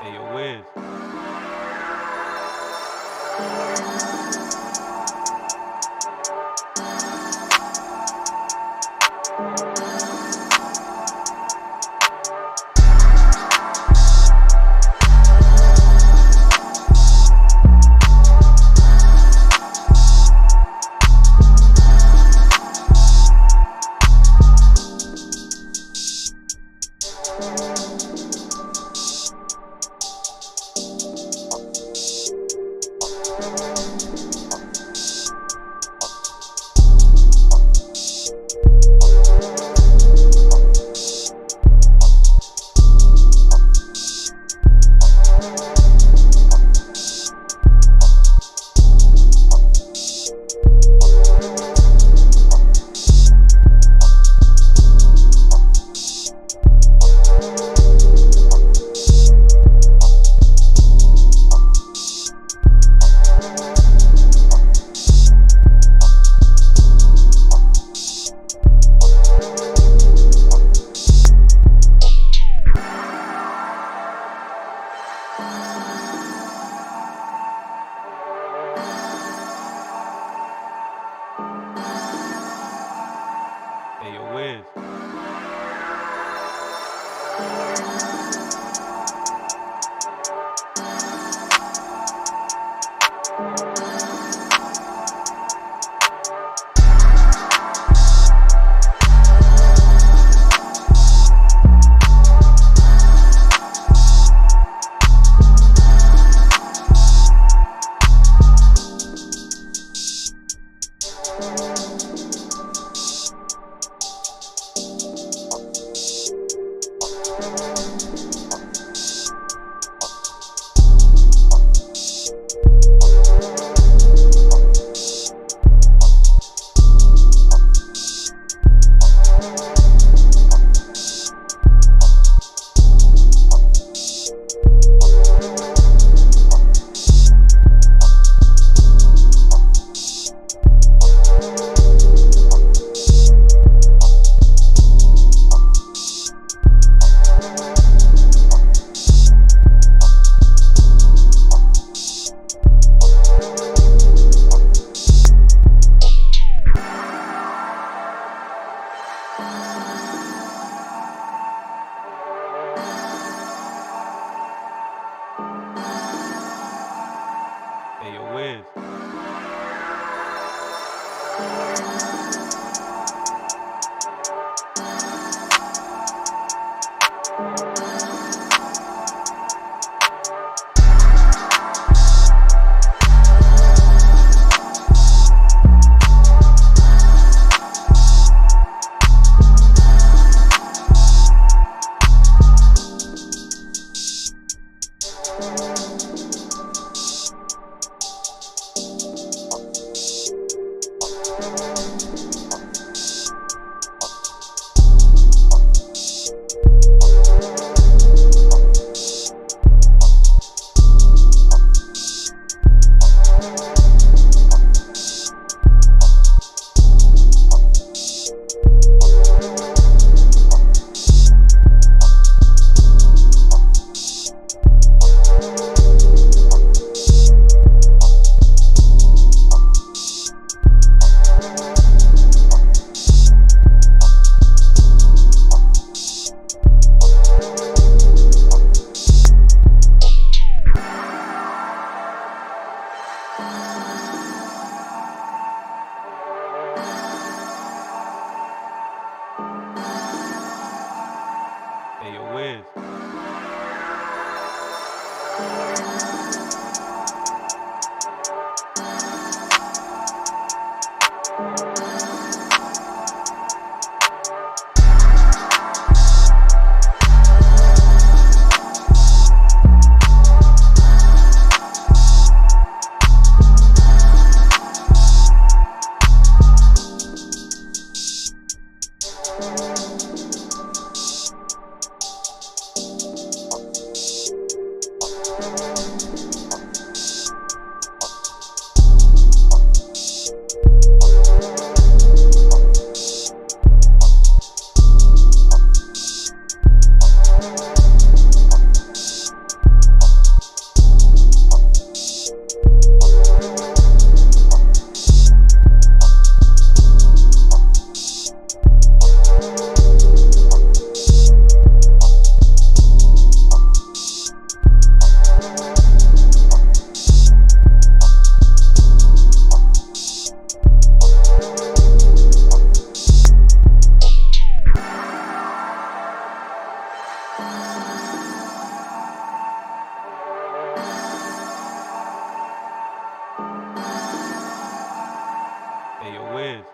Hey, yo, Wiz. Hey, yo, Wiz. Hey, yo, Wiz.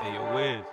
Hey, yo, Wiz.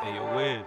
Hey, yo, Wiz.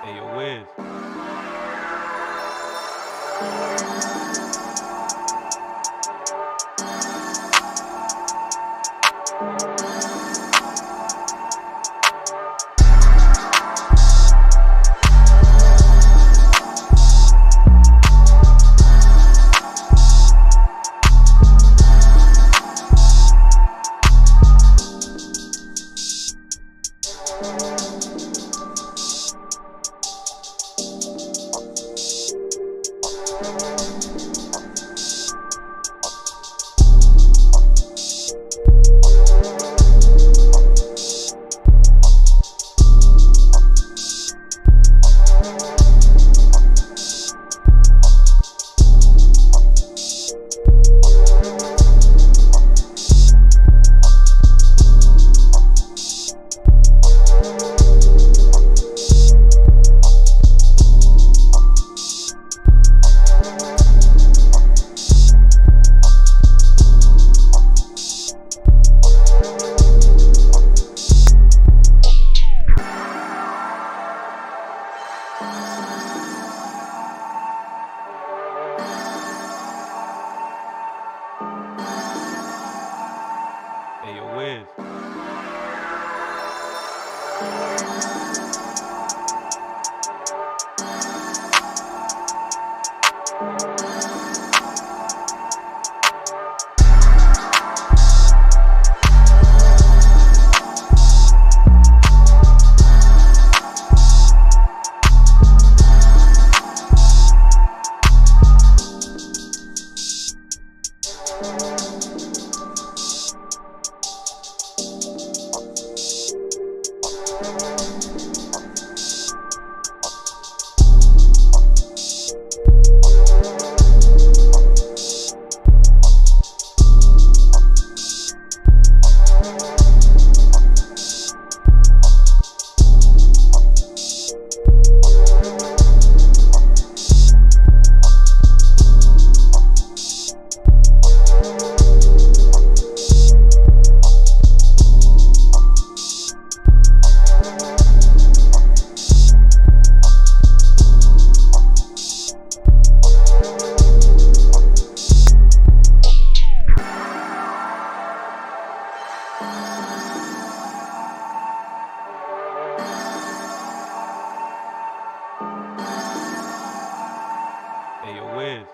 Hey, yo, Wiz. Hey, yo, Wiz. Hey, yo, Wiz.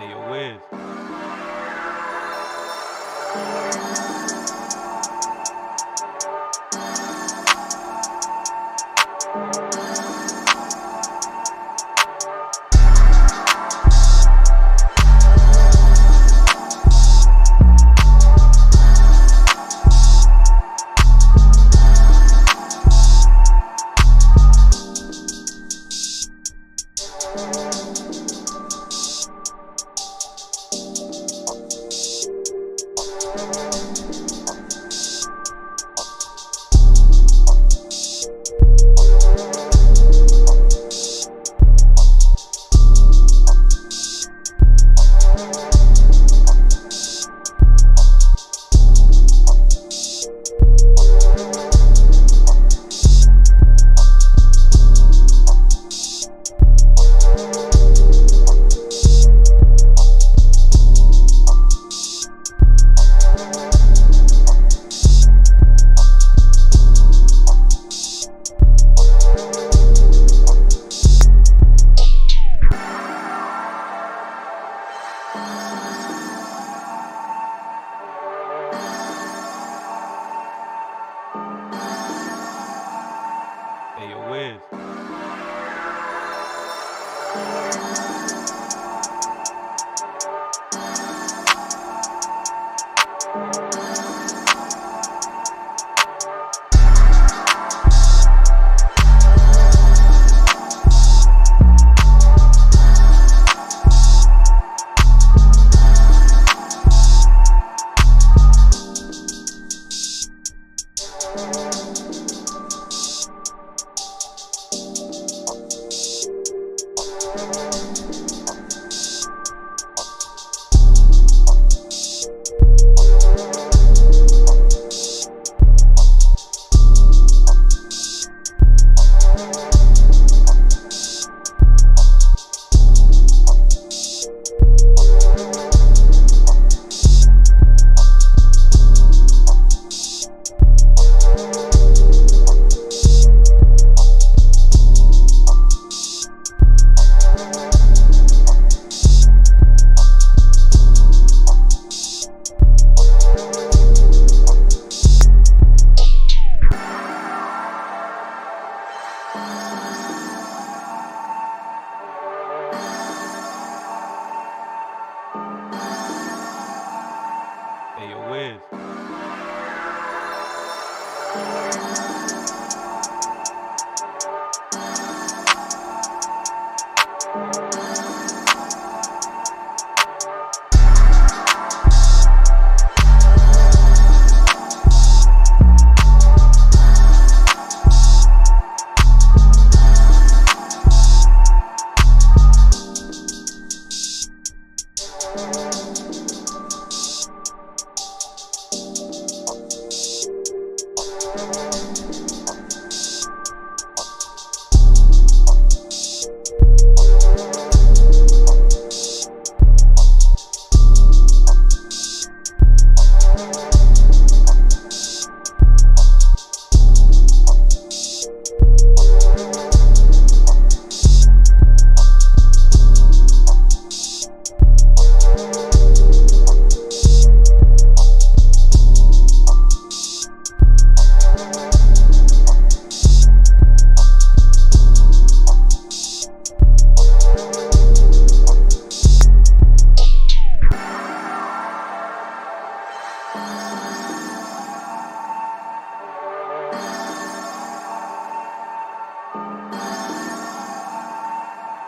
Hey, yo, Wiz. Hey, yo, Wiz. Hey, yo, Wiz.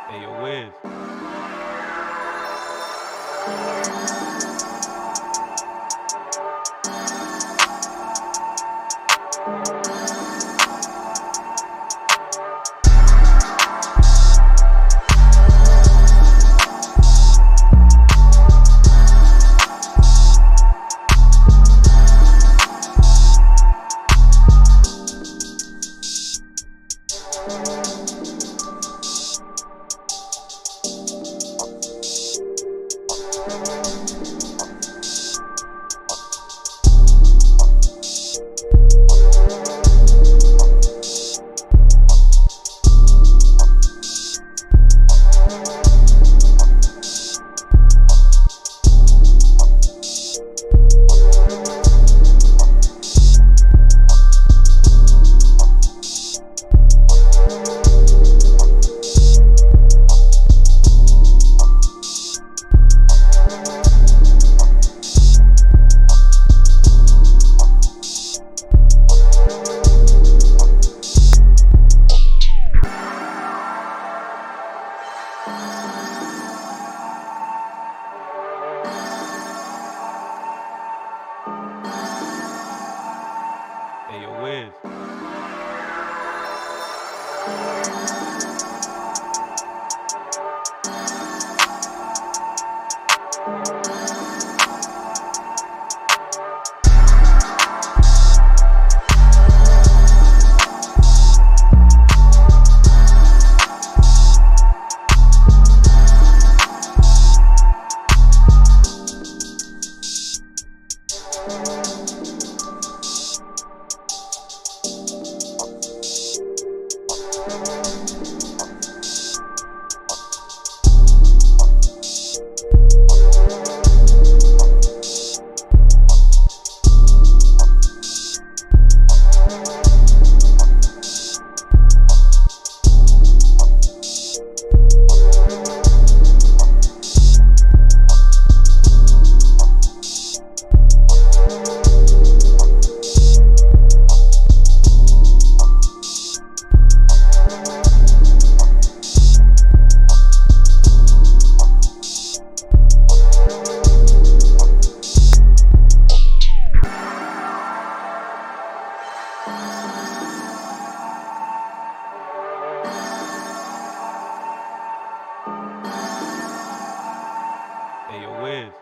Hey, yo, Wiz. Hey, yo, Wiz.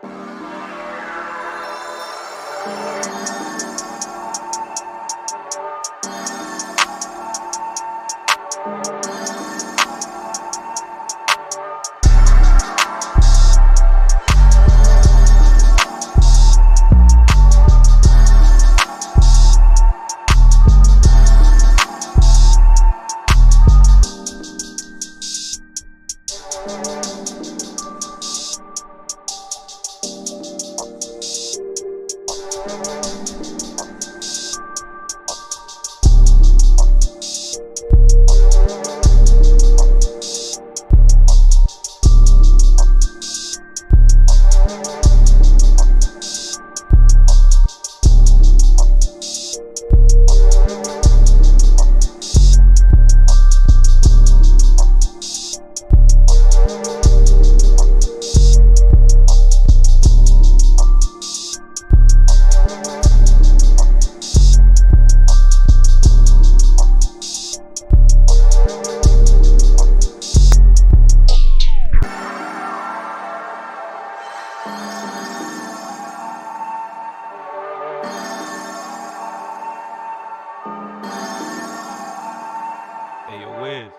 Hey, yo, Wiz.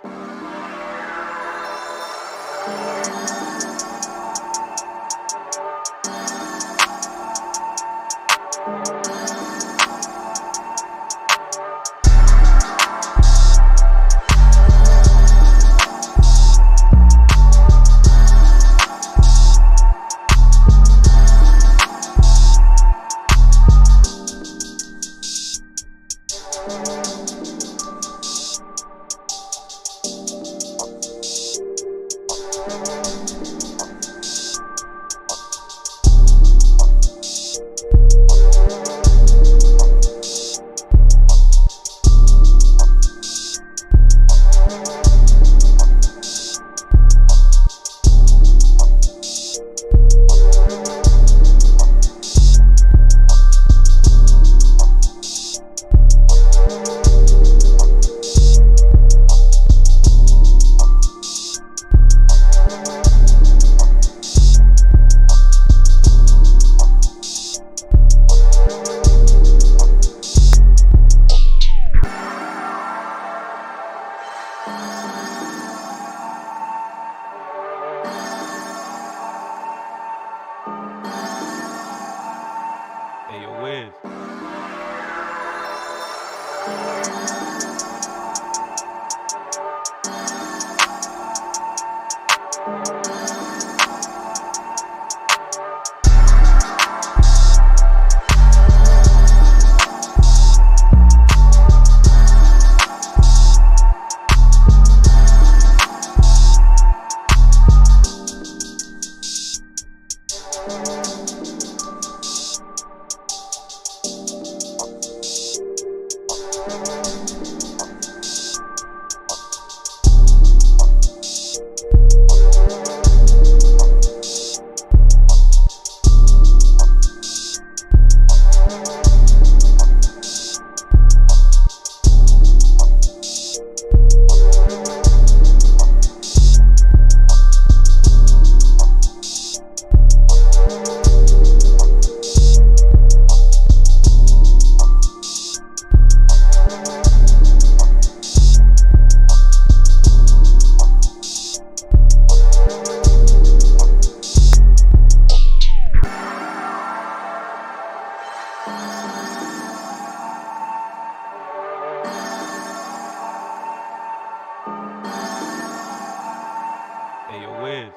Hey, yo, Wiz. Hey, yo, Wiz.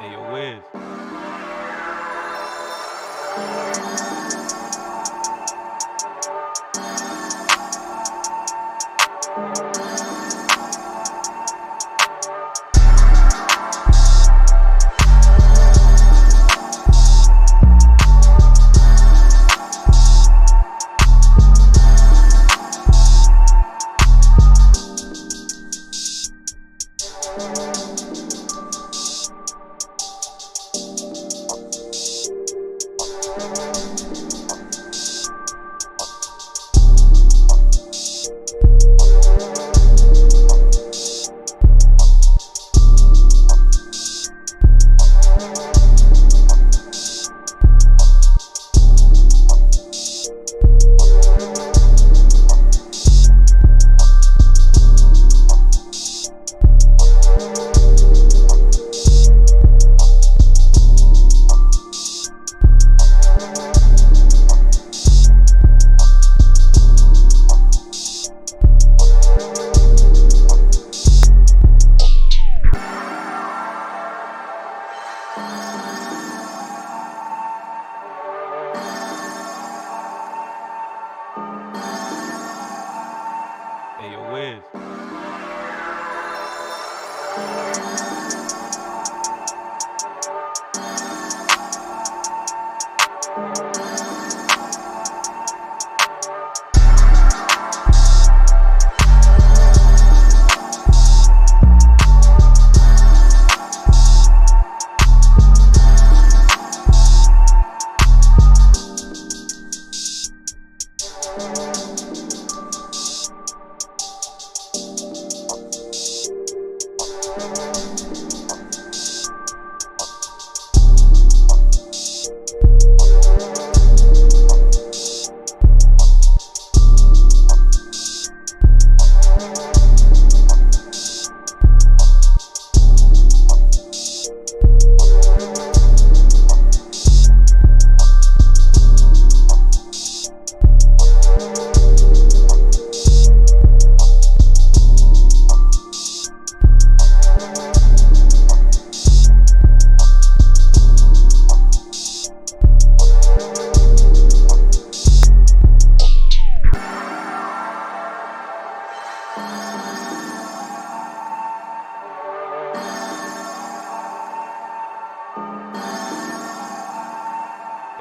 Hey, yo, Wiz. Hey, yo, Wiz.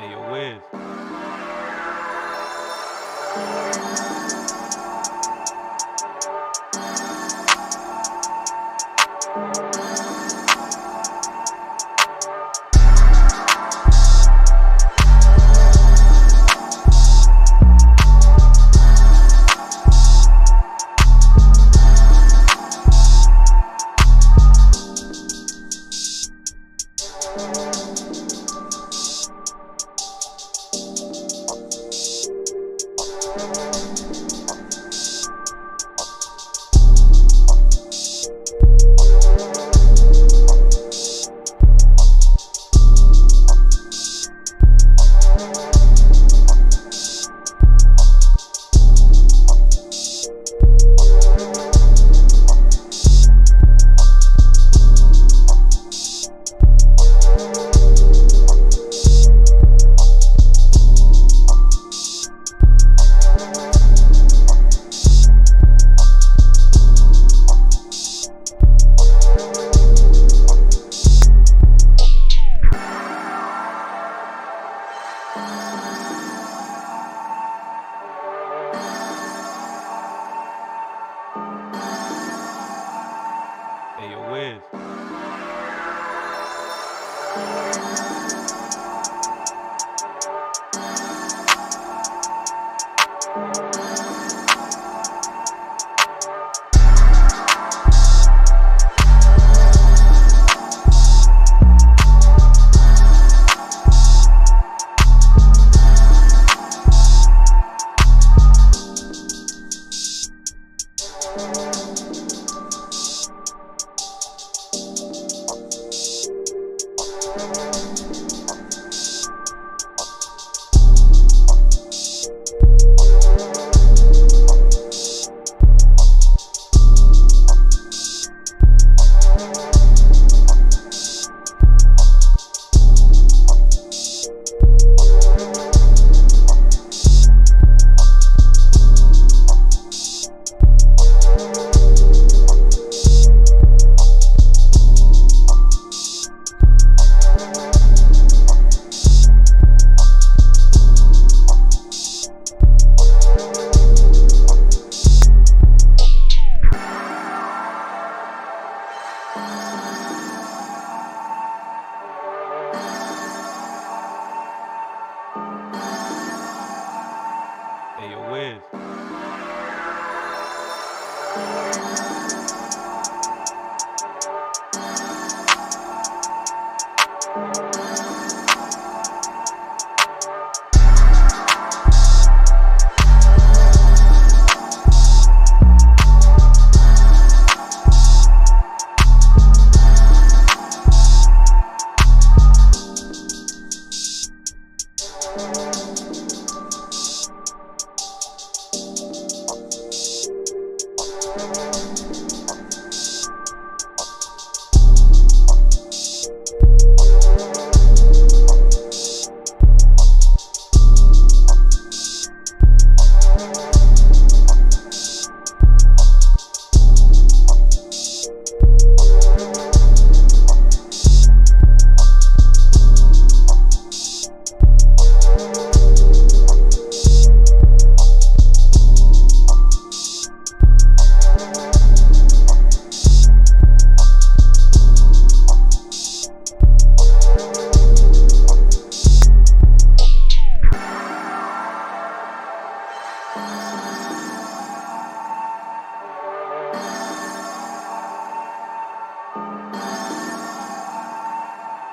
Hey, yo, Wiz.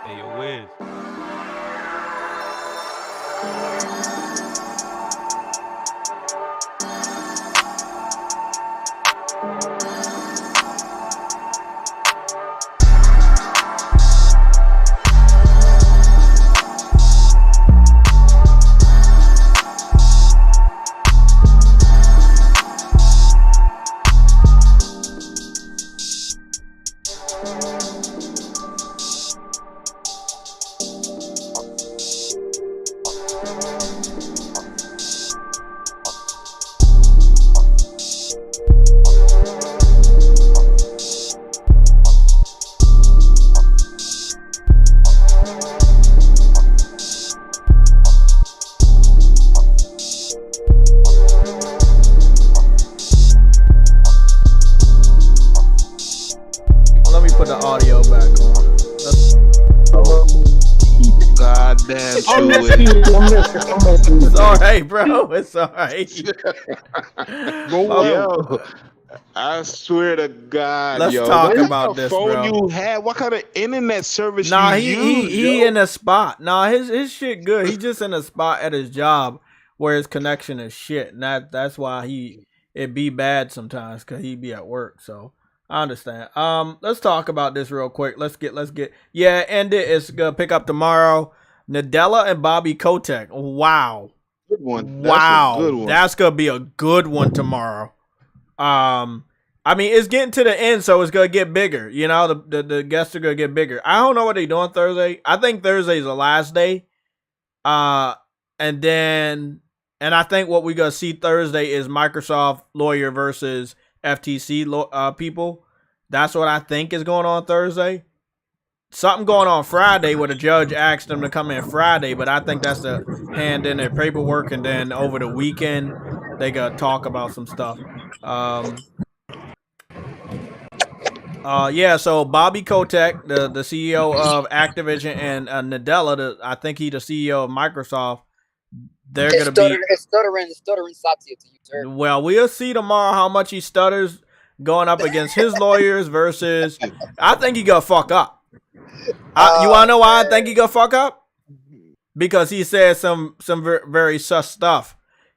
Hey, yo, Wiz.
Let me put the audio back on.
Goddamn
It's all right, bro. It's all right.
Yo, I swear to God,
Let's
yo.
talk
What
about
kind of
this,
phone
bro.
you have? What kind of internet service
Nah,
you use,
he
yo?
in a spot. Nah, his shit good. He just in a spot at his job where his connection is shit, and that's why it be bad sometimes because he be at work. So I understand. Let's talk about this real quick. Let's get yeah, end it. It's gonna pick up tomorrow. Nadella and Bobby Kotick. Wow.
Good one.
Wow.
That's a good one.
That's gonna be a good one tomorrow. I mean, it's getting to the end, so it's gonna get bigger. You know, the guests are gonna get bigger. I don't know what they're doing Thursday. I think Thursday's the last day. And I think what we're gonna see Thursday is Microsoft lawyer versus FTC people. That's what I think is going on Thursday. Something going on Friday where the judge asked them to come in Friday, but I think that's to hand in their paperwork, and then over the weekend they gotta talk about some stuff. Yeah, so Bobby Kotick, the CEO of Activision, and Nadella, I think he's the CEO of Microsoft. They're going to be...
It's stuttering Satya to you, sir.
Well, we'll see tomorrow how much he stutters going up against his lawyers versus... I think he gonna fuck up. You want to know why I think he gonna fuck up? Because he said some very sus stuff.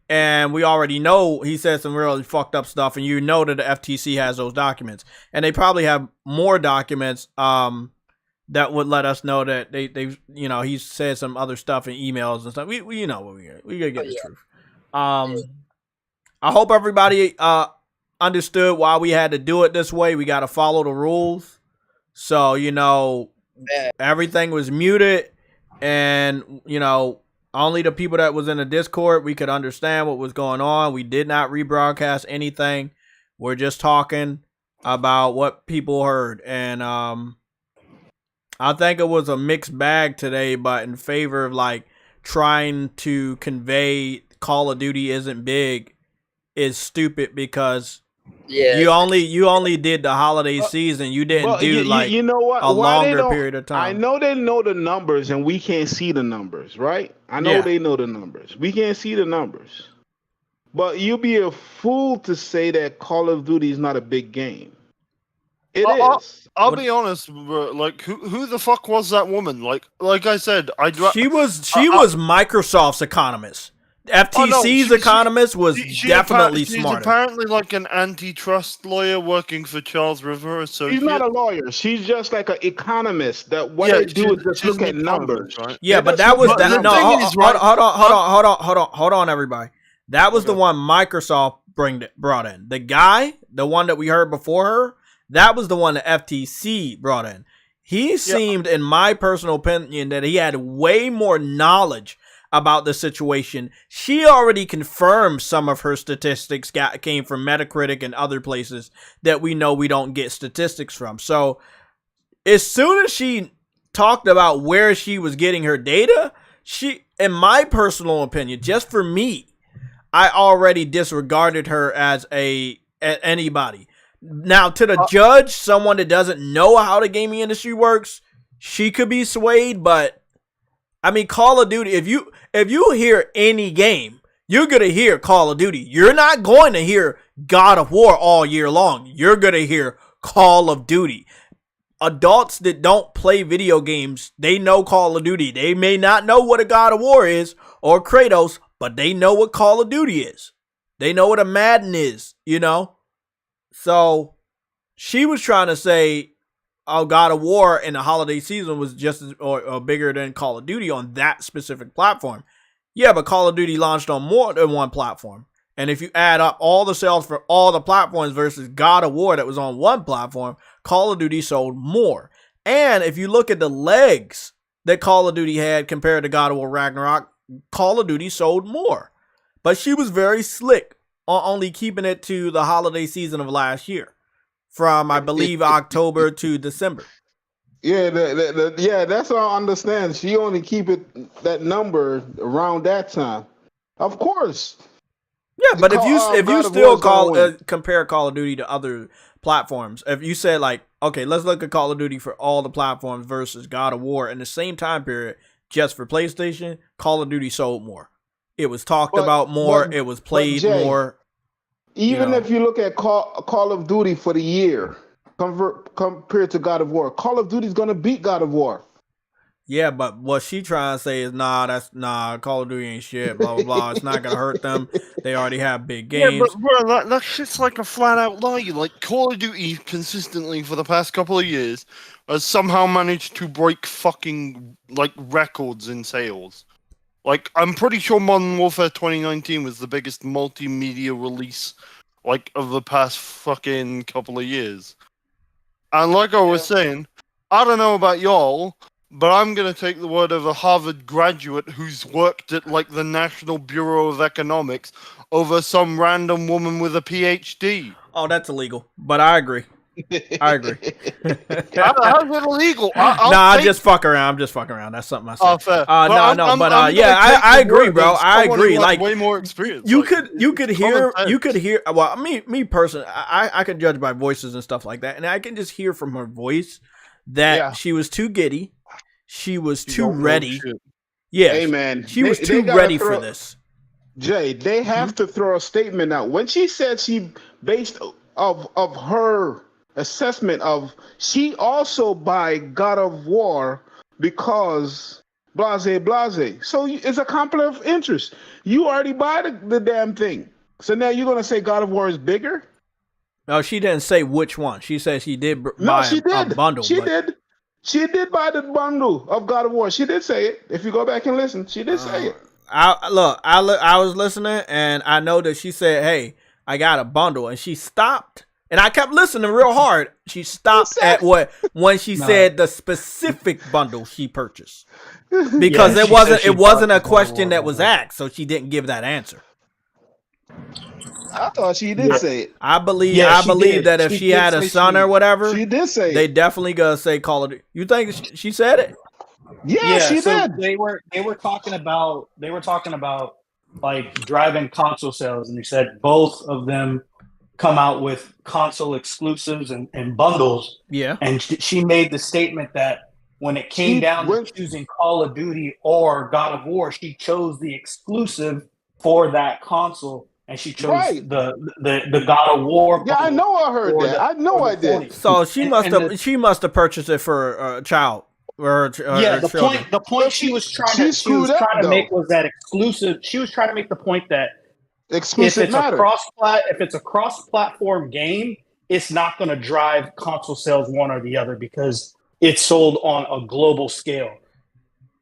And we already know he said some really fucked up stuff, and you know that the FTC has those documents, and they probably have more documents that would let us know that they you know, he said some other stuff in emails and stuff. We you know what we gotta get the truth. I hope everybody understood why we had to do it this way. We got to follow the rules, so you know everything was muted, and you know. Only the people that was in the Discord, we could understand what was going on. We did not rebroadcast anything. We're just talking about what people heard. And I think it was a mixed bag today, but in favor of like trying to convey Call of Duty isn't big is stupid because you only did the holiday season. You didn't do
you know what?
a longer period of time.
I know they know the numbers and we can't see the numbers, right? I know they know the numbers. We can't see the numbers. But you'd be a fool to say that Call of Duty is not a big game. It is.
I'll be honest, bro, like who the fuck was that woman? Like I said,
she was Microsoft's economist. FTC's economist was definitely smarter.
She's apparently like an antitrust lawyer working for Charles River Associates.
She's not a lawyer. She's just like an economist. That what they do is just look at numbers.
Right?
Yeah, but that was that. No, hold on, everybody. That was the one Microsoft brought in. The one that we heard before her, that was the one the FTC brought in. He seemed, in my personal opinion, that he had way more knowledge about the situation. She already confirmed some of her statistics came from Metacritic and other places that we know we don't get statistics from. So as soon as she talked about where she was getting her data, she, in my personal opinion, just for me, I already disregarded her as anybody. Now, to the judge, someone that doesn't know how the gaming industry works, she could be swayed, but I mean, Call of Duty, if you hear any game, you're going to hear Call of Duty. You're not going to hear God of War all year long. You're going to hear Call of Duty. adults that don't play video games, they know Call of Duty. They may not know what a God of War is or Kratos, but they know what Call of Duty is. They know what a Madden is, you know? So she was trying to say, oh, God of War in the holiday season was just as, or bigger than Call of Duty on that specific platform. Yeah, but Call of Duty launched on more than one platform. And if you add up all the sales for all the platforms versus God of War that was on one platform, Call of Duty sold more. And if you look at the legs that Call of Duty had compared to God of War Ragnarok, Call of Duty sold more. But she was very slick on only keeping it to the holiday season of last year, from, I believe, October to December.
Yeah, yeah, that's what I understand. She only keep it that number around that time. Of course.
Yeah, but if you still compare Call of Duty to other platforms, if you said like, okay, let's look at Call of Duty for all the platforms versus God of War in the same time period, just for PlayStation, Call of Duty sold more. It was talked about more. It was played more.
Even if you look at Call of Duty for the year, compared to God of War, Call of Duty is gonna beat God of War.
Yeah, but what she trying to say is, Call of Duty ain't shit, blah, blah, blah. It's not going to hurt them. They already have big games.
Yeah, but bro, that shit's like a flat-out lie. Like, Call of Duty consistently for the past couple of years has somehow managed to break fucking, like, records in sales. Like, I'm pretty sure Modern Warfare 2019 was the biggest multimedia release, like, of the past fucking couple of years. And like I was saying, I don't know about y'all, but I'm going to take the word of a Harvard graduate who's worked at, like, the National Bureau of Economics over some random woman with a PhD.
Oh, that's illegal. But I agree.
How's it illegal?
I just fuck around. I'm just fucking around. That's something I said.
Oh, fair.
I agree, bro. I agree. Like,
way more experience.
You could hear. Well, me personally, I could judge by voices and stuff like that, and I can just hear from her voice that she was too giddy. She was too ready. Yeah,
hey man,
she was too ready for this.
Jay, they have to throw a statement out. When she said she based of her assessment of, she also buy God of War because blase. So it's a conflict of interest. You already buy the damn thing. So now you're gonna say God of War is bigger?
No, she didn't say which one. She said she did buy a bundle.
She did buy the bundle of God of War. She did say it. If you go back and listen, she did say it.
I was listening, and I know that she said, "Hey, I got a bundle," and she stopped. And I kept listening real hard. She stopped at when she said the specific bundle she purchased, because it wasn't a question that was asked, so she didn't give that answer.
I thought she did say it.
I believe that if she had a son or whatever,
she did say
they definitely gonna say Call of Duty. You think she said it?
Yeah, she did.
They were talking about like driving console sales, and they said both of them come out with console exclusives and bundles.
Yeah.
And she made the statement that when it came down to choosing Call of Duty or God of War, she chose the exclusive for that console. And she chose the God of War.
Yeah, I know I heard that. I know I did.
So she must have purchased it for a child.
The point she was trying to make was that exclusive. She was trying to make the point that
exclusive
if it's a cross-platform game, it's not going to drive console sales one or the other because it's sold on a global scale.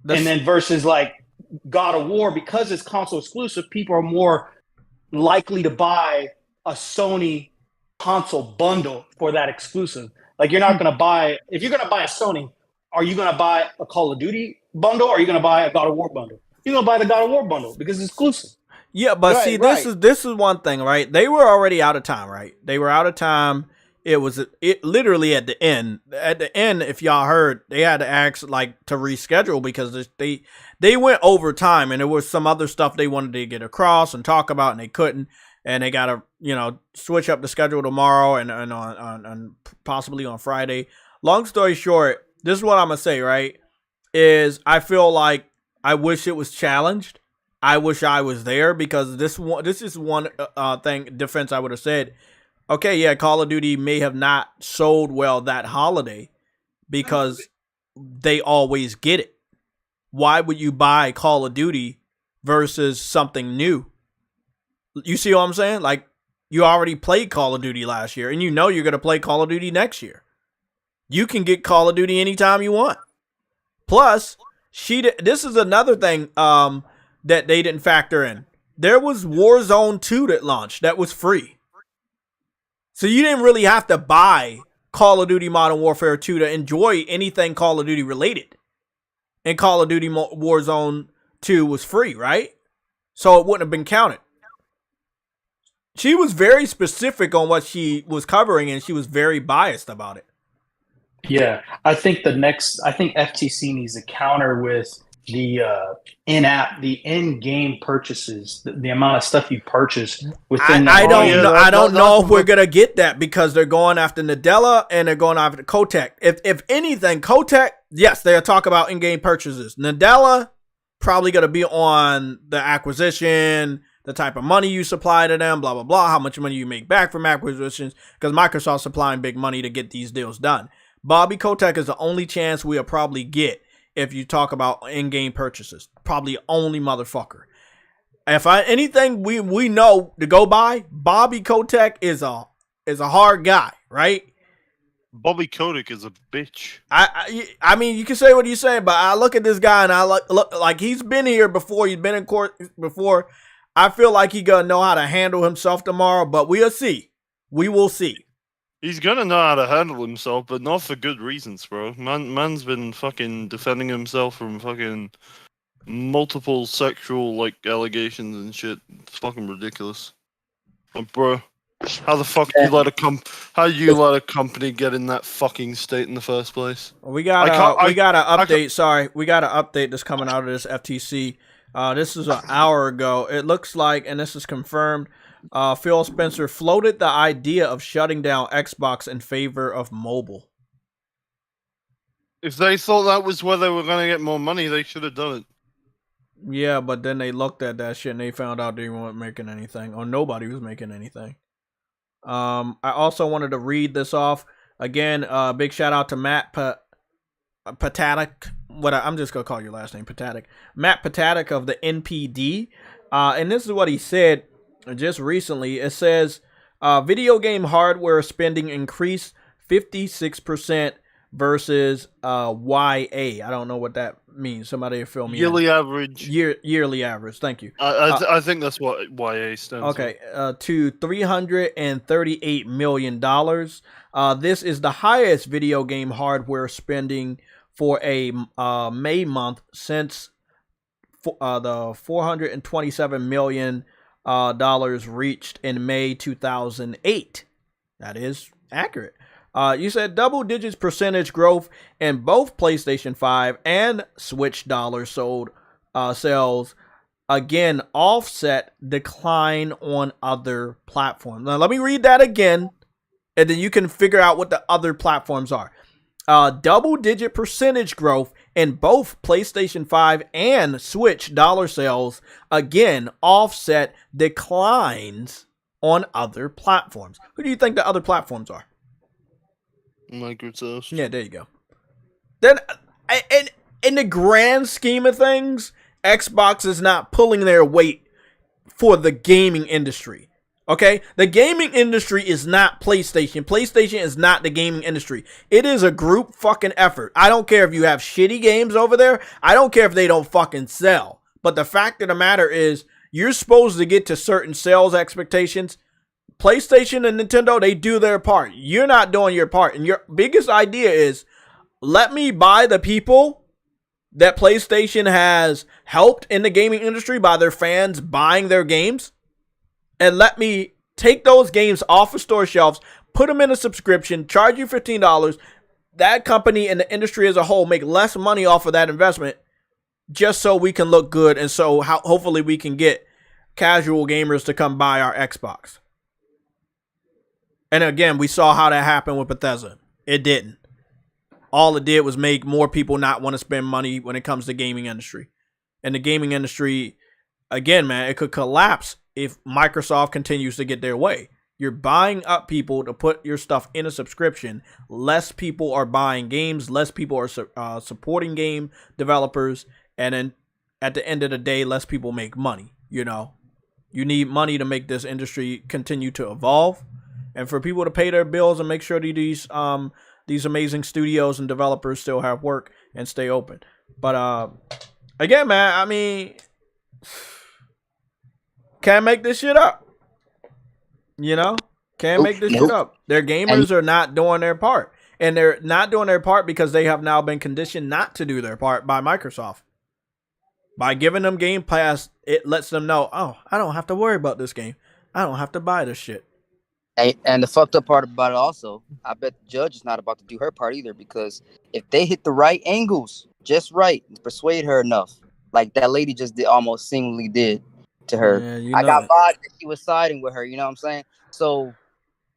And then versus like God of War, because it's console exclusive, people are more likely to buy a Sony console bundle for that exclusive. Like, you're not going to buy, if you're going to buy a Sony, are you going to buy a Call of Duty bundle or are you going to buy a God of War bundle? You're going to buy the God of War bundle because it's exclusive.
Yeah, but this is one thing, right? They were already out of time, right? They were out of time. It literally at the end. At the end, if y'all heard, they had to ask like to reschedule because they went over time and there was some other stuff they wanted to get across and talk about and they couldn't, and they got to switch up the schedule tomorrow and on possibly on Friday. Long story short, this is what I'm gonna say, right? Is I feel like I wish it was challenged. I wish I was there because this is one defense I would have said. Okay, yeah, Call of Duty may have not sold well that holiday, because they always get it. Why would you buy Call of Duty versus something new? You see what I'm saying? Like, you already played Call of Duty last year, and you know you're going to play Call of Duty next year. You can get Call of Duty anytime you want. Plus, this is another thing that they didn't factor in. There was Warzone 2 that launched that was free. So you didn't really have to buy Call of Duty Modern Warfare 2 to enjoy anything Call of Duty related. And Call of Duty Warzone 2 was free, right? So it wouldn't have been counted. She was very specific on what she was covering, and she was very biased about it.
Yeah, I think FTC needs to counter with the in-game purchases, the amount of stuff you purchase within.
I don't know if we're gonna get that because they're going after Nadella and they're going after Kotek. If anything, Kotek, yes, they'll talk about in-game purchases. Nadella probably gonna be on the acquisition, the type of money you supply to them, blah blah blah, how much money you make back from acquisitions, because Microsoft's supplying big money to get these deals done. Bobby Kotick is the only chance we'll probably get if you talk about in-game purchases. Probably only motherfucker. If anything we know to go by, Bobby Kotick is a hard guy, right?
Bobby Kotick is a bitch.
I mean, you can say what you're saying, but I look at this guy and I look like he's been here before. He's been in court before. I feel like he gonna know how to handle himself tomorrow, but we'll see. We will see.
He's gonna know how to handle himself, but not for good reasons, bro. Man's been fucking defending himself from fucking multiple sexual allegations and shit. It's fucking ridiculous. Like, bro, how the fuck do you let a company get in that fucking state in the first place?
We got an update. Sorry, we got an update that's coming out of this FTC. This is an hour ago. It looks like, and this is confirmed. Phil Spencer floated the idea of shutting down Xbox in favor of mobile.
If they thought that was where they were going to get more money, they should have done it.
Yeah, but then they looked at that shit and they found out they weren't making anything, or nobody was making anything. I also wanted to read this off. Again, big shout out to Matt Patatic. I'm just going to call your last name, Patatic. Matt Patatic of the NPD. And this is what he said. Just recently, it says video game hardware spending increased 56% versus YA. I don't know what that means. Somebody fill me
yearly average.
Yearly average. Thank you.
I think that's what YA stands for.
Okay, to $338 million. This is the highest video game hardware spending for a May month since the $427 million dollars reached in May 2008. That is accurate. You said double digits percentage growth in both PlayStation 5 and Switch dollars sold sales. Again, offset decline on other platforms. Now let me read that again, and then you can figure out what the other platforms are. Double-digit percentage growth in both PlayStation 5 and Switch dollar sales, again, offset declines on other platforms. Who do you think the other platforms are?
Microsoft.
Yeah, there you go. Then, in the grand scheme of things, Xbox is not pulling their weight for the gaming industry. Okay, the gaming industry is not PlayStation. PlayStation is not the gaming industry. It is a group fucking effort. I don't care if you have shitty games over there. I don't care if they don't fucking sell. But the fact of the matter is, you're supposed to get to certain sales expectations. PlayStation and Nintendo, they do their part. You're not doing your part. And your biggest idea is, let me buy the people that PlayStation has helped in the gaming industry by their fans buying their games. And let me take those games off of store shelves, put them in a subscription, charge you $15. That company and the industry as a whole make less money off of that investment just so we can look good. And so hopefully we can get casual gamers to come buy our Xbox. And again, we saw how that happened with Bethesda. It didn't. All it did was make more people not want to spend money when it comes to gaming industry. And the gaming industry, again, man, it could collapse if Microsoft continues to get their way. You're buying up people to put your stuff in a subscription. Less people are buying games. Less people are supporting game developers. And then at the end of the day, less people make money. You know, you need money to make this industry continue to evolve, and for people to pay their bills and make sure that these amazing studios and developers still have work and stay open. But again, man, I mean, can't make this shit up. You know, can't make this shit up. Their gamers are not doing their part. And they're not doing their part because they have now been conditioned not to do their part by Microsoft. By giving them Game Pass, it lets them know, oh, I don't have to worry about this game. I don't have to buy this shit.
And the fucked up part about it also, I bet the judge is not about to do her part either, because if they hit the right angles, just right, and persuade her enough, like that lady just did, almost seemingly did to her.
Yeah,
I got vibes that she was siding with her, you know what I'm saying? So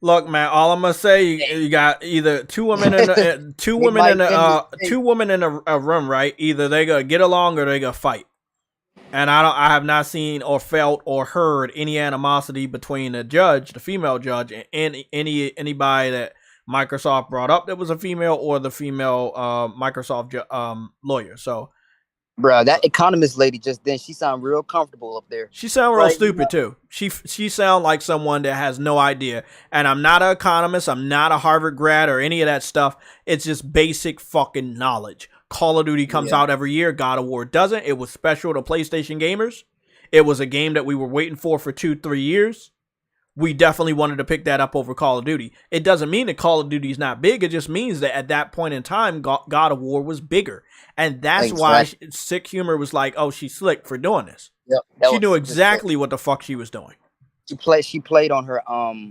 look, man, all I'm gonna say, you got either two women in a, two women in a room, right? Either they gonna get along or they gonna fight. And I have not seen or felt or heard any animosity between the judge, the female judge, and anybody that Microsoft brought up that was a female, or the female Microsoft lawyer. So,
bro, that economist lady just then, she sound real comfortable up there.
She sound real stupid too. She sound like someone that has no idea. And I'm not an economist. I'm not a Harvard grad or any of that stuff. It's just basic fucking knowledge. Call of Duty comes out every year. God of War doesn't. It was special to PlayStation gamers. It was a game that we were waiting for 2-3 years. We definitely wanted to pick that up over Call of Duty. It doesn't mean that Call of Duty is not big. It just means that at that point in time, God of War was bigger. And that's why Sick Humor was like, oh, she's slick for doing this.
Yep,
she knew exactly what the fuck she was doing.
She played on her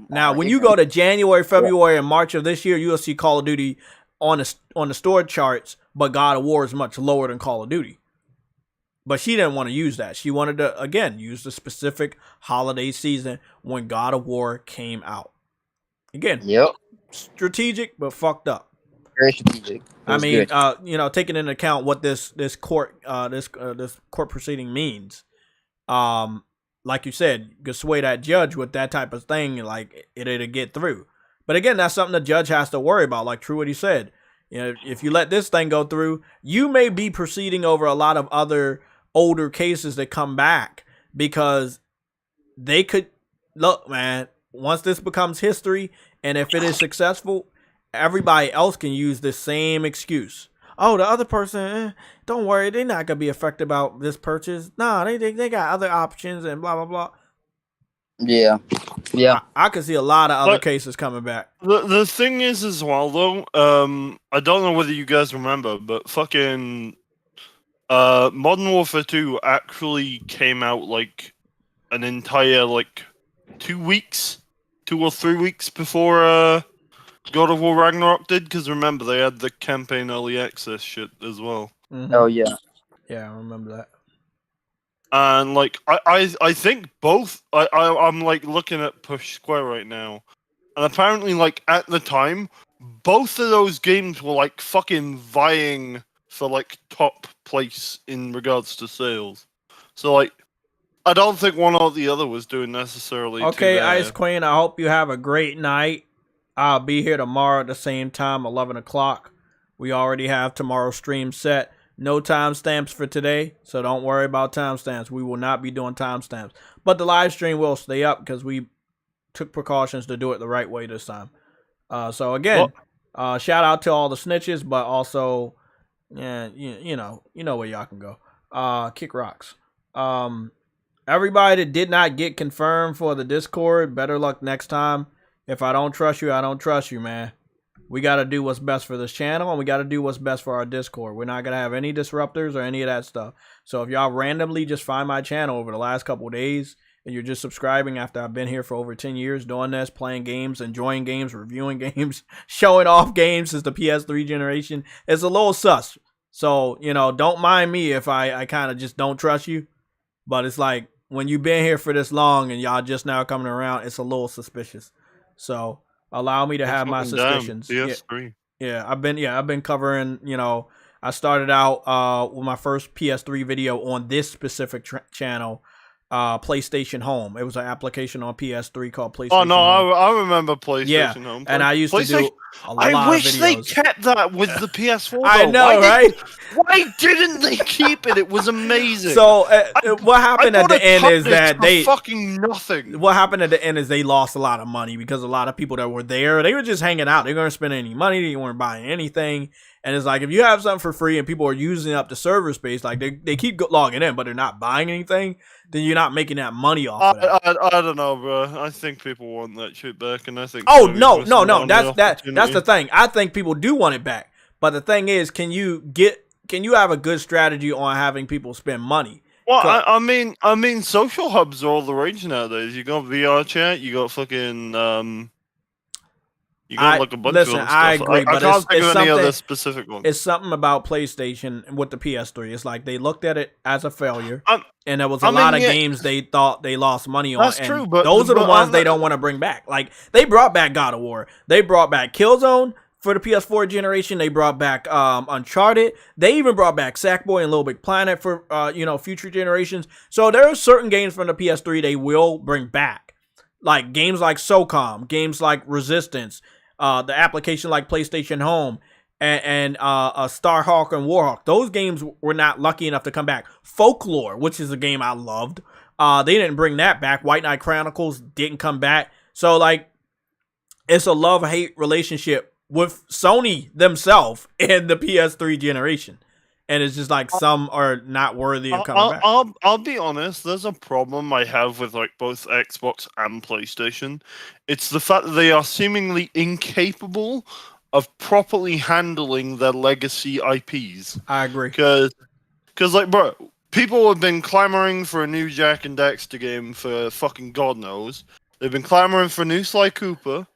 Now, when you go to January, February, and March of this year, you'll see Call of Duty on the store charts, but God of War is much lower than Call of Duty. But she didn't want to use that. She wanted to, again, use the specific holiday season when God of War came out. Again, strategic, but fucked up.
Very strategic.
I mean, you know, taking into account what this court proceeding means. Like you said, you could sway that judge with that type of thing, like it'll get through. But again, that's something the judge has to worry about. Like true what he said. You know, if you let this thing go through, you may be proceeding over a lot of other older cases that come back, because they could look, man, once this becomes history, and if it is successful, everybody else can use the same excuse. Oh, the other person, don't worry, they're not gonna be affected about this purchase. Nah, they got other options and blah blah blah.
Yeah.
I could see a lot of other cases coming back.
The thing is as well, though, I don't know whether you guys remember, but fucking Modern Warfare 2 actually came out like an entire 2 or 3 weeks before God of War Ragnarok did, because remember they had the campaign early access shit as well.
Mm-hmm.
Oh yeah,
I remember that.
And I think both. I'm looking at Push Square right now, and apparently at the time, both of those games were fucking vying for top place in regards to sales. So I don't think one or the other was doing necessarily.
Okay, Ice Queen, I hope you have a great night. I'll be here tomorrow at the same time, 11 o'clock. We already have tomorrow's stream set. No timestamps for today, so don't worry about timestamps. We will not be doing timestamps. But the live stream will stay up because we took precautions to do it the right way this time. So again, shout out to all the snitches, but also, yeah, you know where y'all can go. Kick rocks. Everybody that did not get confirmed for the Discord, better luck next time. If I don't trust you, I don't trust you, man. We got to do what's best for this channel, and we got to do what's best for our Discord. We're not going to have any disruptors or any of that stuff. So if y'all randomly just find my channel over the last couple of days, and you're just subscribing after I've been here for over 10 years doing this, playing games, enjoying games, reviewing games, showing off games since the PS3 generation, it's a little sus. So, don't mind me if I kind of just don't trust you. But it's like, when you've been here for this long and y'all just now coming around, it's a little suspicious. So allow me to have my suspicions.
PS3.
Yeah, I've been covering, I started out with my first PS3 video on this specific channel PlayStation Home. It was an application on PS3 called PlayStation
Oh no,
Home.
I remember PlayStation
Yeah,
Home.
and I used to do a lot
I wish
of
they
videos.
kept that with the PS4.
I
though.
know, right?
Why didn't they keep it? It was amazing.
So what happened at the end is that they
fucking nothing.
What happened at the end is they lost a lot of money because a lot of people that were there, they were just hanging out. They weren't spending any money. They weren't buying anything. And it's like, if you have something for free and people are using up the server space, like they keep logging in, but they're not buying anything, then you're not making that money off of that.
I don't know, bro. I think people want that shit back, and I think.
Oh no. That's the thing. I think people do want it back, but the thing is, can you have a good strategy on having people spend money?
Well, I mean, social hubs are all the rage nowadays. You got VR chat, you got fucking you got like a bunch of other stuff.
I agree, but
I can't think
it's
of any
something,
other specific one.
It's something about PlayStation with the PS3. It's like they looked at it as a failure, and there was a lot of games they thought they lost money on.
That's
and
true, but
those are the ones they don't want to bring back. Like they brought back God of War, they brought back Killzone for the PS4 generation. They brought back Uncharted. They even brought back Sackboy and Little Big Planet for future generations. So there are certain games from the PS3 they will bring back, like games like SOCOM, games like Resistance. The application like PlayStation Home and Starhawk and Warhawk. Those games were not lucky enough to come back. Folklore, which is a game I loved, they didn't bring that back. White Knight Chronicles didn't come back. So like, it's a love-hate relationship with Sony themselves and the PS3 generation. And it's just like some are not worthy of coming back.
I'll be honest. There's a problem I have with like both Xbox and PlayStation. It's the fact that they are seemingly incapable of properly handling their legacy IPs.
I agree.
Because like, bro, people have been clamoring for a new Jak and Daxter game for fucking God knows. They've been clamoring for a new Sly Cooper.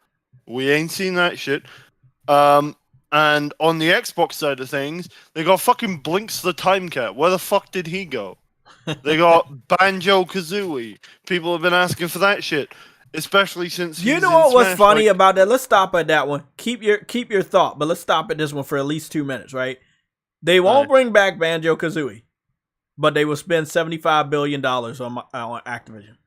We ain't seen that shit. And on the Xbox side of things, they got fucking Blinks the Time Cat. Where the fuck did he go? They got Banjo-Kazooie. People have been asking for that shit, especially since
you know what was funny about that? Let's stop at that one. Keep your thought, but let's stop at this one for at least 2 minutes, right? They won't bring back Banjo-Kazooie, but they will spend $75 billion on Activision.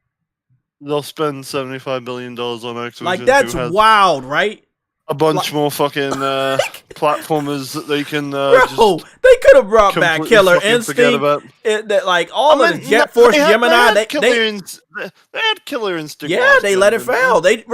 They'll spend $75 billion on Activision.
Like, that's wild, right?
A bunch more fucking platformers that they can.
Bro, they could have brought back Killer Instinct. Like all of the Jet Force Gemini. They
had Killer Instinct.
Yeah, they let it fail. They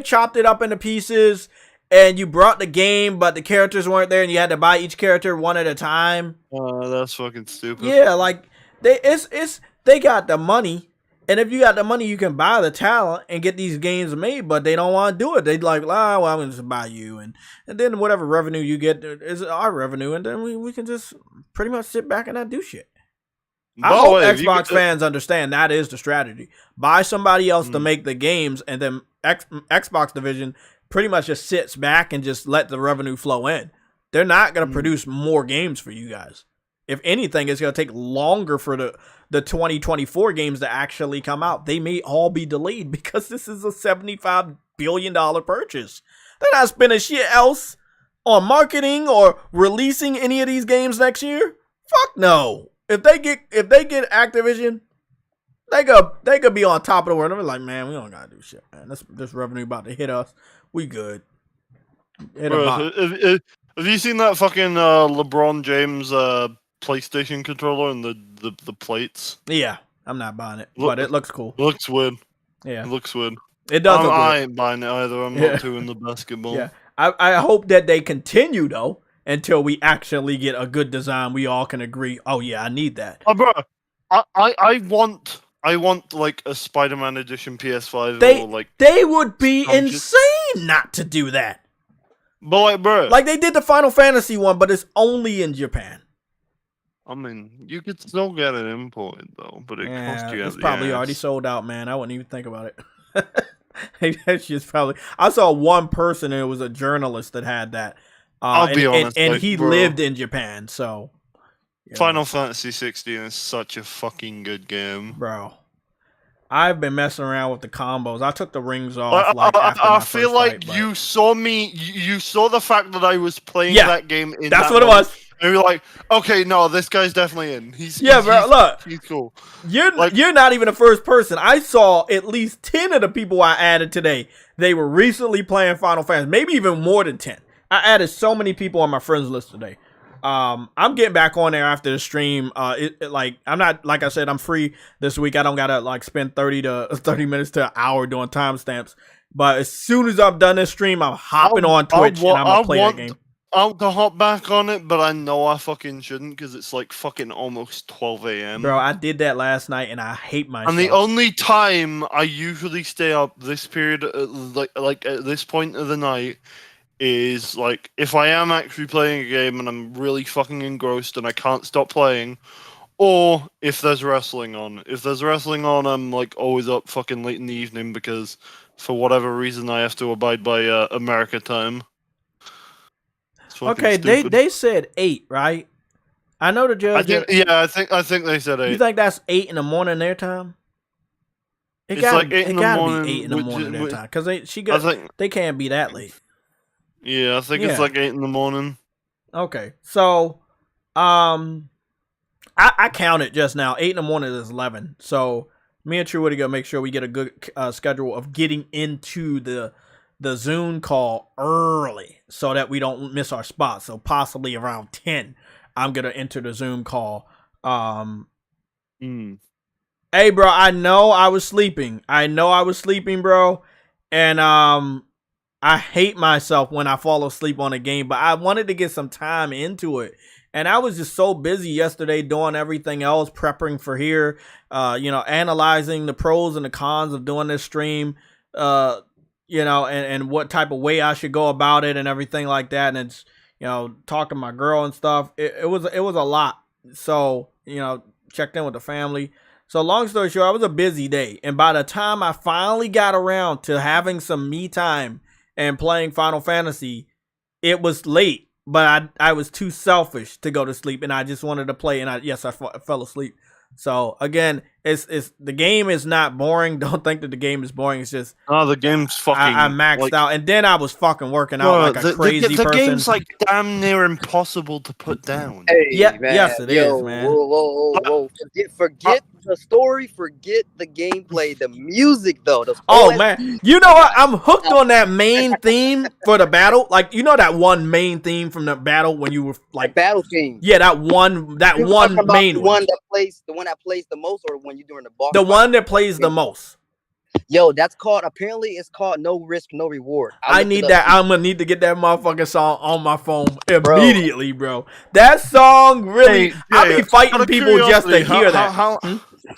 chopped it up into pieces, and you brought the game, but the characters weren't there, and you had to buy each character one at a time.
That's fucking stupid.
Yeah, like they got the money. And if you got the money, you can buy the talent and get these games made, but they don't want to do it. They like, well, I'm going to just buy you. And then whatever revenue you get is our revenue. And then we can just pretty much sit back and not do shit. I hope Xbox fans understand that is the strategy. Buy somebody else to make the games, and then Xbox division pretty much just sits back and just let the revenue flow in. They're not going to produce more games for you guys. If anything, it's going to take longer for the 2024 games to actually come out. They may all be delayed because this is a $75 billion purchase. They're not spending shit else on marketing or releasing any of these games next year. Fuck no. If they get Activision, they could be on top of the world. They're like, man, we don't gotta do shit, man. This revenue about to hit us. We good.
Have you seen that fucking LeBron James PlayStation controller and the plates?
Yeah, I'm not buying it, but it looks cool.
Looks weird.
Yeah,
it looks weird.
It does.
I ain't buying it either. I'm not too into basketball.
Yeah, I hope that they continue though until we actually get a good design. We all can agree. Oh yeah, I need that.
Oh, bro, I want like a Spider-Man edition PS5.
They would be insane not to do that.
But like, bro,
like they did the Final Fantasy one, but it's only in Japan.
I mean, you could still get it imported though, but it costs you.
It's probably already sold out, man. I wouldn't even think about it. That's just probably. I saw one person, and it was a journalist that had that.
I'll be honest,
and he lived in Japan, so.
Final Fantasy 16 is such a fucking good game,
bro. I've been messing around with the combos. I took the rings off.
I feel like you saw me. You saw the fact that I was playing that game.
That's what it was.
And you're like, okay, no, this guy's definitely in. He's
look,
he's cool.
You're not even the first person. I saw at least 10 of the people I added today. They were recently playing Final Fantasy, maybe even more than 10. I added so many people on my friends list today. I'm getting back on there after the stream. I'm not, like I said, I'm free this week. I don't gotta like spend 30 minutes to an hour doing timestamps. But as soon as I'm done this stream, I'm hopping on Twitch and I'm gonna play that game.
I want to hop back on it, but I know I fucking shouldn't because it's like fucking almost 12 a.m.
Bro, I did that last night and I hate myself.
And the only time I usually stay up this period, like at this point of the night, is like if I am actually playing a game and I'm really fucking engrossed and I can't stop playing, or if there's wrestling on. If there's wrestling on, I'm like always up fucking late in the evening because for whatever reason I have to abide by America time.
Okay, they said 8, right? I know the judge.
I think they said 8.
You think that's 8 in the morning their time? It gotta be 8 in the morning their time because they can't be that late.
Yeah, I think it's like 8 in the morning.
Okay, so I counted just now. 8 in the morning is 11. So me and True Woody gonna make sure we get a good schedule of getting into the Zoom call early so that we don't miss our spot. So possibly around 10, I'm going to enter the Zoom call. Hey, bro, I know I was sleeping, bro. And I hate myself when I fall asleep on a game, but I wanted to get some time into it. And I was just so busy yesterday doing everything else, prepping for here, analyzing the pros and the cons of doing this stream, and what type of way I should go about it and everything like that. And it's, talking to my girl and stuff. It was a lot. So, checked in with the family. So long story short, it was a busy day. And by the time I finally got around to having some me time and playing Final Fantasy, it was late, but I was too selfish to go to sleep and I just wanted to play. And I fell asleep. So again, it's the game is not boring. Don't think that the game is boring. It's just
the game's fucking.
I maxed out, and then I was fucking working out like a crazy person.
The game's like damn near impossible to put down.
Hey,
yeah,
man,
yes, it is, man.
Whoa. Forget the story. Forget the gameplay. The music, though.
Man, you know what? I'm hooked on that main theme for the battle. Like that one main theme from the battle when you were like
battle theme.
Yeah, that one main one.
The one that plays the most, or when you're doing the boss.
The one that plays the most.
Yo, that's called. Apparently, it's called No Risk, No Reward.
I need that. I'm gonna need to get that motherfucking song on my phone immediately, bro. That song really. I be fighting people just to hear that.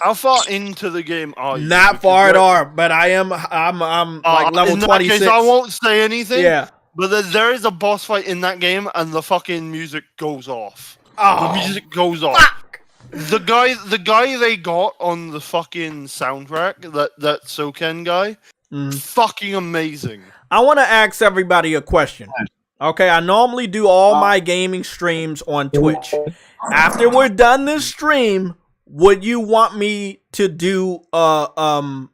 How far into the game are you?
Not far at all, but I'm like level 26.
I won't say anything.
Yeah,
but there is a boss fight in that game, and the fucking music goes off.
Oh,
the music goes off.
Fuck.
The guy they got on the fucking soundtrack, that Soken guy, fucking amazing.
I want to ask everybody a question. Okay, I normally do all my gaming streams on Twitch. After we're done this stream, would you want me to do would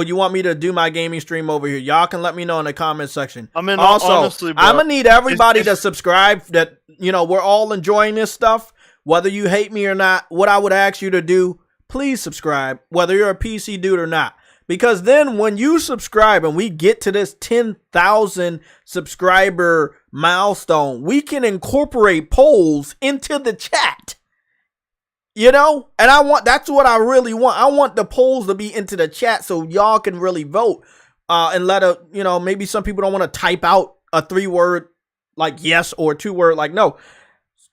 you want me to do my gaming stream over here? Y'all can let me know in the comment section.
I mean,
also,
honestly, bro,
I'm gonna need everybody to subscribe. That we're all enjoying this stuff. Whether you hate me or not, what I would ask you to do, please subscribe, whether you're a PC dude or not. Because then when you subscribe and we get to this 10,000 subscriber milestone, we can incorporate polls into the chat. And that's what I really want. I want the polls to be into the chat so y'all can really vote. And maybe some people don't want to type out a 3-word like yes or a 2-word like no.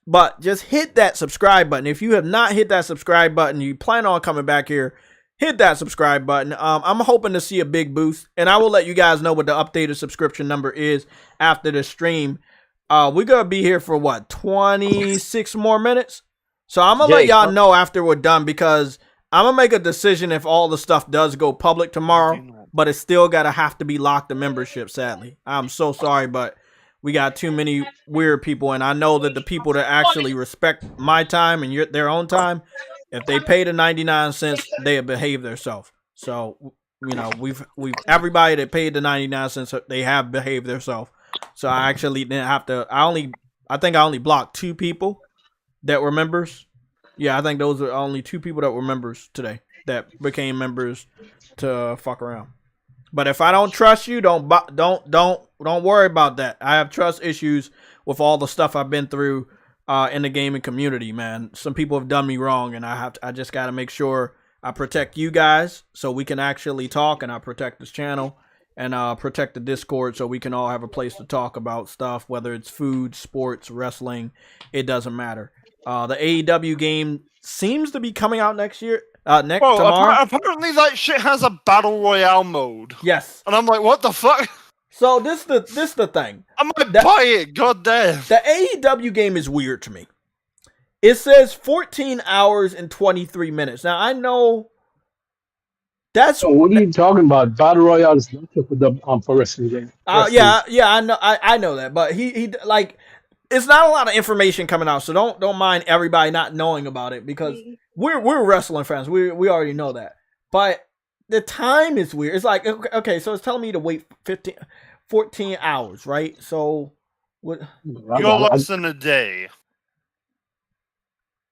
But just hit that subscribe button. If you have not hit that subscribe button, you plan on coming back here, hit that subscribe button. I'm hoping to see a big boost. And I will let you guys know what the updated subscription number is after the stream. We're going to be here for 26 more minutes? So I'm going to let y'all know after we're done because I'm going to make a decision if all the stuff does go public tomorrow. But it's still got to have to be locked to membership, sadly. I'm so sorry, but we got too many weird people, and I know that the people that actually respect my time and their own time, if they pay the 99 cents, they behave themselves. So, we've everybody that paid the 99 cents, they have behaved themselves. So I actually didn't have to. I I think I only blocked 2 people that were members. Yeah, I think those are only 2 people that were members today that became members to fuck around. But if I don't trust you, don't worry about that. I have trust issues with all the stuff I've been through in the gaming community, man. Some people have done me wrong, and I just got to make sure I protect you guys so we can actually talk, and I protect this channel and protect the Discord so we can all have a place to talk about stuff, whether it's food, sports, wrestling. It doesn't matter. The AEW game seems to be coming out next year. Tomorrow.
Apparently that shit has a battle royale mode.
Yes.
And I'm like, what the fuck?
So this the thing.
I might buy it. God damn.
The AEW game is weird to me. It says 14 hours and 23 minutes. Now I know that's.
So what are you talking about? Battle Royale is not for the for wrestling game.
Yeah, I know that, but he like. It's not a lot of information coming out, so don't mind everybody not knowing about it because we're wrestling fans. We already know that. But the time is weird. It's like okay, so it's telling me to wait 14 hours, right? So what?
You're less than a day.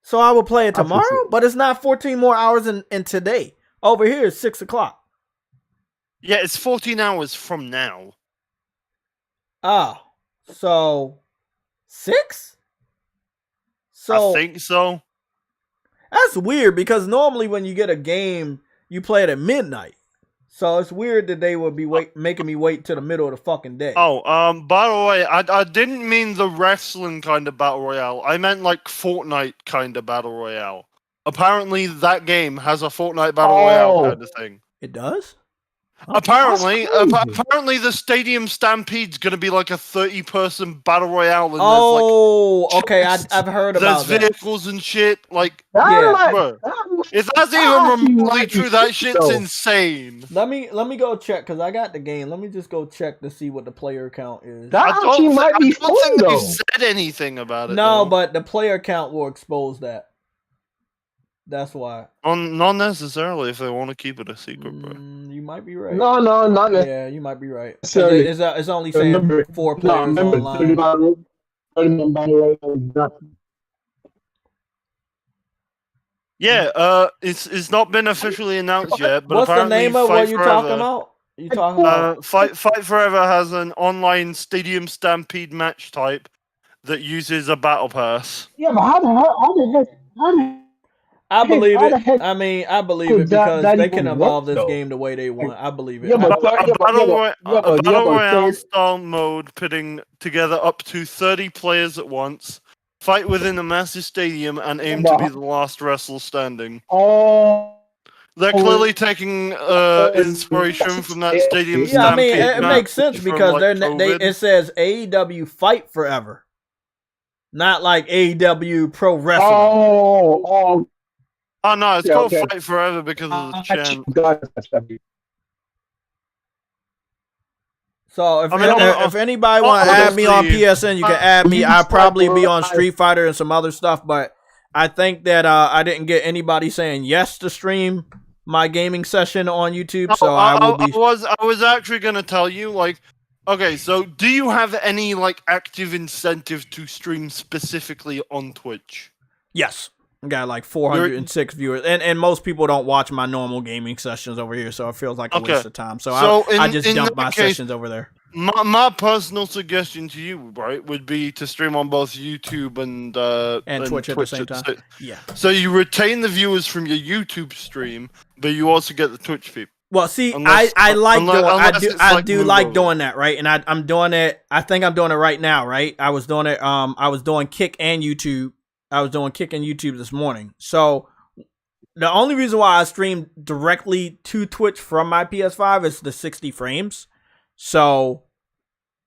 So I will play it tomorrow, but it's not 14 more hours in today. Over here it's 6 o'clock.
Yeah, it's 14 hours from now.
Oh, so 6? So
I think so.
That's weird because normally when you get a game, you play it at midnight. So it's weird that they would be making me wait till the middle of the fucking day.
Oh, by the way, I didn't mean the wrestling kind of battle royale. I meant like Fortnite kind of battle royale. Apparently, that game has a Fortnite battle royale kind of thing.
It does?
Apparently, the Stadium Stampede's going to be like a 30-person battle royale. And
okay, I've heard about that.
There's vehicles and shit. Like,
yeah,
bro, if that's even remotely true, that shit's insane.
Let me go check because I got the game. Let me just go check to see what the player count is.
I don't think they said anything about it.
No, but the player count will expose that. That's why.
Not necessarily if they want to keep it a secret, bro.
You might be right.
No, not necessarily.
Yeah, you might be right. It's only saying 4 players online.
Yeah, it's not been officially announced yet. But
what's the name of what you're talking
about?
You talking about?
Fight Forever has an online Stadium Stampede match type that uses a battle pass.
Yeah, but how the heck?
I believe it. I mean, I believe it because they can evolve this game the way they want. I believe it.
A battle royale style mode pitting together up to 30 players at once, fight within a massive stadium, and aim to be the last wrestler standing. They're clearly taking inspiration from that Stadium Stampede.
Yeah, I mean, it makes sense because it says AEW Fight Forever, not like AEW Pro Wrestling.
Oh no, it's called Fight Forever because of the chant.
So if anybody want to add me on PSN, you can add me. I'll probably be on Street Fighter and some other stuff, but I think that I didn't get anybody saying yes to stream my gaming session on YouTube. So I will be.
I was actually gonna tell you, like, okay, so do you have any like active incentive to stream specifically on Twitch?
Yes. I got like 406 viewers, and most people don't watch my normal gaming sessions over here, so it feels like a waste of time. So I just dump my sessions over there.
My personal suggestion to you, right, would be to stream on both YouTube and
Twitch at the same time. Yeah.
So you retain the viewers from your YouTube stream, but you also get the Twitch feed.
Well, see, I do like doing that, right? And I'm doing it. I think I'm doing it right now, right? I was doing it. I was doing Kick and YouTube. I was doing Kick and YouTube this morning. So the only reason why I stream directly to Twitch from my PS5 is the 60 frames. So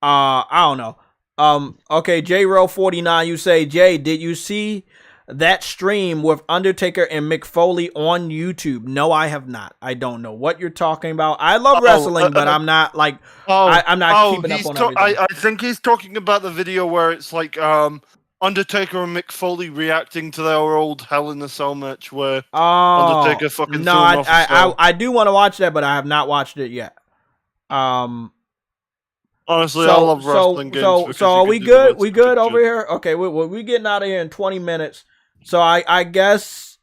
I don't know. Okay, JRow49, you say, Jay, did you see that stream with Undertaker and Mick Foley on YouTube? No, I have not. I don't know what you're talking about. I love wrestling, but I'm not like I'm not keeping up on everything.
I think he's talking about the video where it's like Undertaker and Mick Foley reacting to their old Hell in a Cell match where Undertaker fucking
no,
threw him off
I do want to watch that, but I have not watched it yet.
Honestly, I love wrestling games. Because
So are we good? We good over here? Okay, we getting out of here in 20 minutes. So I guess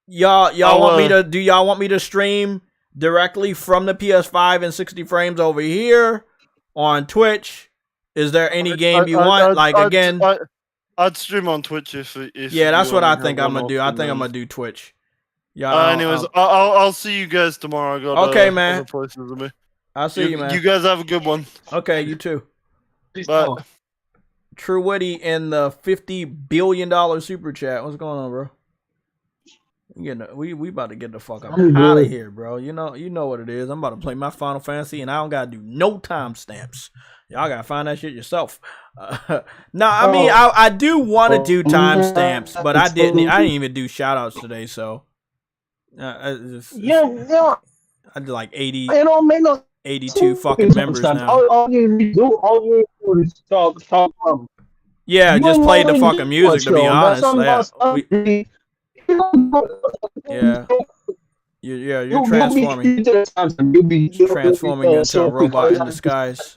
y'all want me to y'all want me to stream directly from the PS5 in 60 frames over here on Twitch? Is there any game you want?
I'd stream on Twitch if
yeah, that's what I think I'm gonna do. I think I'm gonna do Twitch. Yeah.
Anyways, I'll see you guys tomorrow. I got
okay, man.
other places to be.
I'll see you, man.
You guys have a good one.
Okay, you too.
Bye.
True Witty in the $50 billion super chat. What's going on, bro? We about to get the fuck out of here, bro. You know what it is. I'm about to play my Final Fantasy, and I don't gotta do no timestamps. Y'all gotta find that shit yourself. I do want to do timestamps, but I didn't even do shout outs today, so I did like 80. It don't make no 82 fucking members now.
All you do is talk.
Yeah, just play the fucking music, to be honest. You're transforming. Transforming into a robot in disguise.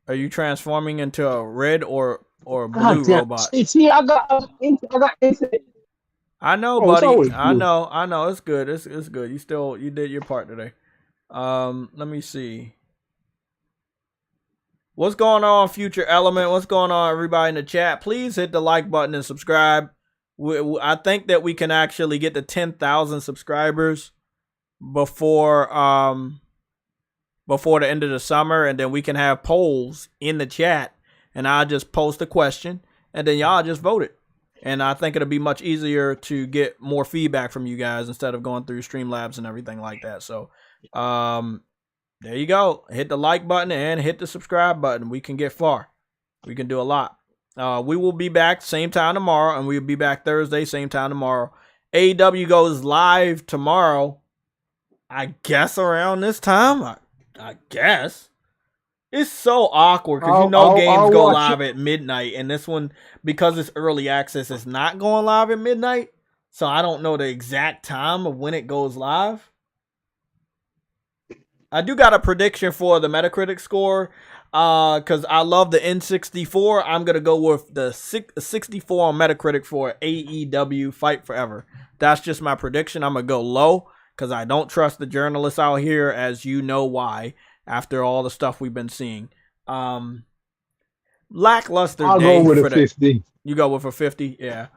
Are you transforming into a red or blue robot?
See, I got incident.
I know, buddy. I know. It's good. It's good. You did your part today. Let me see. What's going on, Future Element? What's going on, everybody in the chat? Please hit the like button and subscribe. I think that we can actually get to 10,000 subscribers before the end of the summer, and then we can have polls in the chat, and I'll just post a question, and then y'all just vote it. And I think it'll be much easier to get more feedback from you guys instead of going through Streamlabs and everything like that. So, there you go. Hit the like button and hit the subscribe button. We can get far. We can do a lot. We will be back same time tomorrow, and we'll be back Thursday, same time tomorrow. AEW goes live tomorrow. I guess around this time. I guess. It's so awkward because games go live at midnight, and this one, because it's early access, is not going live at midnight. So I don't know the exact time of when it goes live. I do got a prediction for the Metacritic score. Because I love the N64. I'm going to go with the 64 on Metacritic for AEW Fight Forever. That's just my prediction. I'm going to go low because I don't trust the journalists out here, as you know why, after all the stuff we've been seeing. Lackluster
I'll
day
go with
for
a 50.
You go with a 50? Yeah.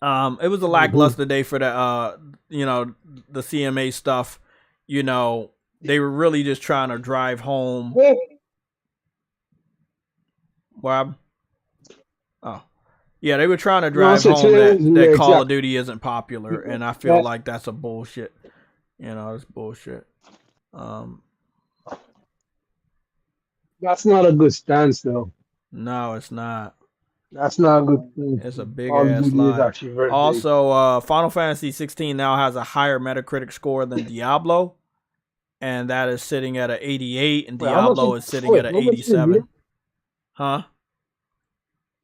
It was a lackluster day for the CMA stuff. They were really just trying to drive home. Rob? Oh. Yeah, they were trying to drive home that Call of Duty isn't popular, and I feel like that's a bullshit. It's bullshit.
That's not a good stance, though.
No, it's not.
That's not a good thing.
It's a big ass lie. Also, Final Fantasy 16 now has a higher Metacritic score than Diablo, and that is sitting at an 88, and Diablo is sitting at an 87. Huh?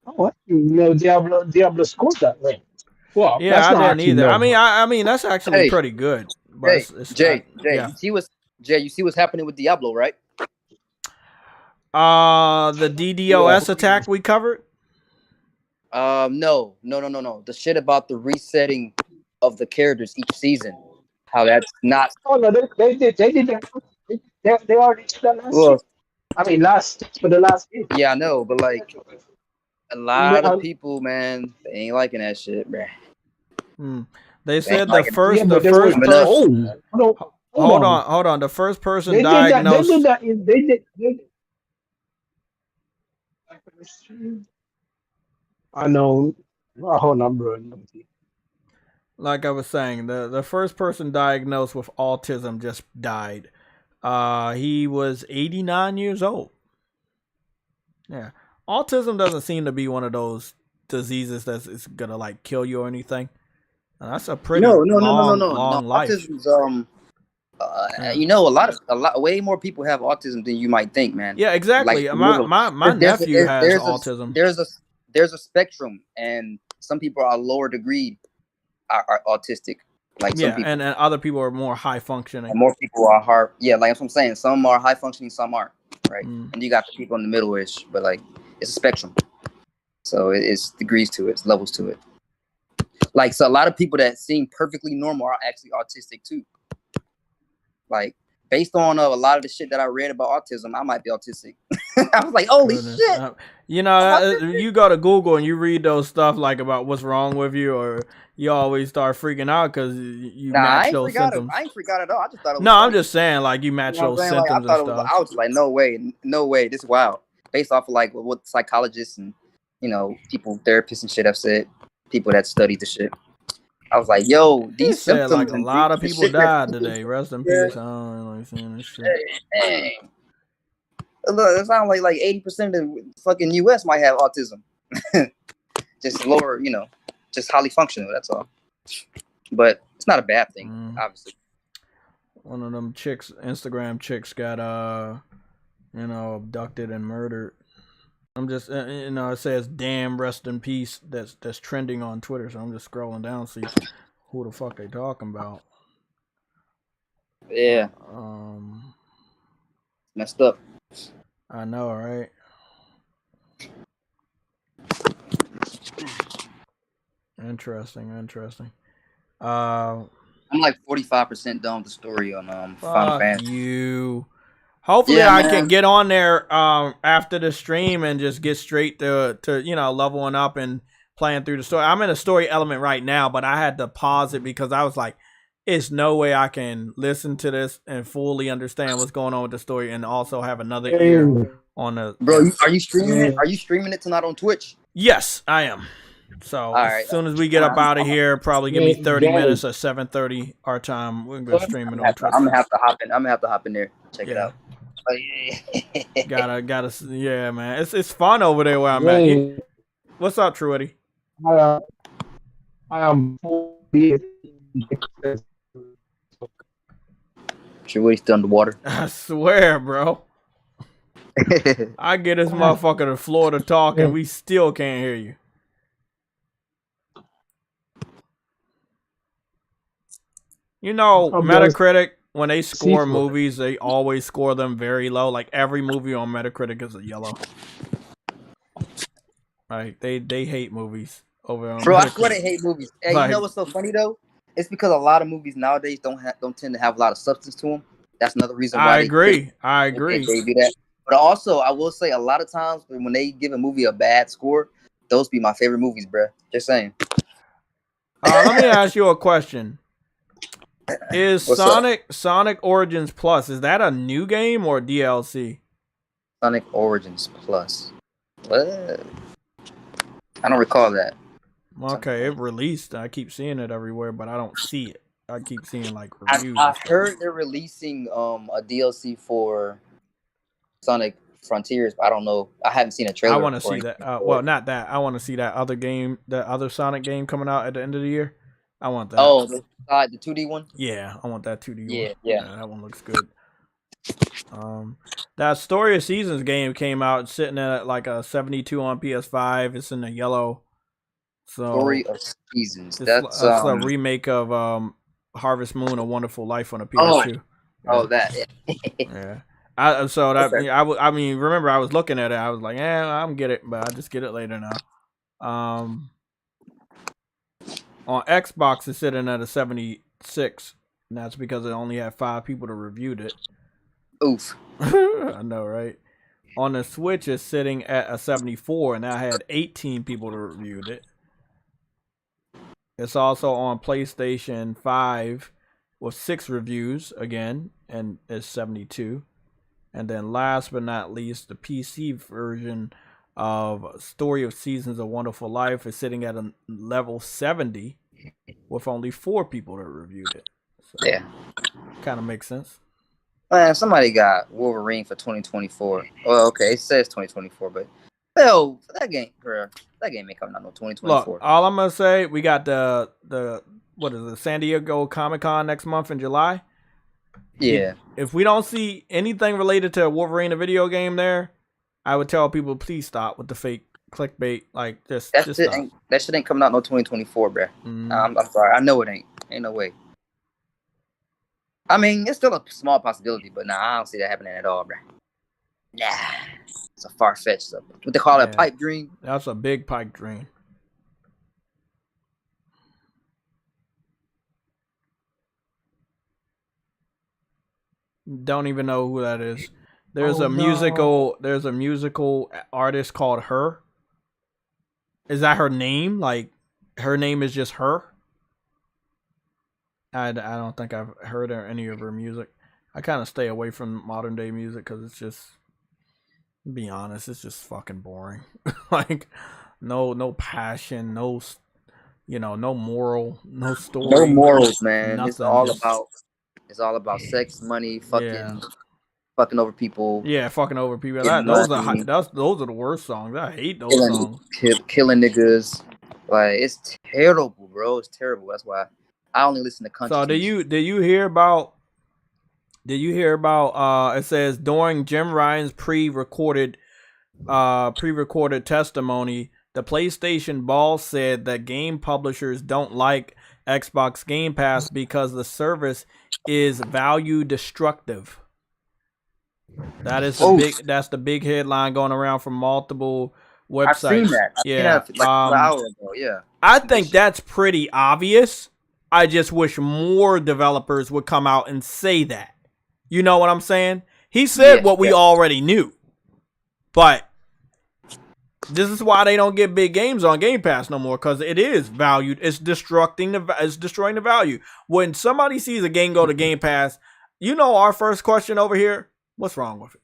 Oh, Diablo scored that way. Well,
yeah, I didn't either. I mean, that's actually pretty good. But
Jay, you see what's happening with Diablo, right?
The DDoS attack we covered.
No. The shit about the resetting of the characters each season. How that's not.
Oh no, they did that. They already did that last. For the last game.
Yeah, I know, but like a lot of people, man, they ain't liking that shit, bruh.
They said the first person. Hold on. The first person diagnosed.
They did. I know. Hold on, bro.
Like I was saying, the first person diagnosed with autism just died. He was 89 years old. Yeah. Autism doesn't seem to be one of those diseases that's gonna like kill you or anything. That's a pretty long life.
Autism's a lot way more people have autism than you might think, man.
Yeah, exactly. Like, my nephew has autism.
There's a spectrum, and some people are lower degree are autistic. Like some people,
and other people are more high functioning.
and more people are hard. Yeah, like that's what I'm saying. Some are high functioning, some aren't. Right, and you got the people in the middle-ish, but like it's a spectrum. So it's degrees to it, it's levels to it. Like, so a lot of people that seem perfectly normal are actually autistic too. Like, based on a lot of the shit that I read about autism, I might be autistic. I was like, holy shit.
You know, you go to Google and you read those stuff like about what's wrong with you, or you always start freaking out because you match those symptoms.
I ain't freak out at all. I just thought it was
No,
funny.
I'm just saying, like, you match those symptoms
like,
and stuff.
I was like, no way, this is wild. Based off of like what psychologists and people, therapists and shit have said, people that studied the shit. I was like, yo, these symptoms.
Like a lot of people died today. Rest in peace. I don't like seeing this shit.
Dang. Look, it sounds like 80% of the fucking U.S. might have autism. Just lower, just highly functional. That's all. But it's not a bad thing, obviously.
One of them Instagram chicks got abducted and murdered. I'm just it says damn rest in peace that's trending on Twitter, so I'm just scrolling down to see who the fuck they talking about.
Yeah. Messed up.
I know, right? Interesting.
I'm like 45% done with the story on Final Fantasy.
You. Hopefully I can get on there after the stream and just get straight to leveling up and playing through the story. I'm in a story element right now, but I had to pause it because I was like, it's no way I can listen to this and fully understand what's going on with the story and also have another ear on the.
Bro, are you streaming it? Are you streaming it tonight on Twitch?
Yes, I am. So as soon as we get up out of here, probably give me 30 minutes at 7:30 our time. We're gonna stream it on Twitch.
I'm gonna have to hop in there, check it out.
Gotta, yeah, man. It's fun over there where I'm at. What's up, Truity?
I am 40.
Truity's still underwater.
I swear, bro. I get this motherfucker the floor to talk and we still can't hear you. Metacritic, when they score movies, they always score them very low. Like every movie on Metacritic is a yellow. Like they hate movies over on
Bro,
Metacritic.
I swear they hate movies. Hey, you know what's so funny though? It's because a lot of movies nowadays don't tend to have a lot of substance to them. That's another reason why.
I agree.
They do that. But also, I will say a lot of times when they give a movie a bad score, those be my favorite movies, bro. Just saying.
Let me ask you a question. Is Sonic Origins Plus, is that a new game or DLC?
Sonic Origins Plus. What? I don't recall that.
Okay, it released. I keep seeing it everywhere, but I don't see it. I keep seeing like reviews.
I heard they're releasing a DLC for Sonic Frontiers, but I don't know. I haven't seen a trailer.
I want to see that. Well, not that. I want to see that other game, the other Sonic game coming out at the end of the year. I want that.
Oh, the 2D one?
Yeah, I want that 2D one.
Yeah.
That one looks good. That Story of Seasons game came out sitting at like a 72 on PS5. It's in the yellow. So
Story of Seasons.
That's a remake of Harvest Moon: A Wonderful Life on a PS2.
That.
Yeah. I mean, remember I was looking at it. I was like, I'm get it, but I just get it later now. On Xbox, it's sitting at a 76, and that's because it only had 5 people that reviewed it.
Oof.
I know, right? On the Switch, it's sitting at a 74, and I had 18 people that reviewed it. It's also on PlayStation 5 with 6 reviews, again, and it's 72. And then last but not least, the PC version of Story of Seasons: A Wonderful Life is sitting at a level 70 with only 4 people that reviewed it. So,
yeah.
Kind of makes sense.
Man, somebody got Wolverine for 2024. Well, okay, it says 2024, but hell, that game ain't coming out no 2024.
Look, all I'm gonna say, we got the what is it, San Diego Comic-Con next month in July.
Yeah.
If we don't see anything related to Wolverine, a video game there, I would tell people, please stop with the fake clickbait. Like, just
that shit ain't coming out no 2024, bro. I'm sorry. I know it ain't. Ain't no way. I mean, it's still a small possibility, but nah, I don't see that happening at all, bro. Nah, it's a far fetched stuff. What they call it, a pipe dream.
That's a big pipe dream. Don't even know who that is. There's a musical artist called Her. Is that her name? Like, her name is just Her? I don't think I've heard any of her music. I kind of stay away from modern day music because it's just, to be honest, it's just fucking boring. Like, no passion, no moral, no story.
No morals, man.
Nothing.
It's all about sex, money, fucking over people.
Yeah, fucking over people. Those are the worst songs. I hate those songs.
Killing niggas. Like, it's terrible, bro. It's terrible. That's why I only listen to country.
So did you hear about it says during Jim Ryan's pre-recorded testimony, the PlayStation boss said that game publishers don't like Xbox Game Pass because the service is value destructive. That's the big headline going around from multiple websites. I've seen that. An hour ago. Yeah. I think that's pretty obvious. I just wish more developers would come out and say that. You know what I'm saying? He said what we already knew. But this is why they don't get big games on Game Pass no more, because it is valued. It's destroying the value. When somebody sees a game go to Game Pass, our first question over here, what's wrong with it?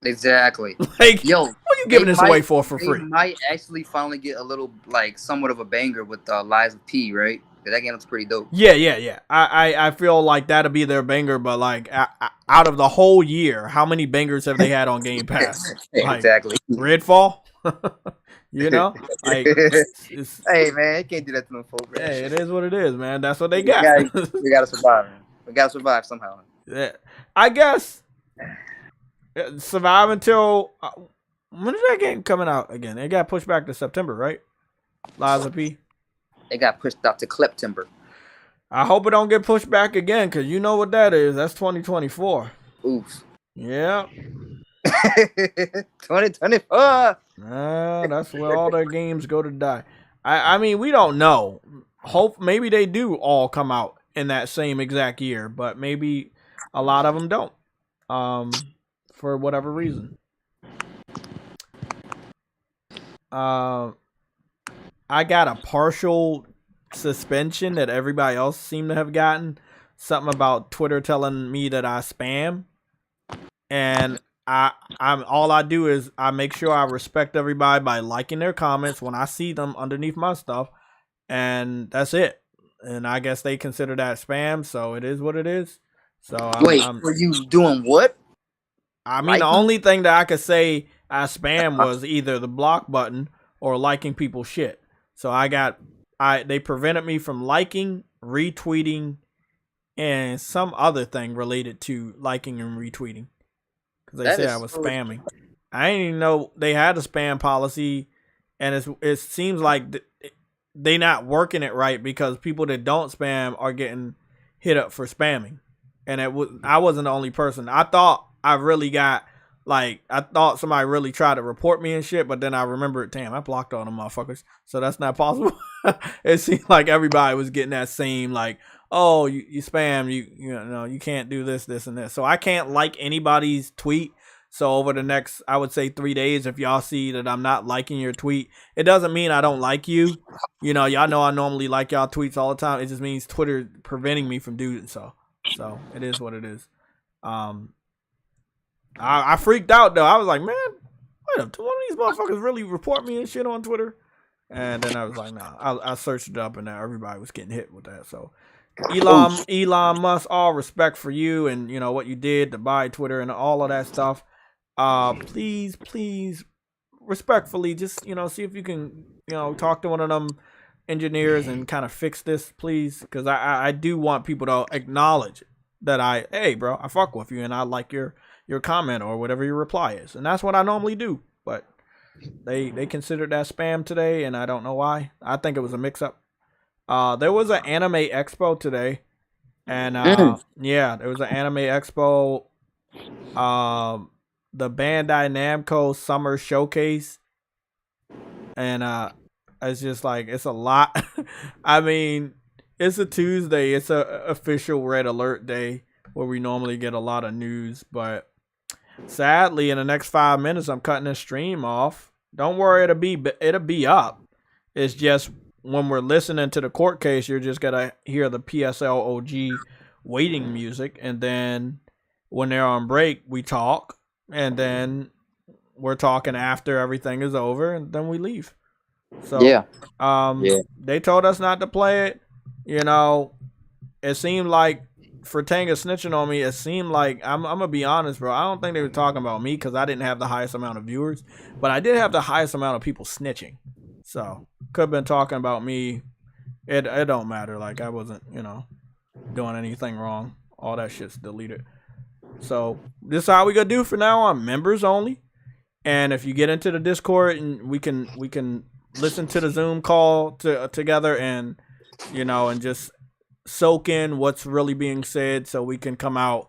Exactly.
Like, yo, what are you giving this away for free?
They might actually finally get a little, like, somewhat of a banger with Lies of P, right? That game looks pretty dope.
Yeah. I feel like that'll be their banger, but like out of the whole year, how many bangers have they had on Game Pass? Like,
exactly.
Redfall? Like,
hey man, you can't do that to them folks.
Hey, it is what it is, man. That's what they got.
We gotta survive, man. We gotta survive somehow.
Yeah, I guess survive until when is that game coming out again? It got pushed back to September, right? Lies of P.
They got pushed out to September.
I hope it don't get pushed back again, because you know what that is. That's 2024.
Oof.
Yeah.
2024.
That's where all their games go to die. I mean, we don't know. Maybe they do all come out in that same exact year, but maybe a lot of them don't. For whatever reason. I got a partial suspension that everybody else seemed to have gotten. Something about Twitter telling me that I spam. And all I do is I make sure I respect everybody by liking their comments when I see them underneath my stuff. And that's it. And I guess they consider that spam, so it is what it is. So
were you doing what?
I mean, the only thing that I could say I spam was either the block button or liking people's shit. So they prevented me from liking, retweeting, and some other thing related to liking and retweeting. Because they said I was spamming. I didn't even know they had a spam policy, and it seems like they not working it right, because people that don't spam are getting hit up for spamming. And I wasn't the only person. I thought somebody really tried to report me and shit, but then I remembered, damn, I blocked all them motherfuckers. So that's not possible. It seemed like everybody was getting that same, like, oh, you spam, you can't do this, and this. So I can't like anybody's tweet. So over the next, I would say 3 days, if y'all see that I'm not liking your tweet, it doesn't mean I don't like you. Y'all know I normally like y'all tweets all the time. It just means Twitter preventing me from doing so. So it is what it is. I freaked out though. I was like, man, wait up, one of these motherfuckers really report me and shit on Twitter? And then I was like, nah. I searched it up, and now everybody was getting hit with that. So Elon Musk, all respect for you and what you did to buy Twitter and all of that stuff. Please, respectfully, just see if you can talk to one of them engineers and kind of fix this, please, because I do want people to acknowledge that hey bro, I fuck with you and I like your comment or whatever your reply is, and that's what I normally do. But they considered that spam today, and I don't know why. I think it was a mix-up. There was an anime expo today, And yeah, there was an anime expo. The Bandai Namco Summer Showcase, and it's just like it's a lot. I mean, it's a Tuesday. It's a official Red Alert day where we normally get a lot of news, but sadly, in the next 5 minutes, I'm cutting this stream off. Don't worry, it'll be up. It's just when we're listening to the court case, you're just gonna hear the PSLOG waiting music, and then when they're on break, we talk, and then we're talking after everything is over, and then we leave. So they told us not to play it. You know, it seemed like for Tanga snitching on me, it seemed like I'm gonna be honest, bro. I don't think they were talking about me because I didn't have the highest amount of viewers, but I did have the highest amount of people snitching. So could have been talking about me. It don't matter. Like I wasn't, you know, doing anything wrong. All that shit's deleted. So this is how we gonna do for now on, members only. And if you get into the Discord, and we can listen to the Zoom call together, and you know, and just soak in what's really being said, so we can come out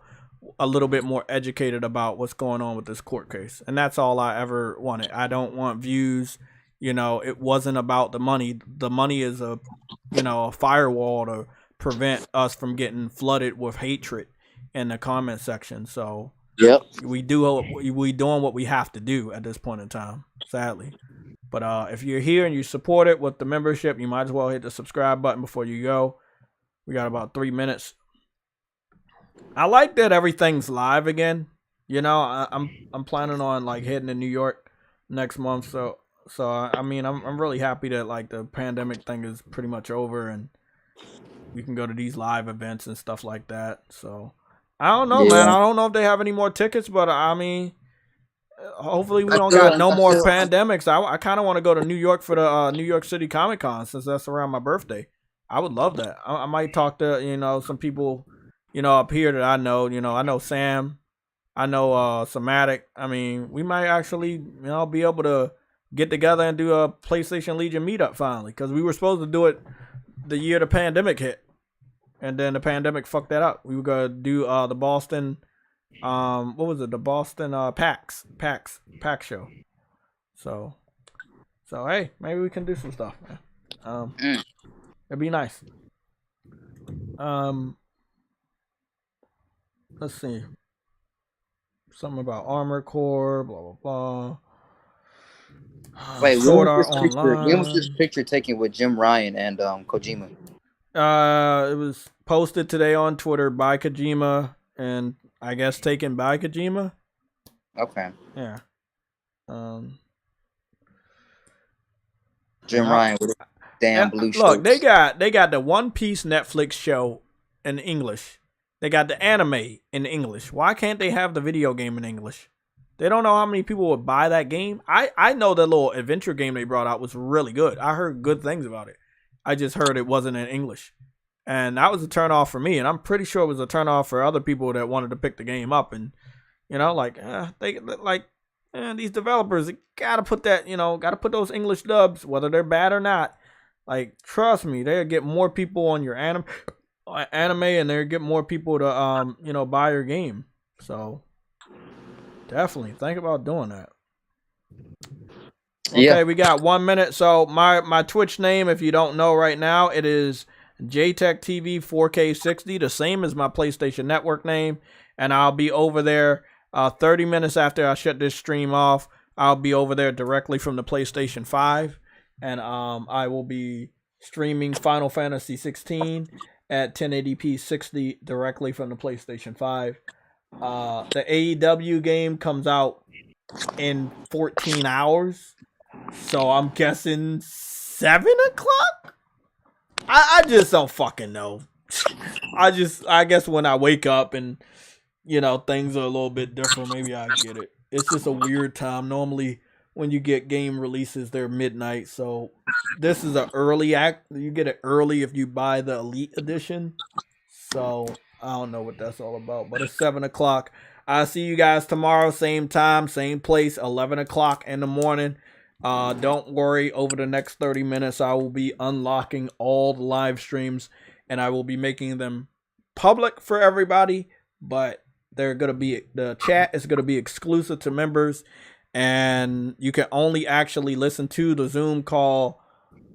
a little bit more educated about what's going on with this court case. And that's all I ever wanted. I don't want views. You know, it wasn't about the money. The money is a firewall to prevent us from getting flooded with hatred in the comment section. So we doing what we have to do at this point in time, sadly. But if you're here and you support it with the membership, you might as well hit the subscribe button before you go. We got about 3 minutes. I like that everything's live again. You know, I'm planning on like heading to New York next month, so I mean I'm really happy that like the pandemic thing is pretty much over and we can go to these live events and stuff like that. So I don't know, man. I don't know if they have any more tickets, but I mean, hopefully we don't got no more pandemics. I kind of want to go to New York for the New York City Comic Con since that's around my birthday. I would love that. I might talk to, you know, some people, you know, up here that I know. You know, I know Sam. I know Somatic. I mean, we might actually, you know, be able to get together and do a PlayStation Legion meetup finally, because we were supposed to do it the year the pandemic hit, and then the pandemic fucked that up. We were gonna do the Boston, what was it? The Boston PAX show. So hey, maybe we can do some stuff, man. It'd be nice. Let's see. Something about Armored Core, blah blah blah.
Wait, when was this picture taken with Jim Ryan and Kojima?
It was posted today on Twitter by Kojima, and I guess taken by Kojima.
Okay.
Yeah.
Jim Ryan with a damn blue shirt.
Look, they got the One Piece Netflix show in English. They got the anime in English. Why can't they have the video game in English? They don't know how many people would buy that game. I know the little adventure game they brought out was really good. I heard good things about it. I just heard it wasn't in English. And that was a turnoff for me. And I'm pretty sure it was a turnoff for other people that wanted to pick the game up. And, you know, these developers, they gotta put that, you know, gotta put those English dubs, whether they're bad or not. Like, trust me, they'll get more people on your anime, and they'll get more people to, you know, buy your game. So definitely think about doing that. Okay, we got 1 minute. So my Twitch name, if you don't know right now, it is JayTechTV 4K60, the same as my PlayStation Network name. And I'll be over there 30 minutes after I shut this stream off. I'll be over there directly from the PlayStation 5. And I will be streaming Final Fantasy 16 at 1080p 60 directly from the PlayStation 5. The AEW game comes out in 14 hours. So I'm guessing 7 o'clock? I just don't fucking know. I guess when I wake up and, you know, things are a little bit different, maybe I get it. It's just a weird time. Normally when you get game releases, they're midnight. So this is an early you get it early if you buy the Elite Edition. So I don't know what that's all about, but it's 7 o'clock. I'll see you guys tomorrow, same time, same place, 11 o'clock in the morning. Don't worry, over the next 30 minutes, I will be unlocking all the live streams, and I will be making them public for everybody, but the chat is gonna be exclusive to members, and you can only actually listen to the Zoom call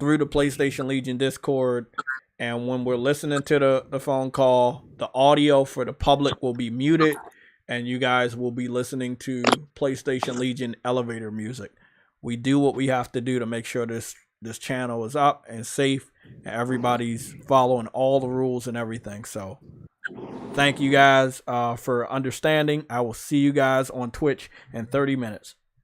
through the PlayStation Legion Discord. And when we're listening to the phone call, the audio for the public will be muted, and you guys will be listening to PlayStation Legion elevator music. We do what we have to do to make sure this channel is up and safe, and everybody's following all the rules and everything. So thank you guys for understanding. I will see you guys on Twitch in 30 minutes.